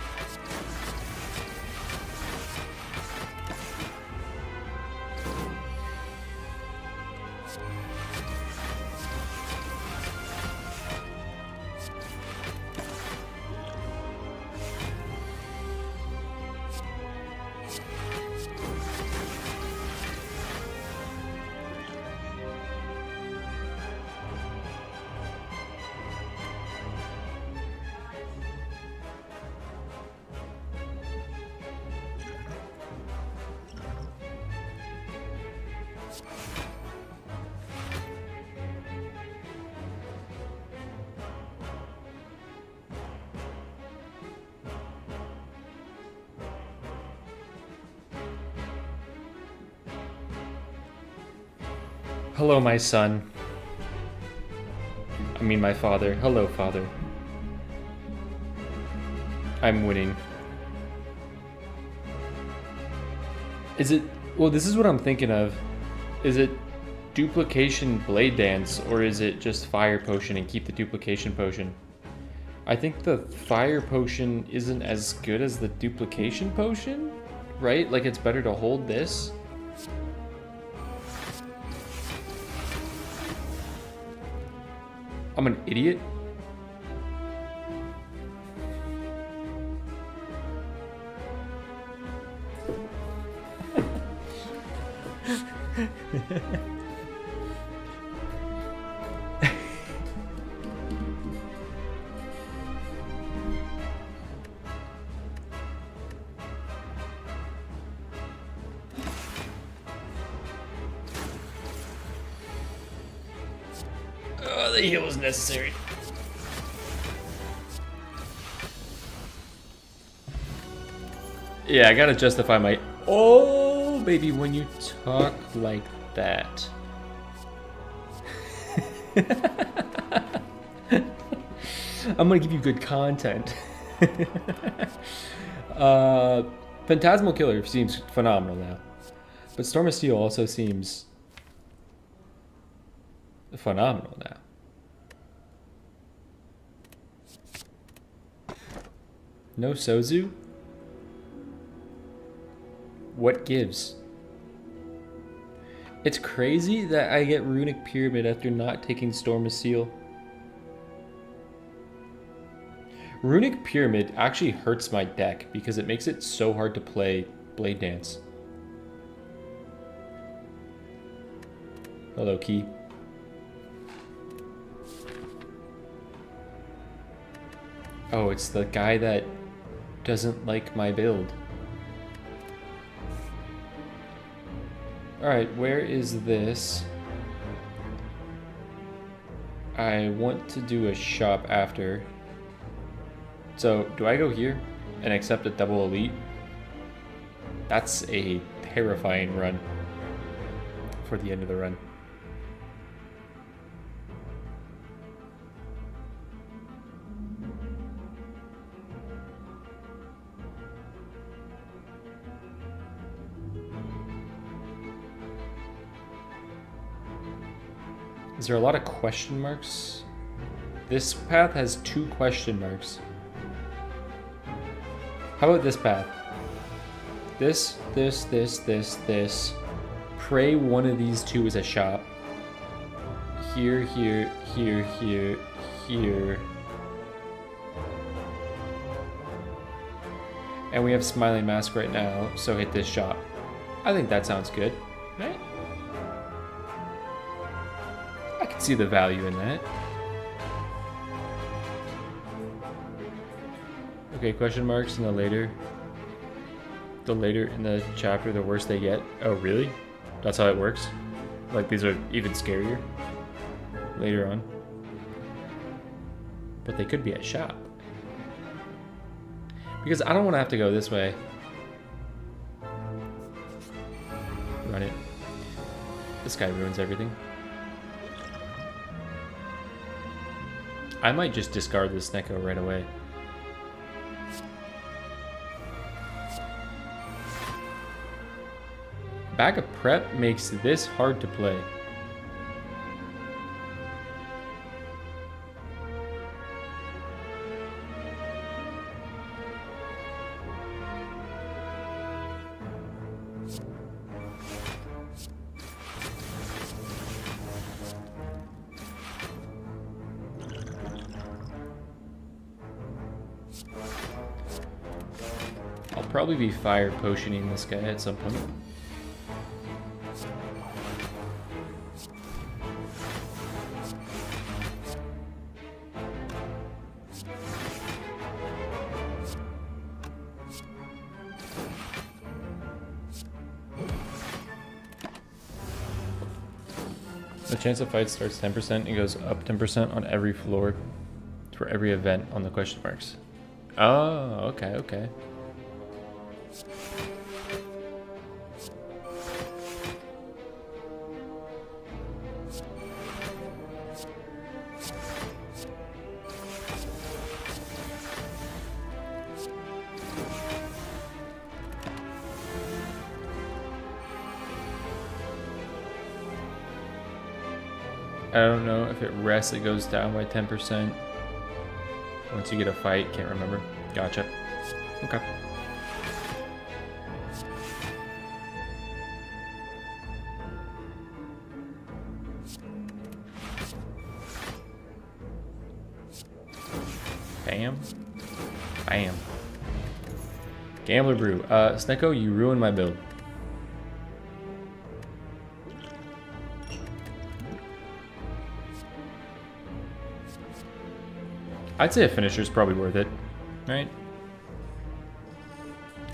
Hello, my son. I mean, my father. Hello, father. I'm winning. Is it... Well, this is what I'm thinking of. Is it duplication Blade Dance, or is it just Fire Potion and keep the duplication potion? I think the Fire Potion isn't as good as the duplication potion, right? Like, it's better to hold this. I'm an idiot. The heal was necessary. Yeah, I gotta justify my... Oh, baby, when you talk like that. I'm gonna give you good content. Phantasmal Killer seems phenomenal now. But Storm of Steel also seems phenomenal now. No Sozu? What gives? It's crazy that I get Runic Pyramid after not taking Storm of Steel. Runic Pyramid actually hurts my deck because it makes it so hard to play Blade Dance. Hello, Key. Oh, it's the guy that doesn't like my build. Alright, where is this? I want to do a shop after. So, do I go here and accept a double elite? That's a terrifying run for the end of the run. Is there a lot of question marks? This path has 2 question marks. How about this path? This. Pray one of these 2 is a shop. Here. And we have Smiling Mask right now, so hit this shop. I think that sounds good, right? I can see the value in that. Okay, question marks in the later in the chapter, the worse they get. Oh, really? That's how it works? Like, these are even scarier later on. But they could be a shop. Because I don't want to have to go this way. Run it. This guy ruins everything. I might just discard this Neko right away. Bag of Prep makes this hard to play. I'll probably be fire potioning this guy at some point. The chance of fight starts 10% and goes up 10% on every floor for every event on the question marks. Oh, okay. I don't know if it rests, it goes down by 10%. Once you get a fight, can't remember. Gotcha. Okay. Bam. Bam. Gambler Brew. Sneko, you ruined my build. I'd say a finisher is probably worth it, right?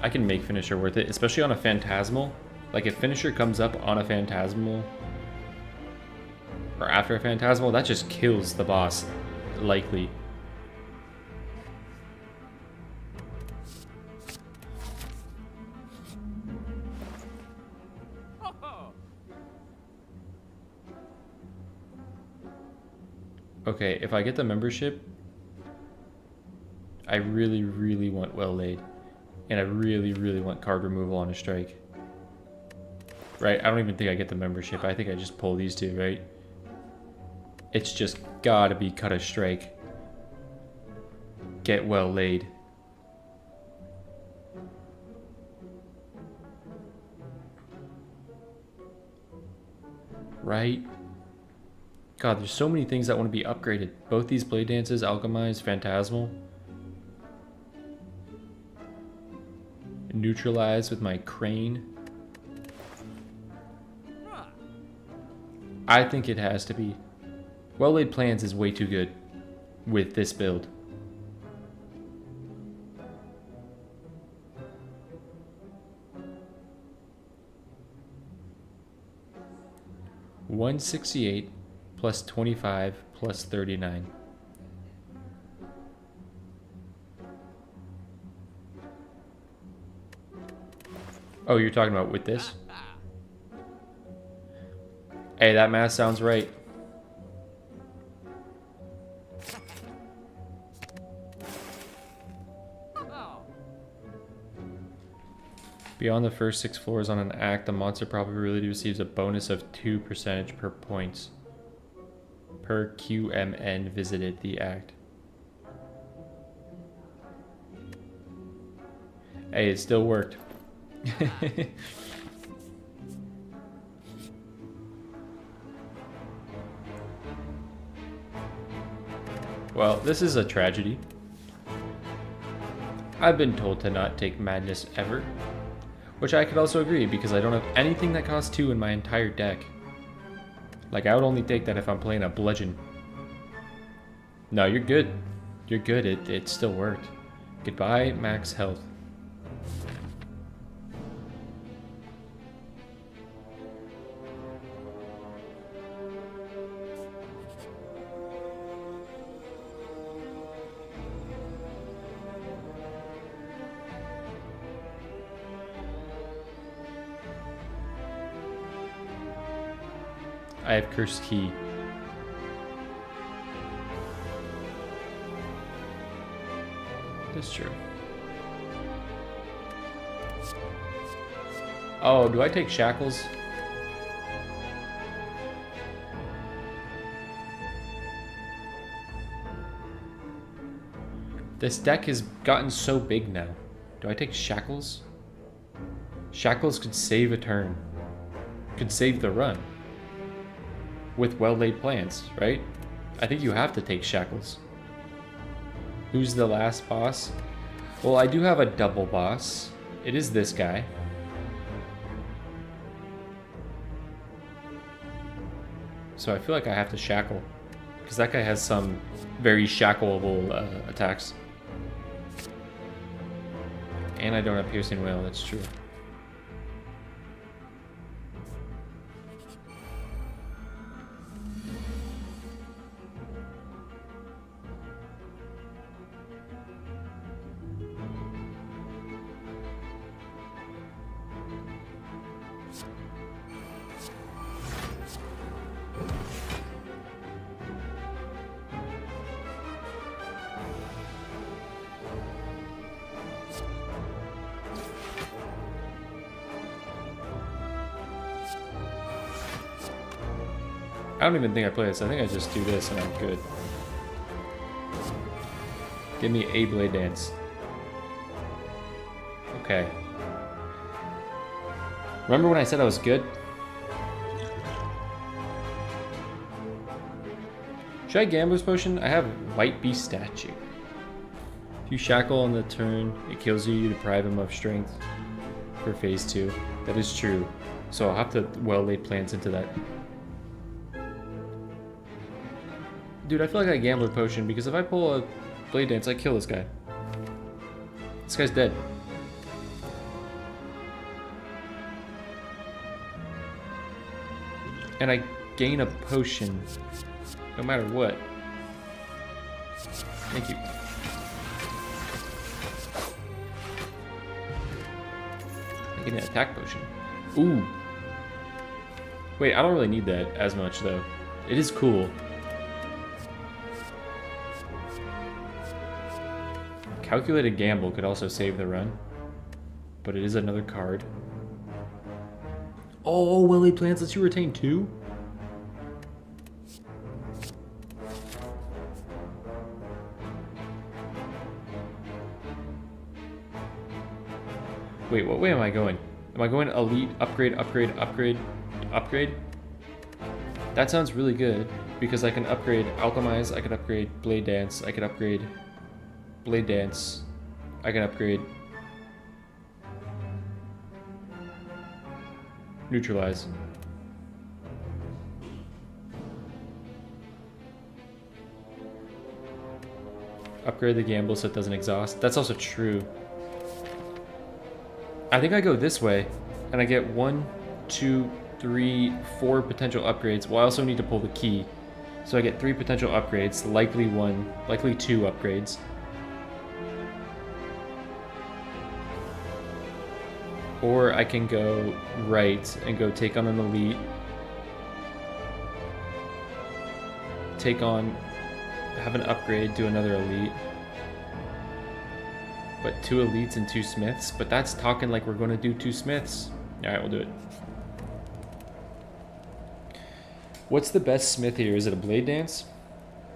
I can make finisher worth it, especially on a phantasmal. Like if finisher comes up on a phantasmal or after a phantasmal, that just kills the boss, likely. Okay, if I get the membership, I really, really want well laid. And I really, really want card removal on a strike. Right? I don't even think I get the membership. I think I just pull these two, right? It's just gotta be cut a strike. Get well laid. Right? God, there's so many things that want to be upgraded. Both these blade dances, alchemize, phantasmal. Neutralize with my crane. I think it has to be. Well laid plans is way too good with this build. $168 plus 25 plus 39. Oh, you're talking about with this? Hey, that math sounds right. Beyond the first 6 floors on an act, the monster probability receives a bonus of 2% per points per QMN visited the act. Hey, it still worked. Well, this is a tragedy. I've been told to not take madness ever. Which I could also agree, because I don't have anything that costs 2 in my entire deck. Like, I would only take that if I'm playing a bludgeon. No, you're good. You're good. It still worked. Goodbye, max health. I have cursed key. That's true. Oh, do I take shackles? This deck has gotten so big now. Do I take shackles? Shackles could save a turn. Could save the run. With well-laid plans, right? I think you have to take shackles. Who's the last boss? Well, I do have a double boss. It is this guy. So I feel like I have to shackle. Because that guy has some very shackleable attacks. And I don't have piercing whale, that's true. I don't even think I play this. I think I just do this and I'm good. Give me a blade dance. Okay. Remember when I said I was good? Should I Gambler's Potion? I have White Beast Statue. If you shackle on the turn, it kills you. You deprive him of strength for phase 2. That is true. So I'll have to well-lay plans into that. Dude, I feel like I Gambler Potion because if I pull a Blade Dance, I kill this guy. This guy's dead. And I gain a potion no matter what. Thank you. I get an attack potion. Ooh. Wait, I don't really need that as much though. It is cool. Calculated Gamble could also save the run. But it is another card. Oh, well-laid plans lets you retain 2? Wait, what way am I going? Am I going elite, upgrade, upgrade, upgrade, upgrade? That sounds really good because I can upgrade Alchemize, I can upgrade Blade Dance, I can upgrade Blade Dance, I can upgrade Neutralize. Upgrade the Gamble so it doesn't exhaust. That's also true. I think I go this way, and I get 1, 2, 3, 4 potential upgrades. Well, I also need to pull the key. So I get 3 potential upgrades, likely 2 upgrades. Or I can go right and go take on an elite. Take on, have an upgrade, do another elite. But 2 elites and 2 smiths. But that's talking like we're going to do 2 smiths. Alright, we'll do it. What's the best smith here? Is it a Blade Dance?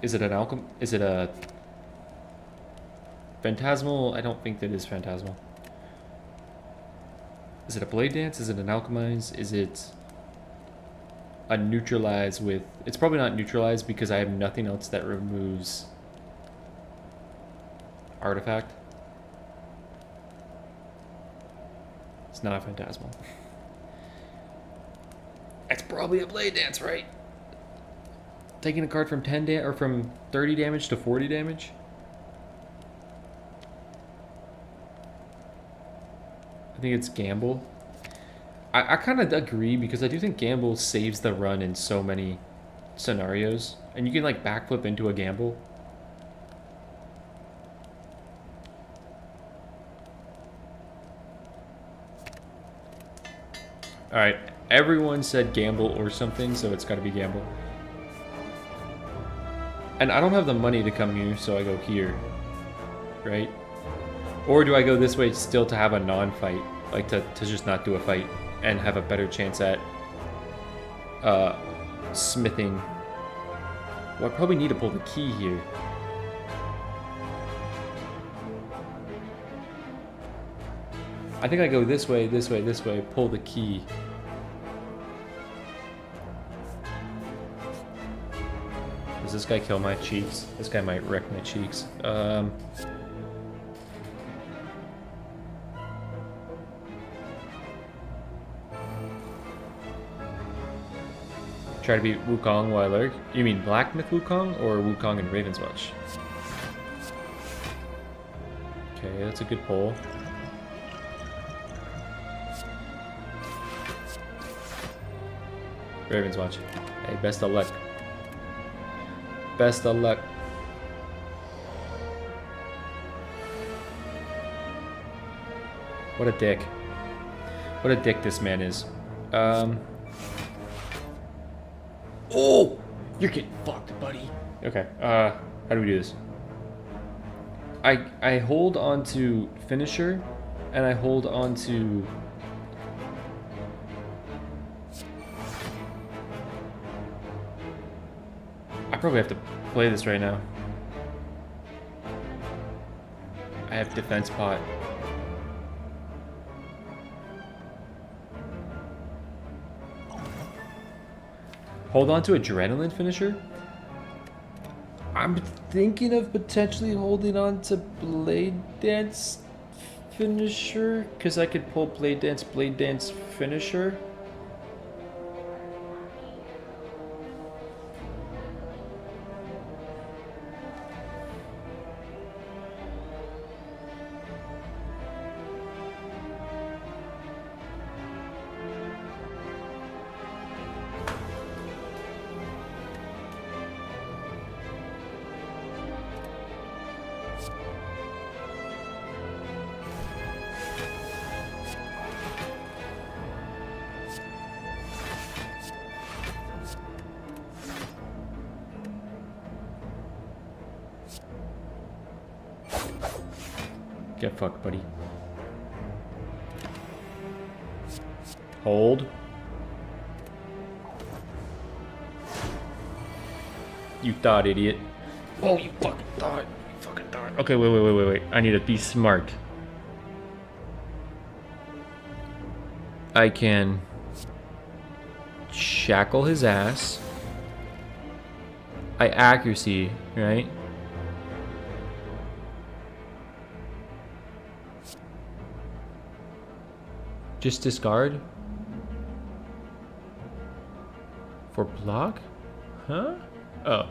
Is it an Alchem? Is it a Phantasmal? I don't think that is Phantasmal. Is it a Blade Dance? Is it an Alchemize? Is it a Neutralize with... It's probably not Neutralize because I have nothing else that removes Artifact. It's not a Phantasmal. It's probably a Blade Dance, right? Taking a card from 10 or from 30 damage to 40 damage. I think it's Gamble. I kind of agree because I do think Gamble saves the run in so many scenarios, and you can like backflip into a Gamble. All right, everyone said Gamble or something, so it's got to be Gamble. And I don't have the money to come here, so I go here, right? Or do I go this way still to have a non-fight, like to just not do a fight and have a better chance at smithing? Well, I probably need to pull the key here. I think I go this way, this way, this way, pull the key. Does this guy kill my cheeks? This guy might wreck my cheeks. Try to beat Wukong while I lurk. You mean Black Myth Wukong or Wukong and Ravenswatch? Okay, that's a good pull. Ravenswatch. Hey, best of luck. Best of luck. What a dick. What a dick this man is. Oh! You're getting fucked, buddy. Okay, how do we do this? I hold on to finisher, and I hold on to... I probably have to play this right now. I have defense pot. Hold on to adrenaline finisher? I'm thinking of potentially holding on to Blade Dance finisher, because I could pull Blade Dance finisher. Get fucked, buddy. Hold. You thought, idiot. Oh, you fucking thought. You fucking thought. Okay, wait. I need to be smart. I can shackle his ass. I accuracy, right? Just discard? For block? Huh? Oh.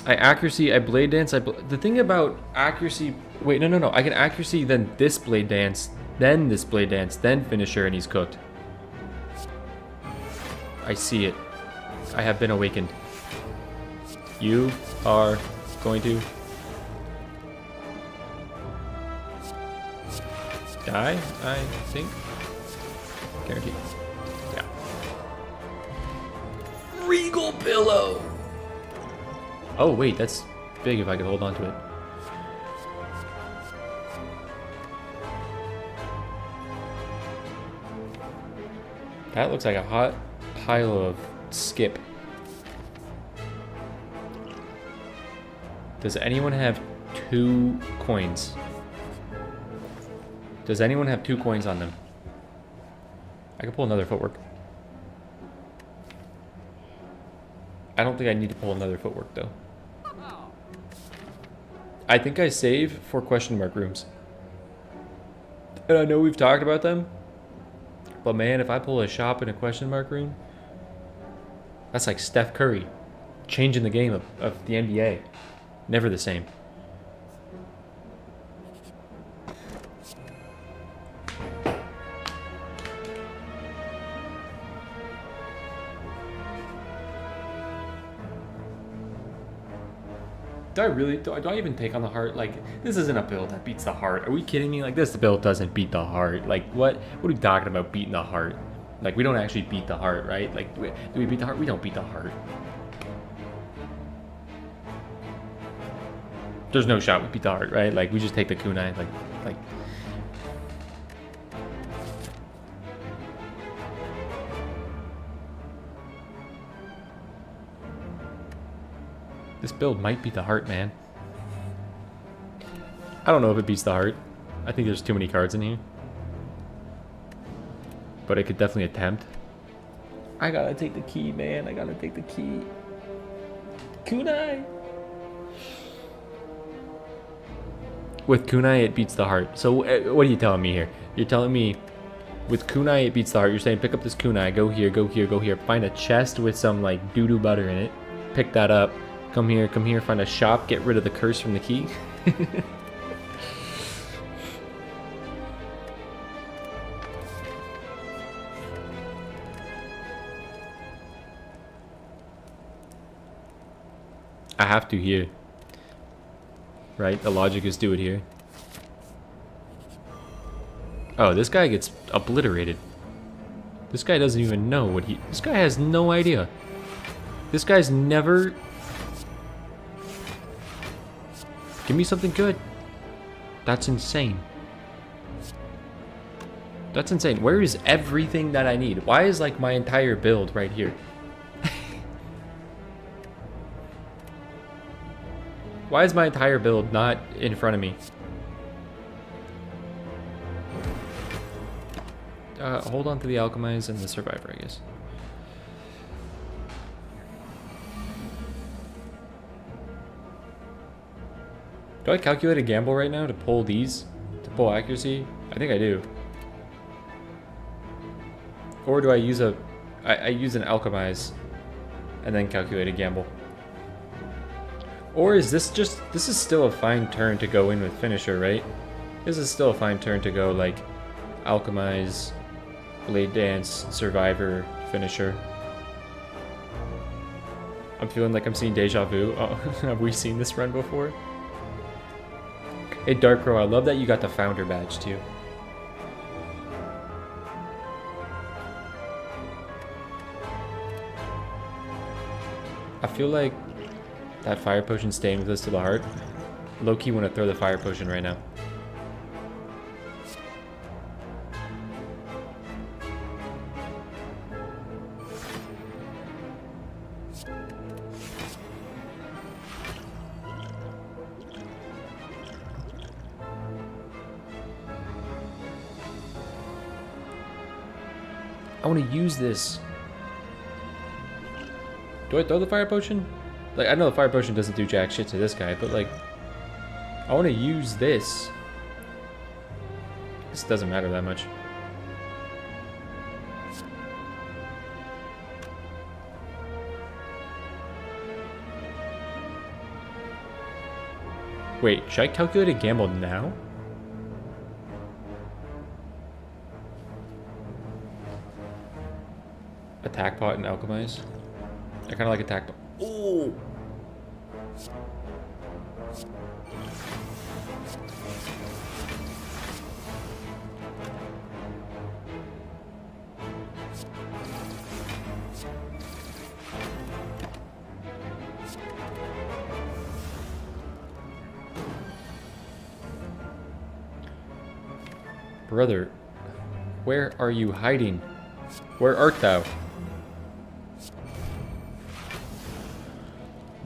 I accuracy, I blade dance, the thing about accuracy... Wait, no. I can accuracy, then this blade dance, then this blade dance, then finisher, and he's cooked. I see it. I have been awakened. You are going to... die, I think. Guaranteed. Yeah. Regal pillow! Oh, wait, that's big if I could hold on to it. That looks like a hot pile of skip. Does anyone have 2 coins? Does anyone have 2 coins on them? I can pull another footwork. I don't think I need to pull another footwork though. I think I save for question mark rooms. And I know we've talked about them. But man, if I pull a shop in a question mark room, that's like Steph Curry changing the game of the NBA. Never the same. Do I even take on the heart? Like, this isn't a build that beats the heart. Are we kidding me? Like, this build doesn't beat the heart. Like, what are we talking about beating the heart? Like, we don't actually beat the heart, right? Like, do we beat the heart? We don't beat the heart. There's no shot we beat the heart, right? Like, we just take the kunai, like... This build might beat the heart, man. I don't know if it beats the heart. I think there's too many cards in here. But it could definitely attempt. I gotta take the key, man. I gotta take the key. Kunai! With kunai, it beats the heart. So what are you telling me here? You're telling me with kunai, it beats the heart. You're saying pick up this kunai. Go here, go here, go here. Find a chest with some like doo-doo butter in it. Pick that up. Come here, find a shop, get rid of the curse from the key. I have to here. Right? The logic is do it here. Oh, this guy gets obliterated. This guy doesn't even know what he... This guy has no idea. This guy's never... Give me something good. That's insane. That's insane. Where is everything that I need? Why is like my entire build right here? Why is my entire build not in front of me? Hold on to the alchemize and the survivor, I guess. Do I calculate a gamble right now to pull these? To pull accuracy? I think I do. Or do I use I use an alchemize and then calculate a gamble? Or is this just... This is still a fine turn to go in with finisher, right? This is still a fine turn to go like alchemize, blade dance, survivor, finisher. I'm feeling like I'm seeing deja vu. Oh, have we seen this run before? Hey Dark Crow, I love that you got the founder badge too. I feel like that fire potion staying with us to the heart low-key want to throw the fire potion right now. I want to use this. Do I throw the fire potion? Like, I know the fire potion doesn't do jack shit to this guy, but like, I want to use this. This doesn't matter that much. Wait, should I calculate a gamble now? Attack pot and alchemize. I kind of like attack pot. Oh! Brother, where are you hiding? Where art thou?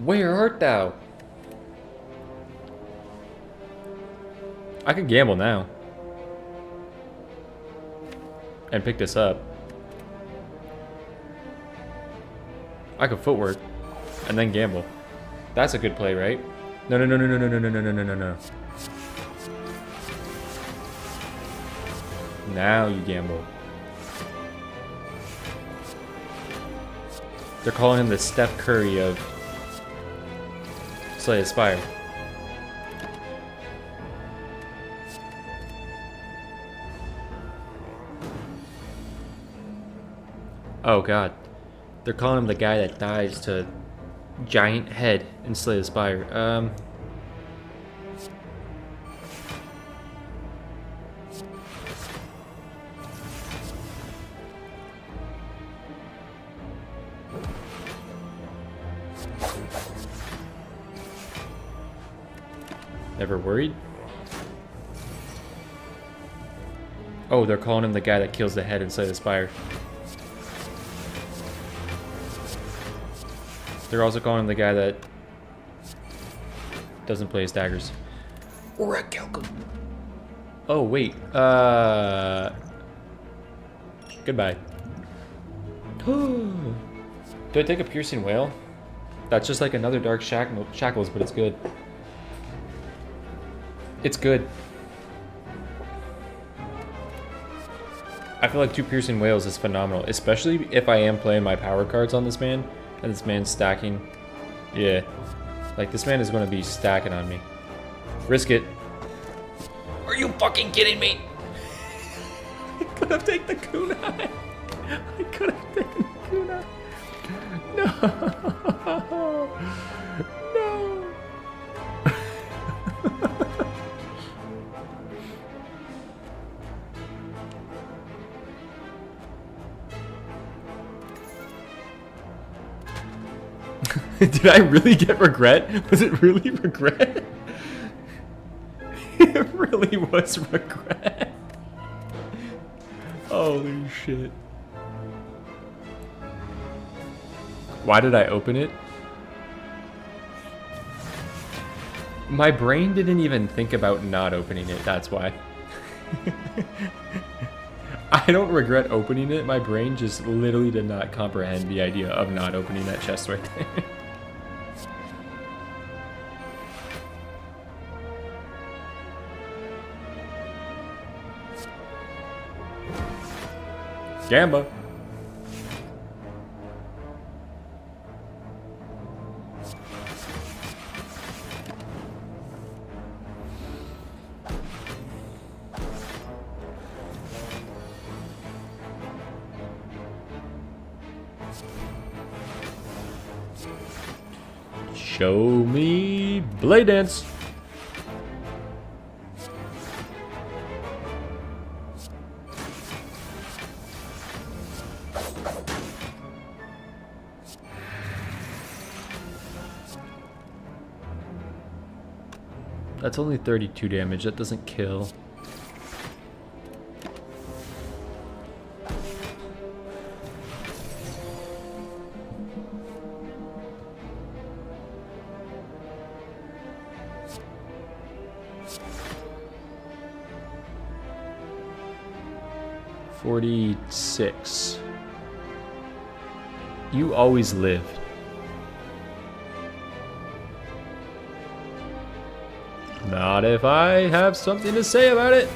Where art thou? I could gamble now. And pick this up. I could footwork. And then gamble. That's a good play, right? No, no, no, no, no, no, no, no, no, no, no, no. Now you gamble. They're calling him the Steph Curry of Slay the Spire. Oh god. They're calling him the guy that dies to giant head in Slay the Spire. Never worried? Oh, they're calling him the guy that kills the head and Slay the Spire. They're also calling him the guy that doesn't play his daggers. Or a Calcum. Oh, wait. Goodbye. Do I take a piercing whale? That's just like another dark shackles, but it's good. It's good. I feel like 2 piercing whales is phenomenal, especially if I am playing my power cards on this man, and this man's stacking. Yeah. Like, this man is going to be stacking on me. Risk it. Are you fucking kidding me? I could have taken the kunai. I could have taken the kunai. No. No. Did I really get regret? Was it really regret? It really was regret. Holy shit. Why did I open it? My brain didn't even think about not opening it, that's why. I don't regret opening it, my brain just literally did not comprehend the idea of not opening that chest right there. Gamba. Show me Blade Dance. That's only 32 damage. That doesn't kill. $46. You always live. Not if I have something to say about it.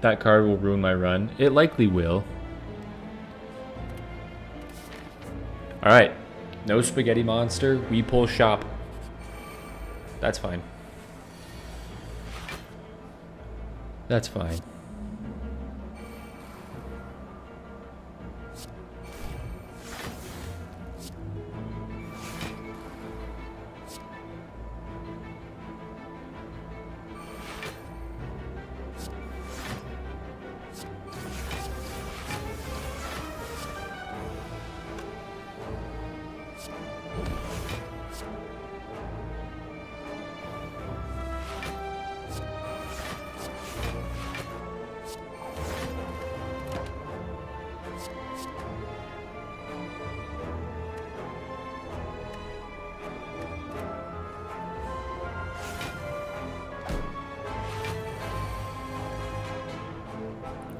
That card will ruin my run. It likely will. Alright. No spaghetti monster. We pull shop. That's fine. That's fine.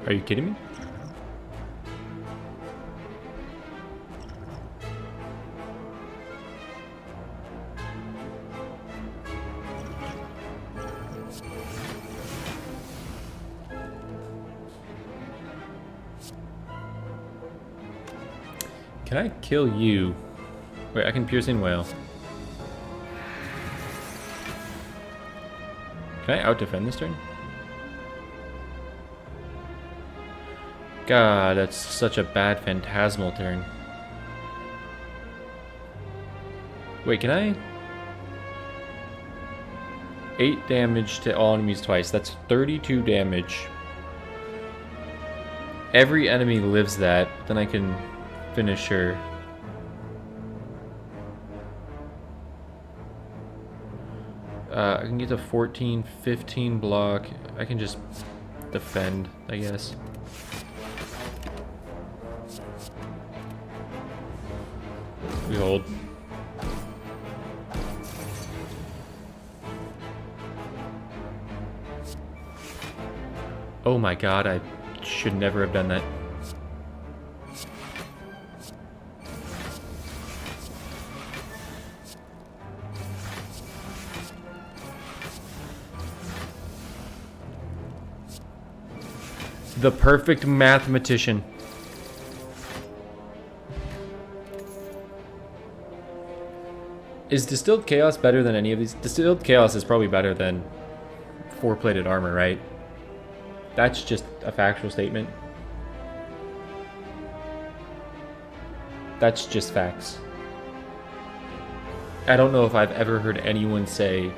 Are you kidding me? Can I kill you? Wait, I can piercing whale. Can I out-defend this turn? God, that's such a bad phantasmal turn. Wait, can I? 8 damage to all enemies twice. That's 32 damage. Every enemy lives that. Then I can finish her. I can get to 14, 15 block. I can just defend, I guess. We hold. Oh my god, I should never have done that. The perfect mathematician. Is Distilled Chaos better than any of these? Distilled Chaos is probably better than 4-plated armor, right? That's just a factual statement. That's just facts. I don't know if I've ever heard anyone say...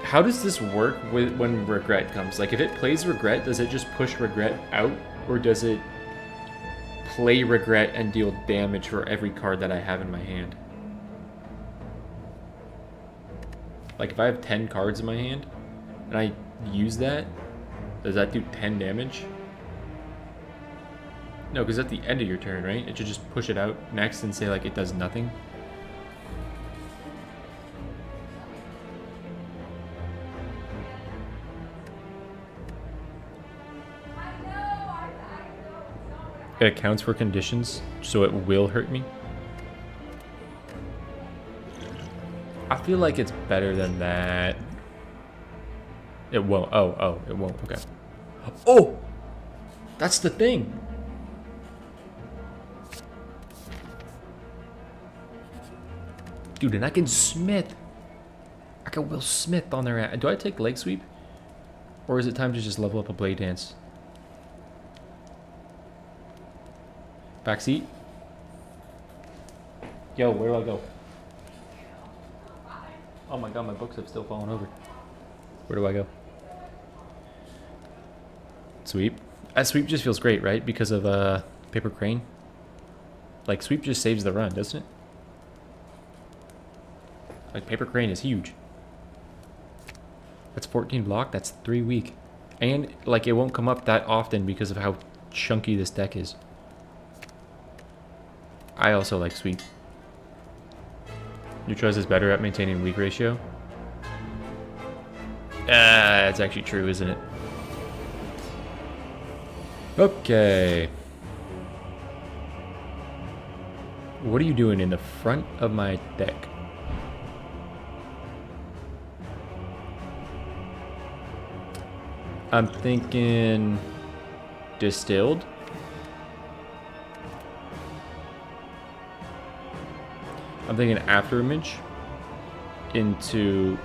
How does this work when regret comes? Like, if it plays regret, does it just push regret out? Or does it play regret and deal damage for every card that I have in my hand? Like, if I have 10 cards in my hand and I use that, does that do 10 damage? No, because at the end of your turn, right? It should just push it out next and say, like, it does nothing. It accounts for conditions, so it will hurt me. I feel like it's better than that. It won't. Oh, it won't. Okay. Oh! That's the thing. Dude, and I can Smith. I can Will Smith on their ass. Do I take leg sweep? Or is it time to just level up a blade dance? Backseat. Yo, where do I go? Oh my god, my books have still fallen over. Where do I go? Sweep. Sweep just feels great, right? Because of Paper Crane. Like, sweep just saves the run, doesn't it? Like, Paper Crane is huge. That's 14 block, that's 3 weak. And, like, it won't come up that often because of how chunky this deck is. I also like sweep. Neutralize is better at maintaining weak ratio. That's actually true, isn't it? Okay. What are you doing in the front of my deck? I'm thinking distilled. I'm thinking afterimage into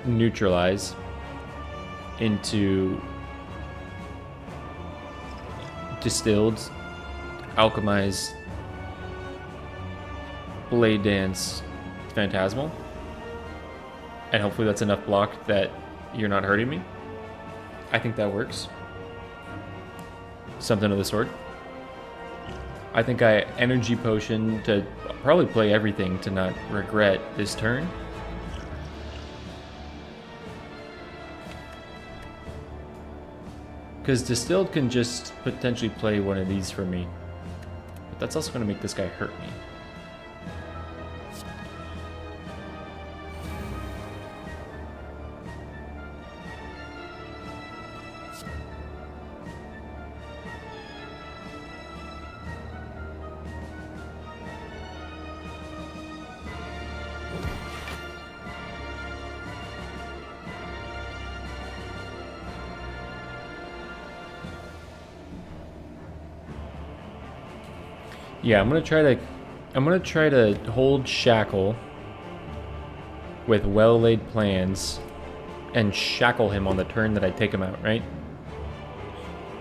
neutralize into distilled, alchemize, blade dance, phantasmal, and hopefully that's enough block that you're not hurting me. I think that works. Something of the sort. I think I energy potion to probably play everything to not regret this turn. Because distilled can just potentially play one of these for me. But that's also going to make this guy hurt me. Yeah, I'm gonna try to hold shackle with well-laid plans and shackle him on the turn that I take him out, right?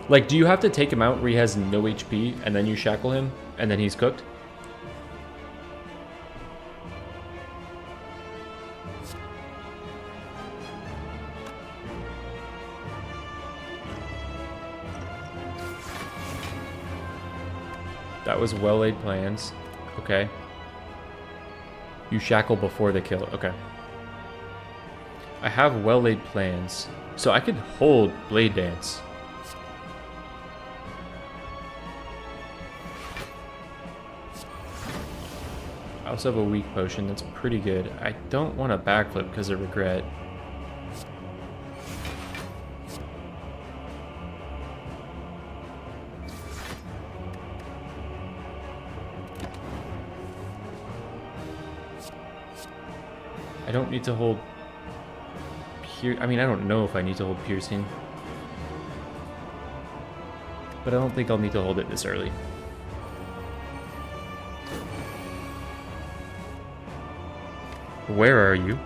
Like, do you have to take him out where he has no HP and then you shackle him and then he's cooked? That was well-laid plans. Okay. You shackle before the kill. Okay. I have well-laid plans. So I could hold Blade Dance. I also have a weak potion that's pretty good. I don't want to backflip because of regret. I don't need to hold I mean, I don't know if I need to hold piercing. But I don't think I'll need to hold it this early. Where are you?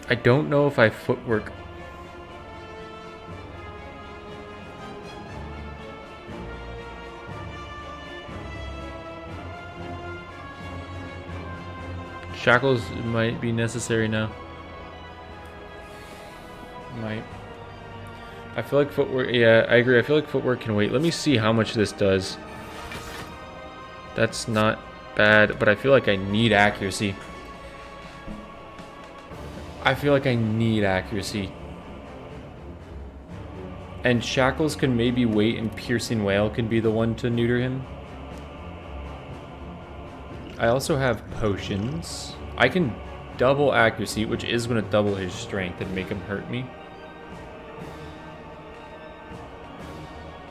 I don't know if I footwork. Shackles might be necessary now. Might. I feel like footwork, yeah, I agree. I feel like footwork can wait. Let me see how much this does. That's not bad, but I feel like I need accuracy. I feel like I need accuracy. And Shackles can maybe wait, and Piercing Wail can be the one to neuter him. I also have potions. I can double accuracy, which is going to double his strength and make him hurt me.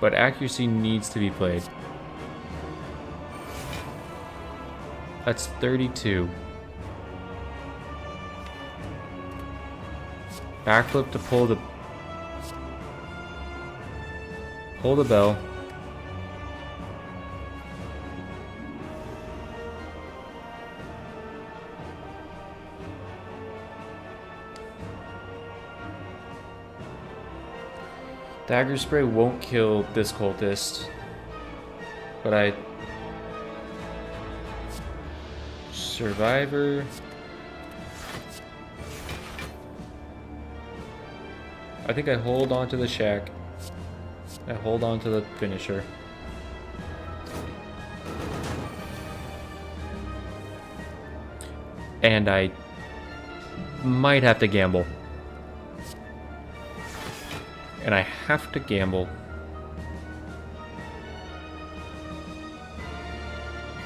But accuracy needs to be played. That's 32. Backflip to pull the bell. Dagger spray won't kill this cultist, but I survivor. I think I hold on to the shack. I hold on to the finisher. And I might have to gamble. And I have to gamble.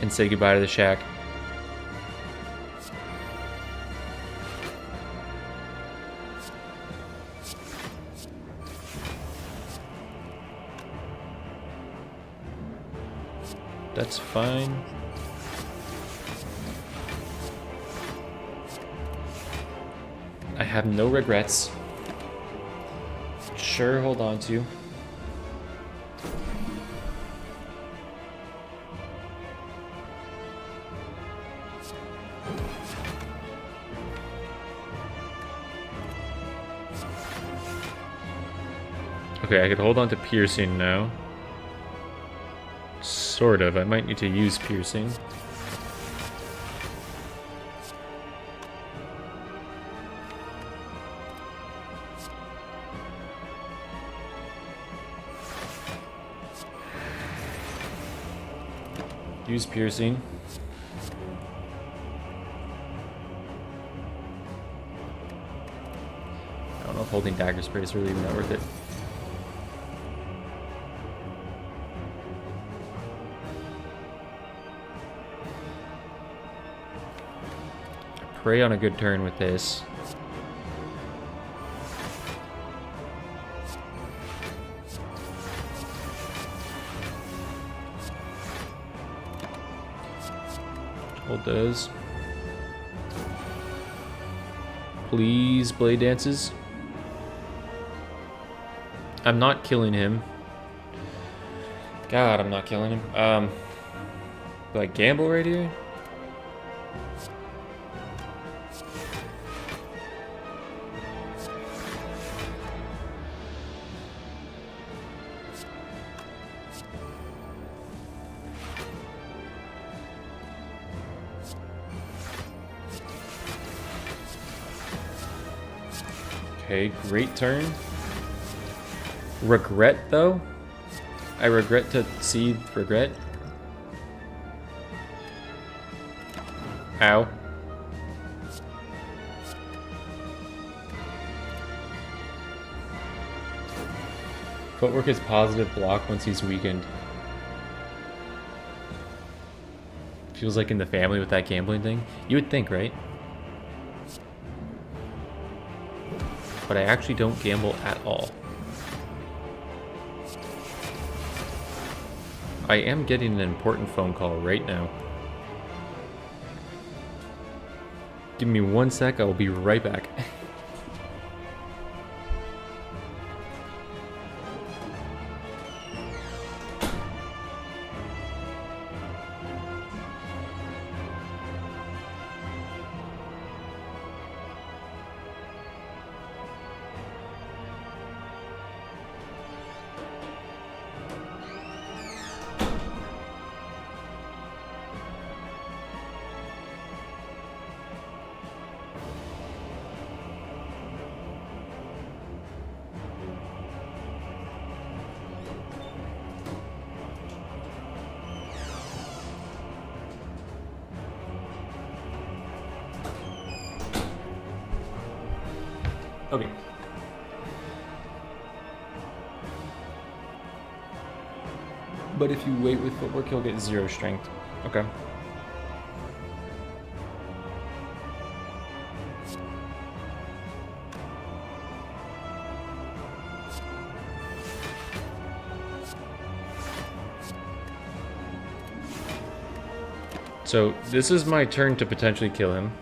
And say goodbye to the shack. That's fine. I have no regrets. Sure, hold on to. Okay, I could hold on to piercing now. Sort of. I might need to use piercing. Use piercing. I don't know if holding dagger spray is really even that worth it. Prey on a good turn with this. Hold those. Please, blade dances. I'm not killing him. God, I'm not killing him. Do I gamble right here? Okay, great turn. Regret, though? I regret to see regret. Ow. Footwork is positive block once he's weakened. Feels like in the family with that gambling thing. You would think, right? But I actually don't gamble at all. I am getting an important phone call right now. Give me 1 sec, I will be right back. Okay. But if you wait with footwork, he'll get 0 strength. Okay. So this is my turn to potentially kill him.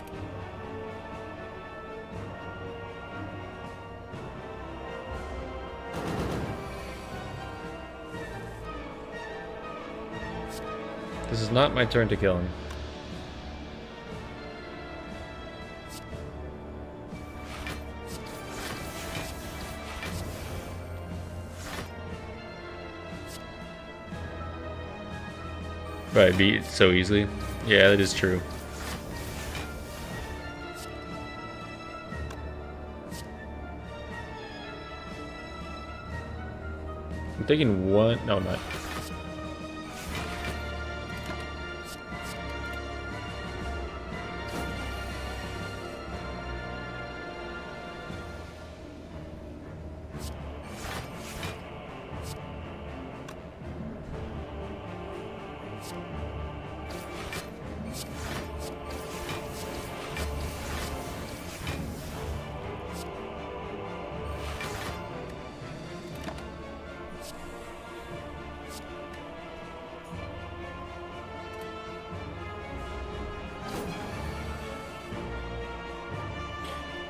This is not my turn to kill him. Right, beat it so easily. Yeah, that is true. I'm thinking one. No, I'm not.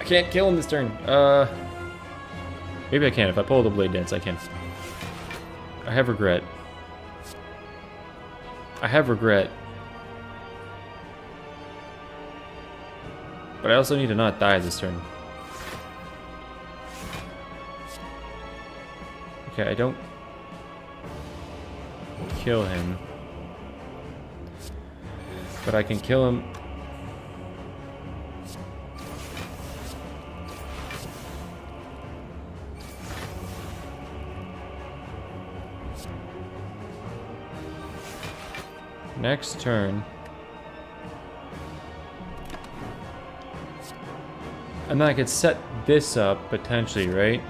Can't kill him this turn. Maybe I can. If I pull the blade dance, I can. I have regret. I have regret. But I also need to not die this turn. Okay, I don't kill him. But I can kill him. Next turn. And then I could set this up, potentially, right?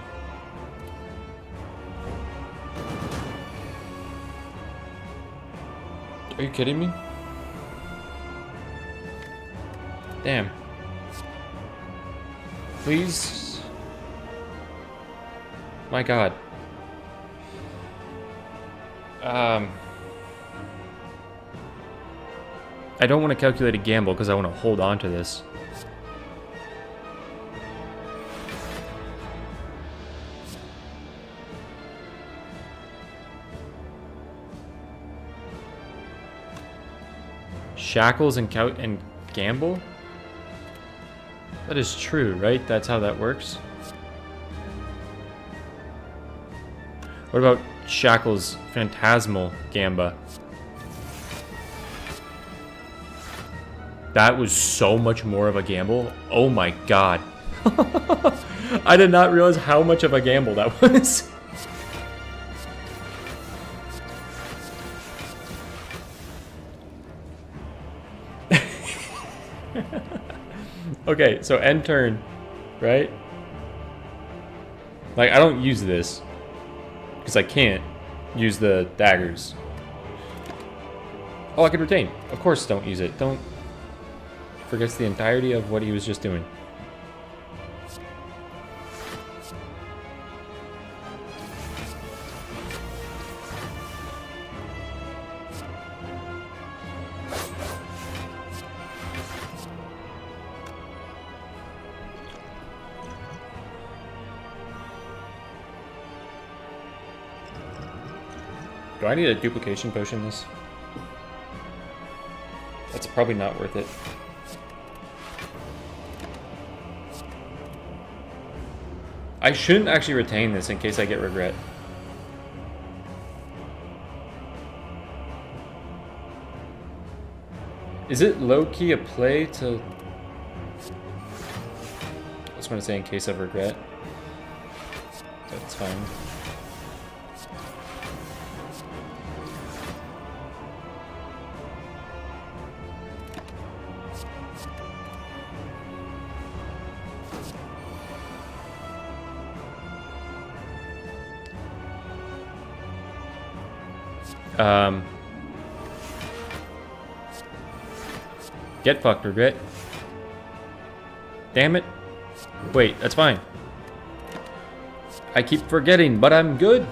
Are you kidding me? Damn. Please. My God. I don't want to calculate a gamble because I want to hold on to this. Shackles and gamble? That is true, right? That's how that works. What about Shackles Phantasmal Gamba? That was so much more of a gamble. Oh my God. I did not realize how much of a gamble that was. Okay, so end turn, right? Like, I don't use this because I can't use the daggers. Oh, I could retain. Of course, don't use it. Don't. Forgets the entirety of what he was just doing. Do I need a duplication potion this? That's probably not worth it. I shouldn't actually retain this in case I get regret. Is it low-key a play to... I just want to say in case of regret. That's fine. Get fucked, regret. Damn it. Wait, that's fine. I keep forgetting, but I'm good.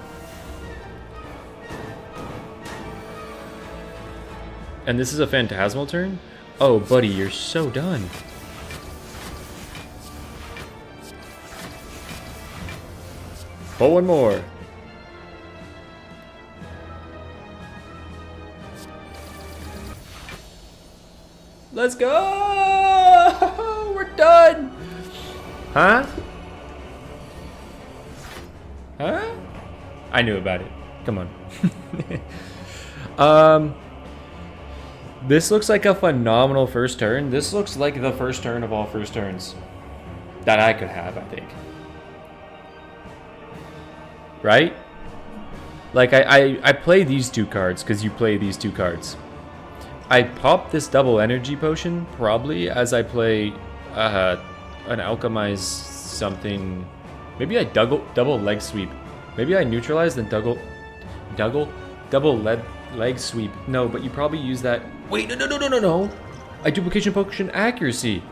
And this is a phantasmal turn? Oh, buddy, you're so done. Pull one more. Let's go! We're done! Huh? Huh? I knew about it. Come on. This looks like a phenomenal first turn. This looks like the first turn of all first turns that I could have, I think. Right? Like, I play these two cards because you play these two cards. I pop this double energy potion probably as I play an alchemized something. Maybe I double leg sweep. Maybe I neutralize then double leg sweep. No, but you probably use that. Wait, no. I duplication potion accuracy.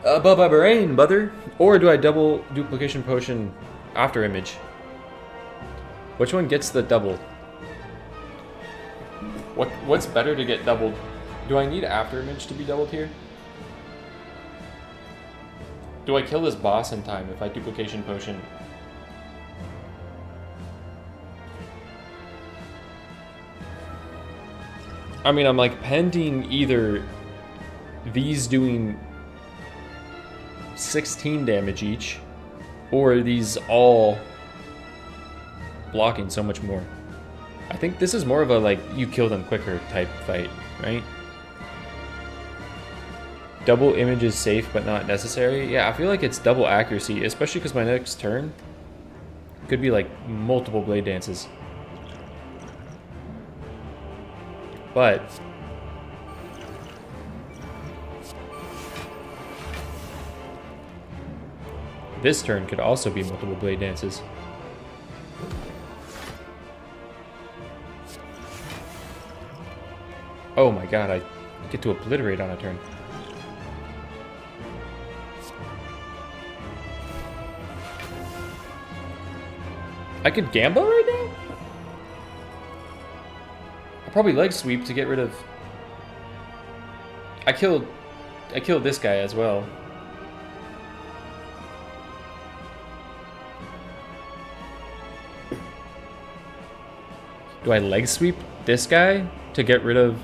Bubba brain, brother. Or do I double duplication potion after image? Which one gets the double? What's better to get doubled? Do I need after image to be doubled here? Do I kill this boss in time if I duplication potion? I mean, I'm like pending either these doing 16 damage each, or these all blocking so much more. I think this is more of a like you kill them quicker type fight, right? Double image is safe but not necessary. Yeah, I feel like it's double accuracy, especially because my next turn could be like multiple blade dances. But this turn could also be multiple blade dances. Oh my god, I get to obliterate on a turn. I could gamble right now? I'll probably leg sweep to get rid of... I killed this guy as well. Do I leg sweep this guy to get rid of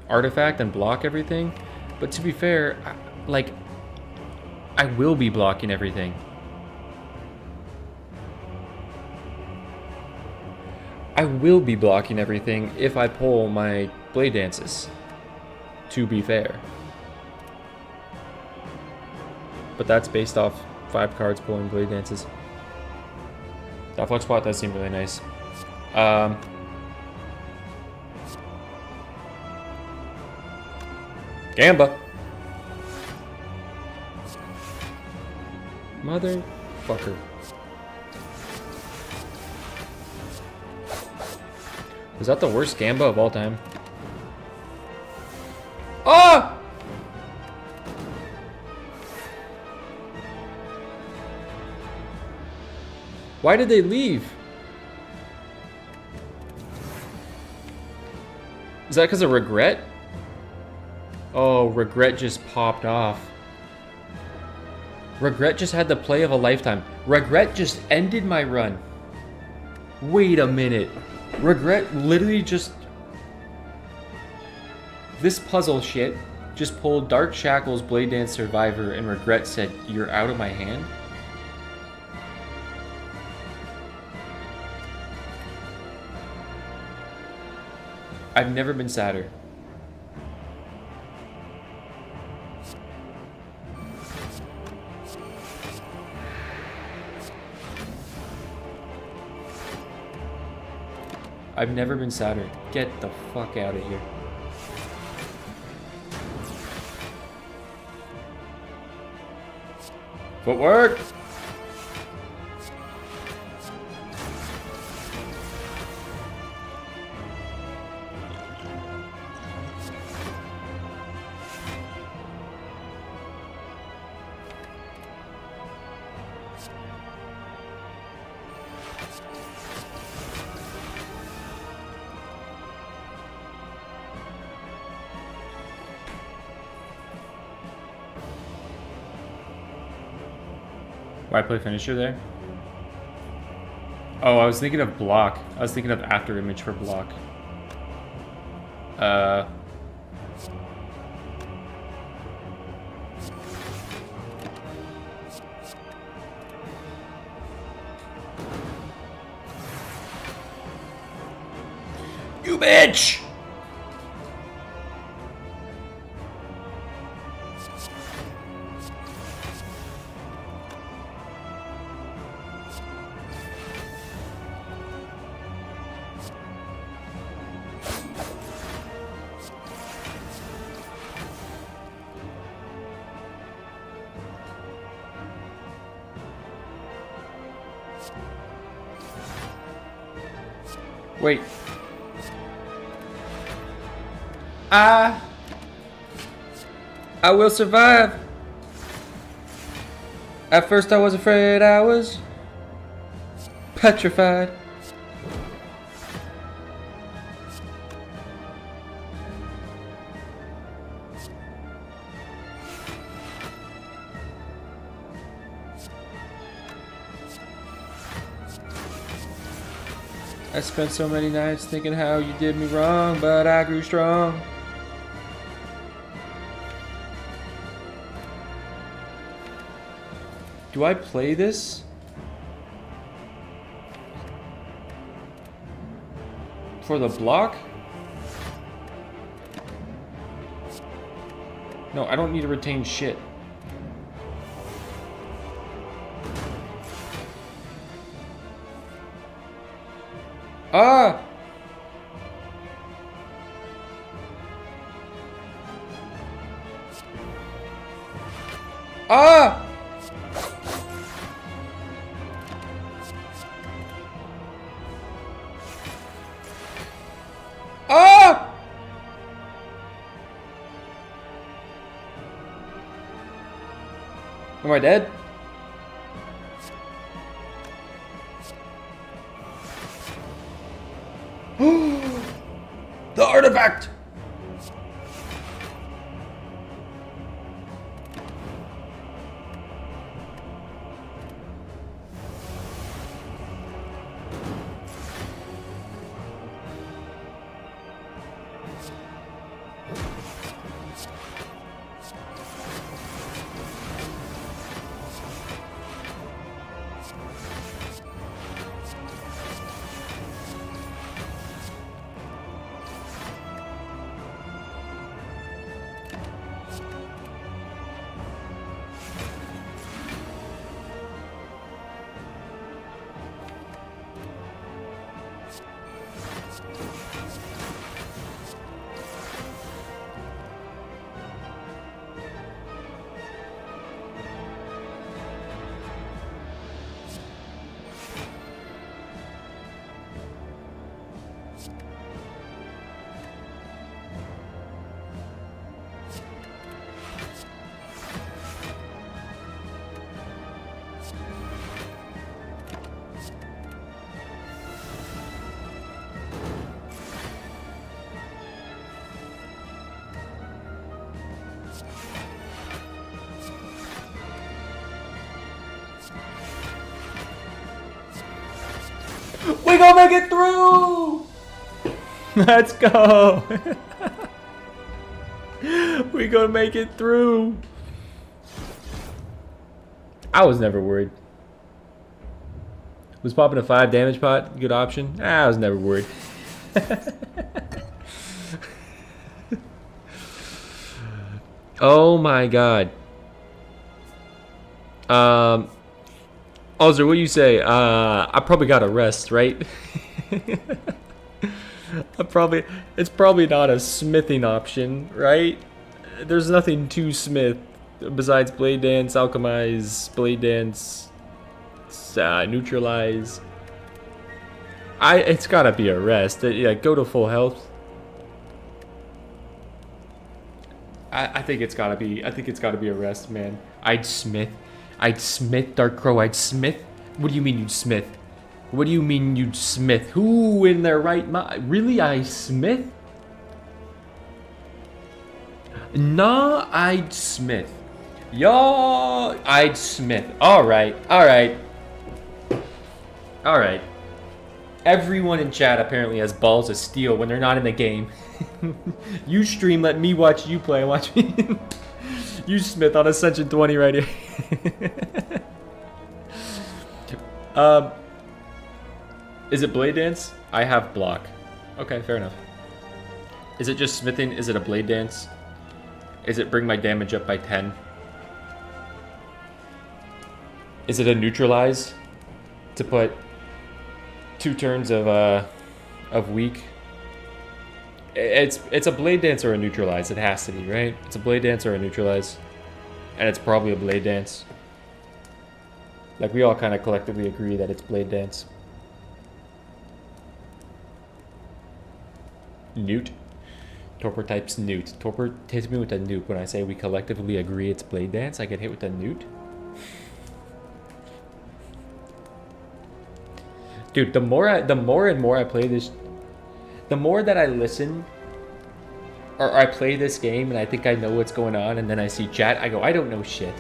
artifact and block everything? But to be fair, I will be blocking everything. I will be blocking everything if I pull my blade dances, to be fair. But that's based off 5 cards pulling blade dances. That flex spot does seem really nice. Gamba. Motherfucker. Is that the worst Gamba of all time? Ah! Why did they leave? Is that because of regret? Oh, regret just popped off. Regret just had the play of a lifetime. Regret just ended my run. Wait a minute. Regret literally just... This puzzle shit just pulled Dark Shackles, Blade Dance Survivor, and Regret said, "You're out of my hand." I've never been sadder. I've never been sadder. Get the fuck out of here. Footwork! Why play finisher there? Oh, I was thinking of block. I was thinking of after image for block. You bitch! Wait. I will survive. At first I was afraid, I was petrified. I spent so many nights thinking how you did me wrong, but I grew strong. Do I play this? For the block? No, I don't need to retain shit. Ah! Ah! Ah! Am I dead? The artifact! We gonna make it through! Let's go! We gonna make it through! I was never worried. Was popping a 5 damage pot a good option? I was never worried. Oh my god. Ozzer, what do you say? I probably gotta rest, right? It's probably not a smithing option, right? There's nothing to smith besides blade dance, alchemize, blade dance, neutralize. It's gotta be a rest. Yeah, go to full health. I think it's gotta be a rest, man. I'd smith, Dark Crow, I'd smith. What do you mean you'd smith? What do you mean you'd smith? Who in their right mind? Really, I smith? Nah, I'd smith. Yo, I'd Smith. All right, all right, all right. Everyone in chat apparently has balls of steel when they're not in the game. You stream, let me watch you play. Watch me. You Smith on Ascension 20 right here. Is it Blade Dance? I have block. Okay, fair enough. Is it just smithing? Is it a Blade Dance? Is it bring my damage up by 10? Is it a neutralize to put 2 turns of weak? It's a Blade Dance or a neutralize. It has to be, right? It's a Blade Dance or a neutralize, and it's probably a Blade Dance. Like, we all kind of collectively agree that it's Blade Dance. Newt. Torpor types Newt. Torpor hits me with a nuke when I say we collectively agree it's Blade Dance. I get hit with a Newt. Dude, the more and more I play this, the more that I listen or I play this game and I think I know what's going on, and then I see chat, I go, I don't know shit.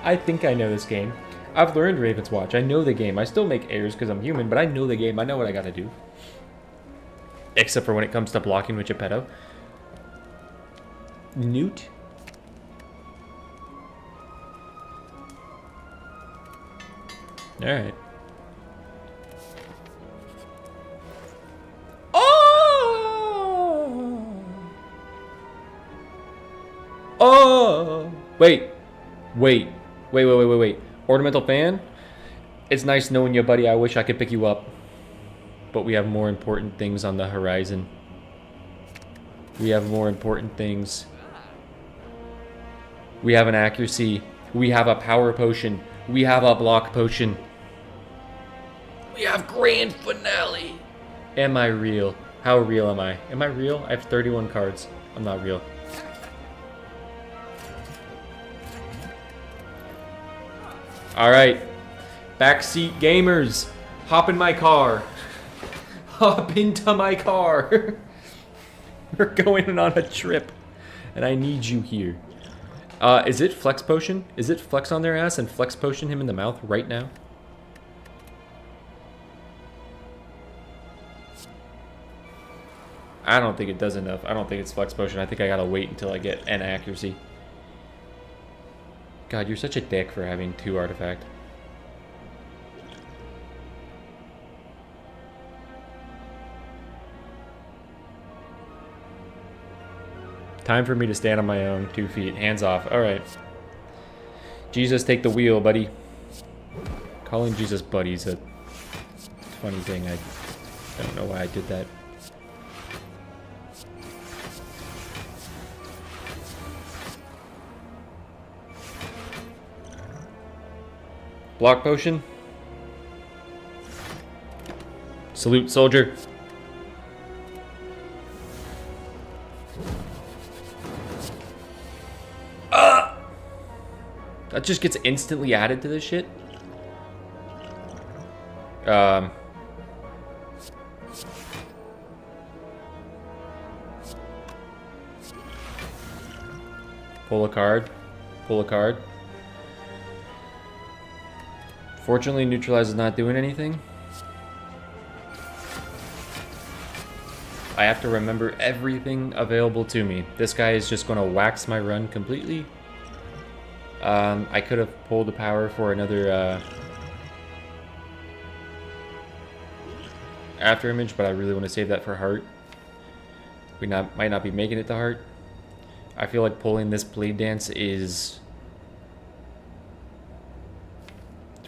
I think I know this game. I've learned Ravenswatch. I know the game. I still make errors because I'm human, but I know the game. I know what I gotta do. Except for when it comes to blocking with Geppetto. Newt? Alright. Oh! Oh! Wait. Ornamental fan? It's nice knowing you, buddy. I wish I could pick you up. But we have more important things on the horizon. We have more important things. We have an accuracy. We have a power potion. We have a block potion. We have grand finale. Am I real? How real am I? Am I real? I have 31 cards. I'm not real. Alright. Backseat gamers. Hop in my car. Hop into my car. We're going on a trip. And I need you here. Is it flex potion? Is it flex on their ass and flex potion him in the mouth right now? I don't think it does enough. I don't think it's flex potion. I think I gotta wait until I get an accuracy. God, you're such a dick for having 2 artifact. Time for me to stand on my own 2 feet. Hands off. Alright. Jesus, take the wheel, buddy. Calling Jesus buddy is a funny thing. I don't know why I did that. Block potion. Salute, soldier. That just gets instantly added to this shit. Pull a card. Pull a card. Fortunately, neutralize is not doing anything. I have to remember everything available to me. This guy is just going to wax my run completely. I could have pulled the power for another after image, but I really want to save that for heart. We might not be making it to heart. I feel like pulling this Blade Dance is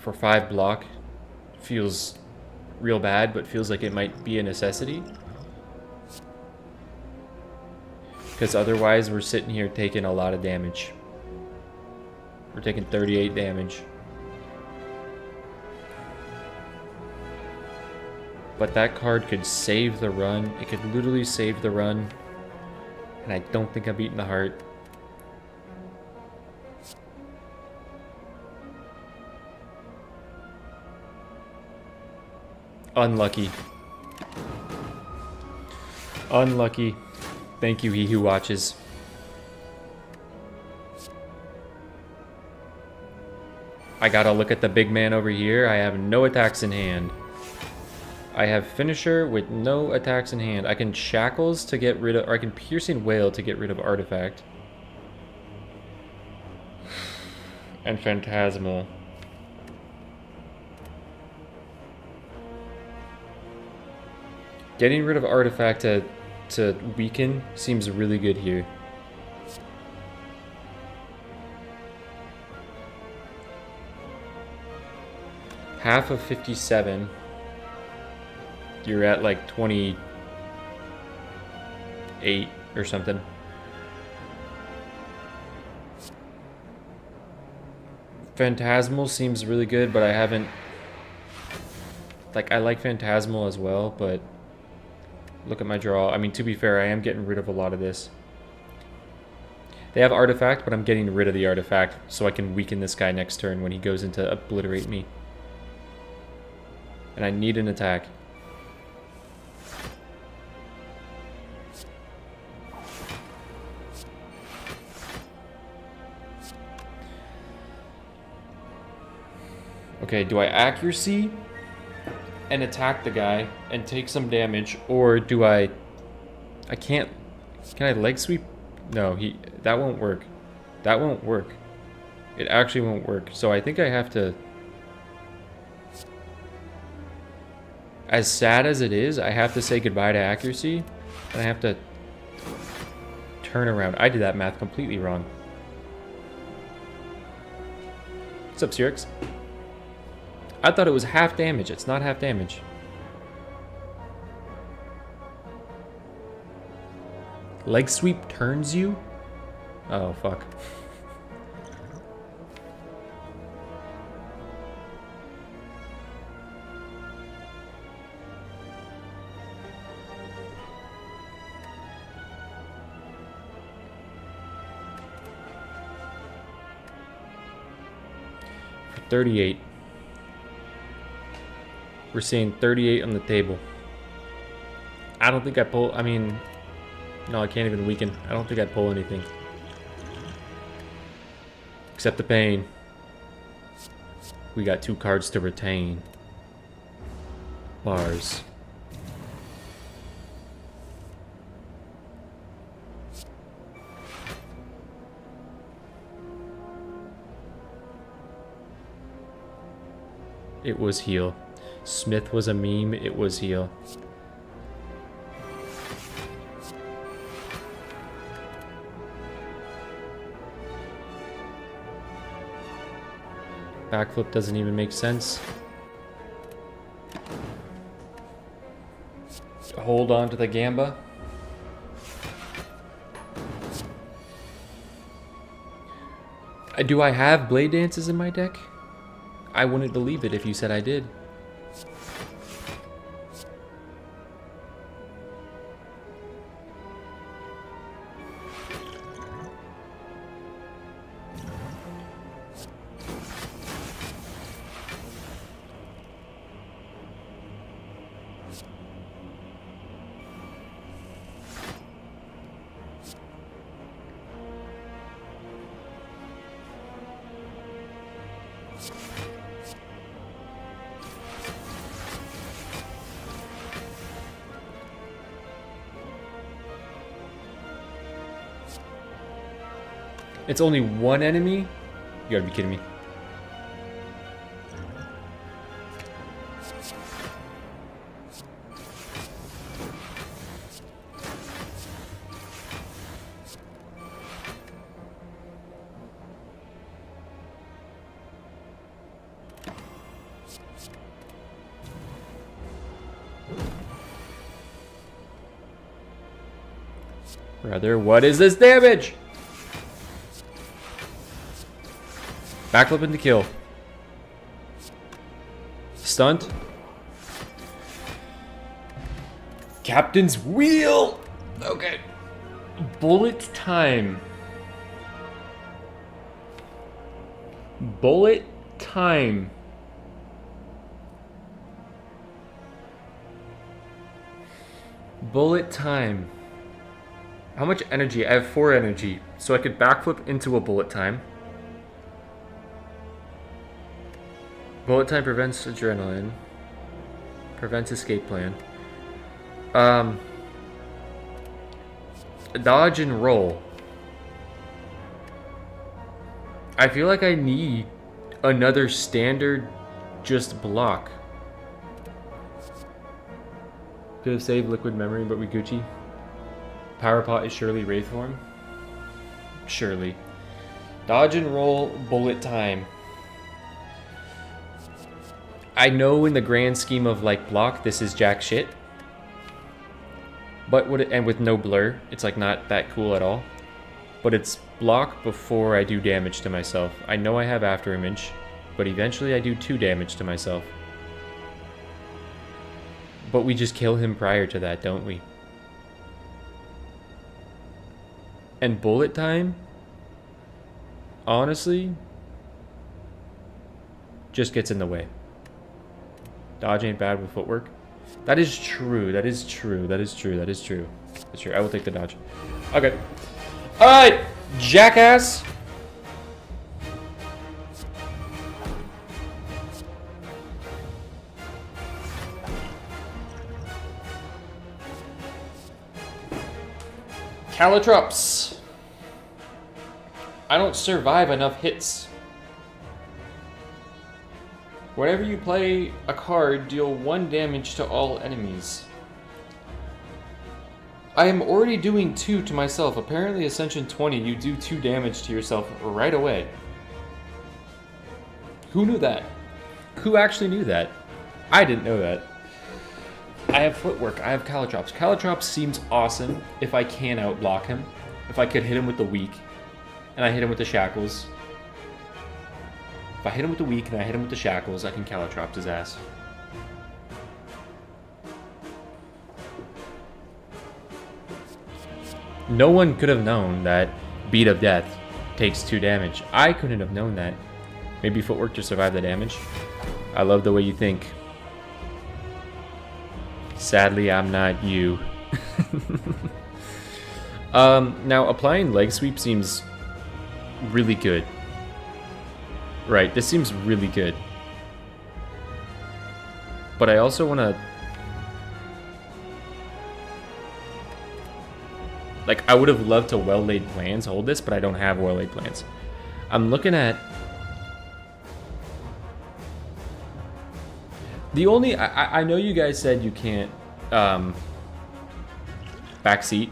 for 5 block. Feels real bad, but feels like it might be a necessity. Because otherwise we're sitting here taking a lot of damage. We're taking 38 damage. But that card could save the run. It could literally save the run. And I don't think I'm beating the heart. Unlucky. Unlucky. Thank you, he who watches. I gotta look at the big man over here. I have no attacks in hand. I have finisher with no attacks in hand. I can shackles to get rid of, or I can piercing wail to get rid of artifact. And phantasmal. Getting rid of artifact to weaken seems really good here. Half of 57. You're at like 28 or something. Phantasmal seems really good, but I haven't... Like, I like Phantasmal as well, but... Look at my draw. I mean, to be fair, I am getting rid of a lot of this. They have artifact, but I'm getting rid of the artifact so I can weaken this guy next turn when he goes in to obliterate me. And I need an attack. Okay, do I accuracy and attack the guy and take some damage, or do I can't, can I leg sweep? No, that won't work. That won't work. It actually won't work. So I think I have to, as sad as it is, I have to say goodbye to accuracy, and I have to turn around. I did that math completely wrong. What's up, Sirix? I thought it was half damage. It's not half damage. Leg sweep turns you? Oh, fuck. For 38. We're seeing 38 on the table. I don't think I pull, I mean, no, I can't even weaken. I don't think I pull anything. Except the pain. We got 2 cards to retain. Bars. It was heal. Smith was a meme, it was heal. Backflip doesn't even make sense. Hold on to the Gamba. Do I have Blade Dances in my deck? I wouldn't believe it if you said I did. It's only one enemy? You gotta be kidding me. Brother, what is this damage? Backflip into kill. Stunt. Captain's wheel! Okay. Bullet time. Bullet time. Bullet time. How much energy? I have 4 energy, so I could backflip into a bullet time. Bullet time prevents adrenaline. Prevents escape plan. Dodge and roll. I feel like I need another standard just block. Could have saved liquid memory, but we Gucci. Power pot is surely Wraith form. Surely. Dodge and roll, bullet time. I know in the grand scheme of like block, this is jack shit. But and with no blur, it's like not that cool at all. But it's block before I do damage to myself. I know I have after image, but eventually I do 2 damage to myself. But we just kill him prior to that, don't we? And bullet time, honestly, just gets in the way. Dodge ain't bad with footwork. That is true. That is true. That is true. That is true. That's true. I will take the dodge. Okay. Alright, jackass. Caltrops. I don't survive enough hits. Whenever you play a card, deal 1 damage to all enemies. I am already doing 2 to myself. Apparently, Ascension 20, you do 2 damage to yourself right away. Who knew that? Who actually knew that? I didn't know that. I have footwork. I have Caltrops. Caltrops seems awesome if I can outblock him. If I could hit him with the weak, and I hit him with the shackles. If I hit him with the weak and I hit him with the shackles, I can Caltrops his ass. No one could have known that Beat of Death takes 2 damage. I couldn't have known that. Maybe footwork to survive the damage. I love the way you think. Sadly, I'm not you. Now, applying leg sweep seems really good. Right, this seems really good. But I also want to... Like, I would have loved to well-laid plans hold this, but I don't have well-laid plans. I'm looking at... The only... I know you guys said you can't... backseat.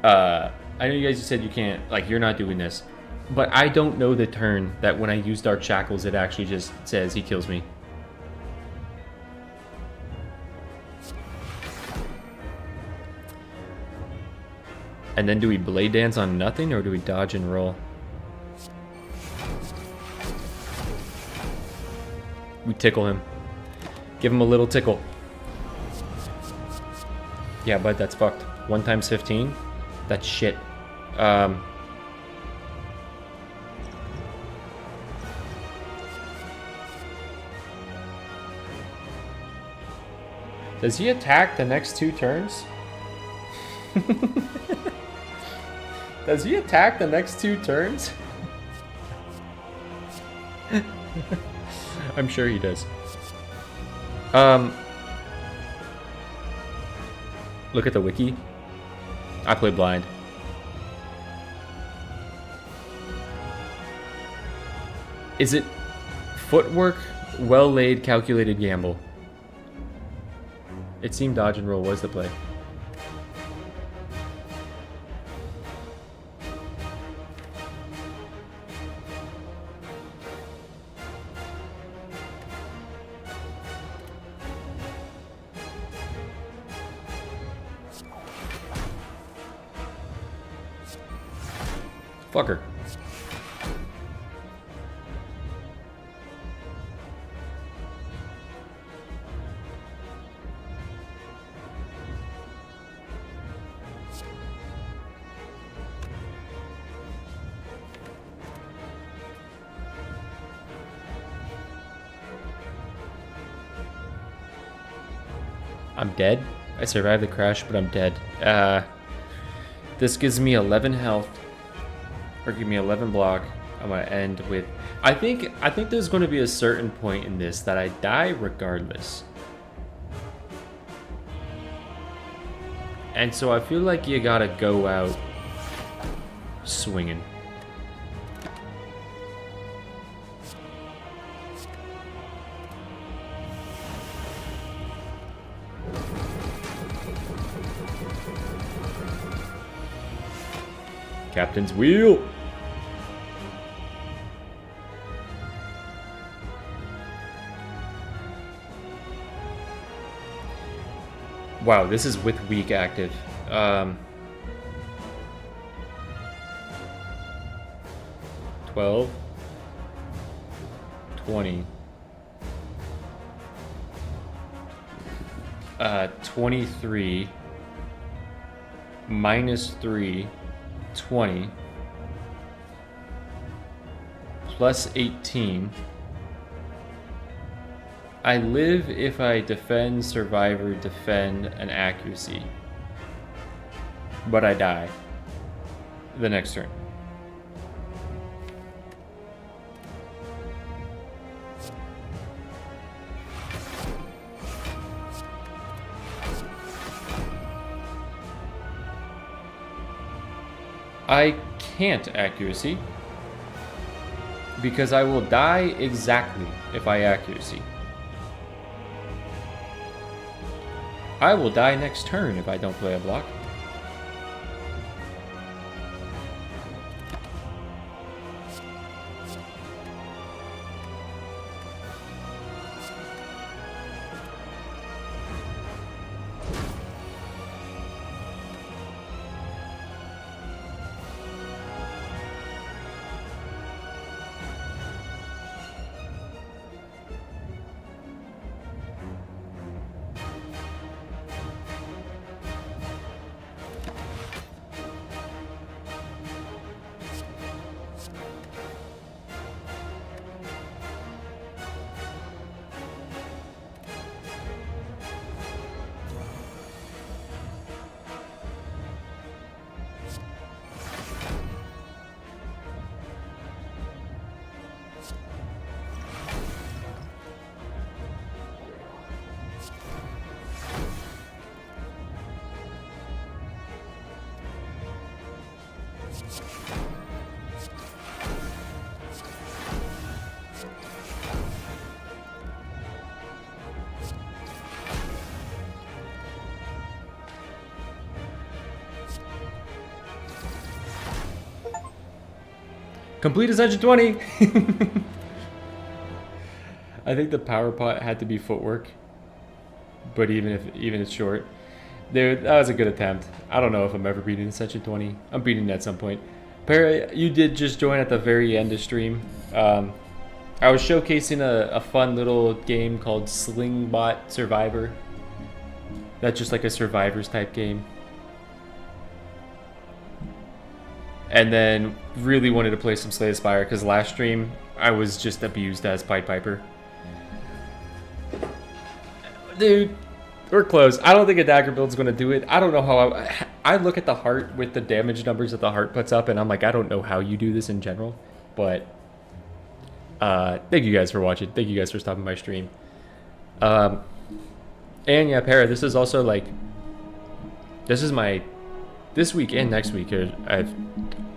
I know you guys said you can't... Like, you're not doing this. But I don't know the turn that when I use Dark Shackles, it actually just says he kills me. And then do we Blade Dance on nothing, or do we dodge and roll? We tickle him. Give him a little tickle. Yeah, but that's fucked. 1 times 15? That's shit. Does he attack the next 2 turns? Does he attack the next 2 turns? I'm sure he does. Look at the wiki. I play blind. Is it footwork, well-laid, calculated gamble? It seemed dodge and roll was the play. Fucker. I'm dead. I survived the crash, but I'm dead. This gives me 11 health. Or give me 11 block. I'm gonna end with, I think there's going to be a certain point in this that I die regardless. And so I feel like you gotta go out swinging. Captain's wheel. Wow, this is with weak active. 12, 20, 23, minus 3, 20, plus 18. I live if I defend, survivor, defend, and accuracy. But I die the next turn. I can't accuracy because I will die exactly if I accuracy. I will die next turn if I don't play a block. Complete Ascension 20! I think the power pot had to be footwork. But even if it's short. Dude, that was a good attempt. I don't know if I'm ever beating Ascension 20. I'm beating it at some point. Perry, you did just join at the very end of stream. I was showcasing a fun little game called Slingbot Survivor. That's just like a Survivors type game. And then really wanted to play some Slay the Spire because last stream I was just abused as Pied Piper. Dude, we're close. I don't think a dagger build's going to do it. I don't know how I look at the heart with the damage numbers that the heart puts up and I'm like, I don't know how you do this in general. But thank you guys for watching. Thank you guys for stopping by stream. And yeah, Para, this is also like, this is my, this week and next week,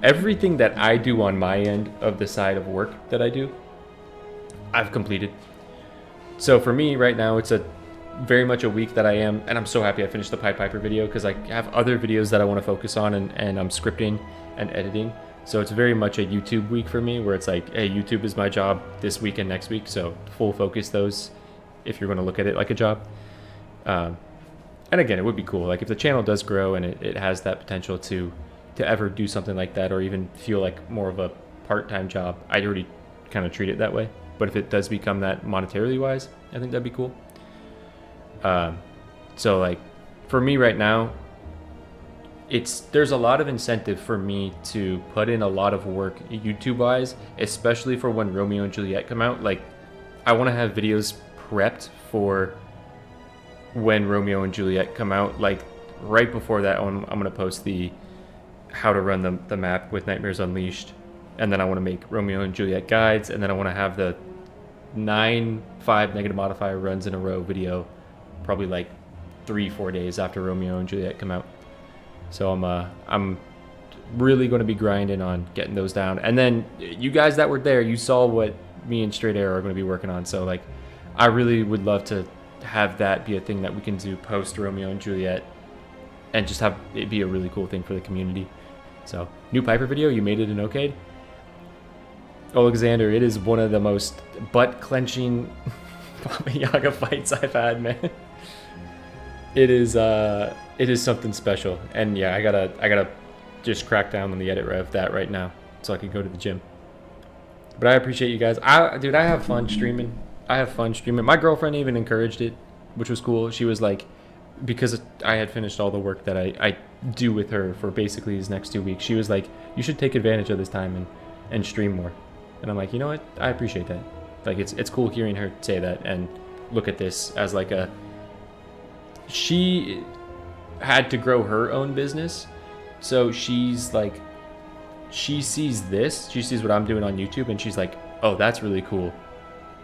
everything that I do on my end of the side of work that I do, I've completed. So for me right now, it's a very much a week that I am, and I'm so happy I finished the Pied Piper video because I have other videos that I want to focus on and I'm scripting and editing. So it's very much a YouTube week for me where it's like, hey, YouTube is my job this week and next week. So full focus those if you're going to look at it like a job. And again, it would be cool. Like if the channel does grow and it has that potential to ever do something like that or even feel like more of a part-time job, I already kind of treat it that way. But if it does become that monetarily wise, I think that'd be cool. So like for me right now, there's a lot of incentive for me to put in a lot of work YouTube wise, especially for when Romeo and Juliet come out. Like I want to have videos prepped for when Romeo and Juliet come out. Like right before that one, I'm going to post the how to run the map with Nightmares Unleashed and then I want to make Romeo and Juliet guides, and then I want to have the 5 negative modifier runs in a row video, probably like 3-4 days after Romeo and Juliet come out. So I'm really going to be grinding on getting those down. And then you guys that were there, you saw what me and Straight Arrow are going to be working on. So like, I really would love to have that be a thing that we can do post Romeo and Juliet, and just have it be a really cool thing for the community. So, new Piper video, you made it in OCAID. Alexander, it is one of the most butt-clenching Baba Yaga fights I've had, man. It is something special. And yeah, I gotta just crack down on the edit rev that right now so I can go to the gym. But I appreciate you guys. Dude, I have fun streaming. My girlfriend even encouraged it, which was cool. She was like, because I had finished all the work that I do with her for basically these next 2 weeks, she was like, you should take advantage of this time and stream more. And I'm like, you know what? I appreciate that. Like, it's cool hearing her say that and look at this as like she had to grow her own business. So she's like, she sees what I'm doing on YouTube, and she's like, oh, that's really cool.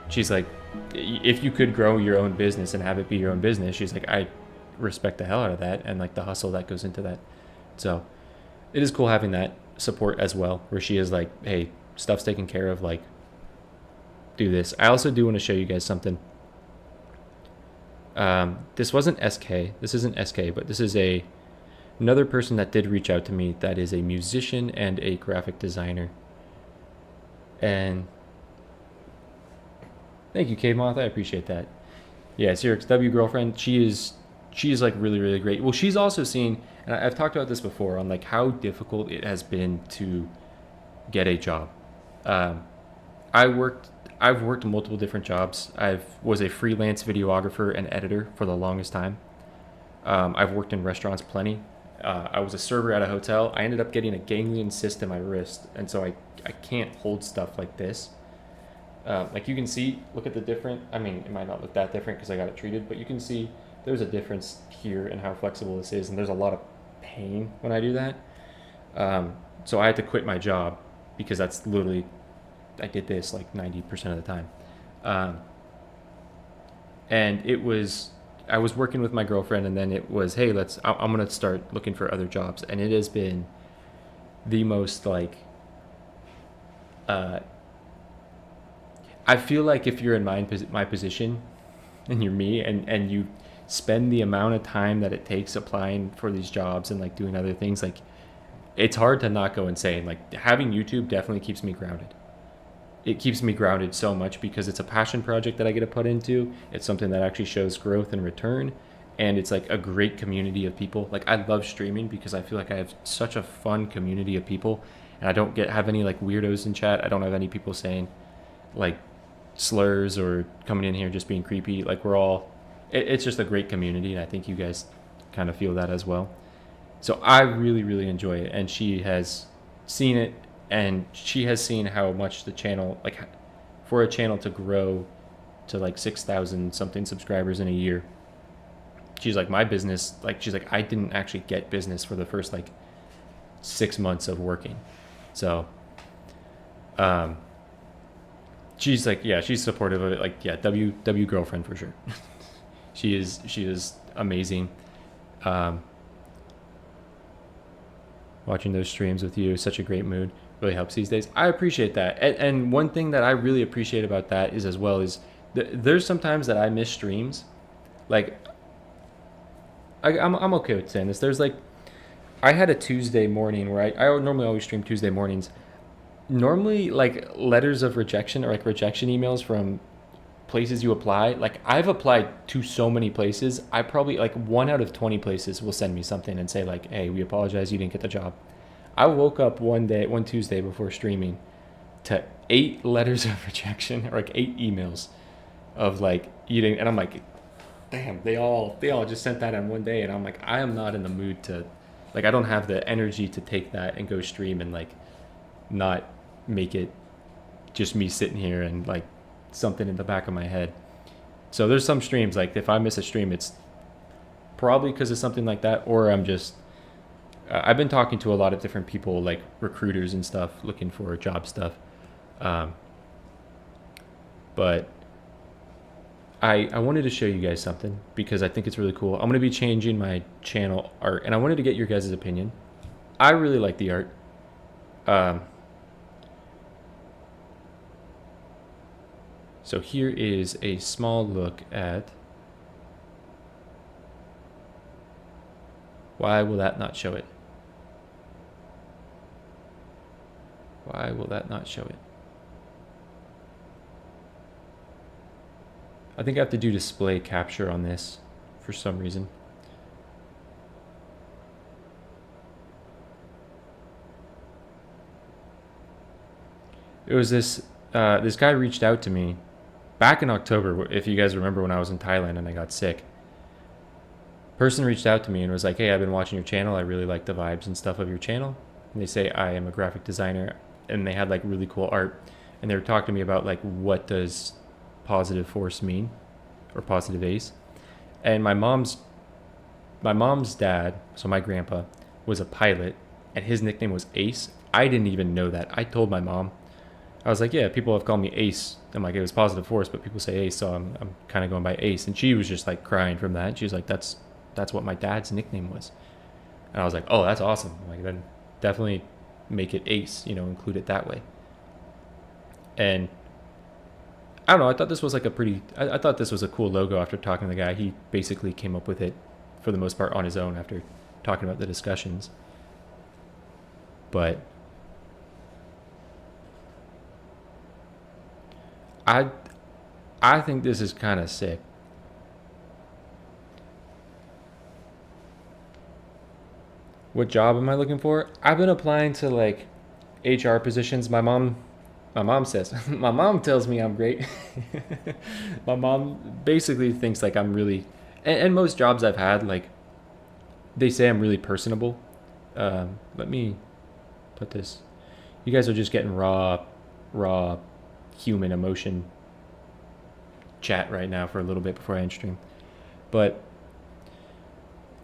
She's like, if you could grow your own business and have it be your own business, she's like, I respect the hell out of that, and like the hustle that goes into that. So it is cool having that support as well, where she is like, hey, stuff's taken care of, like, do this. I also do want to show you guys something. This wasn't SK, this isn't SK, but this is another person that did reach out to me that is a musician and a graphic designer. And thank you, Cave Moth, I appreciate that. Yeah, Sirix W girlfriend, she is like really, really great. Well, she's also seen, and I've talked about this before, on like how difficult it has been to get a job. I've worked multiple different jobs. Was a freelance videographer and editor for the longest time. I've worked in restaurants plenty. I was a server at a hotel. I ended up getting a ganglion cyst in my wrist, and so I can't hold stuff like this. Like you can see, look at the different, I mean, it might not look that different because I got it treated, but you can see there's a difference here in how flexible this is, and there's a lot of pain when I do that. So I had to quit my job because that's literally, I did this like 90% of the time. And I was working with my girlfriend, and then it was, hey, I'm going to start looking for other jobs. And it has been the most like, I feel like if you're in my position and you're me, and you spend the amount of time that it takes applying for these jobs and like doing other things, like it's hard to not go insane. Like having YouTube definitely keeps me grounded. It keeps me grounded so much because it's a passion project that I get to put into. It's something that actually shows growth and return. And it's like a great community of people. Like I love streaming because I feel like I have such a fun community of people, and I don't have any like weirdos in chat. I don't have any people saying like slurs or coming in here just being creepy. Like we're all, it's just a great community, and I think you guys kind of feel that as well. So I really, really enjoy it, and she has seen it, and she has seen how much the channel, like for a channel to grow to like 6,000 something subscribers in a year, she's like, my business, like she's like, I didn't actually get business for the first like 6 months of working. So she's like, yeah, she's supportive of it. Like, yeah, W girlfriend for sure. she is amazing. Watching those streams with you, such a great mood, really helps these days. I appreciate that. And one thing that I really appreciate about that is as well is there's sometimes that I miss streams. Like I'm okay with saying this. There's like, I had a Tuesday morning where I normally always stream Tuesday mornings. Normally like letters of rejection or like rejection emails from places you apply, like I've applied to so many places, I probably like 1 out of 20 places will send me something and say like, hey, we apologize, you didn't get the job. I woke up one Tuesday before streaming to 8 letters of rejection, or like 8 emails of like, you didn't, and I'm like, damn, they all just sent that on one day, and I'm like, I am not in the mood to, like, I don't have the energy to take that and go stream and like not make it just me sitting here and like something in the back of my head. So there's some streams, like if I miss a stream, it's probably because of something like that, or I'm just I've been talking to a lot of different people, like recruiters and stuff, looking for job stuff. But I wanted to show you guys something because I think it's really cool. I'm going to be changing my channel art, and I wanted to get your guys' opinion. I really like the art. So here is a small look at... Why will that not show it? Why will that not show it? I think I have to do display capture on this for some reason. It was this guy reached out to me back in October, if you guys remember, when I was in Thailand and I got sick. Person reached out to me and was like, hey, I've been watching your channel. I really like the vibes and stuff of your channel. And they say I am a graphic designer, and they had like really cool art. And they were talking to me about like, what does positive4ce mean, or positive ace. And my mom's dad, so my grandpa, was a pilot, and his nickname was Ace. I didn't even know that. I told my mom. I was like, yeah, people have called me Ace. I'm like, it was positive4ce, but people say Ace, so I'm kind of going by Ace. And she was just like crying from that. She was like, that's what my dad's nickname was. And I was like, oh, that's awesome. Like, then definitely make it Ace, include it that way. And I don't know, I thought this was like I thought this was a cool logo after talking to the guy. He basically came up with it for the most part on his own after talking about the discussions. But I think this is kind of sick. What job am I looking for? I've been applying to like HR positions. My mom says, my mom tells me I'm great. My mom basically thinks like I'm really, and most jobs I've had, like they say I'm really personable. Let me put this. You guys are just getting raw human emotion chat right now for a little bit before I end stream. But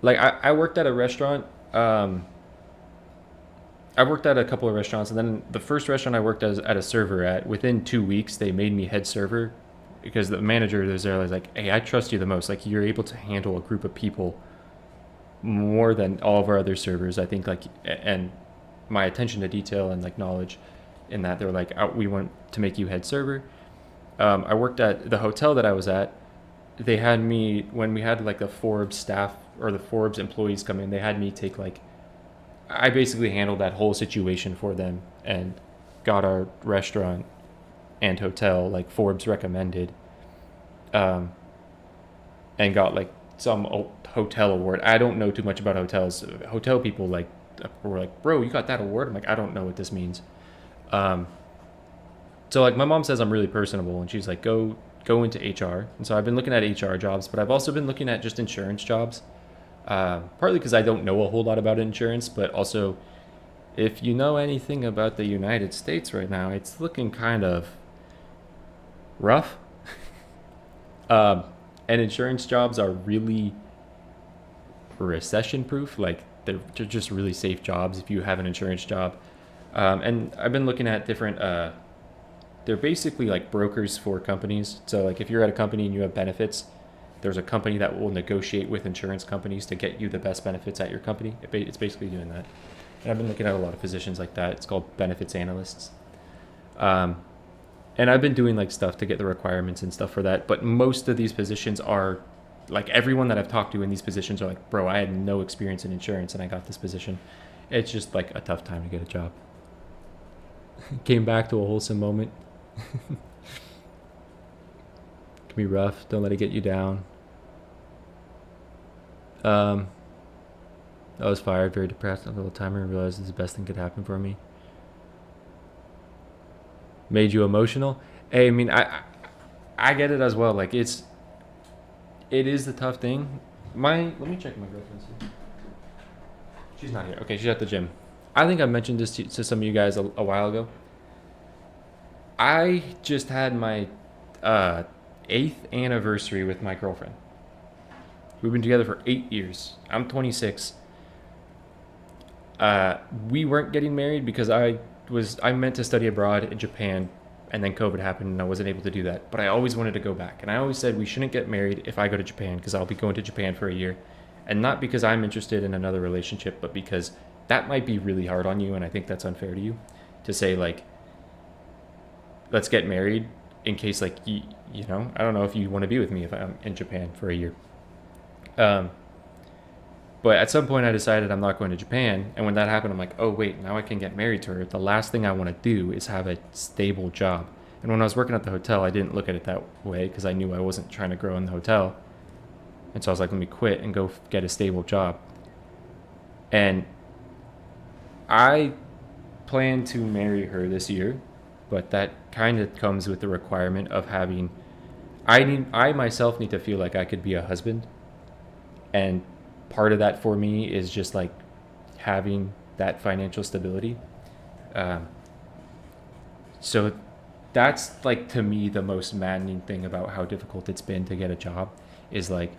like I worked at a restaurant. I worked at a couple of restaurants, and then the first restaurant I worked at a server at, within 2 weeks, they made me head server because the manager was there. Was like, hey, I trust you the most. Like, you're able to handle a group of people more than all of our other servers, I think. Like, and my attention to detail and like knowledge in that, they were like, we want to make you head server. I worked at the hotel that I was at. They had me, when we had like the Forbes staff or the Forbes employees come in, they had me take like, I basically handled that whole situation for them and got our restaurant and hotel like Forbes recommended, and got like some hotel award. I don't know too much about hotels. Hotel people like were like, bro, you got that award? I'm like, I don't know what this means. So like my mom says I'm really personable, and she's like, go into HR. And so I've been looking at HR jobs, but I've also been looking at just insurance jobs. Partly because I don't know a whole lot about insurance, but also if you know anything about the United States right now, it's looking kind of rough. And insurance jobs are really recession proof. Like they're just really safe jobs if you have an insurance job. And I've been looking at different, they're basically like brokers for companies. So like if you're at a company and you have benefits, there's a company that will negotiate with insurance companies to get you the best benefits at your company. It's basically doing that. And I've been looking at a lot of positions like that. It's called benefits analysts. And I've been doing like stuff to get the requirements and stuff for that. But most of these positions are like, everyone that I've talked to in these positions are like, bro, I had no experience in insurance and I got this position. It's just like a tough time to get a job. Came back to a wholesome moment. Can be rough. Don't let it get you down. I was fired, very depressed, a little timer, and realized this is the best thing could happen for me. Made you emotional? Hey, I mean, I get it as well. Like it is the tough thing. Let me check my girlfriend. She's not here. Okay, she's at the gym. I think I mentioned this to some of you guys a while ago. I just had my 8th anniversary with my girlfriend. We've been together for 8 years. I'm 26. we weren't getting married because I meant to study abroad in Japan, and then COVID happened and I wasn't able to do that. But I always wanted to go back, and I always said we shouldn't get married if I go to Japan, because I'll be going to Japan for a year, and not because I'm interested in another relationship, but because that might be really hard on you, and I think that's unfair to you to say like, let's get married in case like you know, I don't know if you want to be with me if I'm in Japan for a year. But at some point I decided I'm not going to Japan. And when that happened, I'm like, oh wait, now I can get married to her. The last thing I want to do is have a stable job. And when I was working at the hotel, I didn't look at it that way because I knew I wasn't trying to grow in the hotel. And so I was like, let me quit and go get a stable job. And I plan to marry her this year, but that kind of comes with the requirement of having, I myself need to feel like I could be a husband. And part of that for me is just like having that financial stability. So that's like, to me, the most maddening thing about how difficult it's been to get a job is like,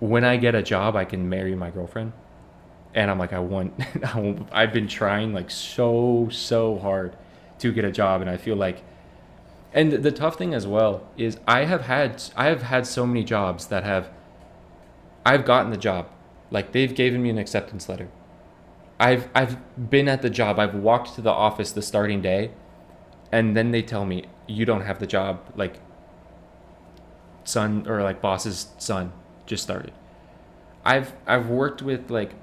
when I get a job, I can marry my girlfriend. And I'm like, I've been trying like so hard to get a job. And I feel like, and the tough thing as well is I have had so many jobs that I've gotten the job. Like, they've given me an acceptance letter. I've been at the job. I've walked to the office the starting day, and then they tell me, you don't have the job. Like, son, or like boss's son just started. I've worked with, like,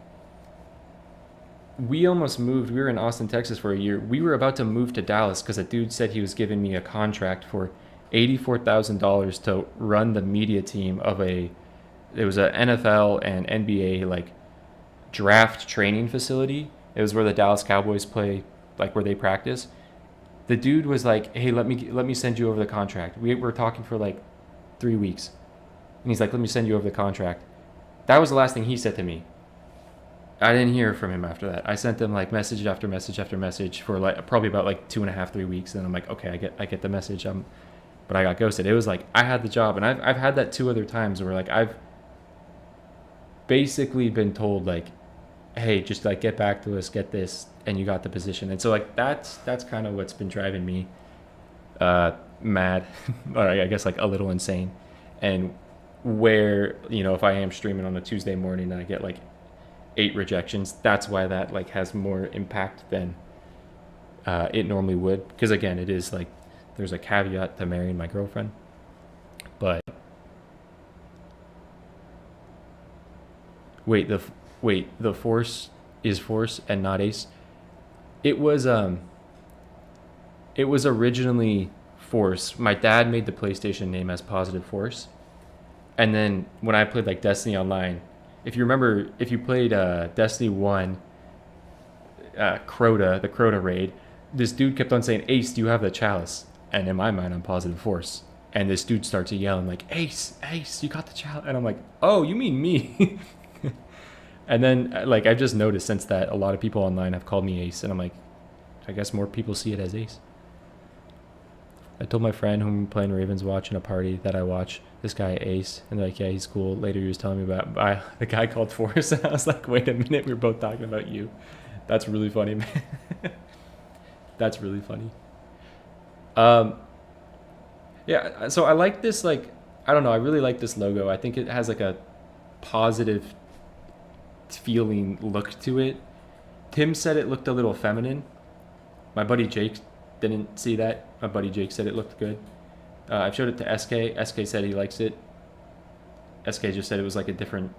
we almost moved. We were in Austin, Texas for a year. We were about to move to Dallas because a dude said he was giving me a contract for $84,000 to run the media team of it was a NFL and NBA like draft training facility. It was where the Dallas Cowboys play, like where they practice. The dude was like, hey, let me send you over the contract. We were talking for like 3 weeks. And he's like, let me send you over the contract. That was the last thing he said to me. I didn't hear from him after that. I sent him like message after message after message for like probably about like 2.5, 3 weeks. And I'm like, okay, I get the message. But I got ghosted. It was like, I had the job, and I've had that 2 other times where like I've basically been told like, hey, just like get back to us, get this, and you got the position. And so like that's kind of what's been driving me mad, or I guess like a little insane. And where, you know, if I am streaming on a Tuesday morning and I get like 8 rejections, that's why that like has more impact than it normally would. Because again, it is like, there's a caveat to marrying my girlfriend. But wait, the force is force and not ace. It was originally force. My dad made the PlayStation name as Positive4ce. And then when I played like Destiny Online, if you remember, if you played Destiny 1, Crota, the Crota raid, this dude kept on saying, Ace, do you have the chalice? And in my mind, I'm Positive4ce. And this dude starts to yell, I'm like, Ace, you got the chalice. And I'm like, oh, you mean me? And then like I've just noticed since that a lot of people online have called me Ace. And I'm like, I guess more people see it as Ace. I told my friend whom I'm playing Ravenswatch in a party that I watch this guy Ace, and they're like, yeah, he's cool. Later he was telling me about the guy called Force, and I was like, wait a minute, we were both talking about you. That's really funny, man. That's really funny. Yeah, so I like this, like, I don't know, I really like this logo. I think it has like a positive feeling look to it. Tim said it looked a little feminine. My buddy Jake didn't see that. My buddy Jake said it looked good. I've showed it to SK. SK said he likes it. SK just said it was like a different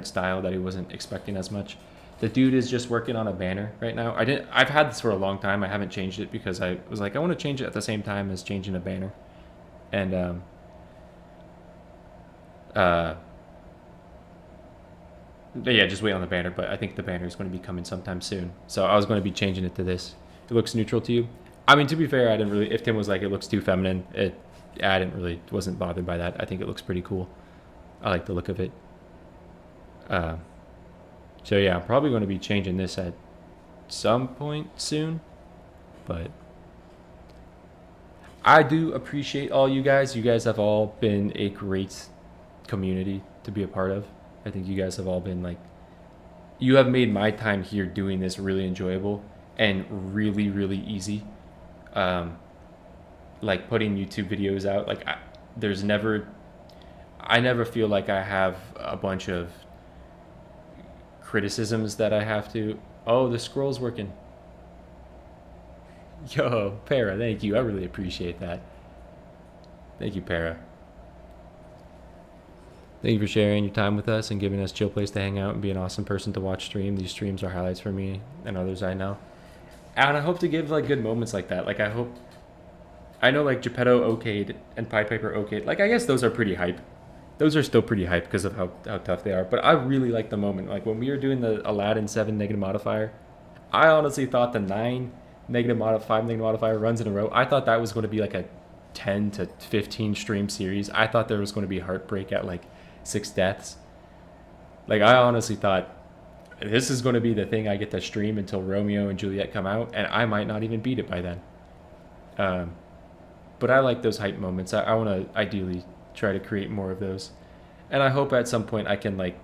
style that he wasn't expecting as much. The dude is just working on a banner right now. I've had this for a long time. I haven't changed it because I was like, I want to change it at the same time as changing a banner. And yeah, just wait on the banner, but I think the banner is going to be coming sometime soon. So I was going to be changing it to this. It looks neutral to you. I mean, to be fair, I didn't really, if Tim was like, it looks too feminine, wasn't bothered by that. I think it looks pretty cool. I like the look of it. So yeah, I'm probably going to be changing this at some point soon, but I do appreciate all you guys. You guys have all been a great community to be a part of. I think you guys have all been like you have made my time here doing this really enjoyable and really, really easy. Like putting YouTube videos out, like I never feel like I have a bunch of criticisms that I have to. Oh, the scroll's working. Yo, Para, thank you. I really appreciate that. Thank you, Para. Thank you for sharing your time with us and giving us a chill place to hang out and be an awesome person to watch stream. These streams are highlights for me and others I know. And I hope to give like good moments like that. Like I know like Geppetto OCAID and Pied Piper OCAID, like I guess those are pretty hype. Those are still pretty hype because of how tough they are. But I really like the moment. Like when we were doing the Aladdin 7 negative modifier, I honestly thought the 9 negative modifier, 5 negative modifier runs in a row, I thought that was going to be like a 10 to 15 stream series. I thought there was going to be heartbreak at like 6 deaths. Like I honestly thought this is going to be the thing I get to stream until Romeo and Juliet come out, and I might not even beat it by then. But I like those hype moments. I want to ideally try to create more of those, and I hope at some point I can like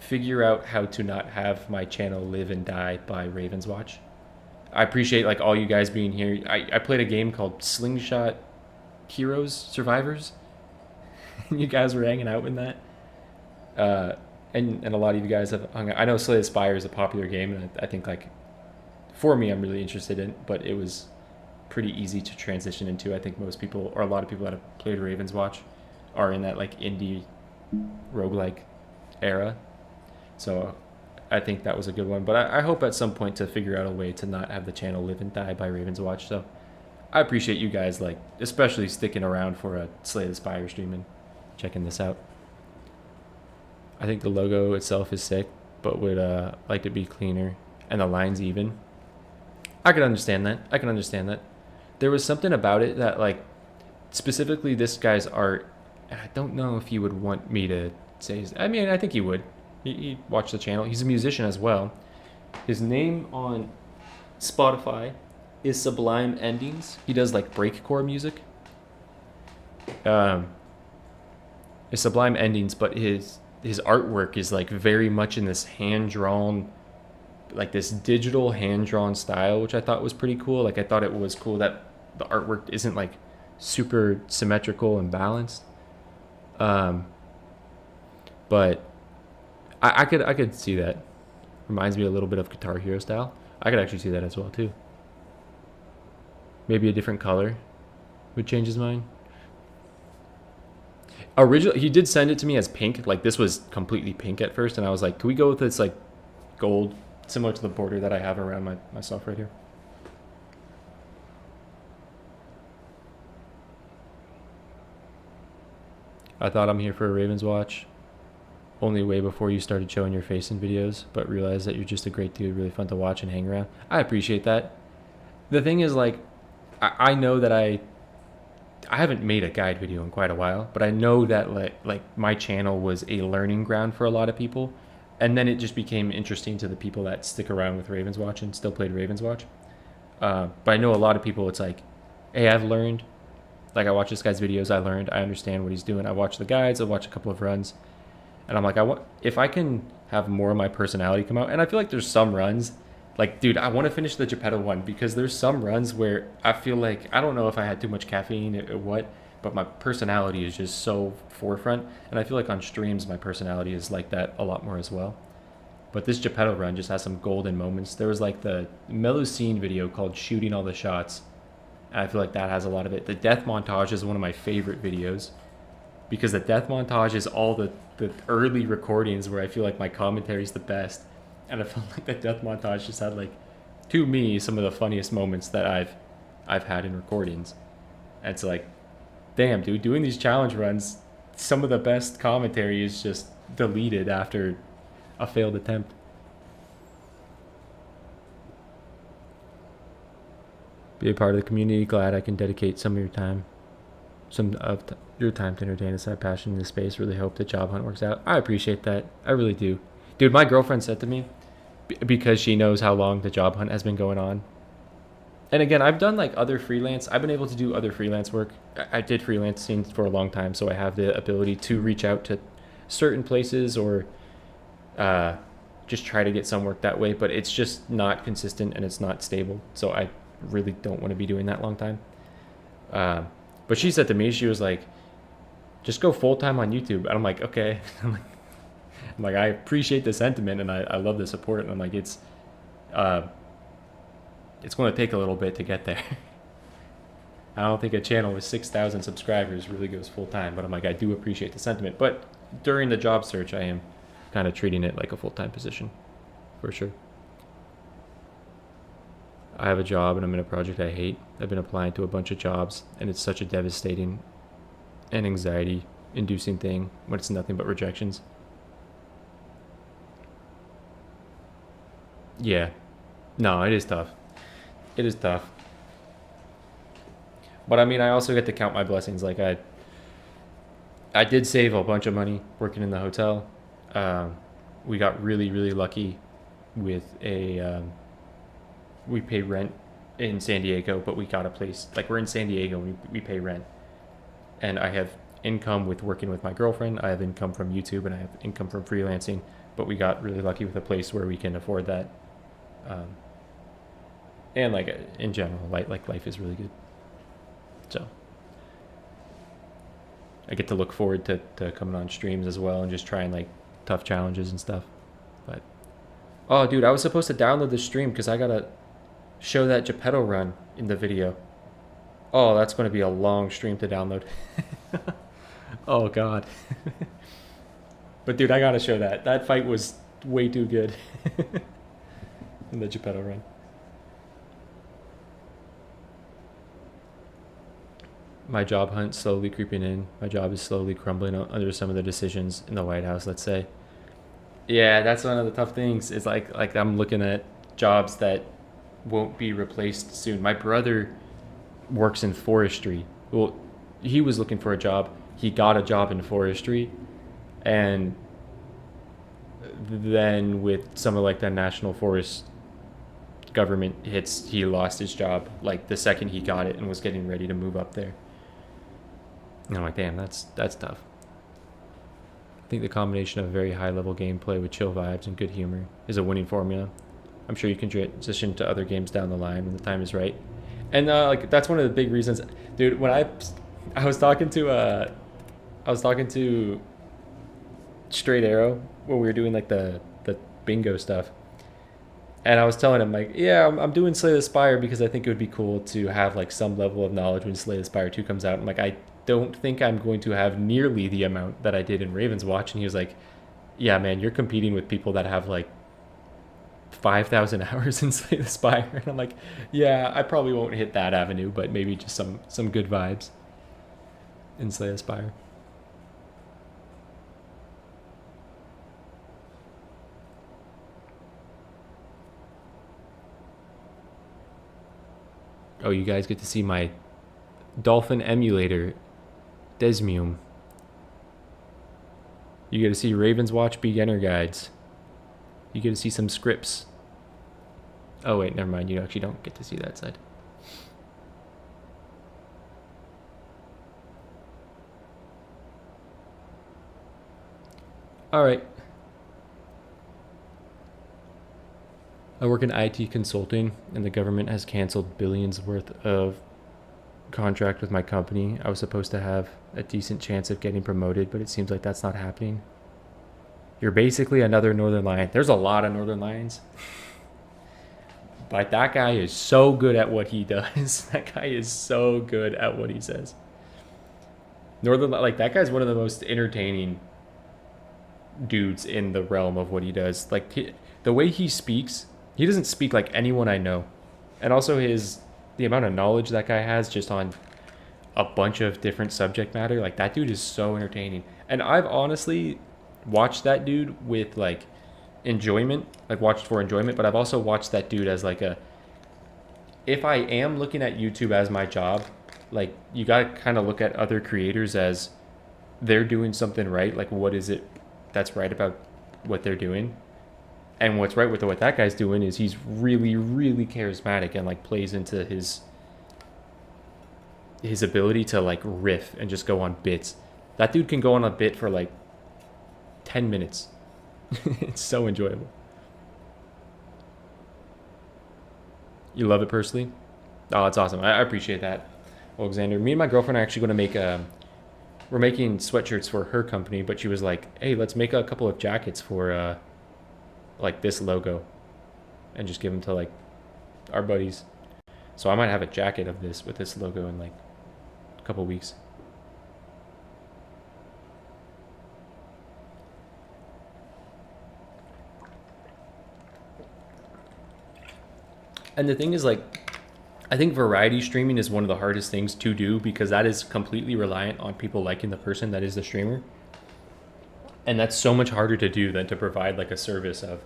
figure out how to not have my channel live and die by Ravenswatch. I appreciate like all you guys being here. I played a game called Slingshot Heroes Survivors. You guys were hanging out in that, and a lot of you guys have hung out. I know Slay the Spire is a popular game, and I think like for me I'm really interested in, but it was pretty easy to transition into. I think most people, or a lot of people that have played Ravenswatch, are in that like indie roguelike era. So I think that was a good one. But I hope at some point to figure out a way to not have the channel live and die by Ravenswatch. So I appreciate you guys, like especially sticking around for a Slay the Spire stream and checking this out. I think the logo itself is sick, but would like to be cleaner and the lines even. I can understand that. I can understand that. There was something about it that like specifically this guy's art, and I don't know if he would want me to say his, I mean I think he would. He watched the channel. He's a musician as well. His name on Spotify is Sublime Endings. He does like breakcore music. It's Sublime Endings, but his artwork is like very much in this hand-drawn, like this digital hand-drawn style, which I thought was pretty cool. Like I thought it was cool that the artwork isn't like super symmetrical and balanced. But I could see that. Reminds me a little bit of Guitar Hero style. I could actually see that as well too. Maybe a different color would change his mind. Originally, he did send it to me as pink. Like this was completely pink at first, and I was like, "Can we go with this like gold, similar to the border that I have around myself right here?" I thought I'm here for a Ravenswatch only way before you started showing your face in videos, but realized that you're just a great dude, really fun to watch and hang around. I appreciate that. The thing is, like, I know that I haven't made a guide video in quite a while, but I know that like my channel was a learning ground for a lot of people, and then it just became interesting to the people that stick around with Ravenswatch and still played Ravenswatch. But I know a lot of people, it's like, hey, I've learned. Like I watch this guy's videos, I learned, I understand what he's doing. I watch the guides, I watch a couple of runs, and I'm like, if I can have more of my personality come out, and I feel like there's some runs, like, dude, I want to finish the Geppetto one because there's some runs where I feel like, I don't know if I had too much caffeine or what, but my personality is just so forefront, and I feel like on streams my personality is like that a lot more as well. But this Geppetto run just has some golden moments. There was like the Melusine video called Shooting All the Shots, and I feel like that has a lot of it. The death montage is one of my favorite videos because the death montage is all the early recordings where I feel like my commentary is the best. And I felt like that death montage just had, like, to me, some of the funniest moments that I've had in recordings. And it's like, damn, dude, doing these challenge runs, some of the best commentary is just deleted after a failed attempt. Be a part of the community. Glad I can dedicate some of your time, your time to entertain a side passion in this space. Really hope the job hunt works out. I appreciate that. I really do. Dude, my girlfriend said to me, because she knows how long the job hunt has been going on. And again, I've done like other freelance. I've been able to do other freelance work. I did freelancing for a long time, so I have the ability to reach out to certain places or just try to get some work that way, but it's just not consistent and it's not stable. So I really don't want to be doing that long time. But she said to me, she was like, just go full-time on YouTube. And I'm like, okay. I'm like, I appreciate the sentiment and I love the support. And I'm like, it's going to take a little bit to get there. I don't think a channel with 6,000 subscribers really goes full-time, but I'm like, I do appreciate the sentiment. But during the job search, I am kind of treating it like a full-time position, for sure. I have a job and I'm in a project I hate. I've been applying to a bunch of jobs and it's such a devastating and anxiety-inducing thing when it's nothing but rejections. Yeah. No, it is tough. It is tough. But I mean, I also get to count my blessings. Like I did save a bunch of money working in the hotel. We got really, really lucky with we pay rent in San Diego, but we got a place, like we're in San Diego, we pay rent. And I have income with working with my girlfriend. I have income from YouTube and I have income from freelancing, but we got really lucky with a place where we can afford that. And like in general, like life is really good. So I get to look forward to coming on streams as well and just trying like tough challenges and stuff. But oh dude, I was supposed to download the stream because I gotta show that Geppetto run in the video. Oh, that's going to be a long stream to download. Oh god. But dude, I gotta show that. That fight was way too good. In the Geppetto run. My job hunt slowly creeping in. My job is slowly crumbling under some of the decisions in the White House, let's say. Yeah, that's one of the tough things. It's like I'm looking at jobs that won't be replaced soon. My brother works in forestry. Well, he was looking for a job. He got a job in forestry. And then with some of like the national forest government hits, he lost his job like the second he got it and was getting ready to move up there. And I'm like, damn, that's tough. I think the combination of very high level gameplay with chill vibes and good humor is a winning formula. I'm sure you can transition to other games down the line when the time is right. And like that's one of the big reasons, dude. When I was talking to Straight Arrow when we were doing like the bingo stuff, and I was telling him like, yeah, I'm doing Slay the Spire because I think it would be cool to have like some level of knowledge when Slay the Spire 2 comes out. I'm like, I don't think I'm going to have nearly the amount that I did in Ravenswatch. And he was like, yeah, man, you're competing with people that have like 5,000 hours in Slay the Spire. And I'm like, yeah, I probably won't hit that avenue, but maybe just some good vibes in Slay the Spire. Oh, you guys get to see my dolphin emulator, Desmium. You get to see Ravenswatch beginner guides. You get to see some scripts. Oh wait, never mind. You actually don't get to see that side. All right. I work in IT consulting, and the government has canceled billions worth of contract with my company. I was supposed to have a decent chance of getting promoted, but it seems like that's not happening. You're basically another Northern Lion. There's a lot of Northern Lions. But that guy is so good at what he does. That guy is so good at what he says. Like that guy's one of the most entertaining dudes in the realm of what he does. Like the way he speaks, he doesn't speak like anyone I know. And also the amount of knowledge that guy has just on a bunch of different subject matter, like that dude is so entertaining. And I've honestly watched that dude with like enjoyment, like watched for enjoyment, but I've also watched that dude as like if I am looking at YouTube as my job, like you gotta kind of look at other creators as they're doing something right. Like what is it that's right about what they're doing? And what's right with what that guy's doing is he's really, really charismatic and like plays into his ability to like riff and just go on bits. That dude can go on a bit for like 10 minutes. It's so enjoyable. You love it personally? Oh, that's awesome. I appreciate that, Alexander. Me and my girlfriend are actually going to make we're making sweatshirts for her company, but she was like, hey, let's make a couple of jackets for like this logo and just give them to like our buddies. So I might have a jacket of this with this logo in like a couple weeks. And the thing is, like, I think variety streaming is one of the hardest things to do because that is completely reliant on people liking the person that is the streamer. And that's so much harder to do than to provide like a service of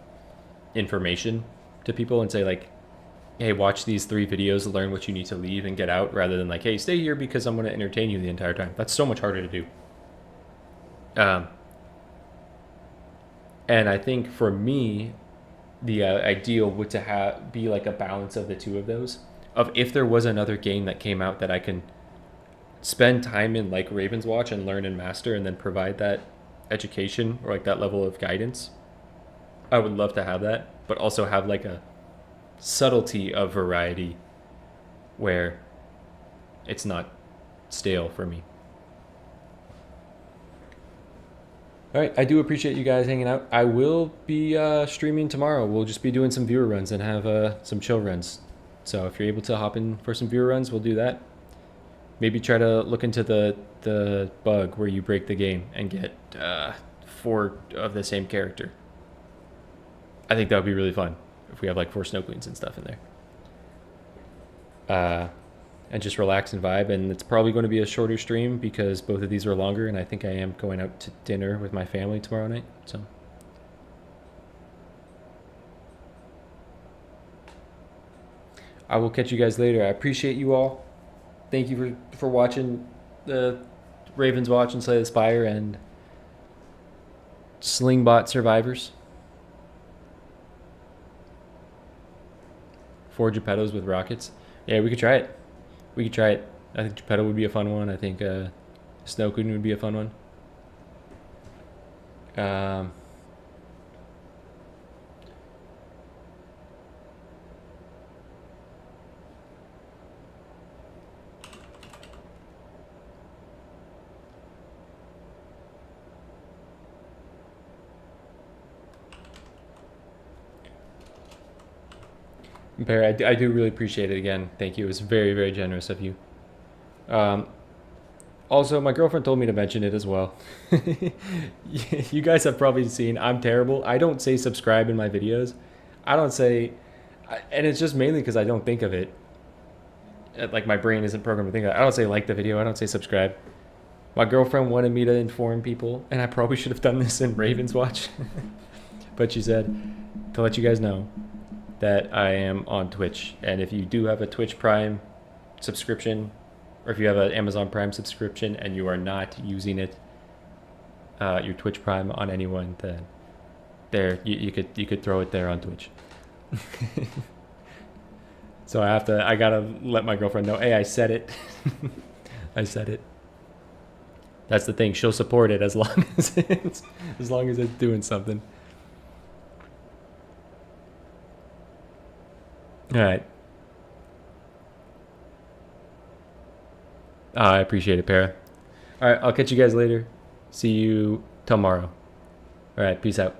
information to people and say like, hey, watch these 3 videos, learn what you need to leave and get out, rather than like, hey, stay here because I'm going to entertain you the entire time. That's so much harder to do. And I think for me, the ideal would to be like a balance of the two of those. Of if there was another game that came out that I can spend time in like Ravenswatch and learn and master and then provide that education or like that level of guidance, I would love to have that, but also have like a subtlety of variety where it's not stale for me. All right, I do appreciate you guys hanging out. I will be streaming tomorrow. We'll just be doing some viewer runs and have some chill runs. So if you're able to hop in for some viewer runs, we'll do that. Maybe try to look into the bug where you break the game and get 4 of the same character. I think that would be really fun if we have like 4 snow queens and stuff in there. And just relax and vibe. And it's probably going to be a shorter stream because both of these are longer, and I think I am going out to dinner with my family tomorrow night. So I will catch you guys later. I appreciate you all. Thank you for watching the Ravenswatch and Slay the Spire and Slingbot Survivors. 4 Geppettos with rockets. Yeah, we could try it. We could try it. I think Geppetto would be a fun one. I think Snow Queen would be a fun one. Bear, I do really appreciate it again. Thank you. It was very, very generous of you. Also, my girlfriend told me to mention it as well. You guys have probably seen I'm terrible. I don't say subscribe in my videos. I don't say, and it's just mainly because I don't think of it. Like my brain isn't programmed to think of it. I don't say like the video. I don't say subscribe. My girlfriend wanted me to inform people, and I probably should have done this in Ravenswatch. But she said to let you guys know that I am on Twitch. And if you do have a Twitch Prime subscription, or if you have an Amazon Prime subscription and you are not using it, your Twitch Prime on anyone, then there you could throw it there on Twitch. So I gotta let my girlfriend know, hey, I said it. I said it. That's the thing. She'll support it as long as it's doing something. All right. I appreciate it, Para. All right, I'll catch you guys later. See you tomorrow. All right, peace out.